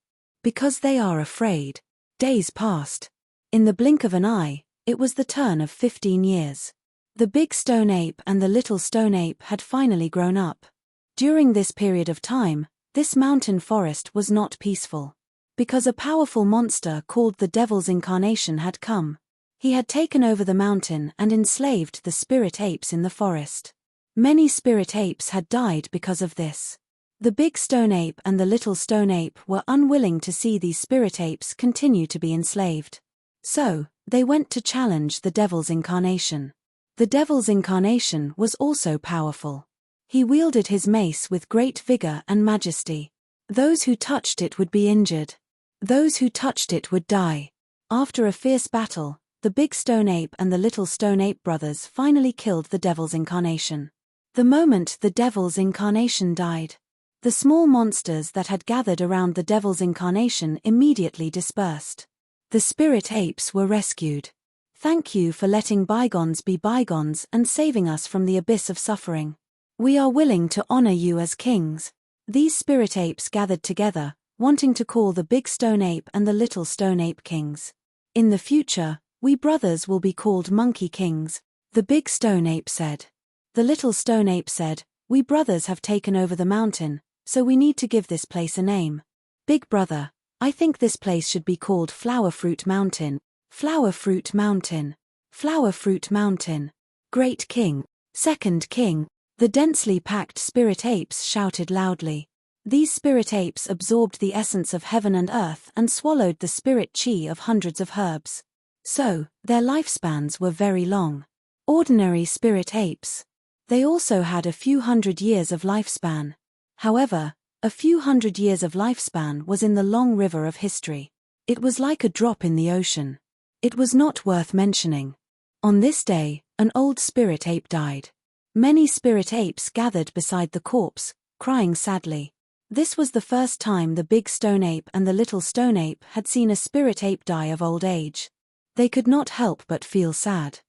Because they are afraid. Days passed. In the blink of an eye, it was the turn of 15 years. The big stone ape and the little stone ape had finally grown up. During this period of time, this mountain forest was not peaceful. Because a powerful monster called the Devil's Incarnation had come. He had taken over the mountain and enslaved the spirit apes in the forest. Many spirit apes had died because of this. The big stone ape and the little stone ape were unwilling to see these spirit apes continue to be enslaved. So, they went to challenge the Devil's Incarnation. The Devil's Incarnation was also powerful. He wielded his mace with great vigor and majesty. Those who touched it would be injured. Those who touched it would die. After a fierce battle, the big stone ape and the little stone ape brothers finally killed the Devil's Incarnation. The moment the Devil's Incarnation died, the small monsters that had gathered around the Devil's Incarnation immediately dispersed. The spirit apes were rescued. Thank you for letting bygones be bygones and saving us from the abyss of suffering. We are willing to honor you as kings. These spirit apes gathered together, wanting to call the big stone ape and the little stone ape kings. In the future, we brothers will be called monkey kings, the big stone ape said. The little stone ape said, we brothers have taken over the mountain, so we need to give this place a name. Big brother, I think this place should be called Flower Fruit Mountain. Flower Fruit Mountain. Flower Fruit Mountain. Great King. Second King. The densely packed spirit apes shouted loudly. These spirit apes absorbed the essence of heaven and earth and swallowed the spirit chi of hundreds of herbs. So, their lifespans were very long. Ordinary spirit apes. They also had a few hundred years of lifespan. However, a few hundred years of lifespan was in the long river of history. It was like a drop in the ocean. It was not worth mentioning. On this day, an old spirit ape died. Many spirit apes gathered beside the corpse, crying sadly. This was the first time the big stone ape and the little stone ape had seen a spirit ape die of old age. They could not help but feel sad.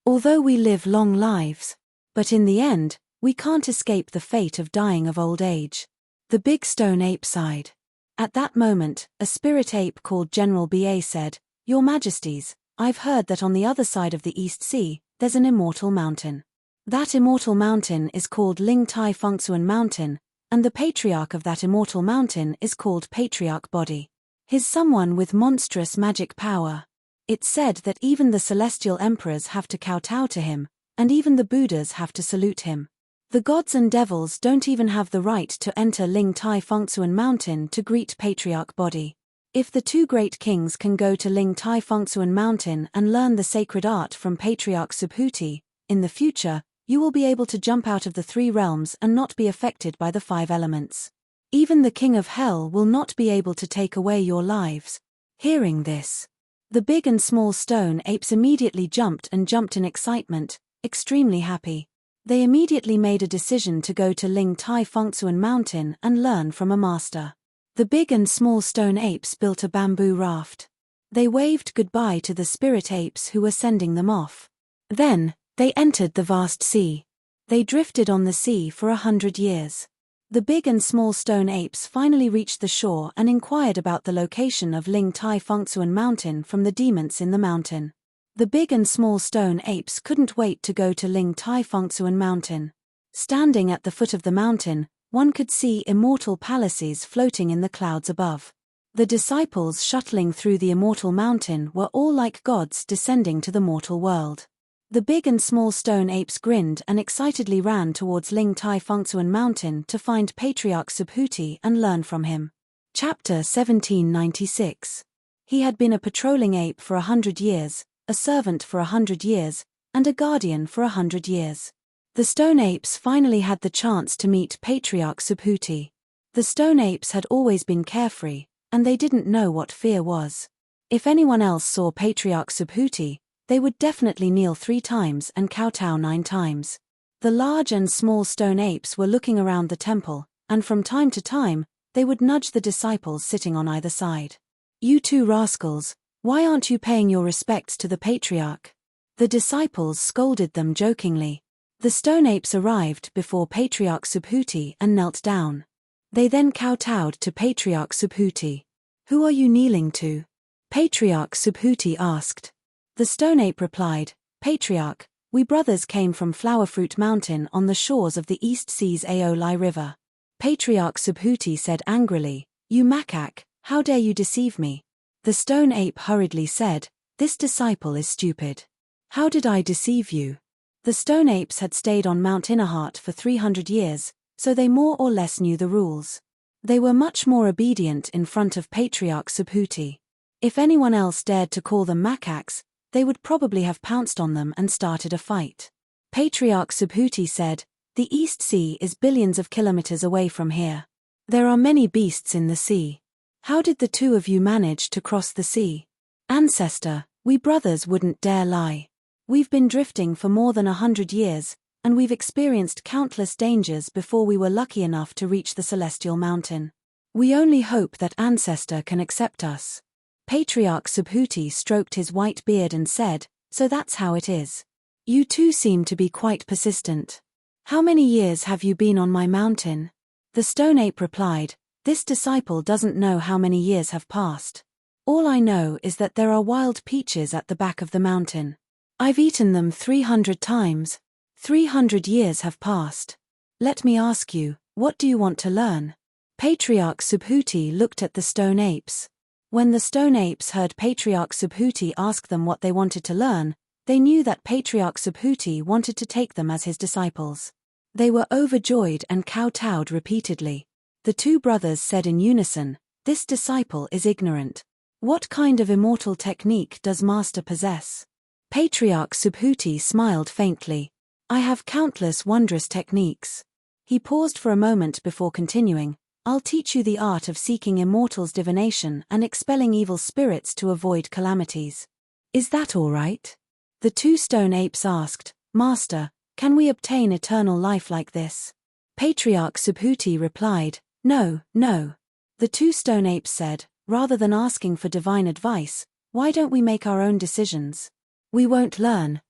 Although we live long lives, but in the end, we can't escape the fate of dying of old age. The big stone ape sighed. At that moment, a spirit ape called General Ba said, "Your Majesties, I've heard that on the other side of the East Sea, there's an immortal mountain. That immortal mountain is called Ling Tai Fengsuan Mountain, and the patriarch of that immortal mountain is called Patriarch Body. He's someone with monstrous magic power. It's said that even the celestial emperors have to kowtow to him, and even the Buddhas have to salute him. The gods and devils don't even have the right to enter Ling Tai Fengsuan Mountain to greet Patriarch Body. If the two great kings can go to Ling Tai Fengsuan Mountain and learn the sacred art from Patriarch Subhuti, in the future, you will be able to jump out of the three realms and not be affected by the five elements. Even the king of hell will not be able to take away your lives." Hearing this, the big and small stone apes immediately jumped in excitement, extremely happy. They immediately made a decision to go to Ling Tai Fengsuan Mountain and learn from a master. The big and small stone apes built a bamboo raft. They waved goodbye to the spirit apes who were sending them off. Then, they entered the vast sea. They drifted on the sea for 100 years. The big and small stone apes finally reached the shore and inquired about the location of Ling Tai Fengsuan Mountain from the demons in the mountain. The big and small stone apes couldn't wait to go to Ling Tai Fengsuan Mountain. Standing at the foot of the mountain, one could see immortal palaces floating in the clouds above. The disciples shuttling through the immortal mountain were all like gods descending to the mortal world. The big and small stone apes grinned and excitedly ran towards Ling Tai Fengsuan Mountain to find Patriarch Subhuti and learn from him. Chapter 1796. He had been a patrolling ape for 100 years, a servant for 100 years, and a guardian for 100 years. The stone apes finally had the chance to meet Patriarch Subhuti. The stone apes had always been carefree, and they didn't know what fear was. If anyone else saw Patriarch Subhuti, they would definitely kneel 3 times and kowtow 9 times. The large and small stone apes were looking around the temple, and from time to time, they would nudge the disciples sitting on either side. "You two rascals, why aren't you paying your respects to the patriarch?" The disciples scolded them jokingly. The stone apes arrived before Patriarch Subhuti and knelt down. They then kowtowed to Patriarch Subhuti. "Who are you kneeling to?" Patriarch Subhuti asked. The stone ape replied, "Patriarch, we brothers came from Flowerfruit Mountain on the shores of the East Sea's Aolai River." Patriarch Subhuti said angrily, "You macaque, how dare you deceive me?" The stone ape hurriedly said, "This disciple is stupid. How did I deceive you?" The stone apes had stayed on Mount Innerheart for 300 years, so they more or less knew the rules. They were much more obedient in front of Patriarch Subhuti. If anyone else dared to call them macaques, they would probably have pounced on them and started a fight. Patriarch Subhuti said, "The East Sea is billions of kilometers away from here. There are many beasts in the sea. How did the two of you manage to cross the sea?" "Ancestor, we brothers wouldn't dare lie. We've been drifting for more than 100 years, and we've experienced countless dangers before we were lucky enough to reach the Celestial Mountain. We only hope that Ancestor can accept us." Patriarch Subhuti stroked his white beard and said, "So that's how it is. You two seem to be quite persistent. How many years have you been on my mountain?" The stone ape replied, "This disciple doesn't know how many years have passed. All I know is that there are wild peaches at the back of the mountain. I've eaten them 300 times. 300 years have passed. Let me ask you, what do you want to learn?" Patriarch Subhuti looked at the stone apes. When the stone apes heard Patriarch Subhuti ask them what they wanted to learn, they knew that Patriarch Subhuti wanted to take them as his disciples. They were overjoyed and kowtowed repeatedly. The The two brothers said in unison, "This disciple is ignorant. What kind of immortal technique does Master possess?" Patriarch Subhuti smiled faintly. "I have countless wondrous techniques." He paused for a moment before continuing, "I'll teach you the art of seeking immortals' divination and expelling evil spirits to avoid calamities. Is that all right?" The two stone apes asked, "Master, can we obtain eternal life like this?" Patriarch Subhuti replied, "No, no." The two stone apes said, "Rather than asking for divine advice, why don't we make our own decisions?" We won't learn.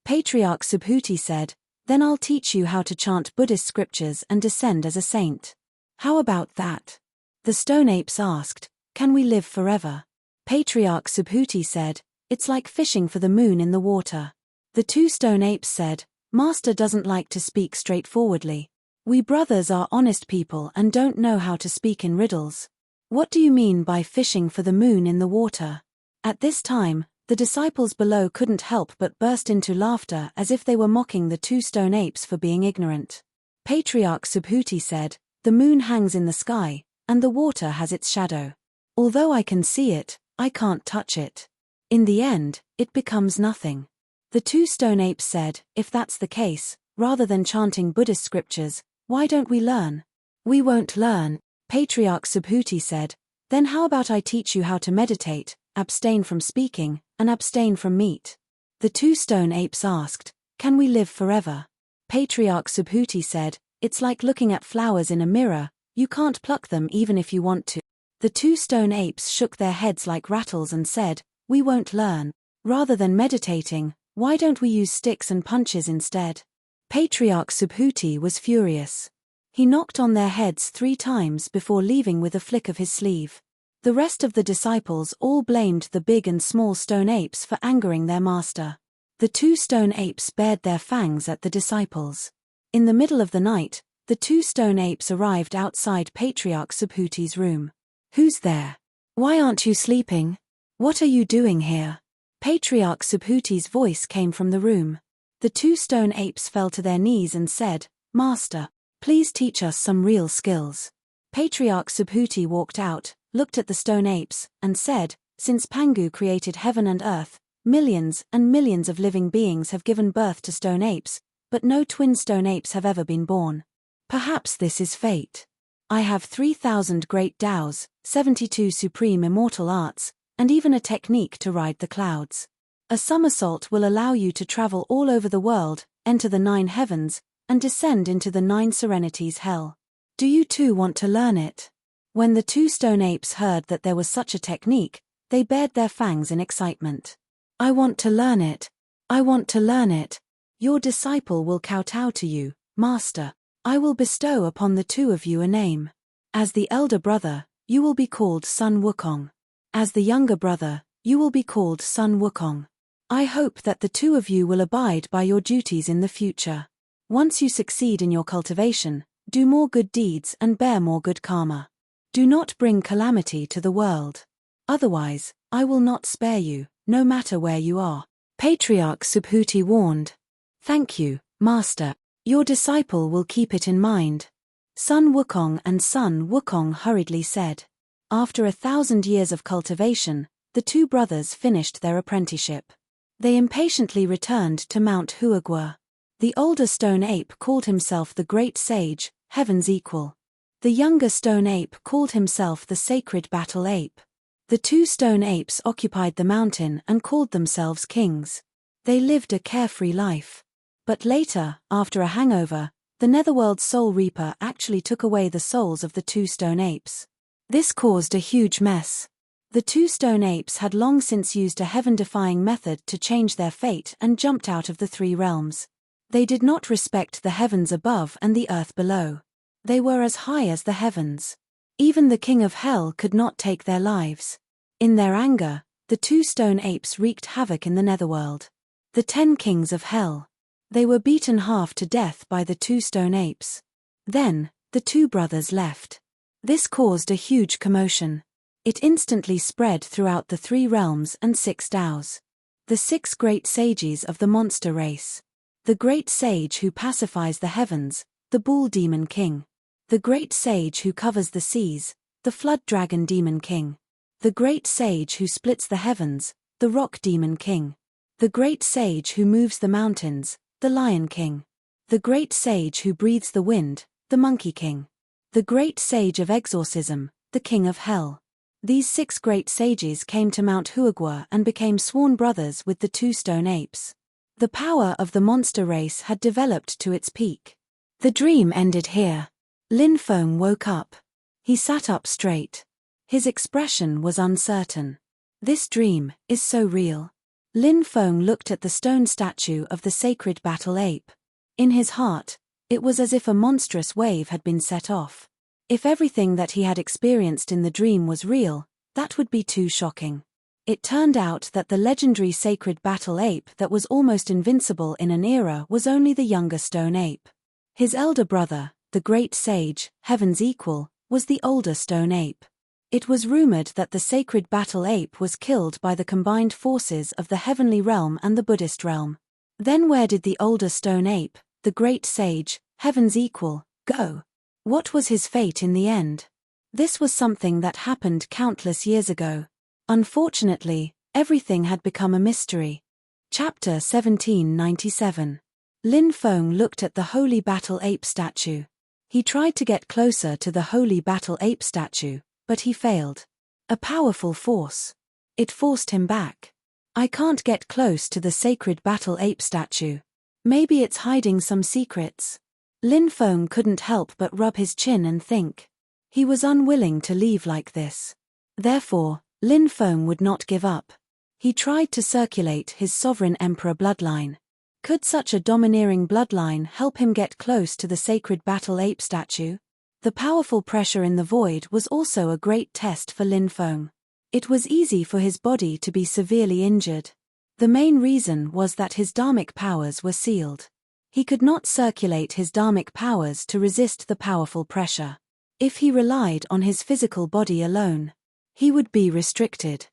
Patriarch Subhuti said, "Then I'll teach you how to chant Buddhist scriptures and descend as a saint." "How about that?" The stone apes asked, "Can we live forever?" Patriarch Subhuti said, "It's like fishing for the moon in the water." The two stone apes said, "Master doesn't like to speak straightforwardly. We brothers are honest people and don't know how to speak in riddles. What do you mean by fishing for the moon in the water?" At this time, the disciples below couldn't help but burst into laughter as if they were mocking the two stone apes for being ignorant. Patriarch Subhuti said, "The moon hangs in the sky, and the water has its shadow. Although I can see it, I can't touch it. In the end, it becomes nothing." The two stone apes said, "If that's the case, rather than chanting Buddhist scriptures, why don't we learn?" "We won't learn," Patriarch Subhuti said. "Then how about I teach you how to meditate, abstain from speaking, and abstain from meat?" The two stone apes asked, "Can we live forever?" Patriarch Subhuti said, "It's like looking at flowers in a mirror, you can't pluck them even if you want to." The two stone apes shook their heads like rattles and said, "We won't learn. Rather than meditating, why don't we use sticks and punches instead?" Patriarch Subhuti was furious. He knocked on their heads 3 times before leaving with a flick of his sleeve. The rest of the disciples all blamed the big and small stone apes for angering their master. The two stone apes bared their fangs at the disciples. In the middle of the night, the two stone apes arrived outside Patriarch Subhuti's room. "Who's there? Why aren't you sleeping? What are you doing here?" Patriarch Subhuti's voice came from the room. The two stone apes fell to their knees and said, "Master, please teach us some real skills." Patriarch Subhuti walked out, looked at the stone apes, and said, "Since Pangu created heaven and earth, millions and millions of living beings have given birth to stone apes, but no twin stone apes have ever been born. Perhaps this is fate. I have 3,000 great Taos, 72 supreme immortal arts, and even a technique to ride the clouds. A somersault will allow you to travel all over the world, enter the 9 heavens, and descend into the 9 serenities hell. Do you too want to learn it?" When the two stone apes heard that there was such a technique, they bared their fangs in excitement. "I want to learn it. I want to learn it. Your disciple will kowtow to you, Master. I will bestow upon the two of you a name. As the elder brother, you will be called Sun Wukong. As the younger brother, you will be called Sun Wukong. I hope that the two of you will abide by your duties in the future. Once you succeed in your cultivation, do more good deeds and bear more good karma. Do not bring calamity to the world. Otherwise, I will not spare you, no matter where you are." Patriarch Subhuti warned. "Thank you, Master. Your disciple will keep it in mind." Sun Wukong and Sun Wukong hurriedly said. After 1,000 years of cultivation, the two brothers finished their apprenticeship. They impatiently returned to Mount Huagua. The older stone ape called himself the Great Sage, Heaven's Equal. The younger stone ape called himself the Sacred Battle Ape. The two stone apes occupied the mountain and called themselves kings. They lived a carefree life. But later, after a hangover, the Netherworld Soul Reaper actually took away the souls of the two stone apes. This caused a huge mess. The two stone apes had long since used a heaven-defying method to change their fate and jumped out of the 3 realms. They did not respect the heavens above and the earth below. They were as high as the heavens. Even the king of hell could not take their lives. In their anger, the two stone apes wreaked havoc in the netherworld. The 10 kings of hell. They were beaten half to death by the two stone apes. Then, the two brothers left. This caused a huge commotion. It instantly spread throughout the 3 realms and 6 Taos. The 6 great sages of the monster race. The great sage who pacifies the heavens, the bull demon king. The great sage who covers the seas, the flood dragon demon king. The great sage who splits the heavens, the rock demon king. The great sage who moves the mountains, the lion king. The great sage who breathes the wind, the monkey king. The great sage of exorcism, the king of hell. These 6 great sages came to Mount Huagua and became sworn brothers with the 2 stone apes. The power of the monster race had developed to its peak. The dream ended here. Lin Feng woke up. He sat up straight. His expression was uncertain. This dream is so real. Lin Feng looked at the stone statue of the sacred battle ape. In his heart, it was as if a monstrous wave had been set off. If everything that he had experienced in the dream was real, that would be too shocking. It turned out that the legendary sacred battle ape that was almost invincible in an era was only the younger stone ape. His elder brother, the great sage, heaven's equal, was the older stone ape. It was rumored that the sacred battle ape was killed by the combined forces of the heavenly realm and the Buddhist realm. Then where did the older stone ape, the great sage, heaven's equal, go? What was his fate in the end? This was something that happened countless years ago. Unfortunately, everything had become a mystery. Chapter 1797. Lin Feng looked at the holy battle ape statue. He tried to get closer to the holy battle ape statue, but he failed. A powerful force. It forced him back. I can't get close to the sacred battle ape statue. Maybe it's hiding some secrets. Lin Feng couldn't help but rub his chin and think. He was unwilling to leave like this. Therefore, Lin Feng would not give up. He tried to circulate his sovereign emperor bloodline. Could such a domineering bloodline help him get close to the sacred battle ape statue? The powerful pressure in the void was also a great test for Lin Feng. It was easy for his body to be severely injured. The main reason was that his dharmic powers were sealed. He could not circulate his dharmic powers to resist the powerful pressure. If he relied on his physical body alone, he would be restricted.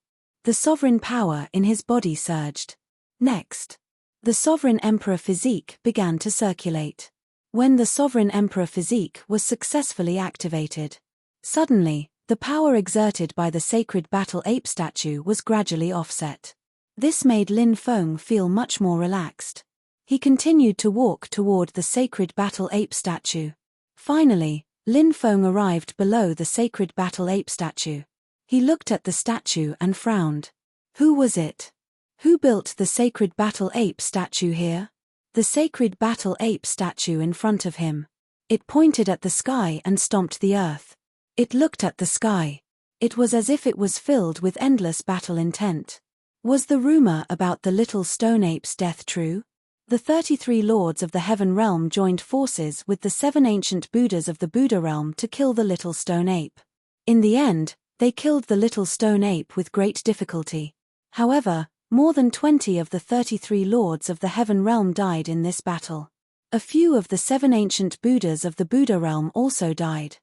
The sovereign power in his body surged. Next, the sovereign emperor physique began to circulate. When the sovereign emperor physique was successfully activated, suddenly, the power exerted by the sacred battle ape statue was gradually offset. This made Lin Feng feel much more relaxed. He continued to walk toward the sacred battle ape statue. Finally, Lin Feng arrived below the sacred battle ape statue. He looked at the statue and frowned. Who was it? Who built the sacred battle ape statue here? The sacred battle ape statue in front of him. It pointed at the sky and stomped the earth. It looked at the sky. It was as if it was filled with endless battle intent. Was the rumor about the little stone ape's death true? The 33 lords of the heaven realm joined forces with the 7 ancient Buddhas of the Buddha realm to kill the little stone ape. In the end, they killed the little stone ape with great difficulty. However, more than 20 of the 33 lords of the heaven realm died in this battle. A few of the 7 ancient Buddhas of the Buddha realm also died.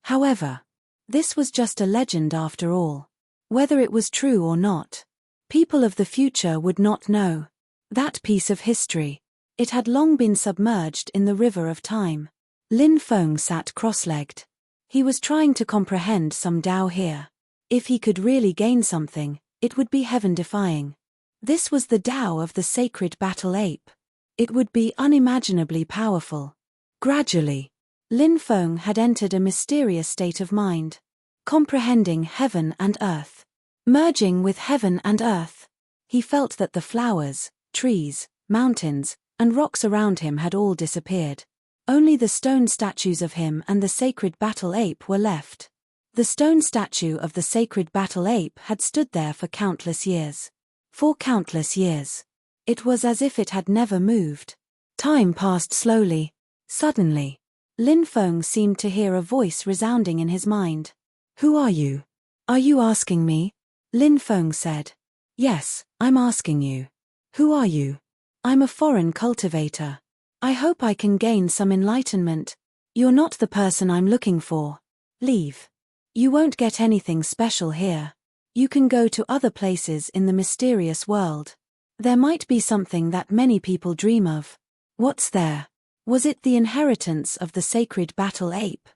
However, this was just a legend after all. Whether it was true or not, people of the future would not know. That piece of history. It had long been submerged in the river of time. Lin Feng sat cross-legged. He was trying to comprehend some Tao here. If he could really gain something, it would be heaven-defying. This was the Tao of the sacred battle ape. It would be unimaginably powerful. Gradually, Lin Feng had entered a mysterious state of mind. Comprehending heaven and earth. Merging with heaven and earth. He felt that the flowers, trees, mountains, and rocks around him had all disappeared. Only the stone statues of him and the sacred battle ape were left. The stone statue of the sacred battle ape had stood there for countless years. For countless years. It was as if it had never moved. Time passed slowly. Suddenly, Lin Feng seemed to hear a voice resounding in his mind. Who are you? Are you asking me? Lin Feng said. Yes, I'm asking you. Who are you? I'm a foreign cultivator. I hope I can gain some enlightenment. You're not the person I'm looking for. Leave. You won't get anything special here. You can go to other places in the mysterious world. There might be something that many people dream of. What's there? Was it the inheritance of the sacred battle ape?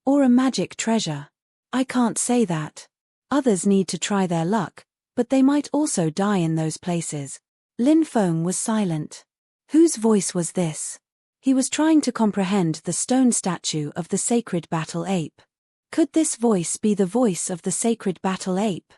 Or a magic treasure? I can't say that. Others need to try their luck, but they might also die in those places. Lin Feng was silent. Whose voice was this? He was trying to comprehend the stone statue of the sacred battle ape. Could this voice be the voice of the sacred battle ape?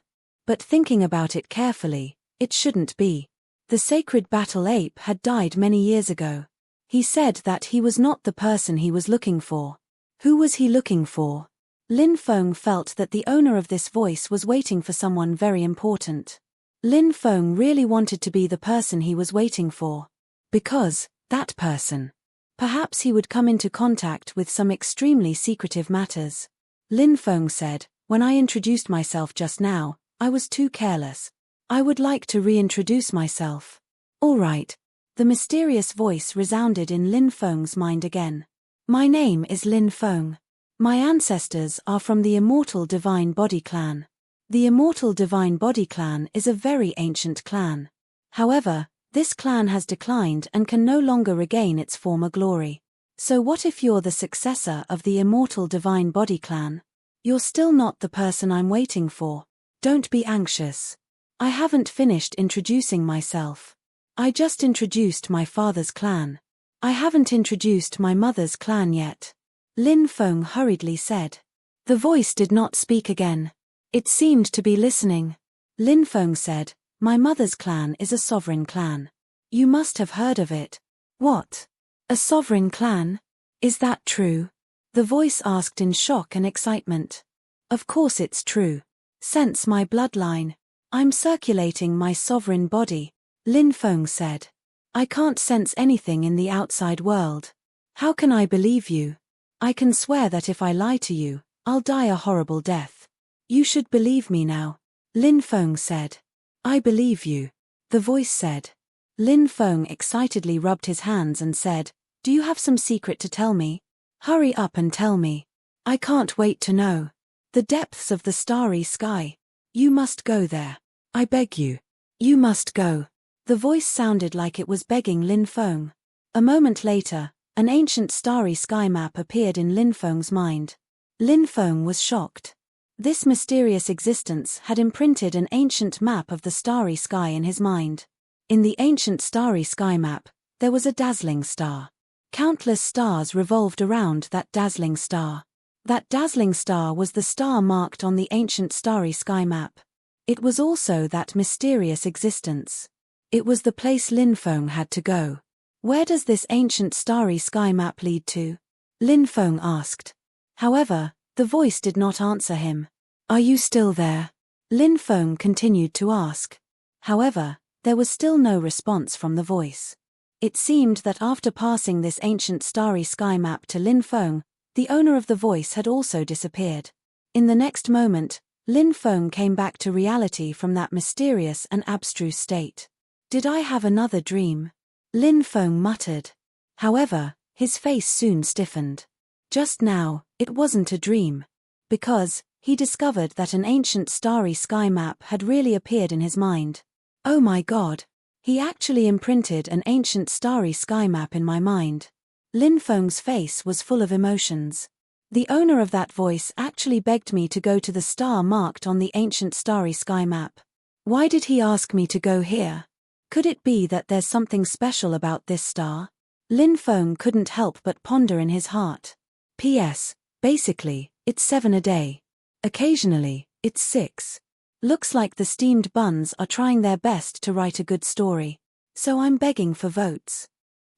But thinking about it carefully, it shouldn't be. The sacred battle ape had died many years ago. He said that he was not the person he was looking for. Who was he looking for? Lin Feng felt that the owner of this voice was waiting for someone very important. Lin Feng really wanted to be the person he was waiting for. Because, that person. Perhaps he would come into contact with some extremely secretive matters. Lin Feng said, "When I introduced myself just now, I was too careless. I would like to reintroduce myself." "All right." The mysterious voice resounded in Lin Feng's mind again. "My name is Lin Feng. My ancestors are from the Immortal Divine Body clan. The Immortal Divine Body clan is a very ancient clan. However, this clan has declined and can no longer regain its former glory. So what if you're the successor of the Immortal Divine Body clan? You're still not the person I'm waiting for. Don't be anxious. I haven't finished introducing myself. I just introduced my father's clan. I haven't introduced my mother's clan yet," Lin Feng hurriedly said. The voice did not speak again. It seemed to be listening. Lin Feng said, "My mother's clan is a sovereign clan. You must have heard of it." "What? A sovereign clan? Is that true?" the voice asked in shock and excitement. "Of course it's true. Sense my bloodline. I'm circulating my sovereign body," Lin Feng said. "I can't sense anything in the outside world. How can I believe you? I can swear that if I lie to you, I'll die a horrible death. You should believe me now," Lin Feng said. "I believe you," the voice said. Lin Feng excitedly rubbed his hands and said, "Do you have some secret to tell me? Hurry up and tell me. I can't wait to know. The depths of the starry sky. You must go there. I beg you. You must go." The voice sounded like it was begging Lin Feng. A moment later, an ancient starry sky map appeared in Lin Feng's mind. Lin Feng was shocked. This mysterious existence had imprinted an ancient map of the starry sky in his mind. In the ancient starry sky map, there was a dazzling star. Countless stars revolved around that dazzling star. That dazzling star was the star marked on the ancient starry sky map. It was also that mysterious existence. It was the place Lin Feng had to go. "Where does this ancient starry sky map lead to?" Lin Feng asked. However, the voice did not answer him. "Are you still there?" Lin Feng continued to ask. However, there was still no response from the voice. It seemed that after passing this ancient starry sky map to Lin Feng, the owner of the voice had also disappeared. In the next moment, Lin Feng came back to reality from that mysterious and abstruse state. "Did I have another dream?" Lin Feng muttered. However, his face soon stiffened. Just now, it wasn't a dream. Because, he discovered that an ancient starry sky map had really appeared in his mind. "Oh my God! He actually imprinted an ancient starry sky map in my mind." Lin Feng's face was full of emotions. The owner of that voice actually begged me to go to the star marked on the ancient starry sky map. Why did he ask me to go here? Could it be that there's something special about this star? Lin Feng couldn't help but ponder in his heart. P.S. Basically, it's 7 a day. Occasionally, it's 6. Looks like the steamed buns are trying their best to write a good story. So I'm begging for votes.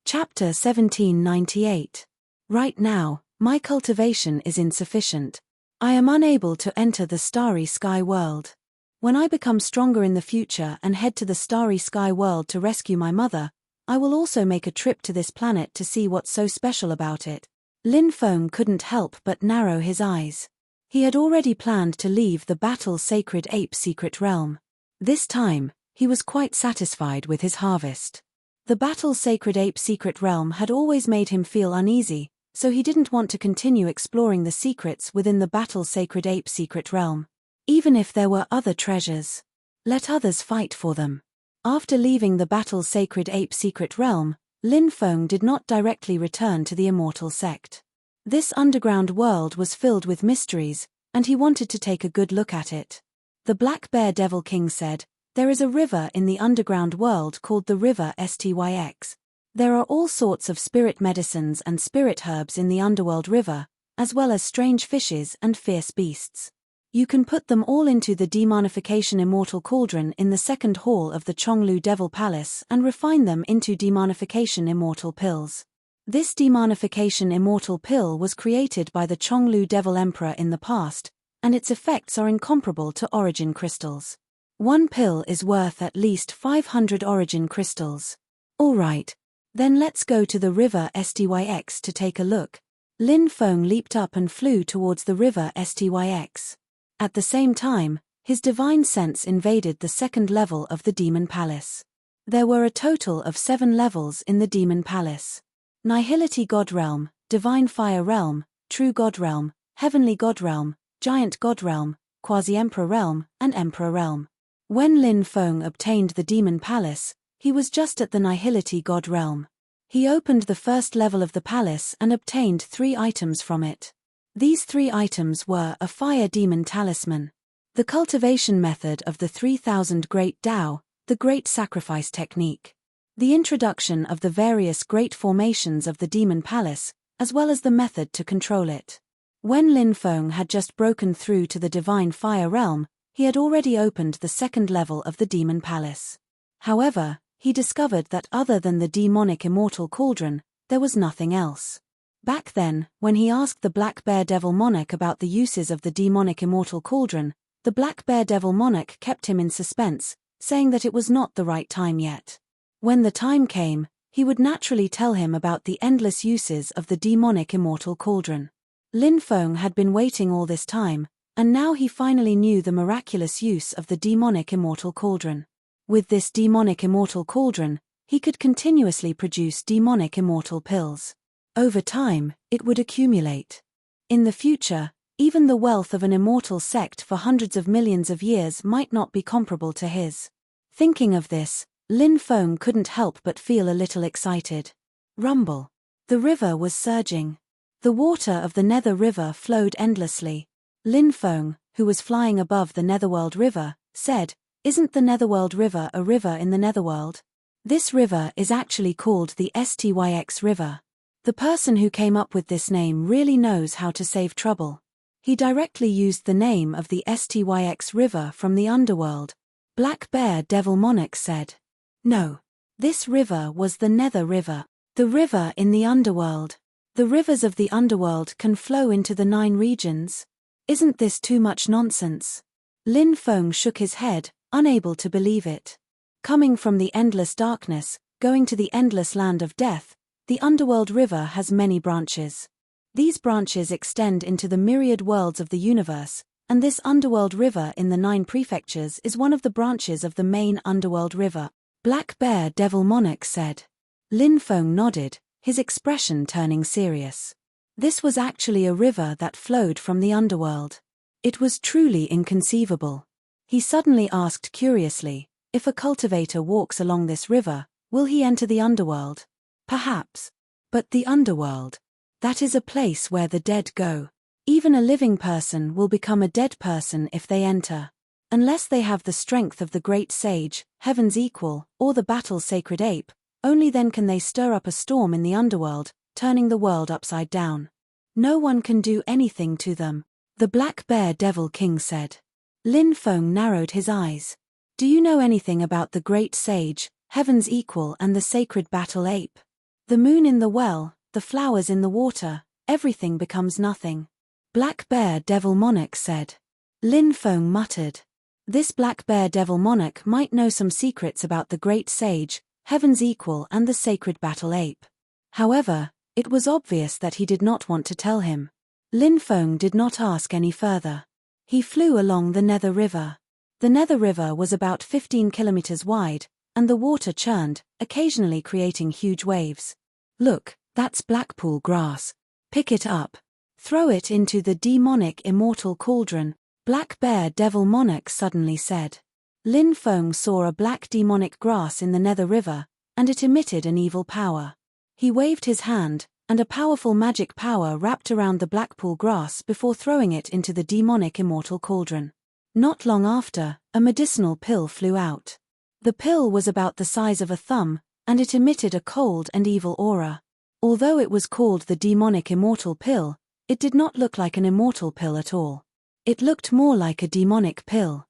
Chapter 1798. Right now, my cultivation is insufficient. I am unable to enter the starry sky world. When I become stronger in the future and head to the starry sky world to rescue my mother, I will also make a trip to this planet to see what's so special about it. Lin Feng couldn't help but narrow his eyes. He had already planned to leave the Battle Sacred Ape secret realm. This time, he was quite satisfied with his harvest. The Battle Sacred Ape secret realm had always made him feel uneasy, so he didn't want to continue exploring the secrets within the Battle Sacred Ape secret realm. Even if there were other treasures, let others fight for them. After leaving the Battle Sacred Ape secret realm, Lin Feng did not directly return to the Immortal Sect. This underground world was filled with mysteries, and he wanted to take a good look at it. The Black Bear Devil King said, "There is a river in the underground world called the river Styx. There are all sorts of spirit medicines and spirit herbs in the underworld river, as well as strange fishes and fierce beasts. You can put them all into the demonification immortal cauldron in the second hall of the Chonglu Devil Palace and refine them into demonification immortal pills. This demonification immortal pill was created by the Chonglu Devil Emperor in the past, and its effects are incomparable to origin crystals. One pill is worth at least 500 origin crystals." "Alright. Then let's go to the river Styx to take a look." Lin Feng leaped up and flew towards the river Styx. At the same time, his divine sense invaded the second level of the Demon Palace. There were a total of 7 levels in the Demon Palace. Nihility God Realm, Divine Fire Realm, True God Realm, Heavenly God Realm, Giant God Realm, Quasi-Emperor Realm, and Emperor Realm. When Lin Feng obtained the Demon Palace, he was just at the Nihility God Realm. He opened the first level of the palace and obtained 3 items from it. These 3 items were a Fire Demon Talisman, the cultivation method of the 3000 Great Tao, the Great Sacrifice Technique, the introduction of the various great formations of the Demon Palace, as well as the method to control it. When Lin Feng had just broken through to the Divine Fire Realm, he had already opened the second level of the Demon Palace. However, he discovered that other than the demonic immortal cauldron, there was nothing else. Back then, when he asked the Black Bear Devil Monarch about the uses of the demonic immortal cauldron, the Black Bear Devil Monarch kept him in suspense, saying that it was not the right time yet. When the time came, he would naturally tell him about the endless uses of the demonic immortal cauldron. Lin Feng had been waiting all this time, and now he finally knew the miraculous use of the demonic immortal cauldron. With this demonic immortal cauldron, he could continuously produce demonic immortal pills. Over time, it would accumulate. In the future, even the wealth of an immortal sect for hundreds of millions of years might not be comparable to his. Thinking of this, Lin Feng couldn't help but feel a little excited. Rumble. The river was surging. The water of the Nether River flowed endlessly. Lin Feng, who was flying above the Netherworld River, said, "Isn't the Netherworld River a river in the Netherworld? This river is actually called the Styx River." The person who came up with this name really knows how to save trouble. He directly used the name of the Styx River from the underworld. Black Bear Devil Monarch said, "No. This river was the Nether River, the river in the underworld. The rivers of the underworld can flow into the 9 regions. Isn't this too much nonsense?" Lin Feng shook his head, unable to believe it. Coming from the endless darkness, going to the endless land of death, the underworld river has many branches. These branches extend into the myriad worlds of the universe, and this underworld river in the 9 prefectures is one of the branches of the main underworld river. Black Bear Devil Monarch said. Lin Feng nodded, his expression turning serious. This was actually a river that flowed from the underworld. It was truly inconceivable. He suddenly asked curiously, if a cultivator walks along this river, will he enter the underworld? Perhaps. But the underworld, that is a place where the dead go. Even a living person will become a dead person if they enter. Unless they have the strength of the great sage, heaven's equal, or the battle's sacred ape, only then can they stir up a storm in the underworld, turning the world upside down. No one can do anything to them, the Black Bear Devil King said. Lin Feng narrowed his eyes. Do you know anything about the great sage, heaven's equal and the sacred battle ape? The moon in the well, the flowers in the water, everything becomes nothing. Black Bear Devil Monarch said. Lin Feng muttered. This Black Bear Devil Monarch might know some secrets about the great sage, heaven's equal and the sacred battle ape. However, it was obvious that he did not want to tell him. Lin Feng did not ask any further. He flew along the Nether River. The Nether River was about 15 kilometers wide, and the water churned, occasionally creating huge waves. Look, that's Blackpool grass. Pick it up. Throw it into the demonic immortal cauldron, Black Bear Devil Monarch suddenly said. Lin Feng saw a black demonic grass in the Nether River, and it emitted an evil power. He waved his hand, and a powerful magic power wrapped around the Blackpool grass before throwing it into the demonic immortal cauldron. Not long after, a medicinal pill flew out. The pill was about the size of a thumb, and it emitted a cold and evil aura. Although it was called the demonic immortal pill, it did not look like an immortal pill at all. It looked more like a demonic pill.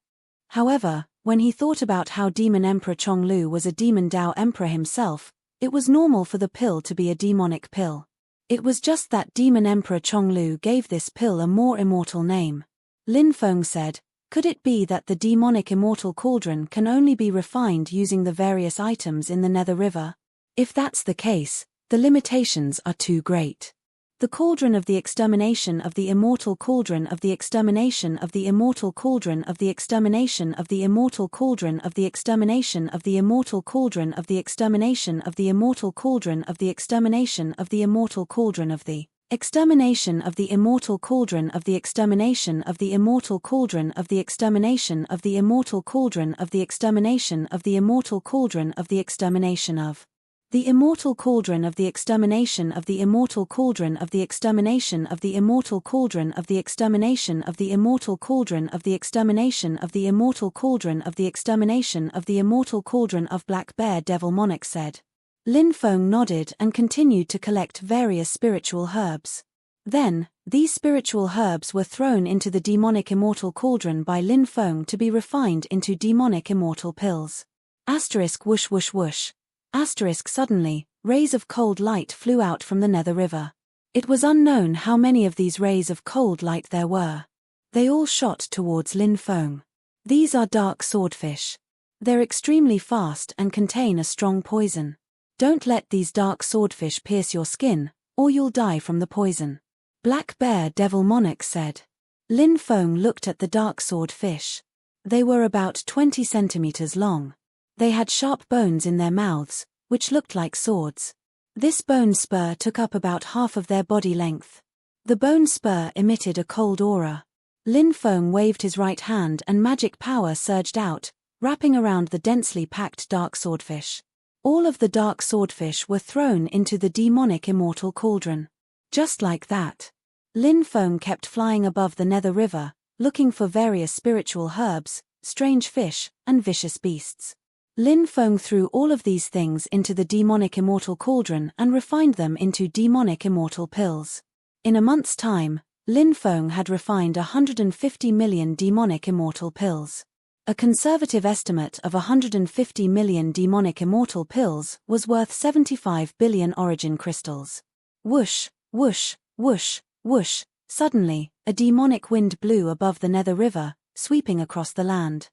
However, when he thought about how Demon Emperor Chonglu was a demon Dao Emperor himself, it was normal for the pill to be a demonic pill. It was just that Demon Emperor Chonglu gave this pill a more immortal name. Lin Feng said, "Could it be that the demonic immortal cauldron can only be refined using the various items in the Nether River? If that's the case, the limitations are too great. The cauldron of the extermination of the immortal cauldron of the extermination of the immortal cauldron of the extermination of the immortal cauldron of the extermination of the immortal cauldron of the extermination of the immortal cauldron of the extermination of the immortal cauldron of the extermination of the immortal cauldron of the extermination of the immortal cauldron of the extermination of the immortal cauldron of the extermination of the immortal cauldron of the extermination of the immortal cauldron of the extermination of the immortal cauldron of the extermination of the immortal cauldron of the extermination of the immortal cauldron of the extermination of the immortal cauldron of the extermination of the immortal cauldron of Black Bear Devil Monarch said. Lin Feng nodded and continued to collect various spiritual herbs. Then, these spiritual herbs were thrown into the demonic immortal cauldron by Lin Feng to be refined into demonic immortal pills. Asterisk whoosh whoosh whoosh. Asterisk suddenly, rays of cold light flew out from the Nether River. It was unknown how many of these rays of cold light there were. They all shot towards Lin Feng. These are dark swordfish. They're extremely fast and contain a strong poison. Don't let these dark swordfish pierce your skin, or you'll die from the poison. Black Bear Devil Monarch said. Lin Feng looked at the dark swordfish. They were about 20 centimeters long. They had sharp bones in their mouths, which looked like swords. This bone spur took up about half of their body length. The bone spur emitted a cold aura. Lin Feng waved his right hand and magic power surged out, wrapping around the densely packed dark swordfish. All of the dark swordfish were thrown into the demonic immortal cauldron. Just like that. Lin Feng kept flying above the Nether River, looking for various spiritual herbs, strange fish, and vicious beasts. Lin Feng threw all of these things into the demonic immortal cauldron and refined them into demonic immortal pills. In a month's time, Lin Feng had refined 150 million demonic immortal pills. A conservative estimate of 150 million demonic immortal pills was worth 75 billion origin crystals. Whoosh, whoosh, whoosh, whoosh. Suddenly, a demonic wind blew above the Nether River, sweeping across the land.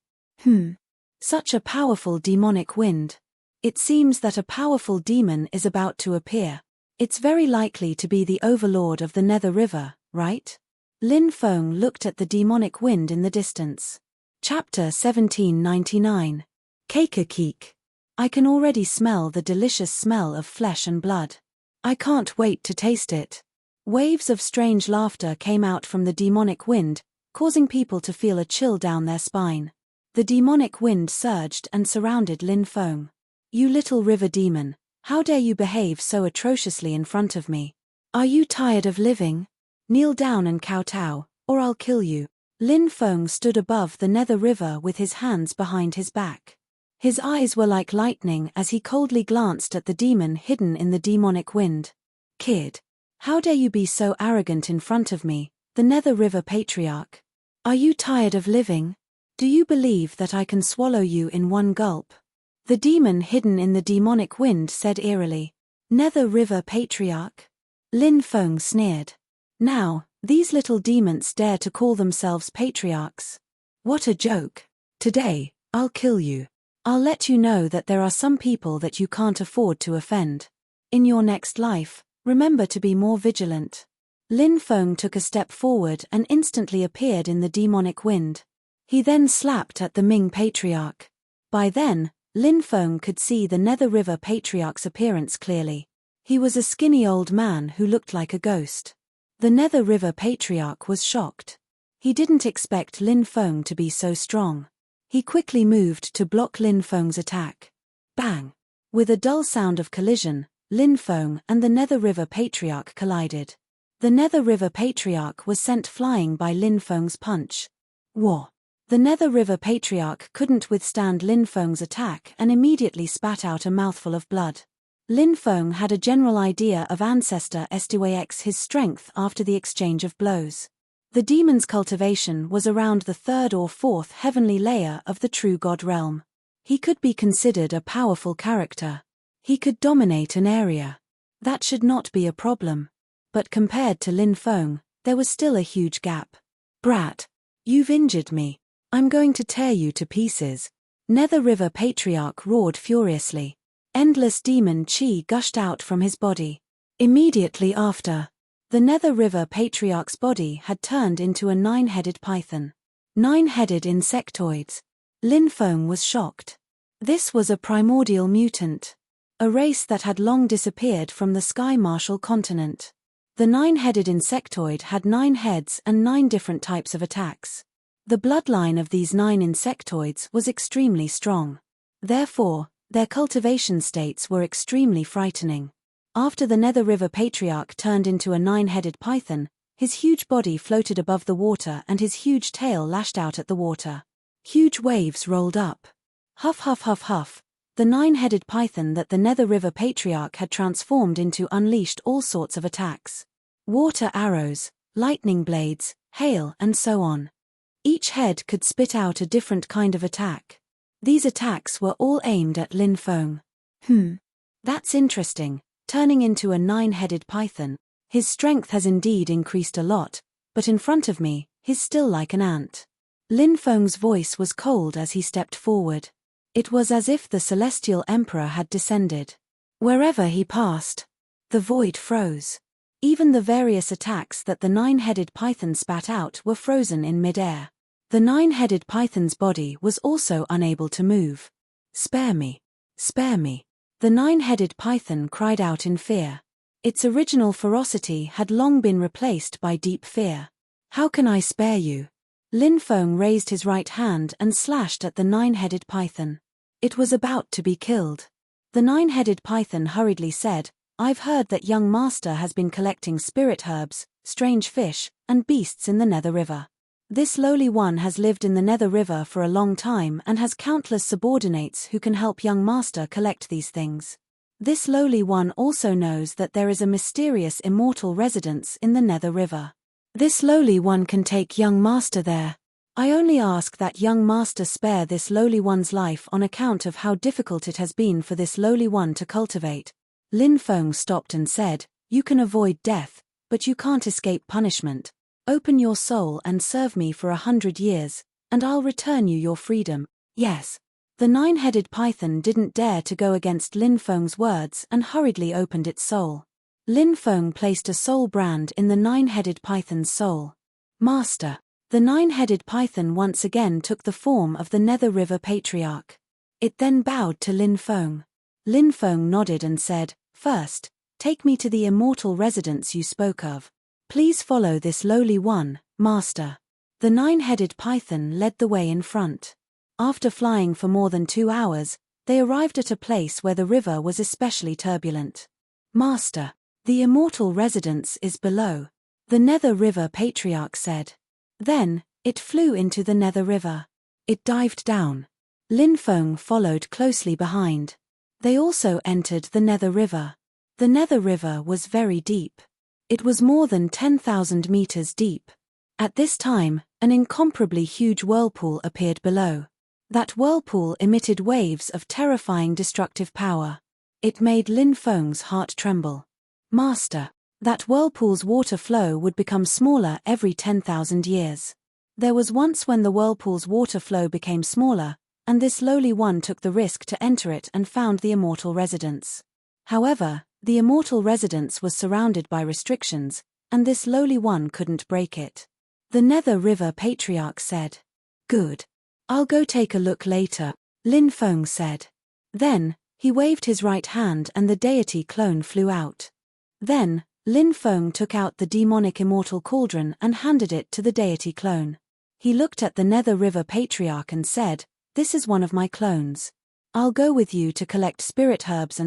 Such a powerful demonic wind. It seems that a powerful demon is about to appear. It's very likely to be the overlord of the Nether River, right? Lin Feng looked at the demonic wind in the distance. Chapter 1799. Keik. I can already smell the delicious smell of flesh and blood. I can't wait to taste it. Waves of strange laughter came out from the demonic wind, causing people to feel a chill down their spine. The demonic wind surged and surrounded Lin Feng. You little river demon, how dare you behave so atrociously in front of me? Are you tired of living? Kneel down and kowtow, or I'll kill you. Lin Feng stood above the Nether River with his hands behind his back. His eyes were like lightning as he coldly glanced at the demon hidden in the demonic wind. Kid, how dare you be so arrogant in front of me, the Nether River Patriarch? Are you tired of living? Do you believe that I can swallow you in one gulp? The demon hidden in the demonic wind said eerily. Nether River Patriarch? Lin Feng sneered. Now, these little demons dare to call themselves patriarchs. What a joke. Today, I'll kill you. I'll let you know that there are some people that you can't afford to offend. In your next life, remember to be more vigilant. Lin Feng took a step forward and instantly appeared in the demonic wind. He then slapped at the Ming Patriarch. By then, Lin Feng could see the Nether River Patriarch's appearance clearly. He was a skinny old man who looked like a ghost. The Nether River Patriarch was shocked. He didn't expect Lin Feng to be so strong. He quickly moved to block Lin Feng's attack. Bang! With a dull sound of collision, Lin Feng and the Nether River Patriarch collided. The Nether River Patriarch was sent flying by Lin Feng's punch. War. The Nether River Patriarch couldn't withstand Lin Feng's attack and immediately spat out a mouthful of blood. Lin Feng had a general idea of Ancestor Styx his strength after the exchange of blows. The demon's cultivation was around the third or fourth heavenly layer of the true god realm. He could be considered a powerful character. He could dominate an area. That should not be a problem. But compared to Lin Feng, there was still a huge gap. Brat! You've injured me. I'm going to tear you to pieces. Nether River Patriarch roared furiously. Endless demon chi gushed out from his body. Immediately after, the Nether River Patriarch's body had turned into a 9-headed python. 9-headed insectoids. Lin Feng was shocked. This was a primordial mutant. A race that had long disappeared from the Sky Martial continent. The 9-headed insectoid had 9 heads and 9 different types of attacks. The bloodline of these 9 insectoids was extremely strong. Therefore, their cultivation states were extremely frightening. After the Nether River Patriarch turned into a 9-headed python, his huge body floated above the water and his huge tail lashed out at the water. Huge waves rolled up. Huff huff huff huff. The 9-headed python that the Nether River Patriarch had transformed into unleashed all sorts of attacks. Water arrows, lightning blades, hail and so on. Each head could spit out a different kind of attack. These attacks were all aimed at Lin Feng. That's interesting, turning into a 9-headed python. His strength has indeed increased a lot, but in front of me, he's still like an ant. Lin Feng's voice was cold as he stepped forward. It was as if the Celestial Emperor had descended. Wherever he passed, the void froze. Even the various attacks that the 9-headed python spat out were frozen in mid-air. The 9-headed python's body was also unable to move. Spare me. Spare me. The 9-headed python cried out in fear. Its original ferocity had long been replaced by deep fear. How can I spare you? Lin Feng raised his right hand and slashed at the 9-headed python. It was about to be killed. The 9-headed python hurriedly said, I've heard that young master has been collecting spirit herbs, strange fish, and beasts in the Nether River. This lowly one has lived in the Nether River for a long time and has countless subordinates who can help young master collect these things. This lowly one also knows that there is a mysterious immortal residence in the Nether River. This lowly one can take young master there. I only ask that young master spare this lowly one's life on account of how difficult it has been for this lowly one to cultivate. Lin Feng stopped and said, You can avoid death, but you can't escape punishment. Open your soul and serve me for 100 years, and I'll return you your freedom. Yes. The 9-headed python didn't dare to go against Lin Feng's words and hurriedly opened its soul. Lin Feng placed a soul brand in the 9-headed python's soul. Master. The 9-headed python once again took the form of the Nether River Patriarch. It then bowed to Lin Feng. Lin Feng nodded and said, First, take me to the immortal residence you spoke of. Please follow this lowly one, master. The 9-headed python led the way in front. After flying for more than 2 hours, they arrived at a place where the river was especially turbulent. Master, the immortal residence is below, the Nether River Patriarch said. Then, it flew into the Nether River. It dived down. Lin Feng followed closely behind. They also entered the Nether River. The Nether River was very deep. It was more than 10,000 meters deep. At this time, an incomparably huge whirlpool appeared below. That whirlpool emitted waves of terrifying destructive power. It made Lin Feng's heart tremble. Master, that whirlpool's water flow would become smaller every 10,000 years. There was once when the whirlpool's water flow became smaller, and this lowly one took the risk to enter it and found the immortal residence. However, the immortal residence was surrounded by restrictions, and this lowly one couldn't break it. The Nether River Patriarch said. Good. I'll go take a look later, Lin Feng said. Then, he waved his right hand and the deity clone flew out. Then, Lin Feng took out the demonic immortal cauldron and handed it to the deity clone. He looked at the Nether River Patriarch and said, This is one of my clones. I'll go with you to collect spirit herbs,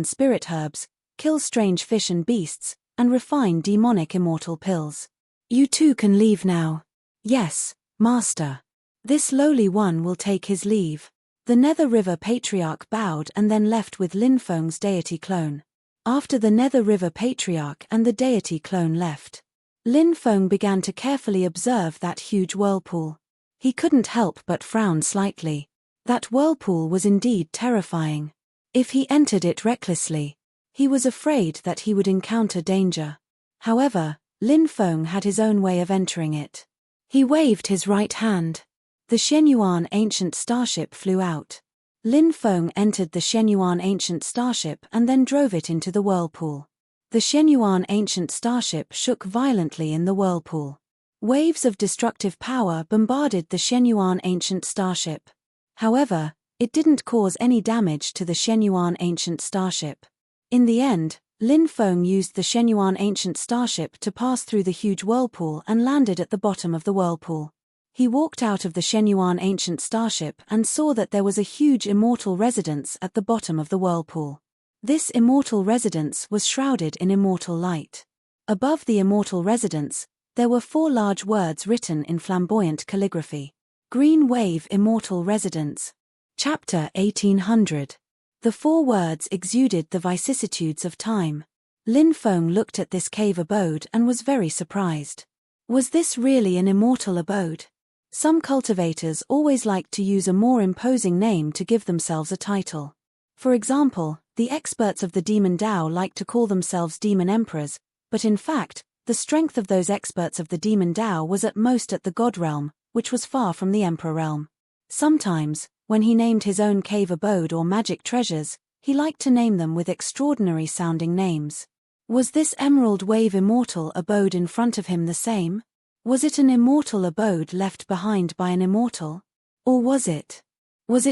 kill strange fish and beasts, and refine demonic immortal pills. You too can leave now. Yes, Master. This lowly one will take his leave. The Nether River Patriarch bowed and then left with Lin Feng's deity clone. After the Nether River Patriarch and the deity clone left, Lin Feng began to carefully observe that huge whirlpool. He couldn't help but frown slightly. That whirlpool was indeed terrifying. If he entered it recklessly, he was afraid that he would encounter danger. However, Lin Feng had his own way of entering it. He waved his right hand. The Shenyuan ancient starship flew out. Lin Feng entered the Shenyuan ancient starship and then drove it into the whirlpool. The Shenyuan ancient starship shook violently in the whirlpool. Waves of destructive power bombarded the Shenyuan ancient starship. However, it didn't cause any damage to the Shenyuan ancient starship. In the end, Lin Feng used the Shenyuan ancient starship to pass through the huge whirlpool and landed at the bottom of the whirlpool. He walked out of the Shenyuan ancient starship and saw that there was a huge immortal residence at the bottom of the whirlpool. This immortal residence was shrouded in immortal light. Above the immortal residence, there were 4 large words written in flamboyant calligraphy. Green Wave Immortal Residence. Chapter 1800. The 4 words exuded the vicissitudes of time. Lin Feng looked at this cave abode and was very surprised. Was this really an immortal abode? Some cultivators always liked to use a more imposing name to give themselves a title. For example, the experts of the Demon Tao like to call themselves Demon Emperors, but in fact, the strength of those experts of the Demon Tao was at most at the God realm, which was far from the Emperor realm. Sometimes, when he named his own cave abode or magic treasures, he liked to name them with extraordinary sounding names. Was this Emerald Wave immortal abode in front of him the same? Was it an immortal abode left behind by an immortal? Or was it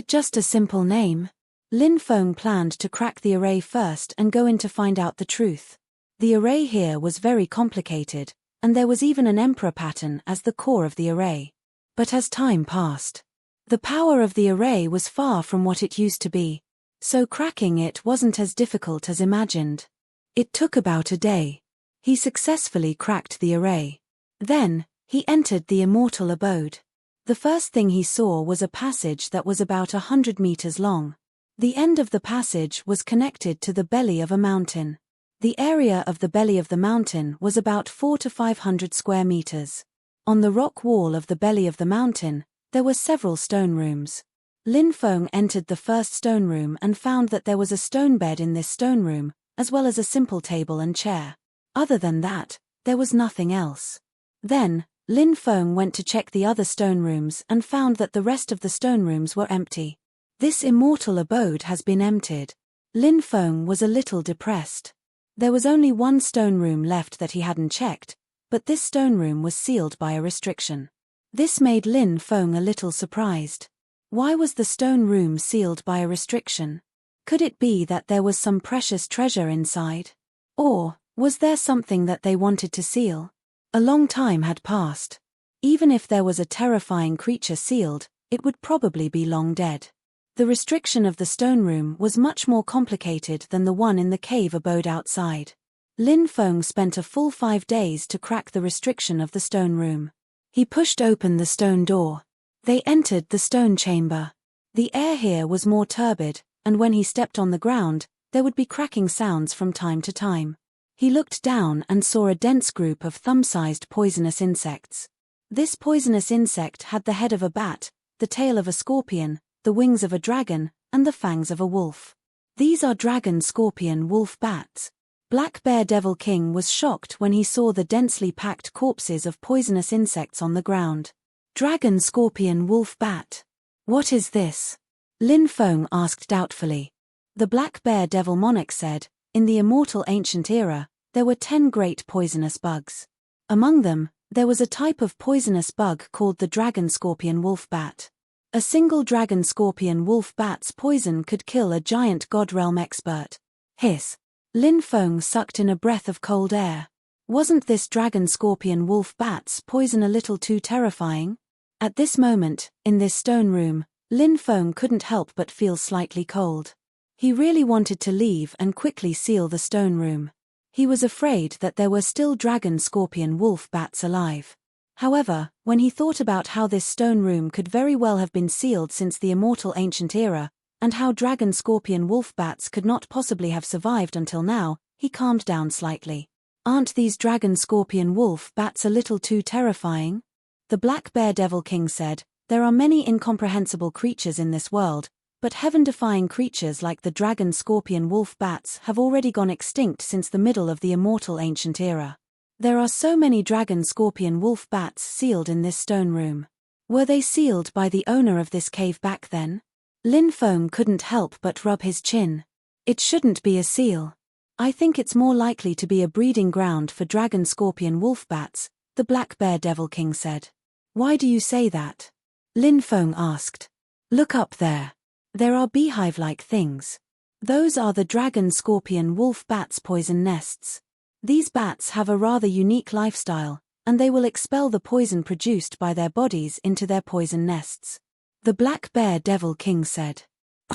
just a simple name? Lin Feng planned to crack the array first and go in to find out the truth. The array here was very complicated, and there was even an emperor pattern as the core of the array. But as time passed, the power of the array was far from what it used to be, so cracking it wasn't as difficult as imagined. It took about a day. He successfully cracked the array. Then, he entered the immortal abode. The first thing he saw was a passage that was about 100 meters long. The end of the passage was connected to the belly of a mountain. The area of the belly of the mountain was about 400 to 500 square meters. On the rock wall of the belly of the mountain, there were several stone rooms. Lin Feng entered the first stone room and found that there was a stone bed in this stone room, as well as a simple table and chair. Other than that, there was nothing else. Then, Lin Feng went to check the other stone rooms and found that the rest of the stone rooms were empty. This immortal abode has been emptied. Lin Feng was a little depressed. There was only one stone room left that he hadn't checked, but this stone room was sealed by a restriction. This made Lin Feng a little surprised. Why was the stone room sealed by a restriction? Could it be that there was some precious treasure inside? Or, was there something that they wanted to seal? A long time had passed. Even if there was a terrifying creature sealed, it would probably be long dead. The restriction of the stone room was much more complicated than the one in the cave abode outside. Lin Feng spent a full 5 days to crack the restriction of the stone room. He pushed open the stone door. They entered the stone chamber. The air here was more turbid, and when he stepped on the ground, there would be cracking sounds from time to time. He looked down and saw a dense group of thumb-sized poisonous insects. This poisonous insect had the head of a bat, the tail of a scorpion, the wings of a dragon, and the fangs of a wolf. These are dragon, scorpion, wolf, bats. Black Bear Devil King was shocked when he saw the densely packed corpses of poisonous insects on the ground. Dragon, scorpion, wolf, bat. What is this? Lin Feng asked doubtfully. The Black Bear Devil Monarch said, in the immortal ancient era, there were 10 great poisonous bugs. Among them, there was a type of poisonous bug called the dragon, scorpion, wolf, bat. A single dragon, scorpion, wolf, bat's poison could kill a giant god realm expert. Hiss. Lin Feng sucked in a breath of cold air. Wasn't this dragon, scorpion, wolf, bat's poison a little too terrifying? At this moment, in this stone room, Lin Feng couldn't help but feel slightly cold. He really wanted to leave and quickly seal the stone room. He was afraid that there were still dragon, scorpion, wolf bats alive. However, when he thought about how this stone room could very well have been sealed since the immortal ancient era, and how dragon, scorpion, wolf bats could not possibly have survived until now, he calmed down slightly. Aren't these dragon, scorpion, wolf bats a little too terrifying? The Black Bear Devil King said, there are many incomprehensible creatures in this world, but heaven-defying creatures like the dragon, scorpion, wolf bats have already gone extinct since the middle of the immortal ancient era. There are so many dragon, scorpion, wolf bats sealed in this stone room. Were they sealed by the owner of this cave back then? Lin Feng couldn't help but rub his chin. It shouldn't be a seal. I think it's more likely to be a breeding ground for dragon, scorpion, wolf bats, the Black Bear Devil King said. Why do you say that? Lin Feng asked. Look up there. There are beehive-like things. Those are the dragon, scorpion, wolf bats' poison nests. These bats have a rather unique lifestyle, and they will expel the poison produced by their bodies into their poison nests. The Black Bear Devil King said.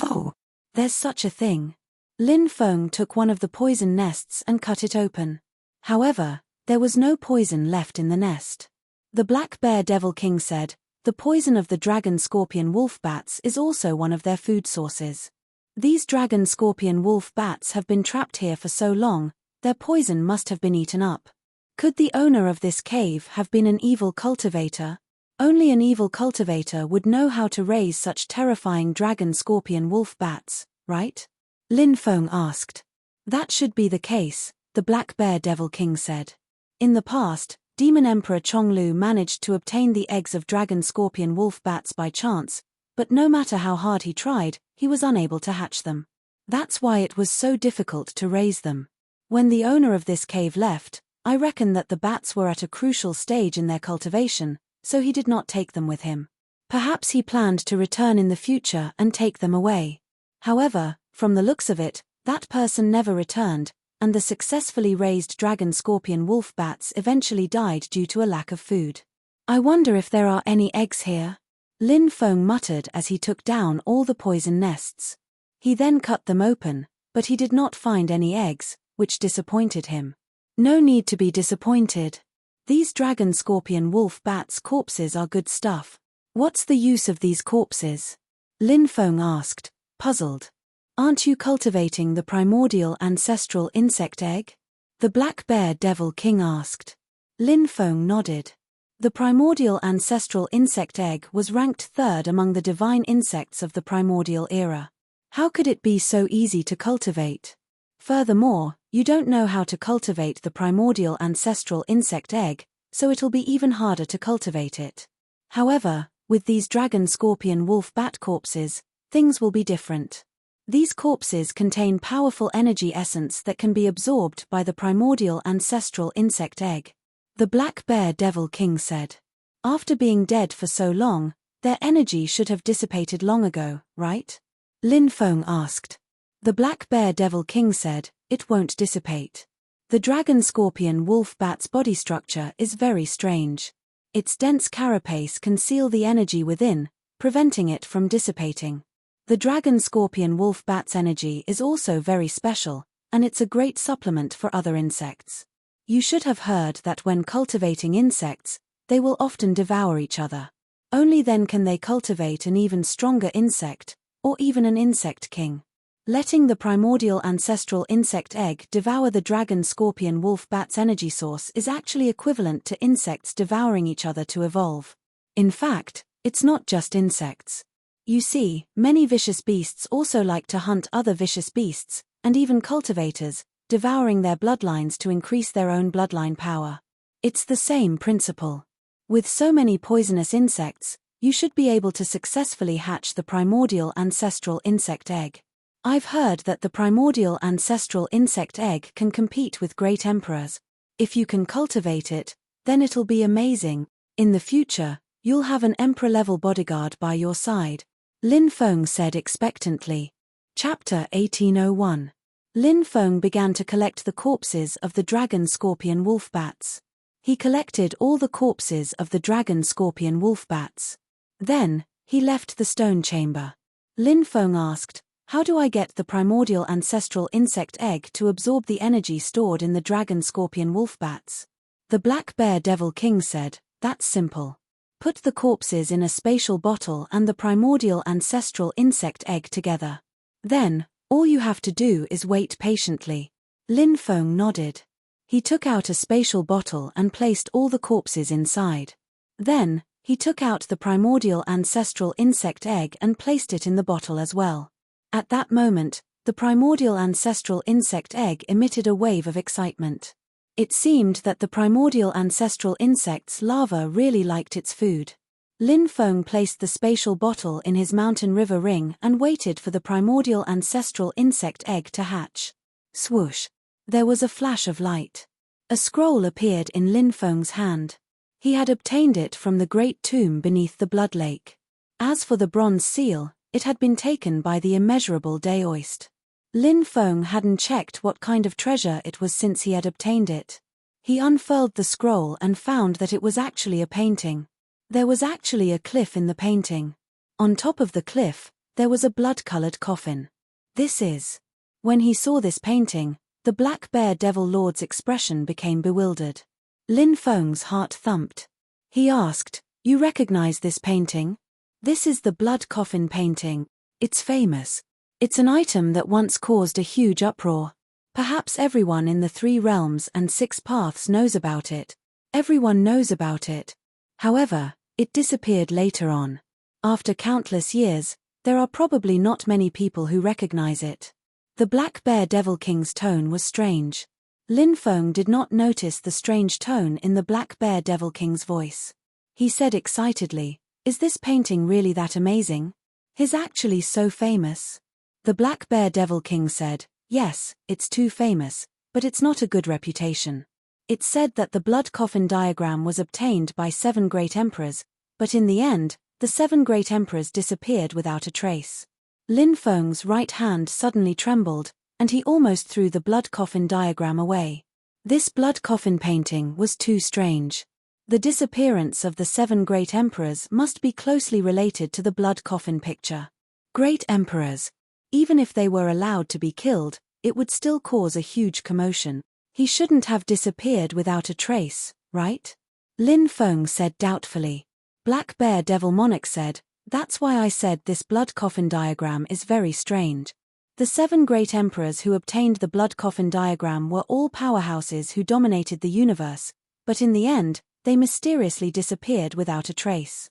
Oh, there's such a thing. Lin Feng took one of the poison nests and cut it open. However, there was no poison left in the nest. The Black Bear Devil King said, the poison of the dragon, scorpion, wolf bats is also one of their food sources. These dragon, scorpion, wolf bats have been trapped here for so long, their poison must have been eaten up. Could the owner of this cave have been an evil cultivator? Only an evil cultivator would know how to raise such terrifying dragon, scorpion, wolf bats, right? Lin Feng asked. That should be the case, the Black Bear Devil King said. In the past, Demon Emperor Chonglu managed to obtain the eggs of dragon, scorpion, wolf bats by chance, but no matter how hard he tried, he was unable to hatch them. That's why it was so difficult to raise them. When the owner of this cave left, I reckon that the bats were at a crucial stage in their cultivation, so he did not take them with him. Perhaps he planned to return in the future and take them away. However, from the looks of it, that person never returned, and the successfully raised dragon, scorpion, wolf bats eventually died due to a lack of food. I wonder if there are any eggs here? Lin Feng muttered as he took down all the poison nests. He then cut them open, but he did not find any eggs, which disappointed him. No need to be disappointed. These dragon, scorpion, wolf bats' corpses are good stuff. What's the use of these corpses? Lin Feng asked, puzzled. Aren't you cultivating the primordial ancestral insect egg? The Black Bear Devil King asked. Lin Feng nodded. The primordial ancestral insect egg was ranked third among the divine insects of the primordial era. How could it be so easy to cultivate? Furthermore, you don't know how to cultivate the primordial ancestral insect egg, so it'll be even harder to cultivate it. However, with these dragon, scorpion, wolf bat corpses, things will be different. These corpses contain powerful energy essence that can be absorbed by the primordial ancestral insect egg. The Black Bear Devil King said. After being dead for so long, their energy should have dissipated long ago, right? Lin Feng asked. The Black Bear Devil King said, it won't dissipate. The dragon, scorpion, wolf bat's body structure is very strange. Its dense carapace can seal the energy within, preventing it from dissipating. The dragon, scorpion, wolf bat's energy is also very special, and it's a great supplement for other insects. You should have heard that when cultivating insects, they will often devour each other. Only then can they cultivate an even stronger insect, or even an insect king. Letting the primordial ancestral insect egg devour the dragon, scorpion, wolf bat's energy source is actually equivalent to insects devouring each other to evolve. In fact, it's not just insects. You see, many vicious beasts also like to hunt other vicious beasts, and even cultivators, devouring their bloodlines to increase their own bloodline power. It's the same principle. With so many poisonous insects, you should be able to successfully hatch the primordial ancestral insect egg. I've heard that the primordial ancestral insect egg can compete with great emperors. If you can cultivate it, then it'll be amazing. In the future, you'll have an emperor-level bodyguard by your side. Lin Feng said expectantly. Chapter 1801. Lin Feng began to collect the corpses of the dragon, scorpion, wolf bats. He collected all the corpses of the dragon, scorpion, wolf bats. Then, he left the stone chamber. Lin Feng asked, How do I get the primordial ancestral insect egg to absorb the energy stored in the dragon scorpion wolf bats? The black bear devil king said, that's simple. Put the corpses in a spatial bottle and the primordial ancestral insect egg together. Then, all you have to do is wait patiently. Lin Feng nodded. He took out a spatial bottle and placed all the corpses inside. Then, he took out the primordial ancestral insect egg and placed it in the bottle as well. At that moment, the primordial ancestral insect egg emitted a wave of excitement. It seemed that the primordial ancestral insect's larva really liked its food. Lin Feng placed the spatial bottle in his mountain river ring and waited for the primordial ancestral insect egg to hatch. Swoosh! There was a flash of light. A scroll appeared in Lin Feng's hand. He had obtained it from the great tomb beneath the blood lake. As for the bronze seal, it had been taken by the immeasurable Daoist. Lin Feng hadn't checked what kind of treasure it was since he had obtained it. He unfurled the scroll and found that it was actually a painting. There was actually a cliff in the painting. On top of the cliff, there was a blood-colored coffin. This is. When he saw this painting, the black bear devil lord's expression became bewildered. Lin Feng's heart thumped. He asked, you recognize this painting? This is the blood coffin painting. It's famous. It's an item that once caused a huge uproar. Perhaps everyone in the 3 realms and 6 paths knows about it. Everyone knows about it. However, it disappeared later on. After countless years, there are probably not many people who recognize it. The Black Bear Devil King's tone was strange. Lin Feng did not notice the strange tone in the Black Bear Devil King's voice. He said excitedly, is this painting really that amazing? Is actually so famous? The Black Bear Devil King said, yes, it's too famous, but it's not a good reputation. It's said that the blood coffin diagram was obtained by 7 great emperors, but in the end, the 7 great emperors disappeared without a trace. Lin Feng's right hand suddenly trembled, and he almost threw the blood coffin diagram away. This blood coffin painting was too strange. The disappearance of the 7 great emperors must be closely related to the blood coffin picture. Great emperors. Even if they were allowed to be killed, it would still cause a huge commotion. He shouldn't have disappeared without a trace, right? Lin Feng said doubtfully. Black Bear Devil Monarch said, that's why I said this blood coffin diagram is very strange. The 7 great emperors who obtained the blood coffin diagram were all powerhouses who dominated the universe, but in the end, they mysteriously disappeared without a trace.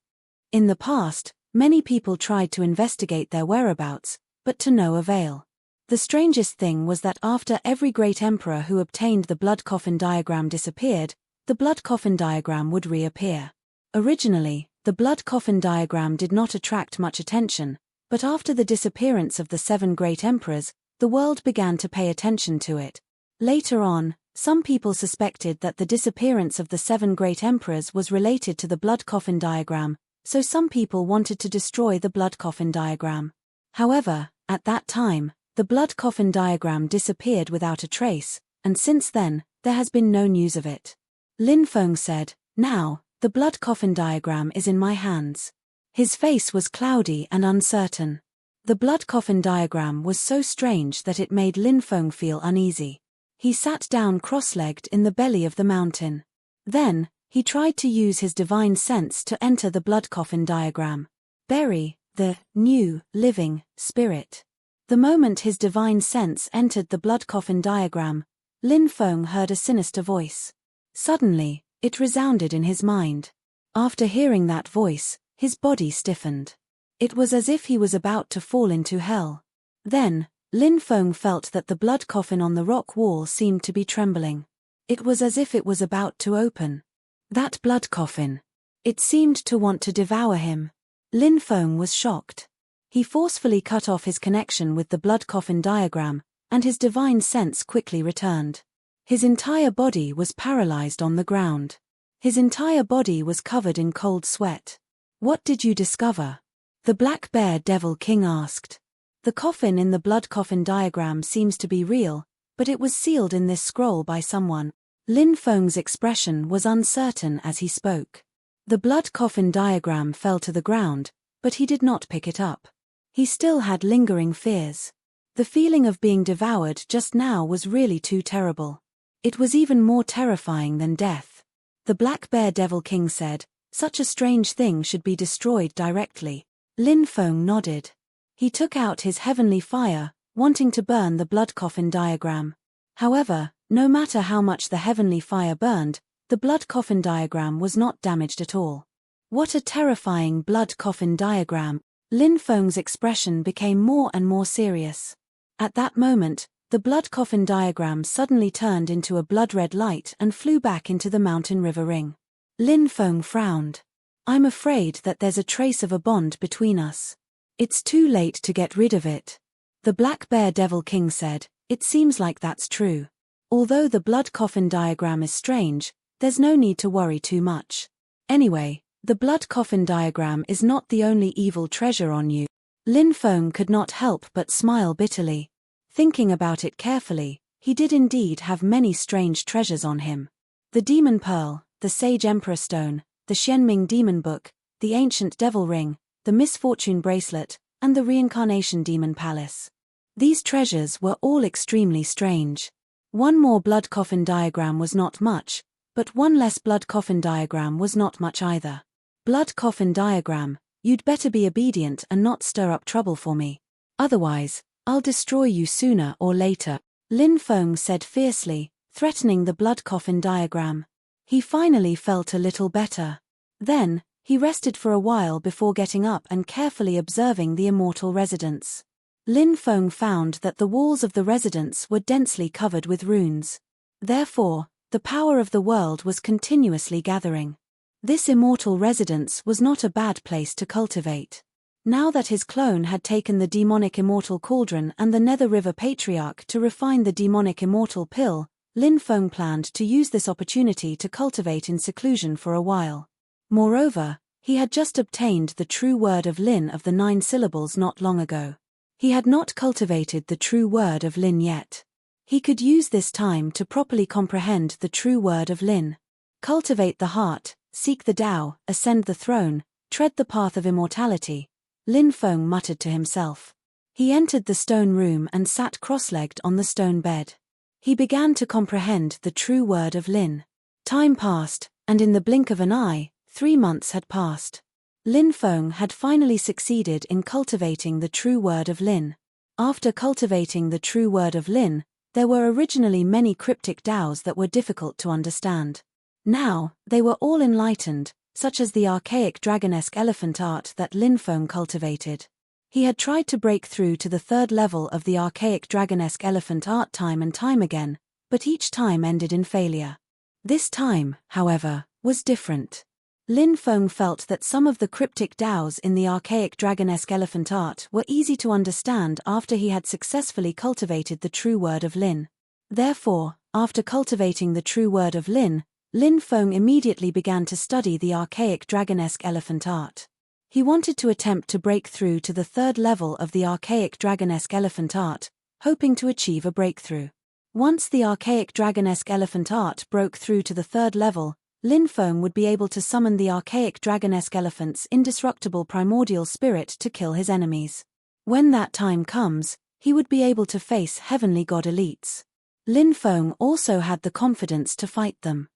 In the past, many people tried to investigate their whereabouts, but to no avail. The strangest thing was that after every great emperor who obtained the blood coffin diagram disappeared, the blood coffin diagram would reappear. Originally, the blood coffin diagram did not attract much attention, but after the disappearance of the 7 great emperors, the world began to pay attention to it. Later on, some people suspected that the disappearance of the 7 great emperors was related to the blood coffin diagram, so some people wanted to destroy the blood coffin diagram. However, at that time, the blood coffin diagram disappeared without a trace, and since then, there has been no news of it. Lin Feng said, now, the blood coffin diagram is in my hands. His face was cloudy and uncertain. The blood coffin diagram was so strange that it made Lin Feng feel uneasy. He sat down cross-legged in the belly of the mountain. Then, he tried to use his divine sense to enter the blood coffin diagram. Bury the new, living spirit. The moment his divine sense entered the blood coffin diagram, Lin Feng heard a sinister voice. Suddenly, it resounded in his mind. After hearing that voice, his body stiffened. It was as if he was about to fall into hell. Then, Lin Feng felt that the blood coffin on the rock wall seemed to be trembling. It was as if it was about to open. That blood coffin. It seemed to want to devour him. Lin Feng was shocked. He forcefully cut off his connection with the blood coffin diagram, and his divine sense quickly returned. His entire body was paralyzed on the ground. His entire body was covered in cold sweat. What did you discover? The Black Bear Devil King asked. The coffin in the blood coffin diagram seems to be real, but it was sealed in this scroll by someone. Lin Feng's expression was uncertain as he spoke. The blood coffin diagram fell to the ground, but he did not pick it up. He still had lingering fears. The feeling of being devoured just now was really too terrible. It was even more terrifying than death. The Black Bear Devil King said, "Such a strange thing should be destroyed directly." Lin Feng nodded. He took out his heavenly fire, wanting to burn the blood coffin diagram. However, no matter how much the heavenly fire burned, the blood coffin diagram was not damaged at all. What a terrifying blood coffin diagram! Lin Feng's expression became more and more serious. At that moment, the blood coffin diagram suddenly turned into a blood-red light and flew back into the mountain river ring. Lin Feng frowned. "I'm afraid that there's a trace of a bond between us. It's too late to get rid of it." The Black Bear Devil King said, "It seems like that's true. Although the blood coffin diagram is strange, there's no need to worry too much. Anyway, the blood coffin diagram is not the only evil treasure on you." Lin Feng could not help but smile bitterly. Thinking about it carefully, he did indeed have many strange treasures on him. The Demon Pearl, the Sage Emperor Stone, the Xianming Demon Book, the Ancient Devil Ring, the Misfortune Bracelet, and the Reincarnation Demon Palace. These treasures were all extremely strange. One more blood coffin diagram was not much, but one less blood coffin diagram was not much either. "Blood coffin diagram, you'd better be obedient and not stir up trouble for me. Otherwise, I'll destroy you sooner or later," Lin Feng said fiercely, threatening the blood coffin diagram. He finally felt a little better. Then, he rested for a while before getting up and carefully observing the immortal residence. Lin Feng found that the walls of the residence were densely covered with runes. Therefore, the power of the world was continuously gathering. This immortal residence was not a bad place to cultivate. Now that his clone had taken the demonic immortal cauldron and the Nether River Patriarch to refine the demonic immortal pill, Lin Feng planned to use this opportunity to cultivate in seclusion for a while. Moreover, he had just obtained the true word of Lin of the 9 syllables not long ago. He had not cultivated the true word of Lin yet. He could use this time to properly comprehend the true word of Lin. Cultivate the heart, seek the Tao, ascend the throne, tread the path of immortality, Lin Feng muttered to himself. He entered the stone room and sat cross-legged on the stone bed. He began to comprehend the true word of Lin. Time passed, and in the blink of an eye, 3 months had passed. Lin Feng had finally succeeded in cultivating the true word of Lin. After cultivating the true word of Lin, there were originally many cryptic Taos that were difficult to understand. Now, they were all enlightened, such as the archaic dragonesque elephant art that Lin Feng cultivated. He had tried to break through to the 3rd level of the archaic dragonesque elephant art time and time again, but each time ended in failure. This time, however, was different. Lin Feng felt that some of the cryptic Taos in the archaic dragonesque elephant art were easy to understand after he had successfully cultivated the true word of Lin. Therefore, after cultivating the true word of Lin, Lin Feng immediately began to study the archaic dragonesque elephant art. He wanted to attempt to break through to the 3rd level of the archaic dragonesque elephant art, hoping to achieve a breakthrough. Once the archaic dragonesque elephant art broke through to the 3rd level, Lin Feng would be able to summon the archaic dragonesque elephant's indestructible primordial spirit to kill his enemies. When that time comes, he would be able to face heavenly god elites. Lin Feng also had the confidence to fight them.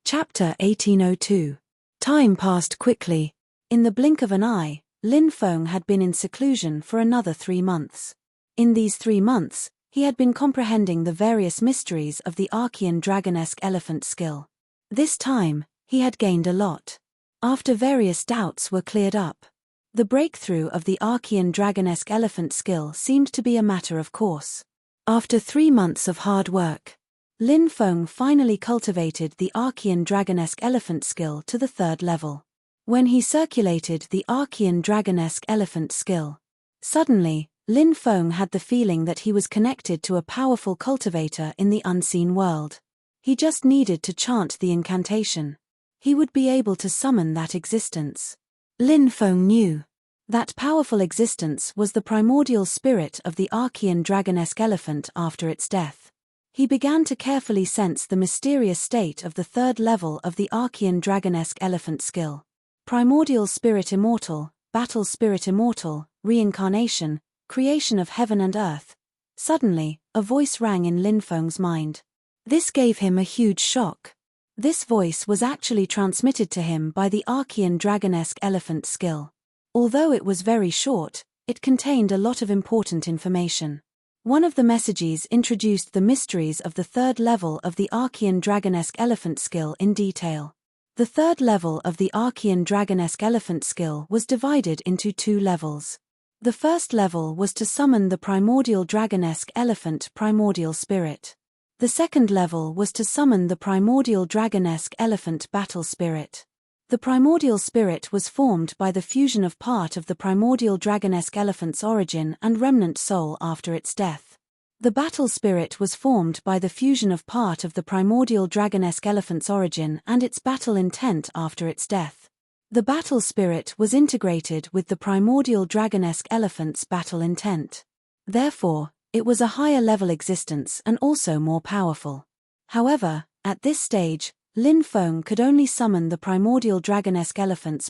Chapter 1802. Time passed quickly. In the blink of an eye, Lin Feng had been in seclusion for another 3 months. In these 3 months, he had been comprehending the various mysteries of the Archean dragonesque elephant skill. This time, he had gained a lot. After various doubts were cleared up, the breakthrough of the Archean dragonesque elephant skill seemed to be a matter of course. After 3 months of hard work, Lin Feng finally cultivated the Archean dragonesque elephant skill to the 3rd level. When he circulated the Archean dragonesque elephant skill, suddenly, Lin Feng had the feeling that he was connected to a powerful cultivator in the unseen world. He just needed to chant the incantation. He would be able to summon that existence. Lin Feng knew that powerful existence was the primordial spirit of the Archean dragonesque elephant after its death. He began to carefully sense the mysterious state of the 3rd level of the Archean dragonesque elephant skill. Primordial spirit immortal, battle spirit immortal, reincarnation, creation of heaven and earth. Suddenly, a voice rang in Lin Feng's mind. This gave him a huge shock. This voice was actually transmitted to him by the Archean dragonesque elephant skill. Although it was very short, it contained a lot of important information. One of the messages introduced the mysteries of the third level of the Archean dragonesque elephant skill in detail. The third level of the Archean dragonesque elephant skill was divided into 2 levels. The first level was to summon the primordial dragonesque elephant primordial spirit. The second level was to summon the primordial dragonesque elephant battle spirit. The primordial spirit was formed by the fusion of part of the primordial dragonesque elephant's origin and remnant soul after its death. The battle spirit was formed by the fusion of part of the primordial dragonesque elephant's origin and its battle intent after its death. The battle spirit was integrated with the primordial dragonesque elephant's battle intent. Therefore, it was a higher level existence and also more powerful. However, at this stage, Lin Feng could only summon the primordial dragonesque elephant's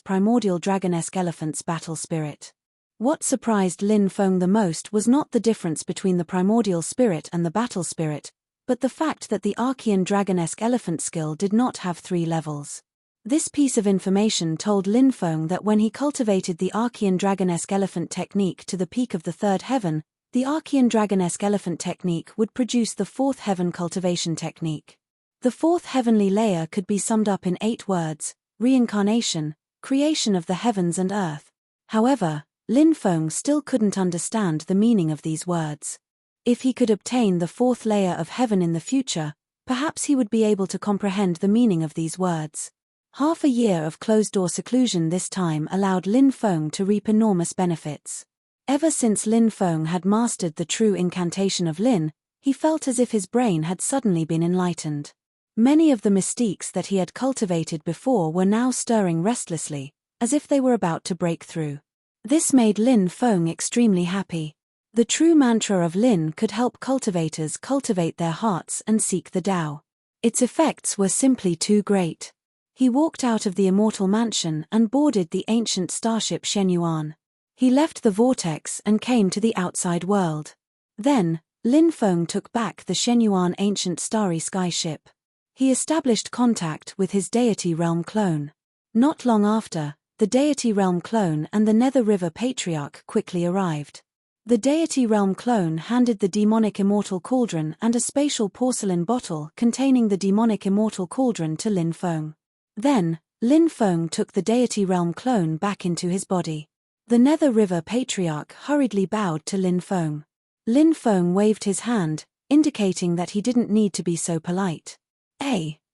battle spirit. What surprised Lin Feng the most was not the difference between the primordial spirit and the battle spirit, but the fact that the Archean dragonesque elephant skill did not have 3 levels. This piece of information told Lin Feng that when he cultivated the Archean dragonesque elephant technique to the peak of the 3rd heaven, the Archean dragonesque elephant technique would produce the 4th heaven cultivation technique. The 4th heavenly layer could be summed up in 8 words: reincarnation, creation of the heavens and earth. However, Lin Feng still couldn't understand the meaning of these words. If he could obtain the 4th layer of heaven in the future, perhaps he would be able to comprehend the meaning of these words. Half a year of closed-door seclusion this time allowed Lin Feng to reap enormous benefits. Ever since Lin Feng had mastered the true incantation of Lin, he felt as if his brain had suddenly been enlightened. Many of the mystiques that he had cultivated before were now stirring restlessly, as if they were about to break through. This made Lin Feng extremely happy. The true mantra of Lin could help cultivators cultivate their hearts and seek the Tao. Its effects were simply too great. He walked out of the immortal mansion and boarded the ancient starship Shenyuan. He left the vortex and came to the outside world. Then, Lin Feng took back the Shenyuan ancient starry sky ship. He established contact with his deity realm clone. Not long after, the deity realm clone and the Nether River Patriarch quickly arrived. The deity realm clone handed the demonic immortal cauldron and a spatial porcelain bottle containing the demonic immortal cauldron to Lin Feng. Then, Lin Feng took the deity realm clone back into his body. The Nether River Patriarch hurriedly bowed to Lin Feng. Lin Feng waved his hand, indicating that he didn't need to be so polite.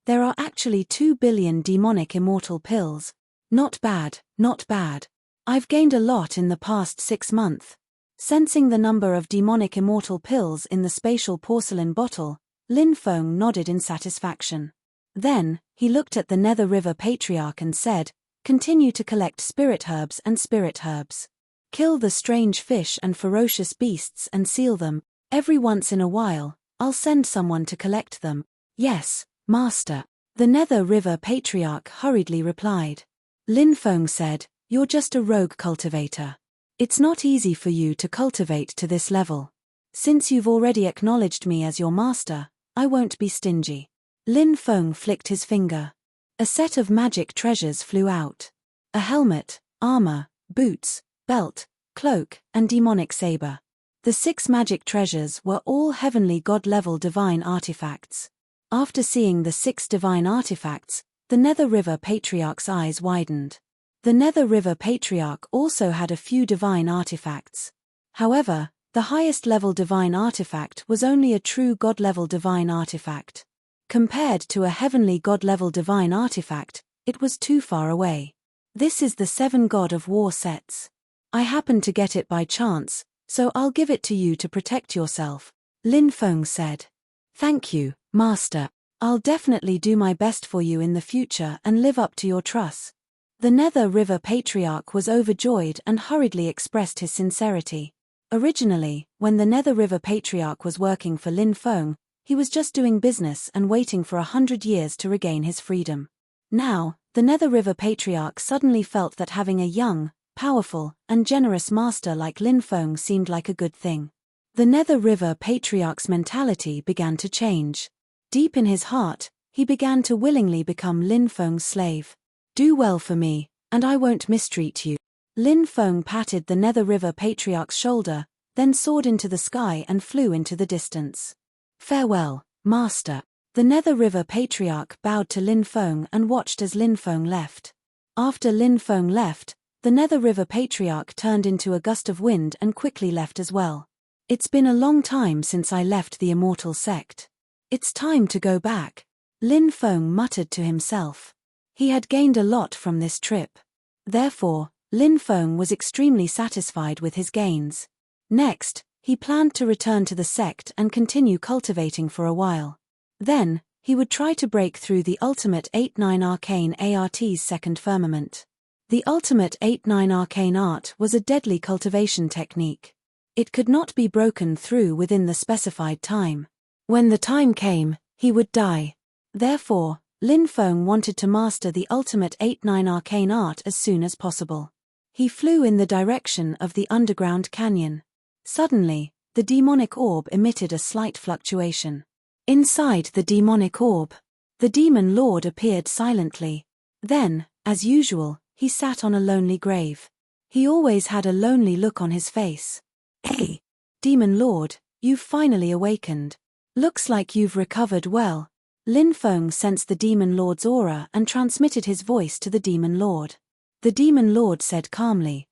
There are actually 2 billion demonic immortal pills. Not bad, not bad. I've gained a lot in the past 6 months. Sensing the number of demonic immortal pills in the spatial porcelain bottle, Lin Feng nodded in satisfaction. Then, he looked at the Nether River Patriarch and said, "Continue to collect spirit herbs and spirit herbs. Kill the strange fish and ferocious beasts and seal them. Every once in a while, I'll send someone to collect them." "Yes, Master," the Nether River Patriarch hurriedly replied. Lin Feng said, "You're just a rogue cultivator. It's not easy for you to cultivate to this level. Since you've already acknowledged me as your master, I won't be stingy." Lin Feng flicked his finger. A set of magic treasures flew out. A helmet, armor, boots, belt, cloak, and demonic saber. The 6 magic treasures were all heavenly god-level divine artifacts. After seeing the 6 divine artifacts, the Nether River Patriarch's eyes widened. The Nether River Patriarch also had a few divine artifacts. However, the highest level divine artifact was only a true god-level divine artifact. Compared to a heavenly god-level divine artifact, it was too far away. This is the 7 God of War sets. I happened to get it by chance, so I'll give it to you to protect yourself, Lin Feng said. Thank you, Master. I'll definitely do my best for you in the future and live up to your trust. The Nether River Patriarch was overjoyed and hurriedly expressed his sincerity. Originally, when the Nether River Patriarch was working for Lin Feng, he was just doing business and waiting for 100 years to regain his freedom. Now, the Nether River Patriarch suddenly felt that having a young, powerful, and generous master like Lin Feng seemed like a good thing. The Nether River Patriarch's mentality began to change. Deep in his heart, he began to willingly become Lin Feng's slave. Do well for me, and I won't mistreat you. Lin Feng patted the Nether River Patriarch's shoulder, then soared into the sky and flew into the distance. Farewell, master. The Nether River Patriarch bowed to Lin Feng and watched as Lin Feng left. After Lin Feng left, the Nether River Patriarch turned into a gust of wind and quickly left as well. It's been a long time since I left the immortal sect. It's time to go back, Lin Feng muttered to himself. He had gained a lot from this trip. Therefore, Lin Feng was extremely satisfied with his gains. Next, he planned to return to the sect and continue cultivating for a while. Then, he would try to break through the ultimate 8-9 arcane art's second firmament. The ultimate 8-9 arcane art was a deadly cultivation technique. It could not be broken through within the specified time. When the time came, he would die. Therefore, Lin Feng wanted to master the ultimate 8-9 arcane art as soon as possible. He flew in the direction of the underground canyon. Suddenly, the demonic orb emitted a slight fluctuation. Inside the demonic orb, the demon lord appeared silently. Then, as usual, he sat on a lonely grave. He always had a lonely look on his face. Hey, demon lord, you've finally awakened. Looks like you've recovered well. Lin Feng sensed the demon lord's aura and transmitted his voice to the demon lord. The demon lord said calmly,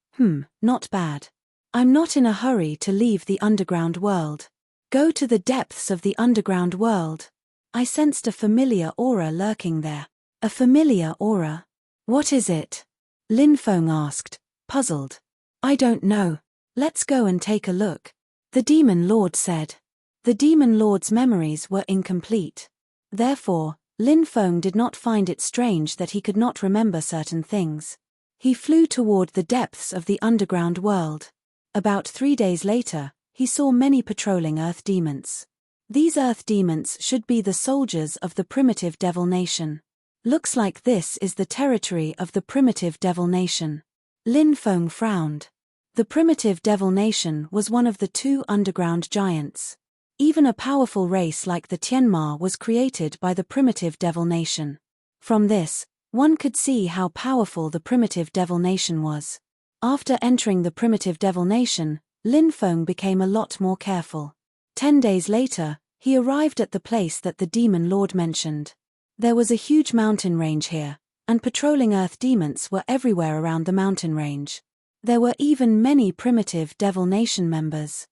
not bad. I'm not in a hurry to leave the underground world. Go to the depths of the underground world. I sensed a familiar aura lurking there. A familiar aura? What is it? Lin Feng asked, puzzled. I don't know. Let's go and take a look. The demon lord said. The demon lord's memories were incomplete. Therefore, Lin Feng did not find it strange that he could not remember certain things. He flew toward the depths of the underground world. About 3 days later, he saw many patrolling Earth demons. These Earth demons should be the soldiers of the primitive Devil Nation. Looks like this is the territory of the primitive Devil Nation. Lin Feng frowned. The primitive Devil Nation was one of the 2 underground giants. Even a powerful race like the Tianma was created by the primitive Devil Nation. From this, one could see how powerful the primitive Devil Nation was. After entering the primitive Devil Nation, Lin Feng became a lot more careful. 10 days later, he arrived at the place that the demon lord mentioned. There was a huge mountain range here, and patrolling Earth demons were everywhere around the mountain range. There were even many primitive Devil Nation members.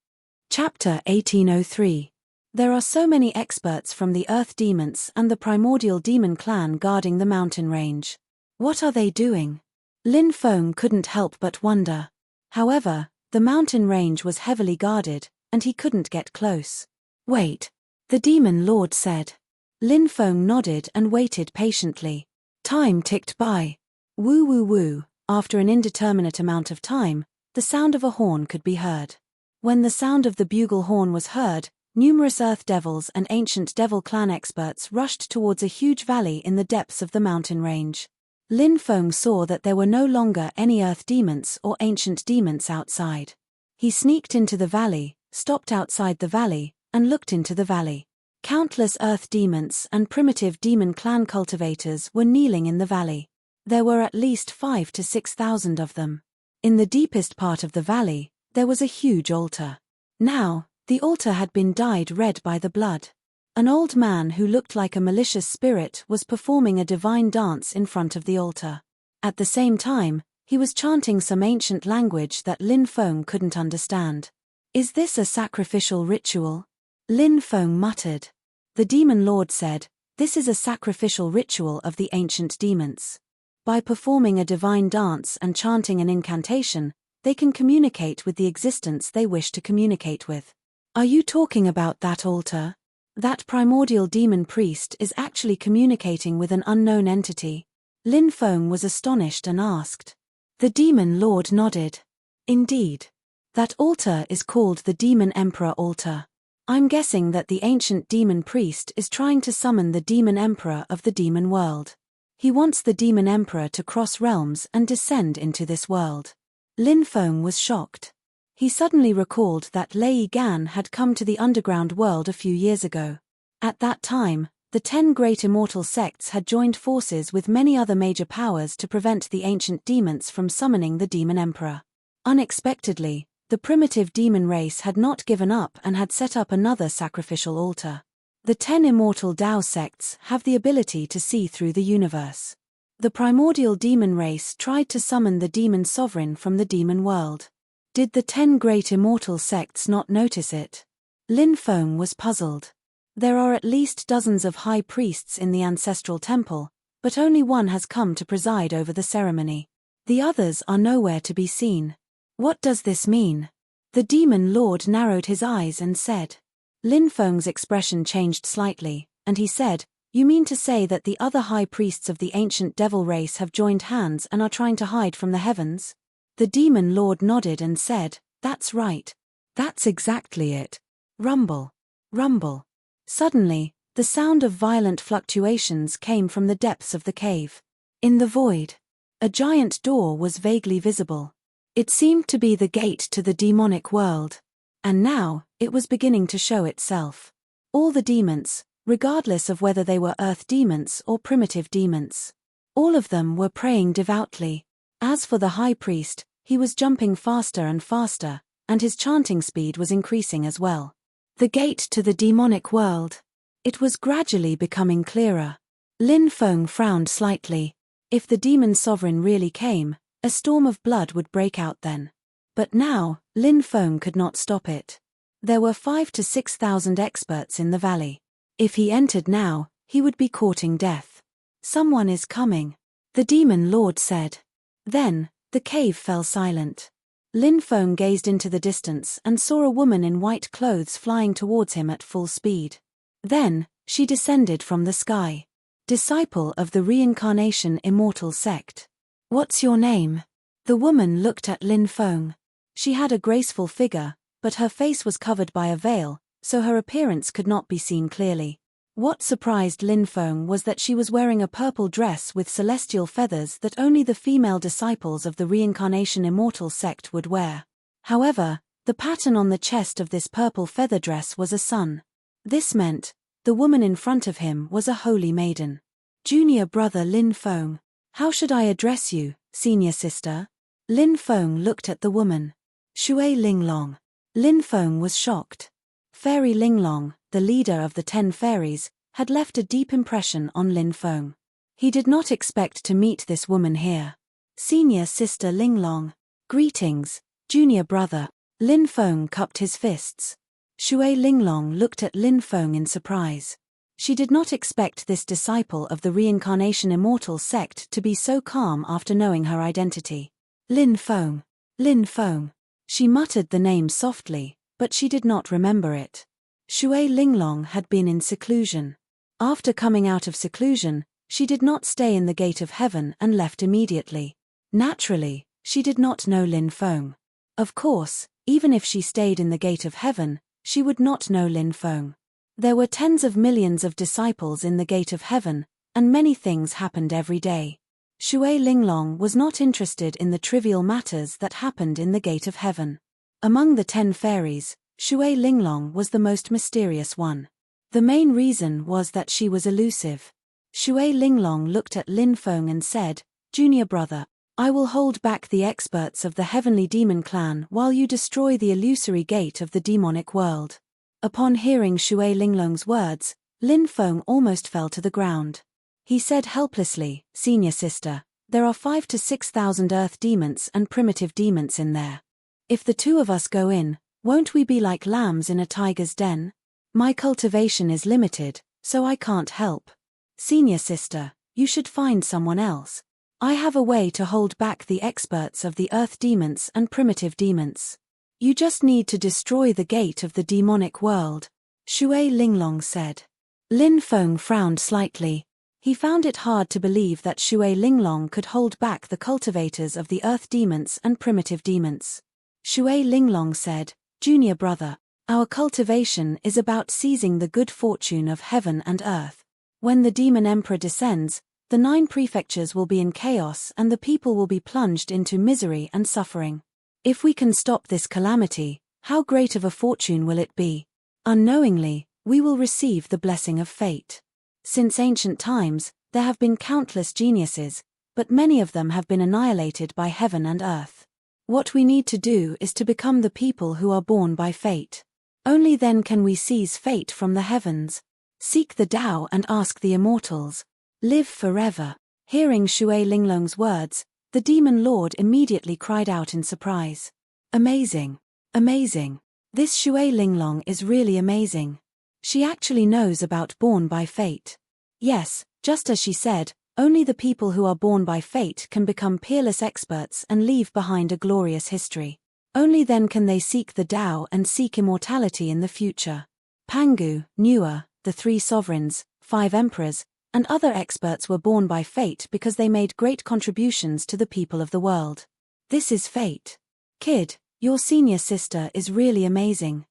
Chapter 1803. There are so many experts from the Earth demons and the Primordial demon clan guarding the mountain range. What are they doing? Lin Feng couldn't help but wonder. However, the mountain range was heavily guarded, and he couldn't get close. Wait. The demon lord said. Lin Feng nodded and waited patiently. Time ticked by. Woo woo woo. After an indeterminate amount of time, the sound of a horn could be heard. When the sound of the bugle horn was heard, numerous Earth Devils and ancient Devil Clan experts rushed towards a huge valley in the depths of the mountain range. Lin Feng saw that there were no longer any Earth demons or ancient demons outside. He sneaked into the valley, stopped outside the valley, and looked into the valley. Countless Earth demons and primitive demon clan cultivators were kneeling in the valley. There were at least 5,000 to 6,000 of them. In the deepest part of the valley, there was a huge altar. Now, the altar had been dyed red by the blood. An old man who looked like a malicious spirit was performing a divine dance in front of the altar. At the same time, he was chanting some ancient language that Lin Feng couldn't understand. Is this a sacrificial ritual? Lin Feng muttered. The demon lord said, this is a sacrificial ritual of the ancient demons. By performing a divine dance and chanting an incantation, they can communicate with the existence they wish to communicate with. Are you talking about that altar? That primordial demon priest is actually communicating with an unknown entity. Lin Feng was astonished and asked. The demon lord nodded. Indeed. That altar is called the Demon Emperor altar. I'm guessing that the ancient demon priest is trying to summon the demon emperor of the demon world. He wants the demon emperor to cross realms and descend into this world. Lin Feng was shocked. He suddenly recalled that Lei Gan had come to the underground world a few years ago. At that time, the 10 great immortal sects had joined forces with many other major powers to prevent the ancient demons from summoning the Demon Emperor. Unexpectedly, the primitive demon race had not given up and had set up another sacrificial altar. The 10 immortal Dao sects have the ability to see through the universe. The primordial demon race tried to summon the demon sovereign from the demon world. Did the 10 great immortal sects not notice it? Lin Feng was puzzled. There are at least dozens of high priests in the ancestral temple, but only one has come to preside over the ceremony. The others are nowhere to be seen. What does this mean? The demon lord narrowed his eyes and said. Lin Feng's expression changed slightly, and he said, "You mean to say that the other high priests of the ancient devil race have joined hands and are trying to hide from the heavens?" The demon lord nodded and said, "That's right. That's exactly it. Rumble. Rumble." Suddenly, the sound of violent fluctuations came from the depths of the cave. In the void, a giant door was vaguely visible. It seemed to be the gate to the demonic world. And now, it was beginning to show itself. All the demons, regardless of whether they were earth demons or primitive demons, all of them were praying devoutly. As for the high priest, he was jumping faster and faster, and his chanting speed was increasing as well. The gate to the demonic world. It was gradually becoming clearer. Lin Feng frowned slightly. If the demon sovereign really came, a storm of blood would break out then. But now, Lin Feng could not stop it. There were 5,000 to 6,000 experts in the valley. If he entered now, he would be courting death. "Someone is coming," the demon lord said. Then, the cave fell silent. Lin Feng gazed into the distance and saw a woman in white clothes flying towards him at full speed. Then, she descended from the sky. Disciple of the Reincarnation Immortal Sect. "What's your name?" The woman looked at Lin Feng. She had a graceful figure, but her face was covered by a veil, so her appearance could not be seen clearly. What surprised Lin Feng was that she was wearing a purple dress with celestial feathers that only the female disciples of the Reincarnation Immortal Sect would wear. However, the pattern on the chest of this purple feather dress was a sun. This meant, the woman in front of him was a holy maiden. "Junior brother Lin Feng. How should I address you, senior sister?" Lin Feng looked at the woman. "Shui Linglong." Lin Feng was shocked. Fairy Linglong, the leader of the 10 fairies, had left a deep impression on Lin Feng. He did not expect to meet this woman here. "Senior sister Linglong. Greetings, junior brother." Lin Feng cupped his fists. Shui Linglong looked at Lin Feng in surprise. She did not expect this disciple of the Reincarnation Immortal Sect to be so calm after knowing her identity. "Lin Feng. Lin Feng." She muttered the name softly, but she did not remember it. Shui Linglong had been in seclusion. After coming out of seclusion, she did not stay in the Gate of Heaven and left immediately. Naturally, she did not know Lin Feng. Of course, even if she stayed in the Gate of Heaven, she would not know Lin Feng. There were tens of millions of disciples in the Gate of Heaven, and many things happened every day. Shui Linglong was not interested in the trivial matters that happened in the Gate of Heaven. Among the 10 fairies, Shui Linglong was the most mysterious one. The main reason was that she was elusive. Shui Linglong looked at Lin Feng and said, "Junior brother, I will hold back the experts of the Heavenly Demon Clan while you destroy the illusory gate of the demonic world." Upon hearing Shui Linglong's words, Lin Feng almost fell to the ground. He said helplessly, "Senior sister, there are 5,000 to 6,000 earth demons and primitive demons in there. If the two of us go in, won't we be like lambs in a tiger's den? My cultivation is limited, so I can't help. Senior sister, you should find someone else. I have a way to hold back the experts of the earth demons and primitive demons. You just need to destroy the gate of the demonic world," Shui Linglong said. Lin Feng frowned slightly. He found it hard to believe that Shui Linglong could hold back the cultivators of the earth demons and primitive demons. Shui Linglong said, "Junior brother, our cultivation is about seizing the good fortune of heaven and earth. When the demon emperor descends, the 9 prefectures will be in chaos and the people will be plunged into misery and suffering. If we can stop this calamity, how great of a fortune will it be? Unknowingly, we will receive the blessing of fate. Since ancient times, there have been countless geniuses, but many of them have been annihilated by heaven and earth. What we need to do is to become the people who are born by fate. Only then can we seize fate from the heavens. Seek the Tao and ask the immortals. Live forever. Hearing Shui Linglong's words, the demon lord immediately cried out in surprise. Amazing! Amazing! This Shui Linglong is really amazing. She actually knows about born by fate. Yes, just as she said, only the people who are born by fate can become peerless experts and leave behind a glorious history. Only then can they seek the Tao and seek immortality in the future. Pangu, Nuer, the 3 sovereigns, 5 emperors, and other experts were born by fate because they made great contributions to the people of the world. This is fate. Kid, your senior sister is really amazing.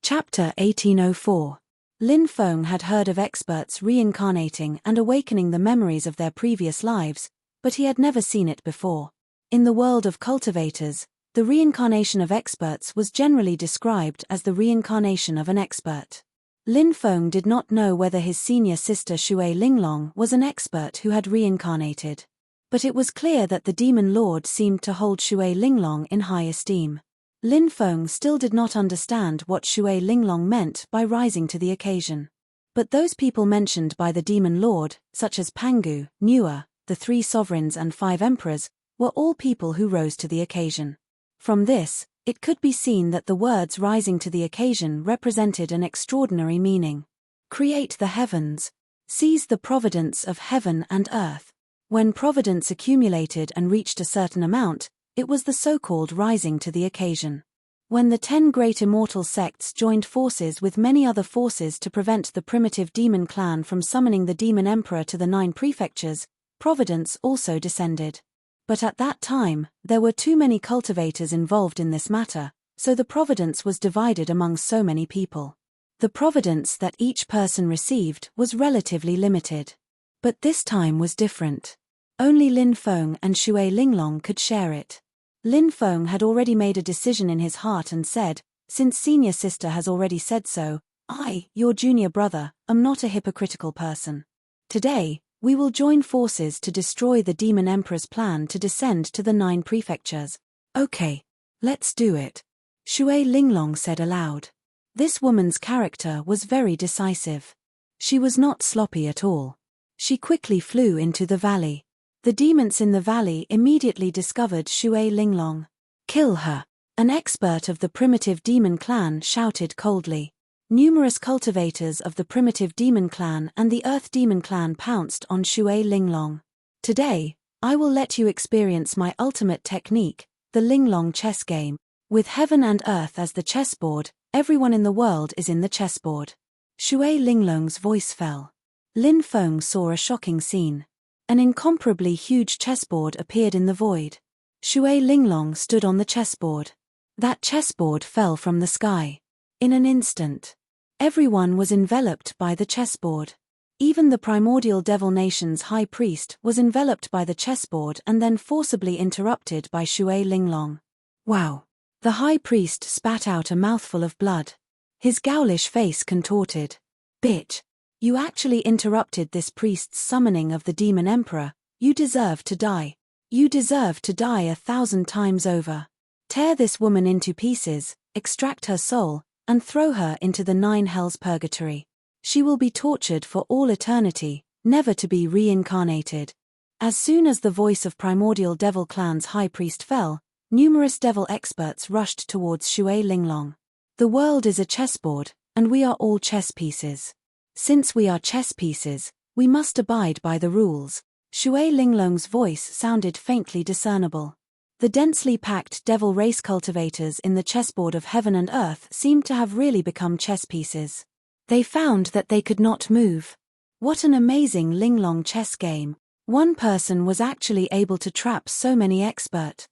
Chapter 1804. Lin Feng had heard of experts reincarnating and awakening the memories of their previous lives, but he had never seen it before. In the world of cultivators, the reincarnation of experts was generally described as the reincarnation of an expert. Lin Feng did not know whether his senior sister Shui Linglong was an expert who had reincarnated. But it was clear that the demon lord seemed to hold Shui Linglong in high esteem. Lin Feng still did not understand what Shui Linglong meant by rising to the occasion. But those people mentioned by the demon lord, such as Pangu, Nuer, the 3 sovereigns and 5 emperors, were all people who rose to the occasion. From this, it could be seen that the words rising to the occasion represented an extraordinary meaning. Create the heavens. Seize the providence of heaven and earth. When providence accumulated and reached a certain amount, it was the so-called rising to the occasion. When the 10 great immortal sects joined forces with many other forces to prevent the primitive demon clan from summoning the demon emperor to the 9 prefectures, providence also descended. But at that time, there were too many cultivators involved in this matter, so the providence was divided among so many people. The providence that each person received was relatively limited. But this time was different. Only Lin Feng and Shui Linglong could share it. Lin Feng had already made a decision in his heart and said, since senior sister has already said so, I, your junior brother, am not a hypocritical person. Today, we will join forces to destroy the demon emperor's plan to descend to the 9 prefectures. Okay, let's do it. Shui Linglong said aloud. This woman's character was very decisive. She was not sloppy at all. She quickly flew into the valley. The demons in the valley immediately discovered Shui Linglong. Kill her. An expert of the primitive demon clan shouted coldly. Numerous cultivators of the primitive demon clan and the earth demon clan pounced on Shui Linglong. Today, I will let you experience my ultimate technique, the Linglong chess game. With heaven and earth as the chessboard, everyone in the world is in the chessboard. Shui Linglong's voice fell. Lin Feng saw a shocking scene. An incomparably huge chessboard appeared in the void. Shui Linglong stood on the chessboard. That chessboard fell from the sky. In an instant, everyone was enveloped by the chessboard. Even the primordial devil nation's high priest was enveloped by the chessboard and then forcibly interrupted by Shui Linglong. Wow! The high priest spat out a mouthful of blood. His ghoulish face contorted. Bitch! You actually interrupted this priest's summoning of the demon emperor. You deserve to die. You deserve to die 1,000 times over. Tear this woman into pieces, extract her soul, and throw her into the 9 hells purgatory. She will be tortured for all eternity, never to be reincarnated. As soon as the voice of primordial devil clan's high priest fell, numerous devil experts rushed towards Shui Linglong. The world is a chessboard, and we are all chess pieces. Since we are chess pieces, we must abide by the rules. Shui Linglong's voice sounded faintly discernible. The densely packed devil race cultivators in the chessboard of heaven and earth seemed to have really become chess pieces. They found that they could not move. What an amazing Linglong chess game. One person was actually able to trap so many expert.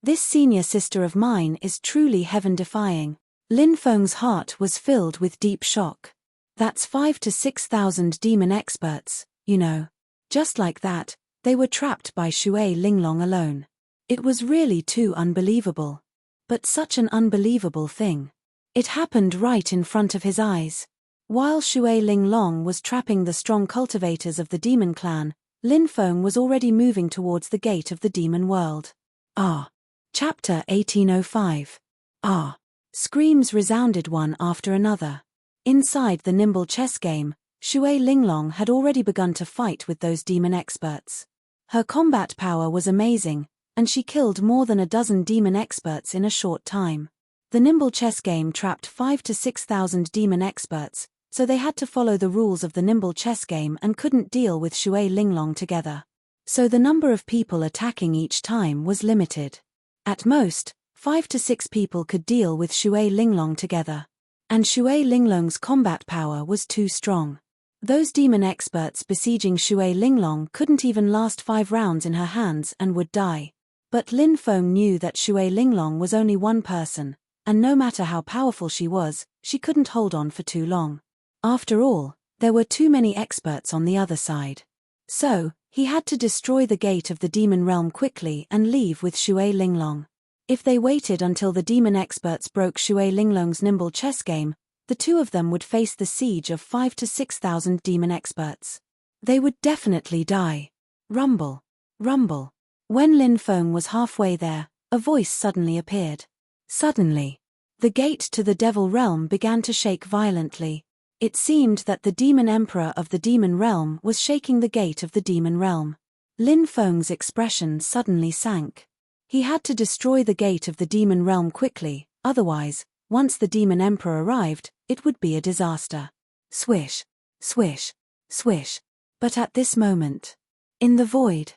This senior sister of mine is truly heaven-defying. Lin Feng's heart was filled with deep shock. That's 5,000 to 6,000 demon experts, you know. Just like that, they were trapped by Shui Linglong alone. It was really too unbelievable. But such an unbelievable thing. It happened right in front of his eyes. While Shui Linglong was trapping the strong cultivators of the demon clan, Lin Feng was already moving towards the gate of the demon world. Chapter 1805. Screams resounded one after another. Inside the nimble chess game, Shui Linglong had already begun to fight with those demon experts. Her combat power was amazing, and she killed more than a dozen demon experts in a short time. The nimble chess game trapped 5,000 to 6,000 demon experts, so they had to follow the rules of the nimble chess game and couldn't deal with Shui Linglong together. So the number of people attacking each time was limited. At most, 5 to 6 people could deal with Shui Linglong together. And Shui Linglong's combat power was too strong. Those demon experts besieging Shui Linglong couldn't even last 5 rounds in her hands and would die. But Lin Feng knew that Shui Linglong was only one person, and no matter how powerful she was, she couldn't hold on for too long. After all, there were too many experts on the other side. So, he had to destroy the gate of the demon realm quickly and leave with Shui Linglong. If they waited until the demon experts broke Shui Linglong's nimble chess game, the two of them would face the siege of 5,000 to 6,000 demon experts. They would definitely die. Rumble. Rumble. When Lin Feng was halfway there, a voice suddenly appeared. Suddenly, the gate to the devil realm began to shake violently. It seemed that the demon emperor of the demon realm was shaking the gate of the demon realm. Lin Feng's expression suddenly sank. He had to destroy the gate of the demon realm quickly, otherwise, once the demon emperor arrived, it would be a disaster. Swish, swish, swish. But at this moment, in the void,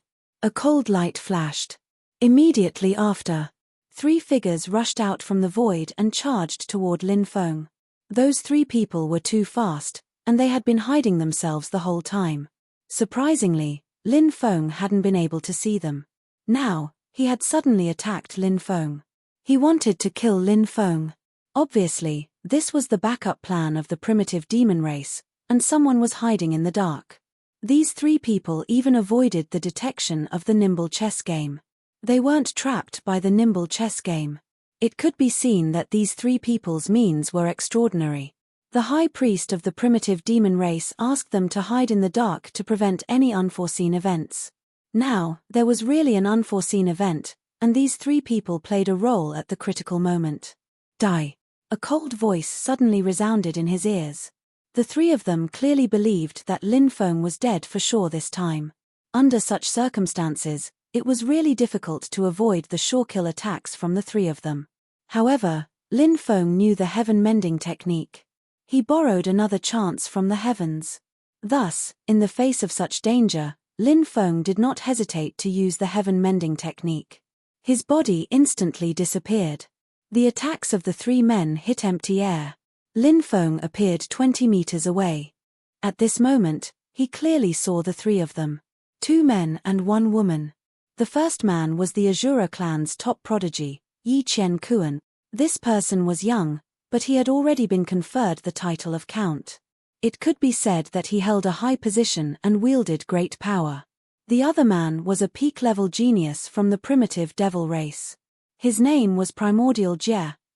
a cold light flashed. Immediately after, 3 figures rushed out from the void and charged toward Lin Feng. Those 3 people were too fast, and they had been hiding themselves the whole time. Surprisingly, Lin Feng hadn't been able to see them. Now, he had suddenly attacked Lin Feng. He wanted to kill Lin Feng. Obviously, this was the backup plan of the primitive demon race, and someone was hiding in the dark. These 3 people even avoided the detection of the nimble chess game. They weren't trapped by the nimble chess game. It could be seen that these 3 people's means were extraordinary. The high priest of the primitive demon race asked them to hide in the dark to prevent any unforeseen events. Now, there was really an unforeseen event, and these 3 people played a role at the critical moment. Die. A cold voice suddenly resounded in his ears. The 3 of them clearly believed that Lin Feng was dead for sure this time. Under such circumstances, it was really difficult to avoid the sure-kill attacks from the 3 of them. However, Lin Feng knew the heaven-mending technique. He borrowed another chance from the heavens. Thus, in the face of such danger, Lin Feng did not hesitate to use the heaven-mending technique. His body instantly disappeared. The attacks of the 3 men hit empty air. Lin Feng appeared 20 meters away. At this moment, he clearly saw the 3 of them. 2 men and 1 woman. The first man was the Azura clan's top prodigy, Yi Qian Kuan. This person was young, but he had already been conferred the title of Count. It could be said that he held a high position and wielded great power. The other man was a peak-level genius from the primitive devil race. His name was Primordial,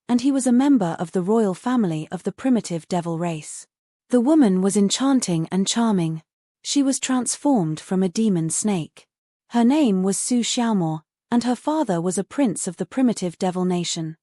and he was a member of the royal family of the primitive devil race. The woman was enchanting and charming. She was transformed from a demon snake. Her name was Su Xiaomo, and her father was a prince of the primitive devil nation.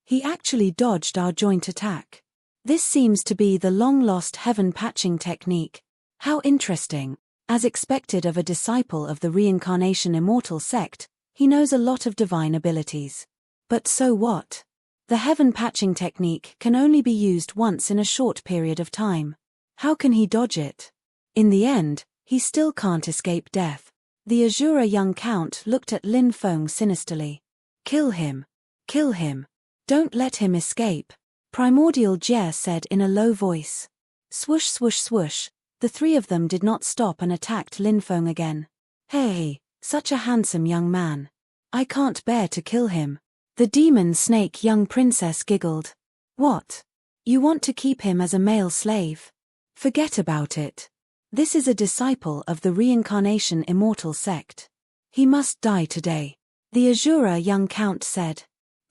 He actually dodged our joint attack. This seems to be the long-lost heaven patching technique. How interesting. As expected of a disciple of the reincarnation immortal sect, he knows a lot of divine abilities. But so what? The heaven patching technique can only be used once in a short period of time. How can he dodge it? In the end, he still can't escape death. The Azura young count looked at Lin Feng sinisterly. Kill him. Kill him. Don't let him escape. Primordial Jie said in a low voice. Swoosh swoosh swoosh, the 3 of them did not stop and attacked Lin Feng again. Hey, such a handsome young man. I can't bear to kill him. The demon snake young princess giggled. What? You want to keep him as a male slave? Forget about it. This is a disciple of the reincarnation immortal sect. He must die today. The Azura young count said.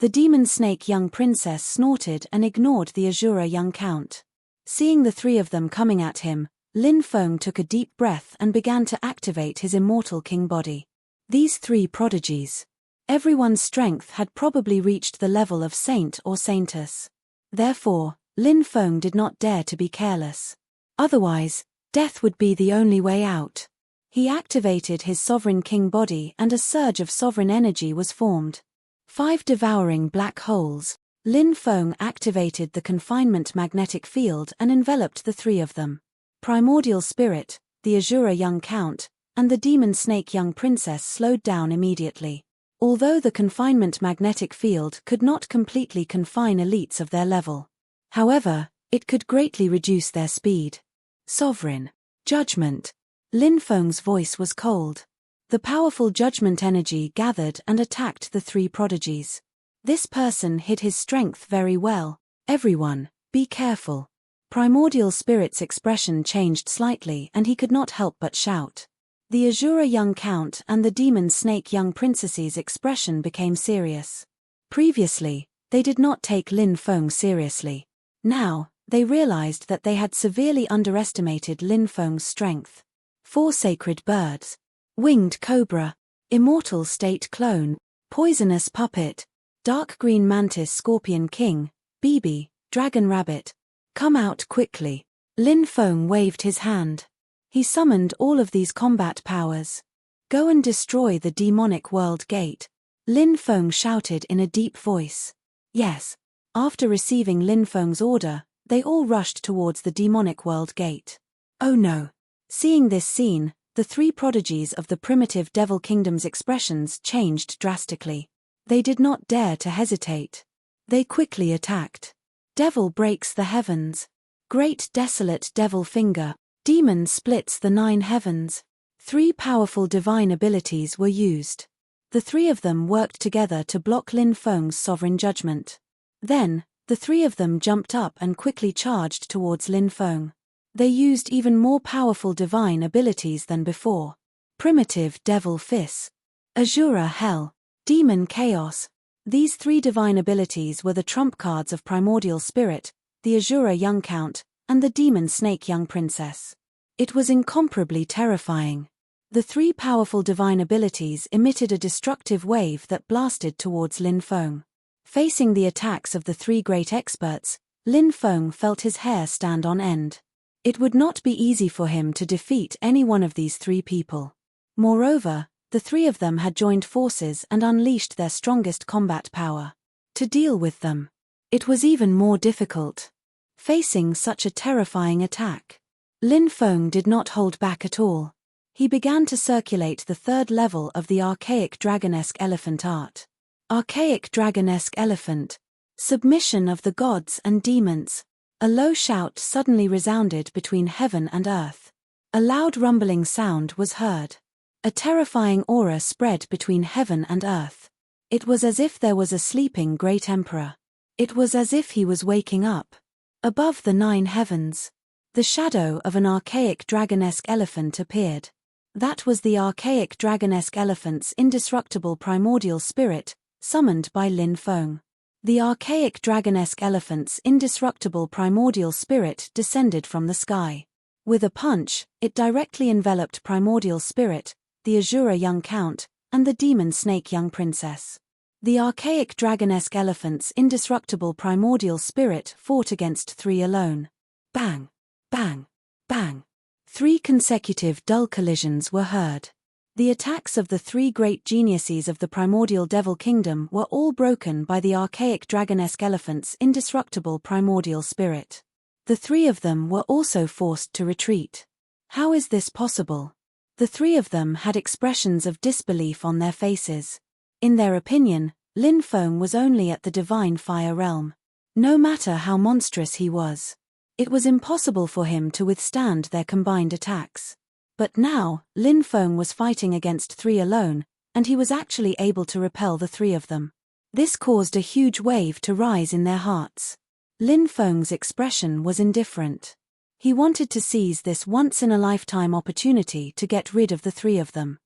The demon snake young princess snorted and ignored the Azura young count. Seeing the three of them coming at him, Lin Feng took a deep breath and began to activate his immortal king body. These three prodigies. Everyone's strength had probably reached the level of saint or saintess. Therefore, Lin Feng did not dare to be careless. Otherwise, death would be the only way out. He activated his sovereign king body and a surge of sovereign energy was formed. 5 devouring black holes. Lin Feng activated the confinement magnetic field and enveloped the three of them. Primordial spirit, the Azura young count, and the demon snake young princess slowed down immediately. Although the confinement magnetic field could not completely confine elites of their level. However, it could greatly reduce their speed. Sovereign. Judgment. Lin Feng's voice was cold. The powerful judgment energy gathered and attacked the three prodigies. This person hid his strength very well. Everyone, be careful. Primordial spirit's expression changed slightly and he could not help but shout. The Azura young count and the demon snake young princess's expression became serious. Previously, they did not take Lin Feng seriously. Now, they realized that they had severely underestimated Lin Feng's strength. 4 sacred birds. Winged cobra. Immortal state clone. Poisonous puppet. Dark green mantis scorpion king. BB, dragon rabbit. Come out quickly. Lin Feng waved his hand. He summoned all of these combat powers. Go and destroy the demonic world gate. Lin Feng shouted in a deep voice. Yes. After receiving Lin Feng's order, they all rushed towards the demonic world gate. Oh no. Seeing this scene, the three prodigies of the primitive devil kingdom's expressions changed drastically. They did not dare to hesitate. They quickly attacked. Devil breaks the heavens. Great desolate devil finger. Demon splits the 9 heavens. 3 powerful divine abilities were used. The three of them worked together to block Lin Feng's sovereign judgment. Then, the three of them jumped up and quickly charged towards Lin Feng. They used even more powerful divine abilities than before. Primitive devil fist. Azura hell. Demon chaos. These 3 divine abilities were the trump cards of primordial spirit, the Azura young count, and the demon snake young princess. It was incomparably terrifying. The 3 powerful divine abilities emitted a destructive wave that blasted towards Lin Feng. Facing the attacks of the 3 great experts, Lin Feng felt his hair stand on end. It would not be easy for him to defeat any one of these 3 people. Moreover, the 3 of them had joined forces and unleashed their strongest combat power. To deal with them, it was even more difficult. Facing such a terrifying attack, Lin Feng did not hold back at all. He began to circulate the 3rd level of the archaic dragonesque elephant art. Archaic dragonesque elephant. Submission of the gods and demons. A low shout suddenly resounded between heaven and earth. A loud rumbling sound was heard. A terrifying aura spread between heaven and earth. It was as if there was a sleeping great emperor. It was as if he was waking up. Above the 9 heavens, the shadow of an archaic dragonesque elephant appeared. That was the archaic dragonesque elephant's indestructible primordial spirit, summoned by Lin Feng. The archaic dragonesque elephant's indestructible primordial spirit descended from the sky. With a punch, it directly enveloped primordial spirit, the Azura young count, and the demon snake young princess. The archaic dragonesque elephant's indestructible primordial spirit fought against 3 alone. Bang! Bang! Bang! 3 consecutive dull collisions were heard. The attacks of the 3 great geniuses of the primordial devil kingdom were all broken by the archaic dragonesque elephant's indestructible primordial spirit. The 3 of them were also forced to retreat. How is this possible? The 3 of them had expressions of disbelief on their faces. In their opinion, Lin Feng was only at the divine fire realm. No matter how monstrous he was, it was impossible for him to withstand their combined attacks. But now, Lin Feng was fighting against 3 alone, and he was actually able to repel the 3 of them. This caused a huge wave to rise in their hearts. Lin Feng's expression was indifferent. He wanted to seize this once-in-a-lifetime opportunity to get rid of the 3 of them.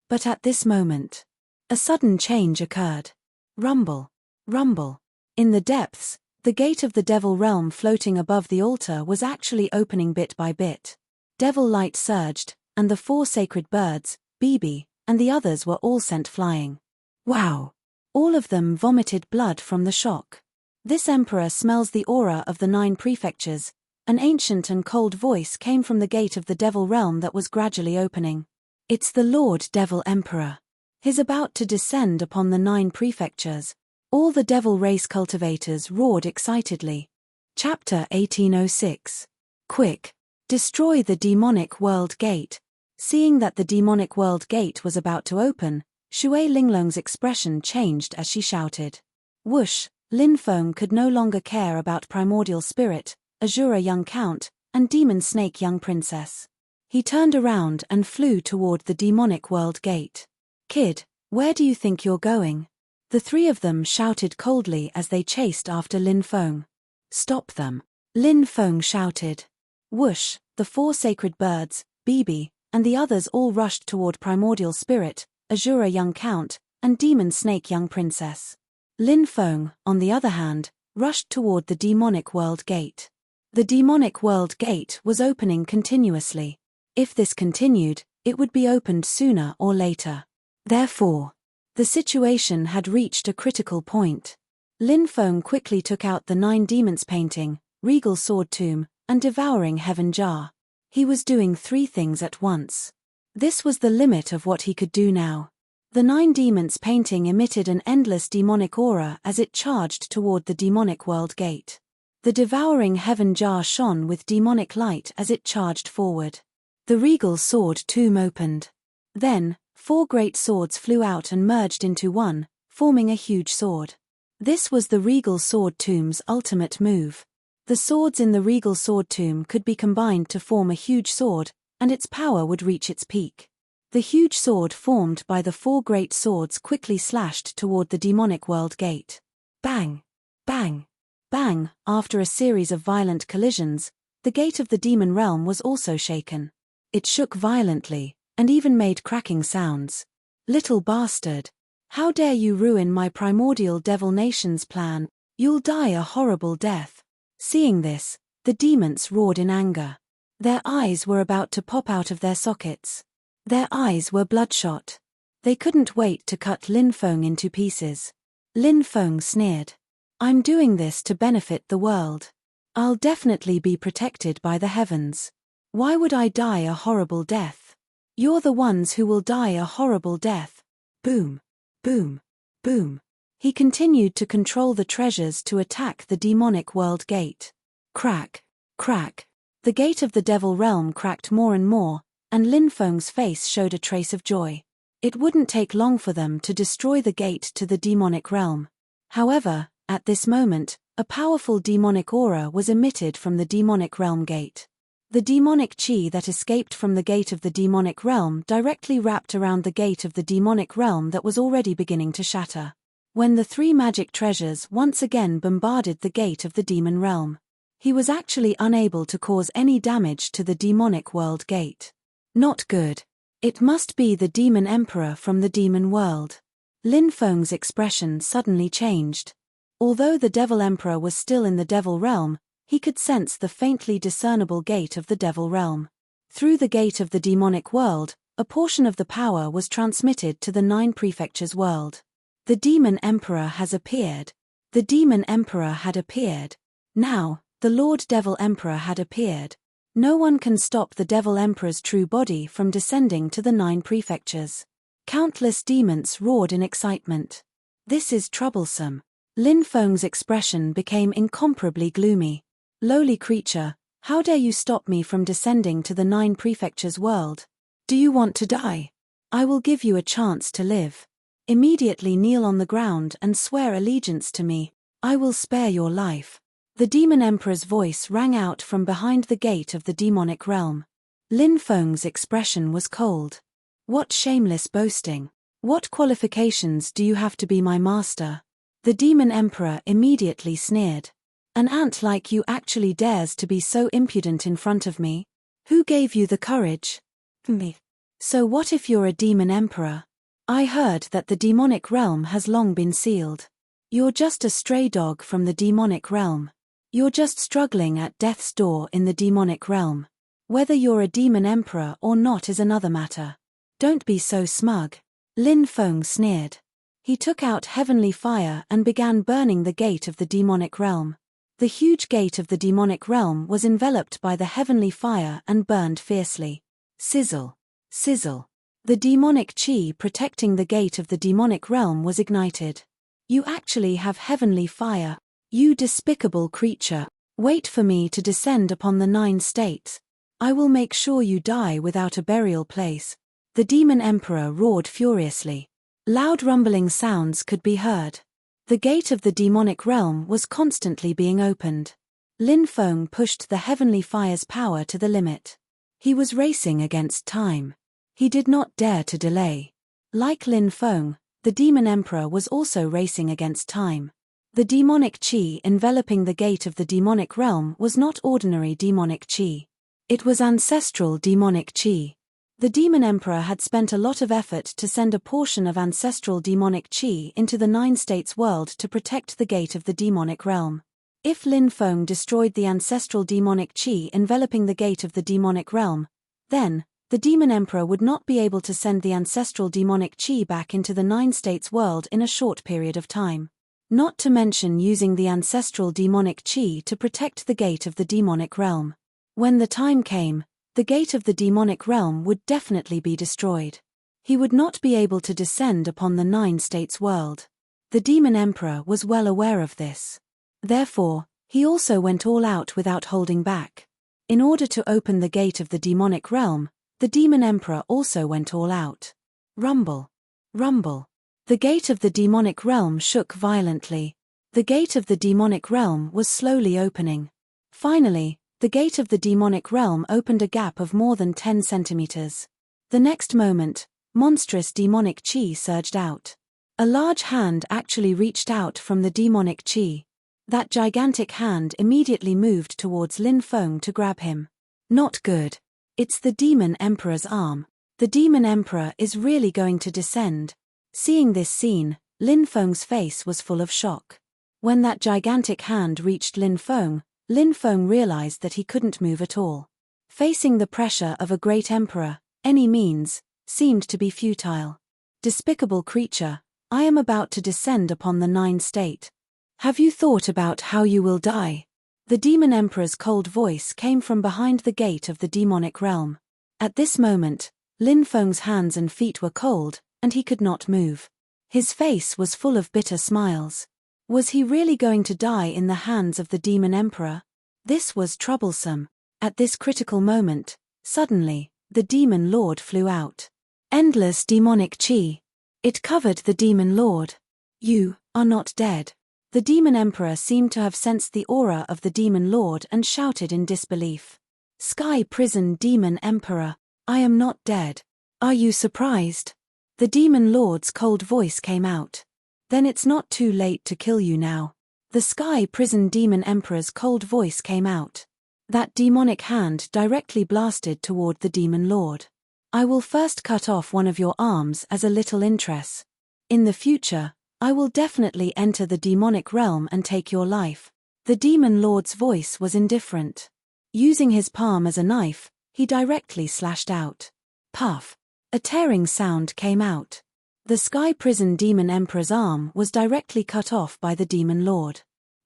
But at this moment, a sudden change occurred. Rumble. Rumble. In the depths, the gate of the devil realm floating above the altar was actually opening bit by bit. Devil light surged, and the 4 sacred birds, Bibi, and the others were all sent flying. Wow! All of them vomited blood from the shock. This emperor smells the aura of the 9 prefectures. An ancient and cold voice came from the gate of the devil realm that was gradually opening. It's the Lord Devil Emperor. He's about to descend upon the 9 prefectures. All the devil race cultivators roared excitedly. Chapter 1806. Quick! Destroy the demonic world gate. Seeing that the demonic world gate was about to open, Shui Linglong's expression changed as she shouted. Whoosh! Lin Feng could no longer care about Primordial Spirit, Azura Young Count, and Demon Snake Young Princess. He turned around and flew toward the demonic world gate. Kid, where do you think you're going? The 3 of them shouted coldly as they chased after Lin Feng. Stop them! Lin Feng shouted. Whoosh! The 4 sacred birds, Bibi, and the others all rushed toward Primordial Spirit, Azura Young Count, and Demon Snake Young Princess. Lin Feng, on the other hand, rushed toward the demonic world gate. The demonic world gate was opening continuously. If this continued, it would be opened sooner or later. Therefore, the situation had reached a critical point. Lin Feng quickly took out the 9 demons painting, regal sword tomb, and devouring heaven jar. He was doing 3 things at once. This was the limit of what he could do now. The 9 demons painting emitted an endless demonic aura as it charged toward the demonic world gate. The devouring heaven jar shone with demonic light as it charged forward. The regal sword tomb opened. Then, 4 great swords flew out and merged into one, forming a huge sword. This was the regal sword tomb's ultimate move. The swords in the regal sword tomb could be combined to form a huge sword, and its power would reach its peak. The huge sword formed by the 4 great swords quickly slashed toward the demonic world gate. Bang! Bang! Bang! After a series of violent collisions, the gate of the demon realm was also shaken. It shook violently, and even made cracking sounds. Little bastard! How dare you ruin my primordial devil nation's plan? You'll die a horrible death. Seeing this, the demons roared in anger. Their eyes were about to pop out of their sockets. Their eyes were bloodshot. They couldn't wait to cut Lin Feng into pieces. Lin Feng sneered. I'm doing this to benefit the world. I'll definitely be protected by the heavens. Why would I die a horrible death? You're the ones who will die a horrible death. Boom. Boom. Boom. He continued to control the treasures to attack the demonic world gate. Crack. Crack. The gate of the devil realm cracked more and more, and Lin Feng's face showed a trace of joy. It wouldn't take long for them to destroy the gate to the demonic realm. However, at this moment, a powerful demonic aura was emitted from the demonic realm gate. The demonic chi that escaped from the gate of the demonic realm directly wrapped around the gate of the demonic realm that was already beginning to shatter. When the 3 magic treasures once again bombarded the gate of the demon realm, he was actually unable to cause any damage to the demonic world gate. Not good. It must be the demon emperor from the demon world. Lin Feng's expression suddenly changed. Although the devil emperor was still in the devil realm, he could sense the faintly discernible gate of the devil realm. Through the gate of the demonic world, a portion of the power was transmitted to the 9 prefectures world. The demon emperor has appeared. The demon emperor had appeared. Now, the Lord Devil Emperor had appeared. No one can stop the Devil Emperor's true body from descending to the 9 prefectures. Countless demons roared in excitement. This is troublesome. Lin Feng's expression became incomparably gloomy. Lowly creature, how dare you stop me from descending to the 9 prefectures world? Do you want to die? I will give you a chance to live. Immediately kneel on the ground and swear allegiance to me. I will spare your life. The demon emperor's voice rang out from behind the gate of the demonic realm. Lin Feng's expression was cold. What shameless boasting. What qualifications do you have to be my master? The demon emperor immediately sneered. An ant like you actually dares to be so impudent in front of me? Who gave you the courage? Me. So what if you're a demon emperor? I heard that the demonic realm has long been sealed. You're just a stray dog from the demonic realm. You're just struggling at death's door in the demonic realm. Whether you're a demon emperor or not is another matter. Don't be so smug. Lin Feng sneered. He took out heavenly fire and began burning the gate of the demonic realm. The huge gate of the demonic realm was enveloped by the heavenly fire and burned fiercely. Sizzle. Sizzle. The demonic chi protecting the gate of the demonic realm was ignited. You actually have heavenly fire. You despicable creature. Wait for me to descend upon the 9 states. I will make sure you die without a burial place. The demon emperor roared furiously. Loud rumbling sounds could be heard. The gate of the demonic realm was constantly being opened. Lin Feng pushed the heavenly fire's power to the limit. He was racing against time. He did not dare to delay. Like Lin Feng, the demon emperor was also racing against time. The demonic chi enveloping the gate of the demonic realm was not ordinary demonic chi. It was ancestral demonic chi. The demon emperor had spent a lot of effort to send a portion of ancestral demonic chi into the 9 states world to protect the gate of the demonic realm. If Lin Feng destroyed the ancestral demonic chi enveloping the gate of the demonic realm, then the demon emperor would not be able to send the ancestral demonic chi back into the 9 states world in a short period of time. Not to mention using the ancestral demonic chi to protect the gate of the demonic realm. When the time came, the gate of the demonic realm would definitely be destroyed. He would not be able to descend upon the 9 states world. The demon emperor was well aware of this. Therefore, he also went all out without holding back. In order to open the gate of the demonic realm, the demon emperor also went all out. Rumble. Rumble. The gate of the demonic realm shook violently. The gate of the demonic realm was slowly opening. Finally, the gate of the demonic realm opened a gap of more than 10 centimeters. The next moment, monstrous demonic chi surged out. A large hand actually reached out from the demonic chi. That gigantic hand immediately moved towards Lin Feng to grab him. Not good. It's the demon emperor's arm. The demon emperor is really going to descend. Seeing this scene, Lin Feng's face was full of shock. When that gigantic hand reached Lin Feng realized that he couldn't move at all. Facing the pressure of a great emperor, any means, seemed to be futile. Despicable creature, I am about to descend upon the 9 state. Have you thought about how you will die? The demon emperor's cold voice came from behind the gate of the demonic realm. At this moment, Lin Feng's hands and feet were cold, and he could not move. His face was full of bitter smiles. Was he really going to die in the hands of the demon emperor? This was troublesome. At this critical moment, suddenly, the demon lord flew out. Endless demonic chi. It covered the demon lord. You are not dead. The demon emperor seemed to have sensed the aura of the demon lord and shouted in disbelief. Sky prison demon emperor, I am not dead. Are you surprised? The demon lord's cold voice came out. Then it's not too late to kill you now. The sky prison demon emperor's cold voice came out. That demonic hand directly blasted toward the demon lord. I will first cut off one of your arms as a little interest. In the future, I will definitely enter the demonic realm and take your life. The demon lord's voice was indifferent. Using his palm as a knife, he directly slashed out. Puff. A tearing sound came out. The sky prison demon emperor's arm was directly cut off by the demon lord.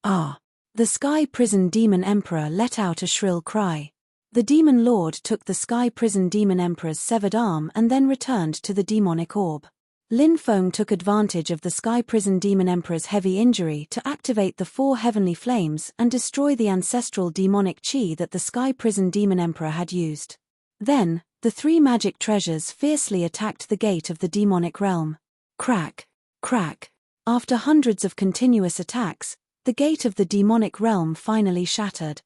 Ah! The sky prison demon emperor let out a shrill cry. The demon lord took the sky prison demon emperor's severed arm and then returned to the demonic orb. Lin Feng took advantage of the sky prison demon emperor's heavy injury to activate the 4 heavenly flames and destroy the ancestral demonic chi that the sky prison demon emperor had used. Then, the 3 magic treasures fiercely attacked the gate of the demonic realm. Crack, crack. After hundreds of continuous attacks, the gate of the demonic realm finally shattered.